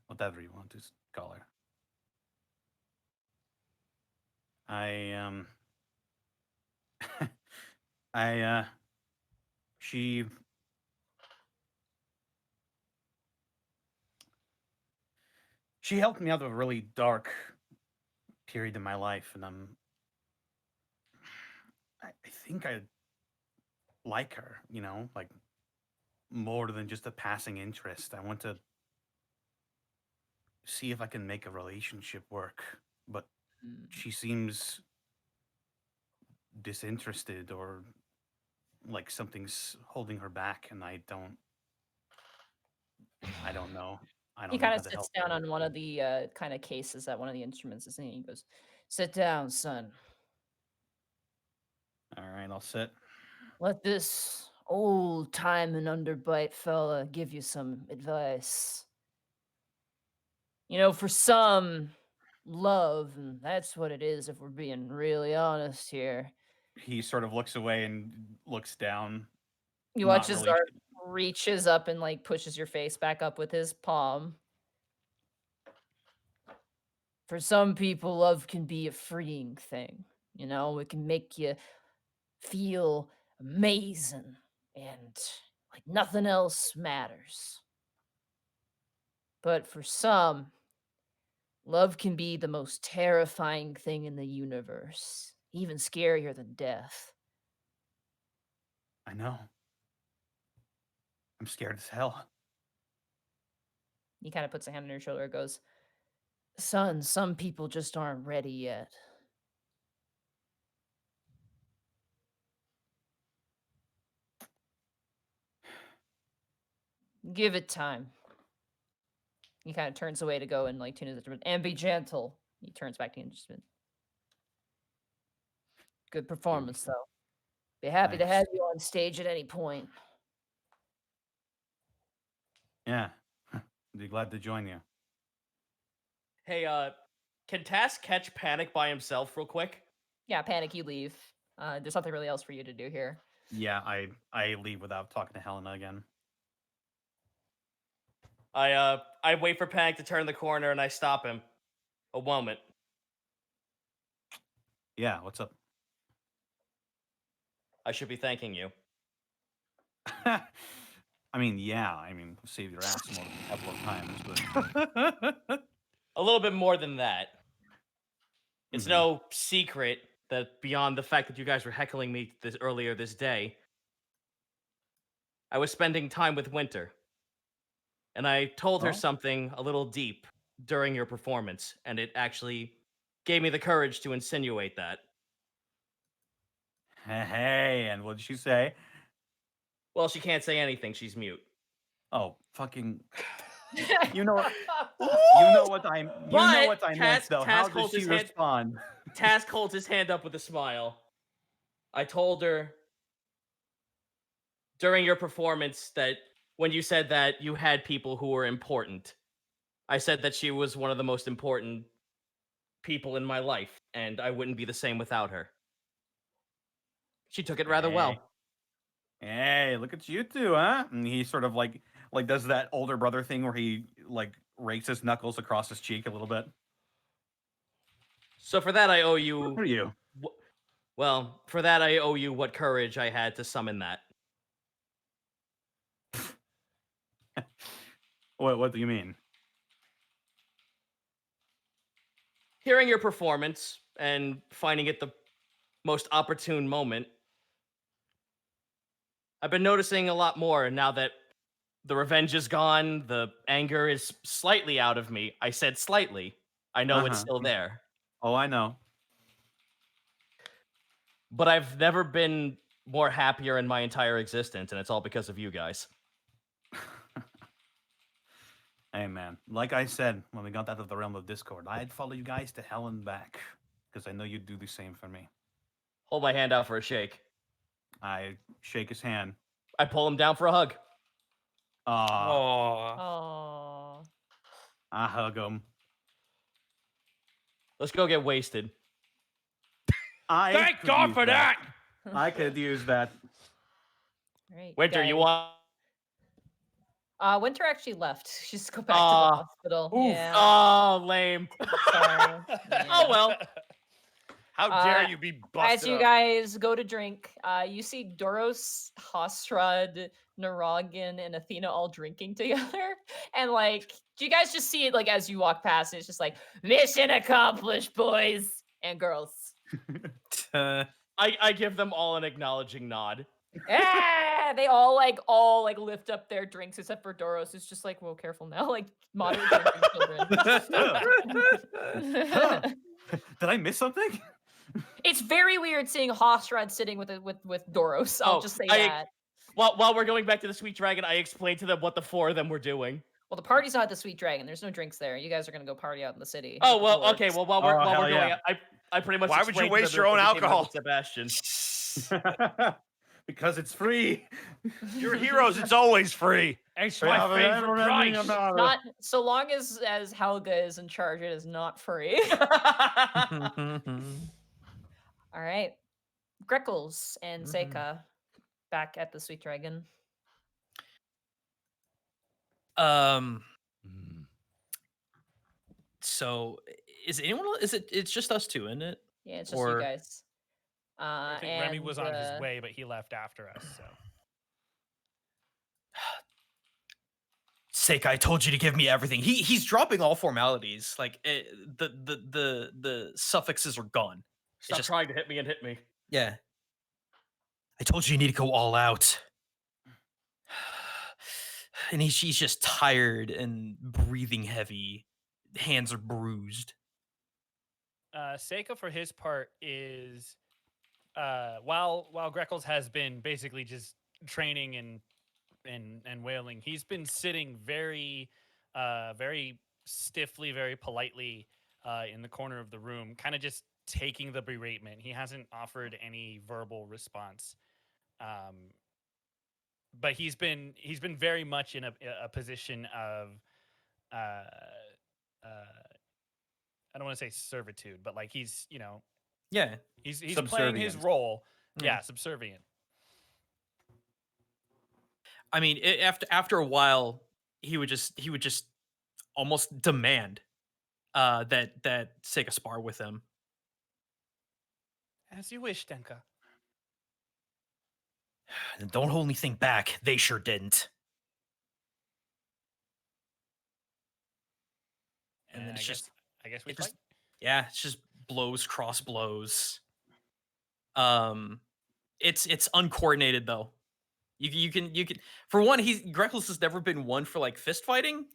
whatever you want to call her. She helped me out of a really dark period in my life, and I think I like her, like more than just a passing interest. I want to see if I can make a relationship work, but she seems disinterested or like something's holding her back, and I don't know. He kind of sits down on one of the kind of cases that one of the instruments is in. He goes, "Sit down, son. All right, I'll sit. Let this old time and underbite fella give you some advice. For some, love, and that's what it is if we're being really honest here." He sort of looks away and looks down. You watch as Zarv reaches up and like pushes your face back up with his palm. For some people, love can be a freeing thing. It can make you feel amazing and like nothing else matters. But for some, love can be the most terrifying thing in the universe, even scarier than death. I know. I'm scared as hell. He kind of puts a hand on your shoulder and goes, "Son, some people just aren't ready yet." Give it time. He kind of turns away to go and like tune his instrument. And be gentle. He turns back to the instrument. Good performance, though. Be happy to Thanks. have you on stage at any point. Yeah. Be glad to join you. Hey, can Task catch Panic by himself real quick? Yeah, Panic, you leave. There's nothing really else for you to do here. Yeah, I leave without talking to Helena again. I wait for Panic to turn the corner and I stop him. A moment. Yeah, what's up? I should be thanking you. I mean, yeah. Save your ass more than a couple of times, but A little bit more than that. It's no secret that beyond the fact that you guys were heckling me earlier this day, I was spending time with Winter. And I told her something a little deep during your performance, and it actually gave me the courage to insinuate that. Hey, and what did she say? Well, she can't say anything. She's mute. Oh, fucking! You know what? You know what I meant, though. How does she respond? Task holds his hand up with a smile. I told her during your performance that when you said that you had people who were important, I said that she was one of the most important people in my life, and I wouldn't be the same without her. She took it rather well. Hey, look at you two, huh? And he sort of like does that older brother thing where he like rakes his knuckles across his cheek a little bit. So for that, I owe you. Who are you? Well, for that, I owe you what courage I had to summon that. What do you mean? Hearing your performance and finding it the most opportune moment, I've been noticing a lot more now that the revenge is gone, the anger is slightly out of me. I said slightly. I know it's still there. Oh, I know. But I've never been more happier in my entire existence, and it's all because of you guys. Hey, man. Like I said, when we got out of the realm of Discord, I'd follow you guys to hell and back, because I know you'd do the same for me. Hold my hand out for a shake. I shake his hand. I pull him down for a hug. Aww. I hug him. Let's go get wasted. Thank God for that. I could use that. Right, Winter, you want? Winter actually left. She's go back to the hospital. Oof. Yeah. Oh, lame. Sorry. Oh well. How dare you be busted As you up? guys go to drink, you see Doros, Hosrud, Narogin, and Athena all drinking together. And like, do you guys just see it like as you walk past? And it's just like, mission accomplished, boys and girls. I give them all an acknowledging nod. Yeah, they all like lift up their drinks except for Doros, who's just like, well, careful now, like moderate drinking children. Did I miss something? It's very weird seeing Hosrad sitting with Doros. I'll just say that. While we're going back to the Sweet Dragon, I explained to them what the four of them were doing. Well, the party's not at the Sweet Dragon. There's no drinks there. You guys are gonna go party out in the city. Oh well, okay. Well, while we're going, I pretty much. Why would you explained to waste them your own that they came out alcohol? with Sebastian. Because it's free. You're heroes. It's always free. It's my favorite price. Not so long as Helga is in charge. It is not free. All right, Greckles and Seika back at the Sweet Dragon. So is anyone? It's just us two, isn't it? Yeah, it's just you guys. I think Remy was on his way, but he left after us. So. Seika, I told you to give me everything. He's dropping all formalities. Like the suffixes are gone. Stop trying to hit me and hit me. Yeah. I told you need to go all out. and she's just tired and breathing heavy. Hands are bruised. Seiko, for his part, is while Greckles has been basically just training and wailing, he's been sitting very very stiffly, very politely in the corner of the room, kind of just taking the beratement. He hasn't offered any verbal response. But he's been very much in a position of uh, I don't want to say servitude, but like he's Yeah. he's playing his Subservient. role. Yeah, subservient. I mean, after a while, he would just almost demand that Sega spar with him. As you wish, Denka. And don't hold anything back. They sure didn't. And then it's I guess we fight. Yeah, it's just blows, cross blows. It's uncoordinated though. You can for one, Greckles has never been one for like fist fighting,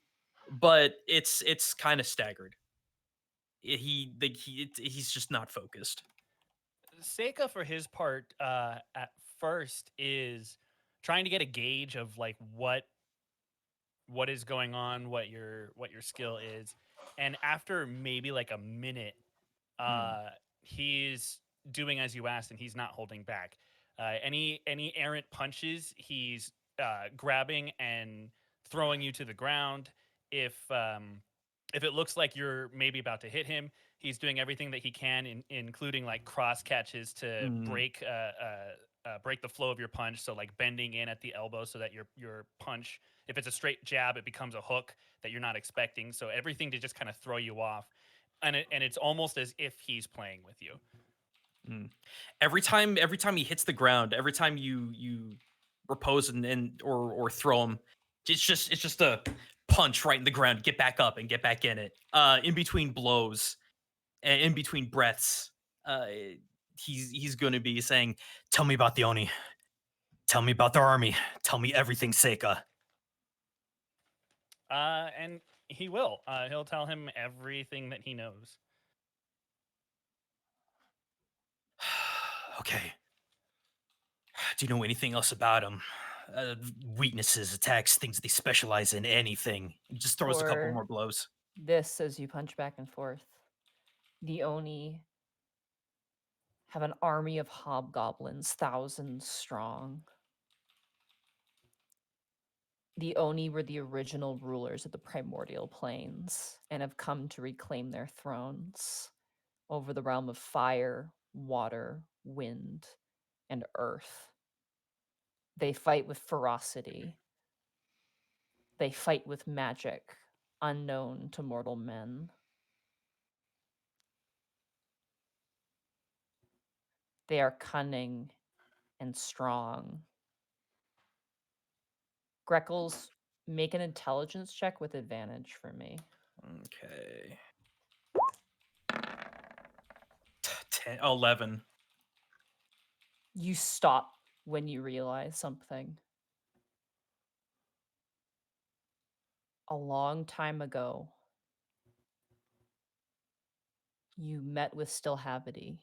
but it's kind of staggered. He's just not focused. Seika, for his part, at first is trying to get a gauge of like what is going on, what your skill is, and after maybe like a minute, he's doing as you asked, and he's not holding back. Any errant punches, he's grabbing and throwing you to the ground. If it looks like you're maybe about to hit him, he's doing everything that he can, including like cross catches to break the flow of your punch. So like bending in at the elbow so that your punch, if it's a straight jab, it becomes a hook that you're not expecting. So everything to just kind of throw you off, and it's almost as if he's playing with you. Every time he hits the ground, every time you repose or throw him, it's just a punch right in the ground. Get back up and get back in it. In between blows, and in between breaths, he's going to be saying, "Tell me about the Oni. Tell me about the army. Tell me everything, Seika." And he will. He'll tell him everything that he knows. Okay. Do you know anything else about them? Weaknesses, attacks, things they specialize in, anything. He just throws a couple more blows. This, as you punch back and forth, the Oni have an army of hobgoblins, thousands strong. The Oni were the original rulers of the primordial planes and have come to reclaim their thrones over the realm of fire, water, wind, and earth. They fight with ferocity. They fight with magic unknown to mortal men. They are cunning and strong. Greckles, make an intelligence check with advantage for me. Okay. 11. You stop when you realize something. A long time ago, you met with Stillhavity.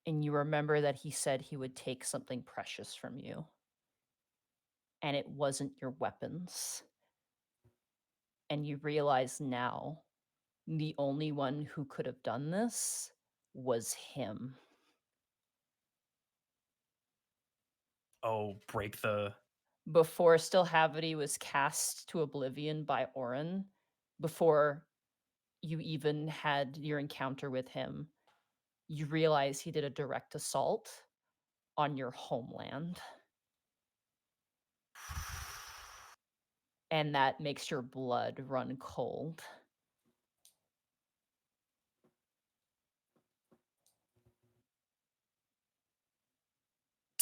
And you remember that he said he would take something precious from you. And it wasn't your weapons. And you realize now the only one who could have done this was him. Oh, break the... Before Stillhavity was cast to oblivion by Orin, before you even had your encounter with him, you realize he did a direct assault on your homeland. And that makes your blood run cold.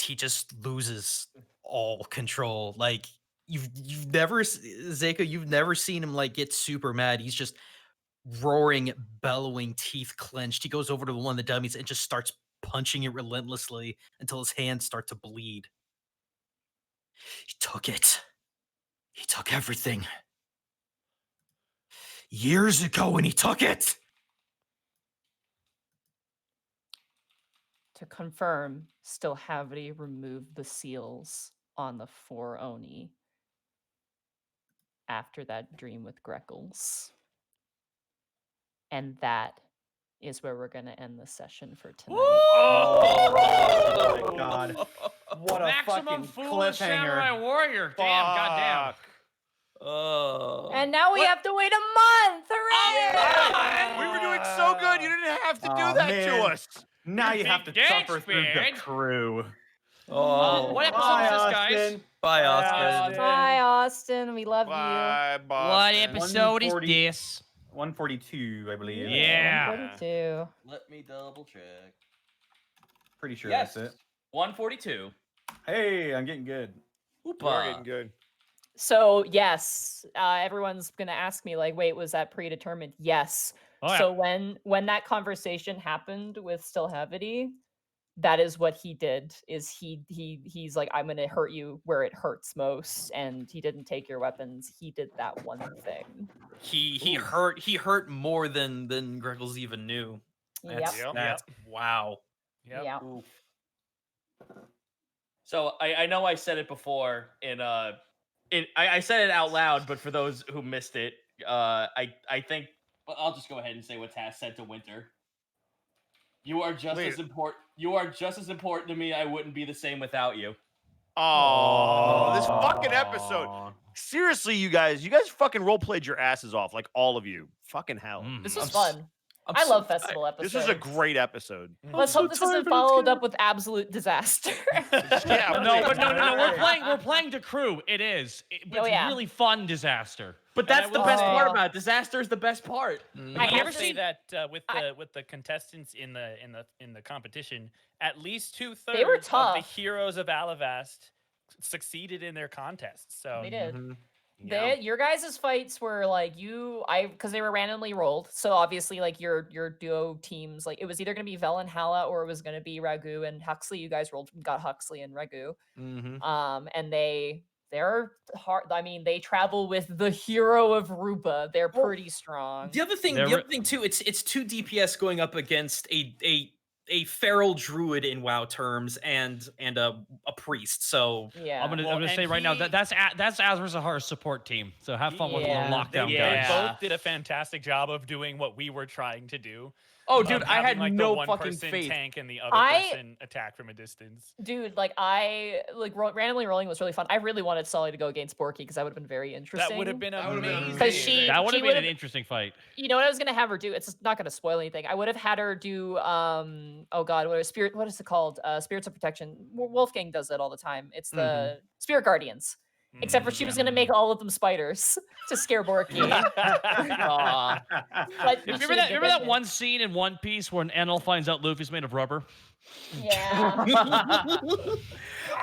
He just loses all control. Like you've never, Zeka, you've never seen him like get super mad. He's just roaring, bellowing, teeth clenched. He goes over to one of the dummies and just starts punching it relentlessly until his hands start to bleed. He took it. He took everything. Years ago when he took it. To confirm, still Havity removed the seals on the 4 Oni after that dream with Greckles. And that is where we're going to end the session for tonight. Oh my god. What a Maximum fucking Foolish Samurai cliffhanger. Warrior. Damn, goddamn. And now we have to wait a month. Hooray! We were doing so good. You didn't have to do that to us. Now You you have to beat suffer through the Gangspad. crew. What episode is this, guys? Bye, Austin. Bye, Austin. We love you. Bye, What Boston. episode is 140. this? 142, I believe. Yeah. 142. Let me double check. Pretty sure Yes. that's it. 142. Hey, I'm getting good. We're getting good. So, yes, everyone's going to ask me, like, wait, was that predetermined? Yes. Oh, yeah. So when that conversation happened with Still Havity, that is what he did. Is he's like, I'm gonna hurt you where it hurts most, and he didn't take your weapons. He did that one thing. He hurt more than Greggles even knew. That's wow. Yep. Yeah. So I know I said it before I said it out loud, but for those who missed it, I think I'll just go ahead and say what Tass said to Winter. You are just as important. You are just as important to me. I wouldn't be the same without you. Oh, this fucking episode. Seriously, you guys fucking role played your asses off, like all of you. Fucking hell. This was fun. I love festival episodes. This was a great episode. Let's hope this isn't followed up with absolute disaster. Yeah, No. We're playing the crew. It is. But it's really fun disaster. But that's the best part about it. Disaster is the best part. I have to say that with the contestants in the competition, at least 2/3 They were of the tough. heroes of Alavast succeeded in their contests. So They did. Yeah. Your guys' fights were like because they were randomly rolled. So obviously, like your duo teams, like it was either gonna be Vel and Hala or it was gonna be Ragu and Huxley. You guys got Huxley and Ragu. And they're hard. I mean, they travel with the hero of Rupa. They're pretty strong. The other thing too, it's 2 DPS going up against a feral druid in WoW terms and a priest. So yeah, I'm gonna say right now that's Azra Zahar's support team. So have fun with the lockdown they guys. both did a fantastic job of doing what we were trying to do. Oh, dude, I had like, no the one fucking person faith. tank and the other person attack from a distance. Dude, like randomly rolling was really fun. I really wanted Sully to go against Borky because that would have been very interesting. That would have been amazing. Because that would have been an interesting fight. You know what I was gonna have her do? It's not gonna spoil anything. I would have had her do oh god, what is it called? Spirits of Protection. Wolfgang does that all the time. It's the Spirit Guardians. Except for she was gonna make all of them spiders to scare Borky. But Remember that one scene in One Piece when Enel finds out Luffy's made of rubber? Yeah.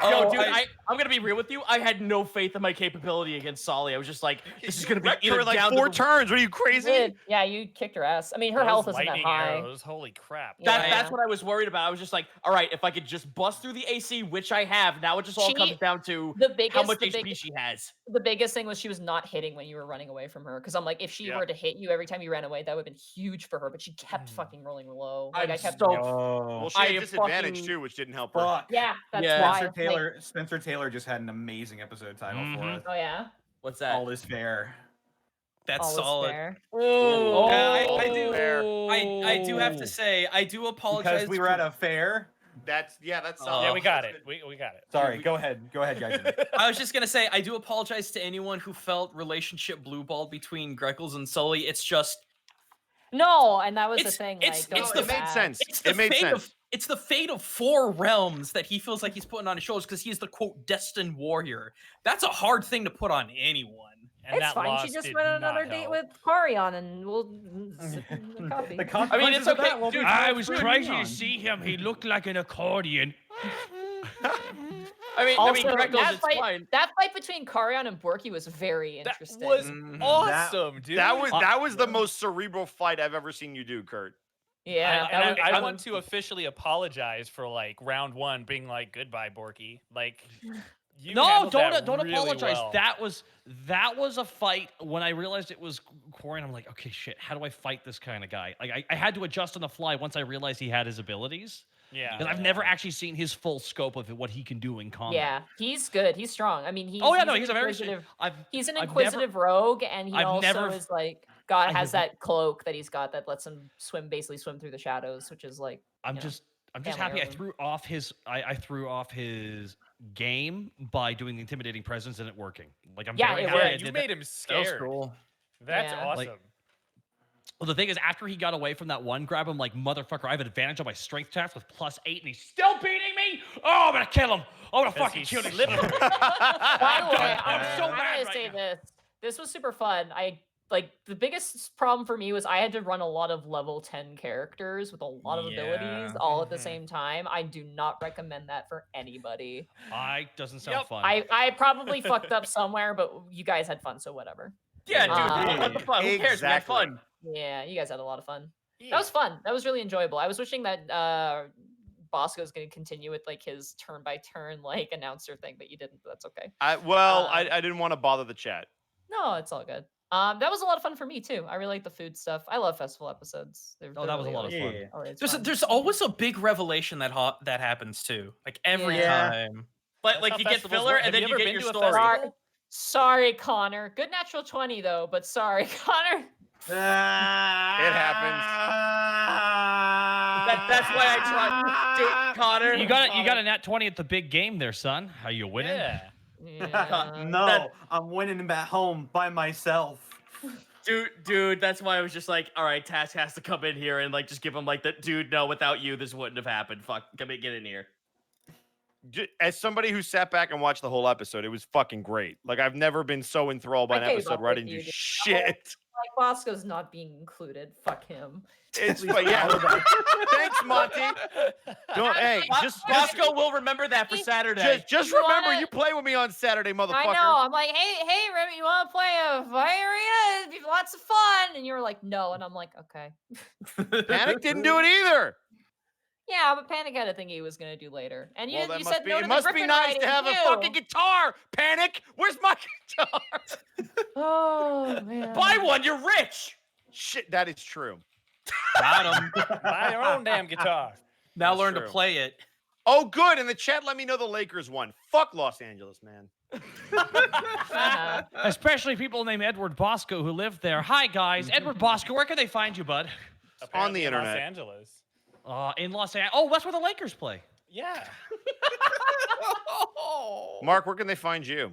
Yo, dude, I'm gonna be real with you. I had no faith in my capability against Solly. I was just like, this is gonna be either like down 4 to turns. What are you crazy? Yeah, you kicked her ass. I mean, her health isn't that lightning high. arrows, holy crap. That's what I was worried about. I was just like, all right, if I could just bust through the AC, which I have, now it just all comes down to how much HP she has. The biggest thing was she was not hitting when you were running away from her. Because I'm like, if she were to hit you every time you ran away, that would have been huge for her. But she kept fucking rolling low. Like I kept. Well, she had disadvantage too, which didn't help her. Yeah, that's why. Spencer Taylor just had an amazing episode title for us. Oh yeah. What's that? All is fair. That's All is solid. fair. I do have to say, I do apologize. Because we were at a fair. That's solid. Yeah, we got it. We got it. Sorry, go ahead, guys. I was just gonna say, I do apologize to anyone who felt relationship blueball between Greckles and Sully. It's just no, and that was the thing. It made sense. It made sense. It's the fate of 4 realms that he feels like he's putting on his shoulders because he's the quote destined warrior. That's a hard thing to put on anyone. And it's fine. She just went on another date with Parion, and we'll copy. I mean, it's okay, dude. I was crazy to see him. He looked like an accordion. I mean, Greckles, that fight between Carion and Borky was very interesting. That was awesome, dude. That was the most cerebral fight I've ever seen you do, Kurt. Yeah, I want to officially apologize for like round 1 being like goodbye, Borky. Like, you handled that don't really apologize. well. That was a fight when I realized it was Corey. I'm like, okay, shit. How do I fight this kind of guy? Like, I had to adjust on the fly once I realized he had his abilities. Yeah, because I've never actually seen his full scope of what he can do in combat. Yeah, he's good. He's strong. I mean, he's he's a very inquisitive. He's an I've inquisitive rogue, and he I've also never- is like has that cloak that he's got that lets him basically swim through the shadows, which is like. I'm just family happy I heirloom. threw off his game by doing the intimidating presence and it working. Like I'm Yeah, very it happy I worked. did You that. made him scared. cool. That's Yeah. awesome. Well, the thing is, after he got away from that one grab, I'm like, motherfucker, I have an advantage on my strength test with +8, and he's still beating me. Oh, I'm gonna kill him. I'm gonna fucking kill him. By the way, I'm so I'm mad gonna right say now. this. This was super fun. The biggest problem for me was I had to run a lot of level 10 characters with a lot of abilities all at the same time. I do not recommend that for anybody. Doesn't sound fun. I probably fucked up somewhere, but you guys had fun, so whatever. Yeah, dude. What the fuck? Who cares? We had Exactly. fun. Yeah, you guys had a lot of fun. That was fun. That was really enjoyable. I was wishing that Bosco's going to continue with like his turn by turn like announcer thing, but you didn't. But that's okay. I didn't want to bother the chat. No, it's all good. That was a lot of fun for me too. I really like the food stuff. I love festival episodes. That was a lot of fun. There's always a big revelation that happens too. Like every time. But like how you get festivals filler work. and Have then you you ever get been your to a story. festival? Sorry, Connor. Good natural 20 though, but sorry, Connor. It happens. That's why I tried. Dude, Connor. You got a nat 20 at the big game there, son. How you winning? Yeah. No, I'm winning him at home by myself. Dude, that's why I was just like, all right, Task has to come in here and like just give him like the dude. No, without you, this wouldn't have happened. Fuck, come in, get in here. As somebody who sat back and watched the whole episode, it was fucking great. Like I've never been so enthralled by I an gave episode up where I with didn't you, do dude. shit. Like Bosco's not being included. Fuck him. It's but yeah. Thanks, Monty. Hey, just Bosco will remember that for Saturday. just You remember wanna- you play with me on Saturday, motherfucker. I know. I'm like, hey, Remy, you want to play a fight arena? It'd be lots of fun. And you were like, no. And I'm like, okay. Panic didn't do it either. Yeah, but Panic had a thing he was gonna do later, and you, Well, you that said no to it the must be Griffin nice riding to have a too. fucking guitar. Panic, where's my guitar? Oh man. Buy one, you're rich. Shit, that is true. Got him. Buy your own damn guitar. Now That's learn true. to play it. Oh, good. In the chat, let me know the Lakers won. Fuck Los Angeles, man. Especially people named Edward Bosco who live there. Hi guys, Edward Bosco. Where can they find you, bud? On the Apparently in Los internet. Angeles. In Los Angeles. Oh, that's where the Lakers play. Yeah. Mark, where can they find you?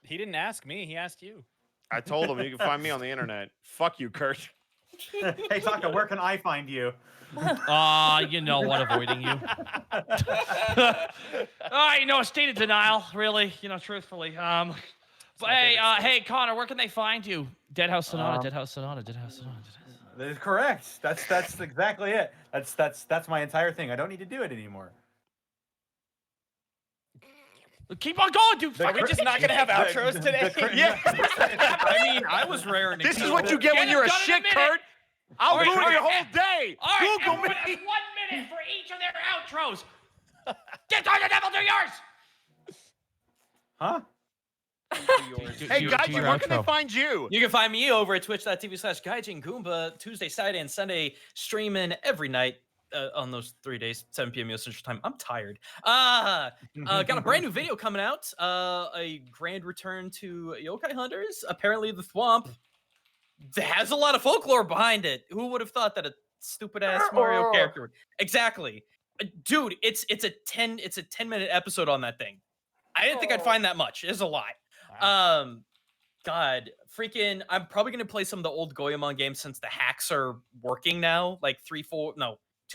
He didn't ask me. He asked you. I told him you can find me on the internet. Fuck you, Kurt. Hey, Taka, where can I find you? You know what, avoiding you. A state of denial, really, truthfully. But hey, Connor, where can they find you? Deadhouse Sonata, Deadhouse Sonata, Deadhouse Sonata. That is correct. That's exactly it. That's my entire thing. I don't need to do it anymore. Keep on going, dude. Are we just not gonna have outros today? Yeah. I mean, I was raring to This is go. what you get when Get you're it a done in a shit, minute. Kurt. I'll All right, ruin all your right, whole day. All right, Google everyone me. has 1 minute for each of their outros. Get on the devil, do yours. Huh? Hey, guys, where can they find you? You can find me over at twitch.tv/Gaijin Goomba Tuesday, Saturday, and Sunday, streaming every night on those 3 days, 7 p.m. US Central Time. I'm tired. Got a brand new video coming out. A grand return to Yokai Hunters. Apparently, the Thwomp has a lot of folklore behind it. Who would have thought that a stupid ass Mario character would? Exactly, dude. It's a 10-minute episode on that thing. I didn't think I'd find that much. It's a lot. God, freaking! I'm probably gonna play some of the old Goemon games since the hacks are working now. Like 2,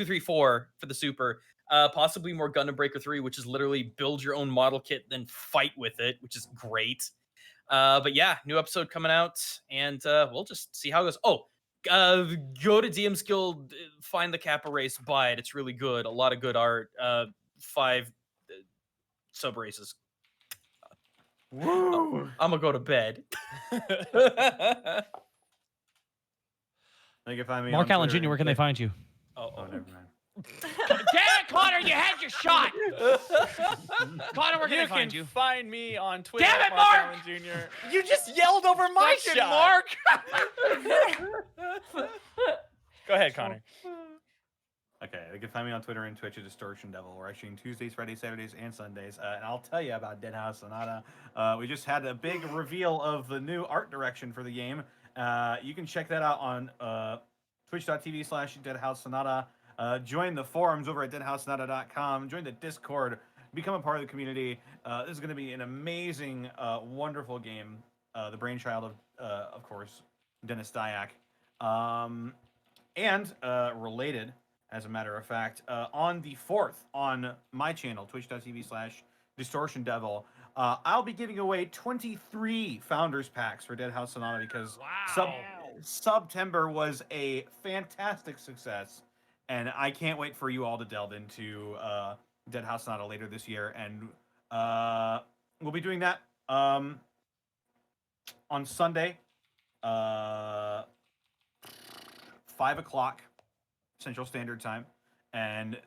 3, 4 for the Super. Possibly more Gundam Breaker 3, which is literally build your own model kit, then fight with it, which is great. But yeah, new episode coming out, and we'll just see how it goes. Oh, go to DM's Guild, find the Kappa race, buy it. It's really good. A lot of good art. 5 sub races. Woo! I'm gonna go to bed. They can find me Mark on Allen Twitter Jr., where can they find you? Oh, never mind. Damn it, Connor, you had your shot. Connor, where can I find You you? can find me on Twitter. Damn it, Mark Mark! Allen Jr. You just yelled over my Fucking shot. Mark. Go ahead, Connor. Okay, you can find me on Twitter and Twitch at Distortion Devil, where I stream Tuesdays, Fridays, Saturdays, and Sundays. And I'll tell you about Deadhouse Sonata. We just had a big reveal of the new art direction for the game. You can check that out on twitch.tv/Deadhouse Sonata. Join the forums over at deadhousesonata.com. Join the Discord. Become a part of the community. This is going to be an amazing, wonderful game. The brainchild of course, Dennis Dyack. And related, as a matter of fact, on the 4th on my channel, twitch.tv/Distortion Devil, I'll be giving away 23 Founders Packs for Deadhouse Sonata because September was a fantastic success. And I can't wait for you all to delve into Deadhouse Sonata later this year. And we'll be doing that on Sunday, 5 o'clock Central Standard Time. And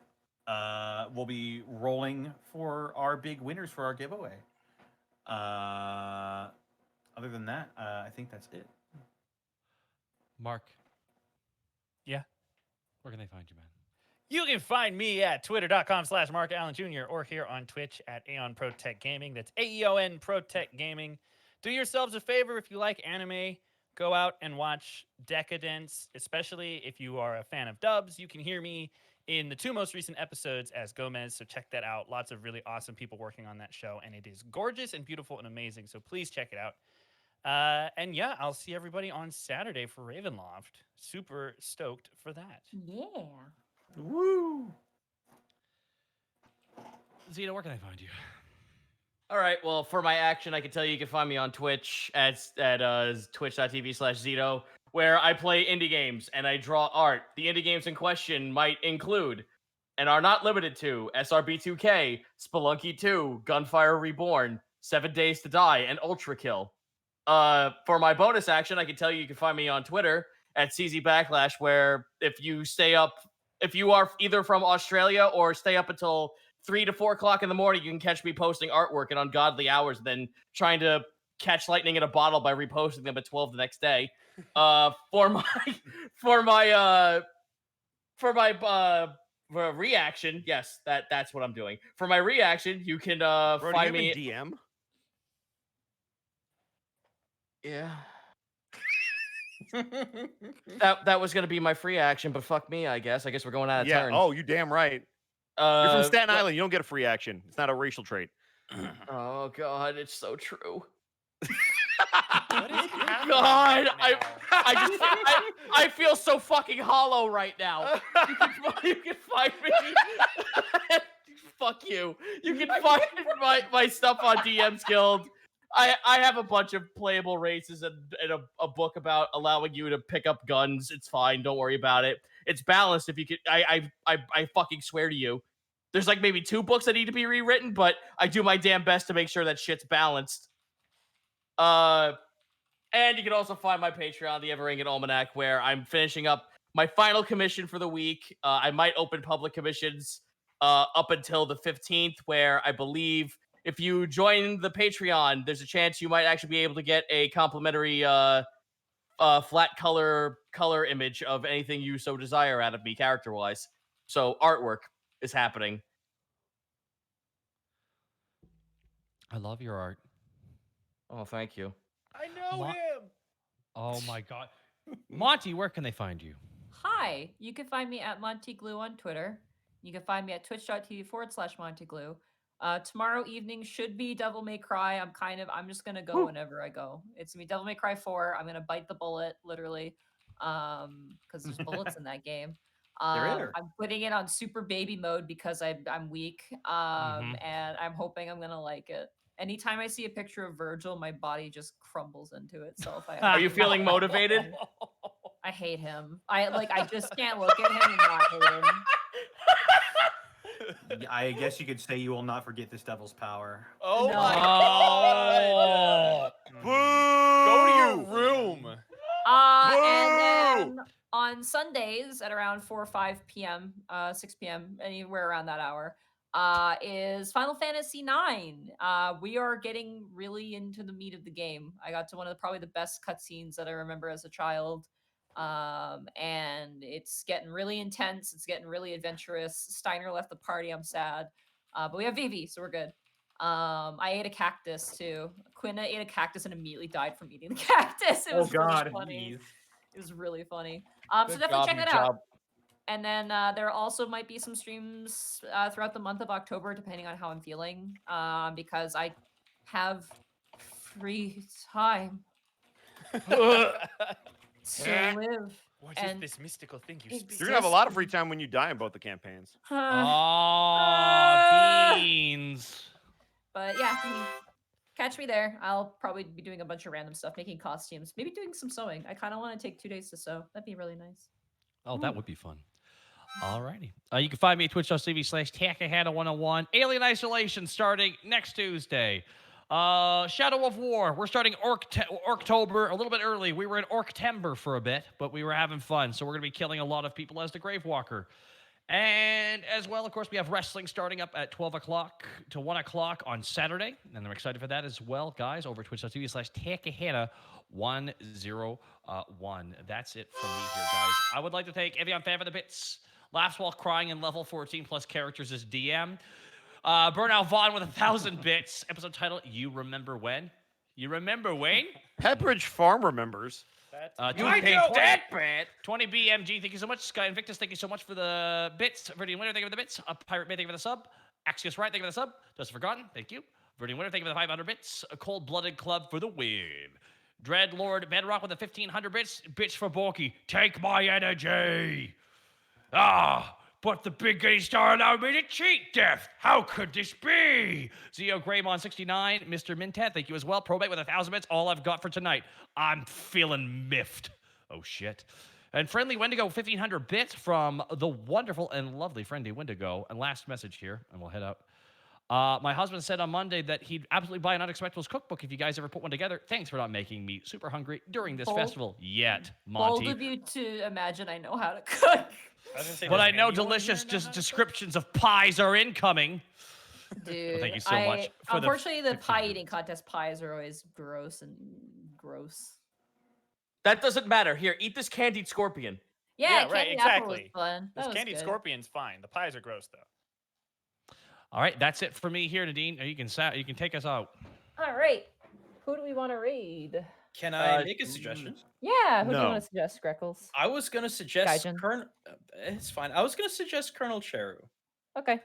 we'll be rolling for our big winners for our giveaway. Other than that, I think that's it. Mark. Yeah. Where can they find you, man? You can find me at twitter.com/Mark Allen Jr. or here on Twitch at Aeon Protech Gaming. That's AEON Protech Gaming. Do yourselves a favor if you like anime. Go out and watch Decadence, especially if you are a fan of dubs. You can hear me in the 2 most recent episodes as Gomez, so check that out. Lots of really awesome people working on that show, and it is gorgeous and beautiful and amazing, so please check it out. And yeah, I'll see everybody on Saturday for Ravenloft. Super stoked for that. Yeah. Woo! Zito, where can I find you? All right. Well, for my action, I can tell you can find me on Twitch at twitch.tv/Zito, where I play indie games and I draw art. The indie games in question might include and are not limited to SRB2K, Spelunky 2, Gunfire Reborn, 7 Days to Die, and Ultra Kill. For my bonus action, I can tell you can find me on Twitter at CZ Backlash, where if you are either from Australia or stay up until 3 to 4 o'clock in the morning, you can catch me posting artwork at ungodly hours, then trying to catch lightning in a bottle by reposting them at 12 the next day. For my reaction, yes, that's what I'm doing. For my reaction, you can Bro, find me DM. Yeah. that was gonna be my free action, but fuck me, I guess. I guess we're going out of turn. Oh, you damn right. You're from Staten Island. You don't get a free action. It's not a racial trait. Oh god, it's so true. What is happening God, right now? I feel so fucking hollow right now. You can find me. Fuck you. You can find my stuff on DM's Guild. I have a bunch of playable races and a book about allowing you to pick up guns. It's fine. Don't worry about it. It's balanced. If you could, I fucking swear to you. There's like maybe 2 books that need to be rewritten, but I do my damn best to make sure that shit's balanced. And you can also find my Patreon, the Ever-Ringing Almanac, where I'm finishing up my final commission for the week. I might open public commissions up until the 15th, where I believe if you join the Patreon, there's a chance you might actually be able to get a complimentary flat color image of anything you so desire out of me, character-wise. So artwork is happening. I love your art. Oh, thank you. I know him. Oh my god. Monty, where can they find you? Hi, you can find me at MontyGlue on Twitter. You can find me at twitch.tv/MontyGlue. Tomorrow evening should be Devil May Cry. I'm just gonna go whenever I go. It's gonna be Devil May Cry 4. I'm gonna bite the bullet, literally. Because there's bullets in that game. I'm putting it on super baby mode because I'm weak. And I'm hoping I'm gonna like it. Anytime I see a picture of Virgil, my body just crumbles into itself. Are you feeling motivated? I hate him. I just can't look at him and not hate him. I guess you could say you will not forget this devil's power. Oh No. my god! Boo! Go to your room. And then on Sundays at around 4 or 5 p.m., 6 p.m., anywhere around that hour, is Final Fantasy IX. We are getting really into the meat of the game. I got to one of probably the best cutscenes that I remember as a child. And it's getting really intense. It's getting really adventurous. Steiner left the party. I'm sad. But we have Vivi, so we're good. I ate a cactus too. Quinna ate a cactus and immediately died from eating the cactus. It was really funny. It was really funny. So definitely check that out. And then there also might be some streams throughout the month of October, depending on how I'm feeling, because I have free time to live. What is this mystical thing you speak? You're gonna have a lot of free time when you die in both the campaigns. Oh, beans. But yeah, you can catch me there. I'll probably be doing a bunch of random stuff, making costumes, maybe doing some sewing. I kind of want to take 2 days to sew. That'd be really nice. Oh, that would be fun. Alrighty. You can find me at twitch.tv/Takahata101. Alien Isolation starting next Tuesday. Shadow of War. We're starting October a little bit early. We were in Orktember for a bit, but we were having fun. So we're going to be killing a lot of people as the Gravewalker. And as well, of course, we have wrestling starting up at 12 o'clock to 1 o'clock on Saturday. And I'm excited for that as well, guys, over at twitch.tv/Takahata101. That's it from me here, guys. I would like to thank Evian Fan for the bits. Laughs while crying in level 14 plus characters as DM. Burnout Vaughn with 1,000 bits. Episode title, You Remember When? You remember when? Pepperidge Farm remembers. 20 BMG, thank you so much. Sky Invictus, thank you so much for the bits. Verdian Winter, thank you for the bits. Pirate May, thank you for the sub. Axios Right, thank you for the sub. Just Forgotten, thank you. Verdian Winter, thank you for the 500 bits. A Cold Blooded Club for the win. Dreadlord Bedrock with the 1,500 bits. Bitch for Borky, take my energy. But the Big Gay Star allowed me to cheat death. How could this be? Zeo Greymon 69, Mr. Mintat, thank you as well. Probate with 1,000 bits, all I've got for tonight. I'm feeling miffed. Oh, shit. And Friendly Wendigo, 1,500 bits from the wonderful and lovely Friendly Wendigo. And last message here, and we'll head out. My husband said on Monday that he'd absolutely buy an Unexpectables cookbook if you guys ever put one together. Thanks for not making me super hungry during this festival yet, Monty. Bold of you to imagine I know how to cook. But I know delicious descriptions of pies are incoming. Dude, well, thank you so much. Unfortunately, the pie eating contest pies are always gross. That doesn't matter. Here, eat this candied scorpion. Yeah, right, candied apple was exactly. fun. That This was candied good. scorpion's fine. The pies are gross though. All right, that's it for me here, Nadine. You can take us out. All right. Who do we want to read? Can I make a suggestion? Yeah, who do you want to suggest, Greckles? I was gonna suggest Gaijin. Colonel. It's fine. I was gonna suggest Colonel Cheru. Okay.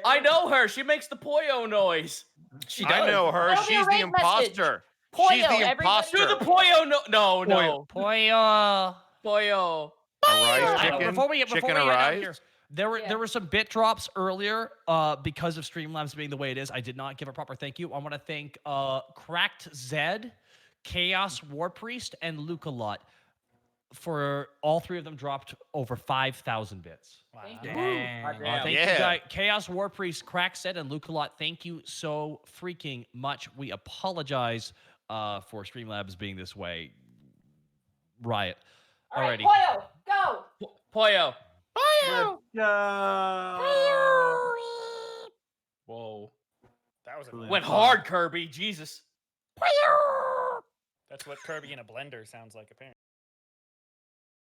I know her. She makes the Poyo noise. She does. I know her. That'll be a She's the raid message. imposter. Poyo, She's the everybody- imposter. Do the Poyo no. Poyo. Poyo. Arise, chicken. Before we chicken head out arise. here, there were some bit drops earlier because of Streamlabs being the way it is. I did not give a proper thank you. I want to thank Cracked Zed, Chaos War Priest, and Luca Lot. For all three of them dropped over 5,000 bits. Wow. Thank you. Thank you, guys. Chaos War Priest, Crack Set, and Luca Lot. Thank you so freaking much. We apologize for Streamlabs being this way. Riot. All right, Alrighty. Poyo, go. Poyo. Whoa. That was Went hard, Kirby. Jesus. That's what Kirby in a blender sounds like, apparently.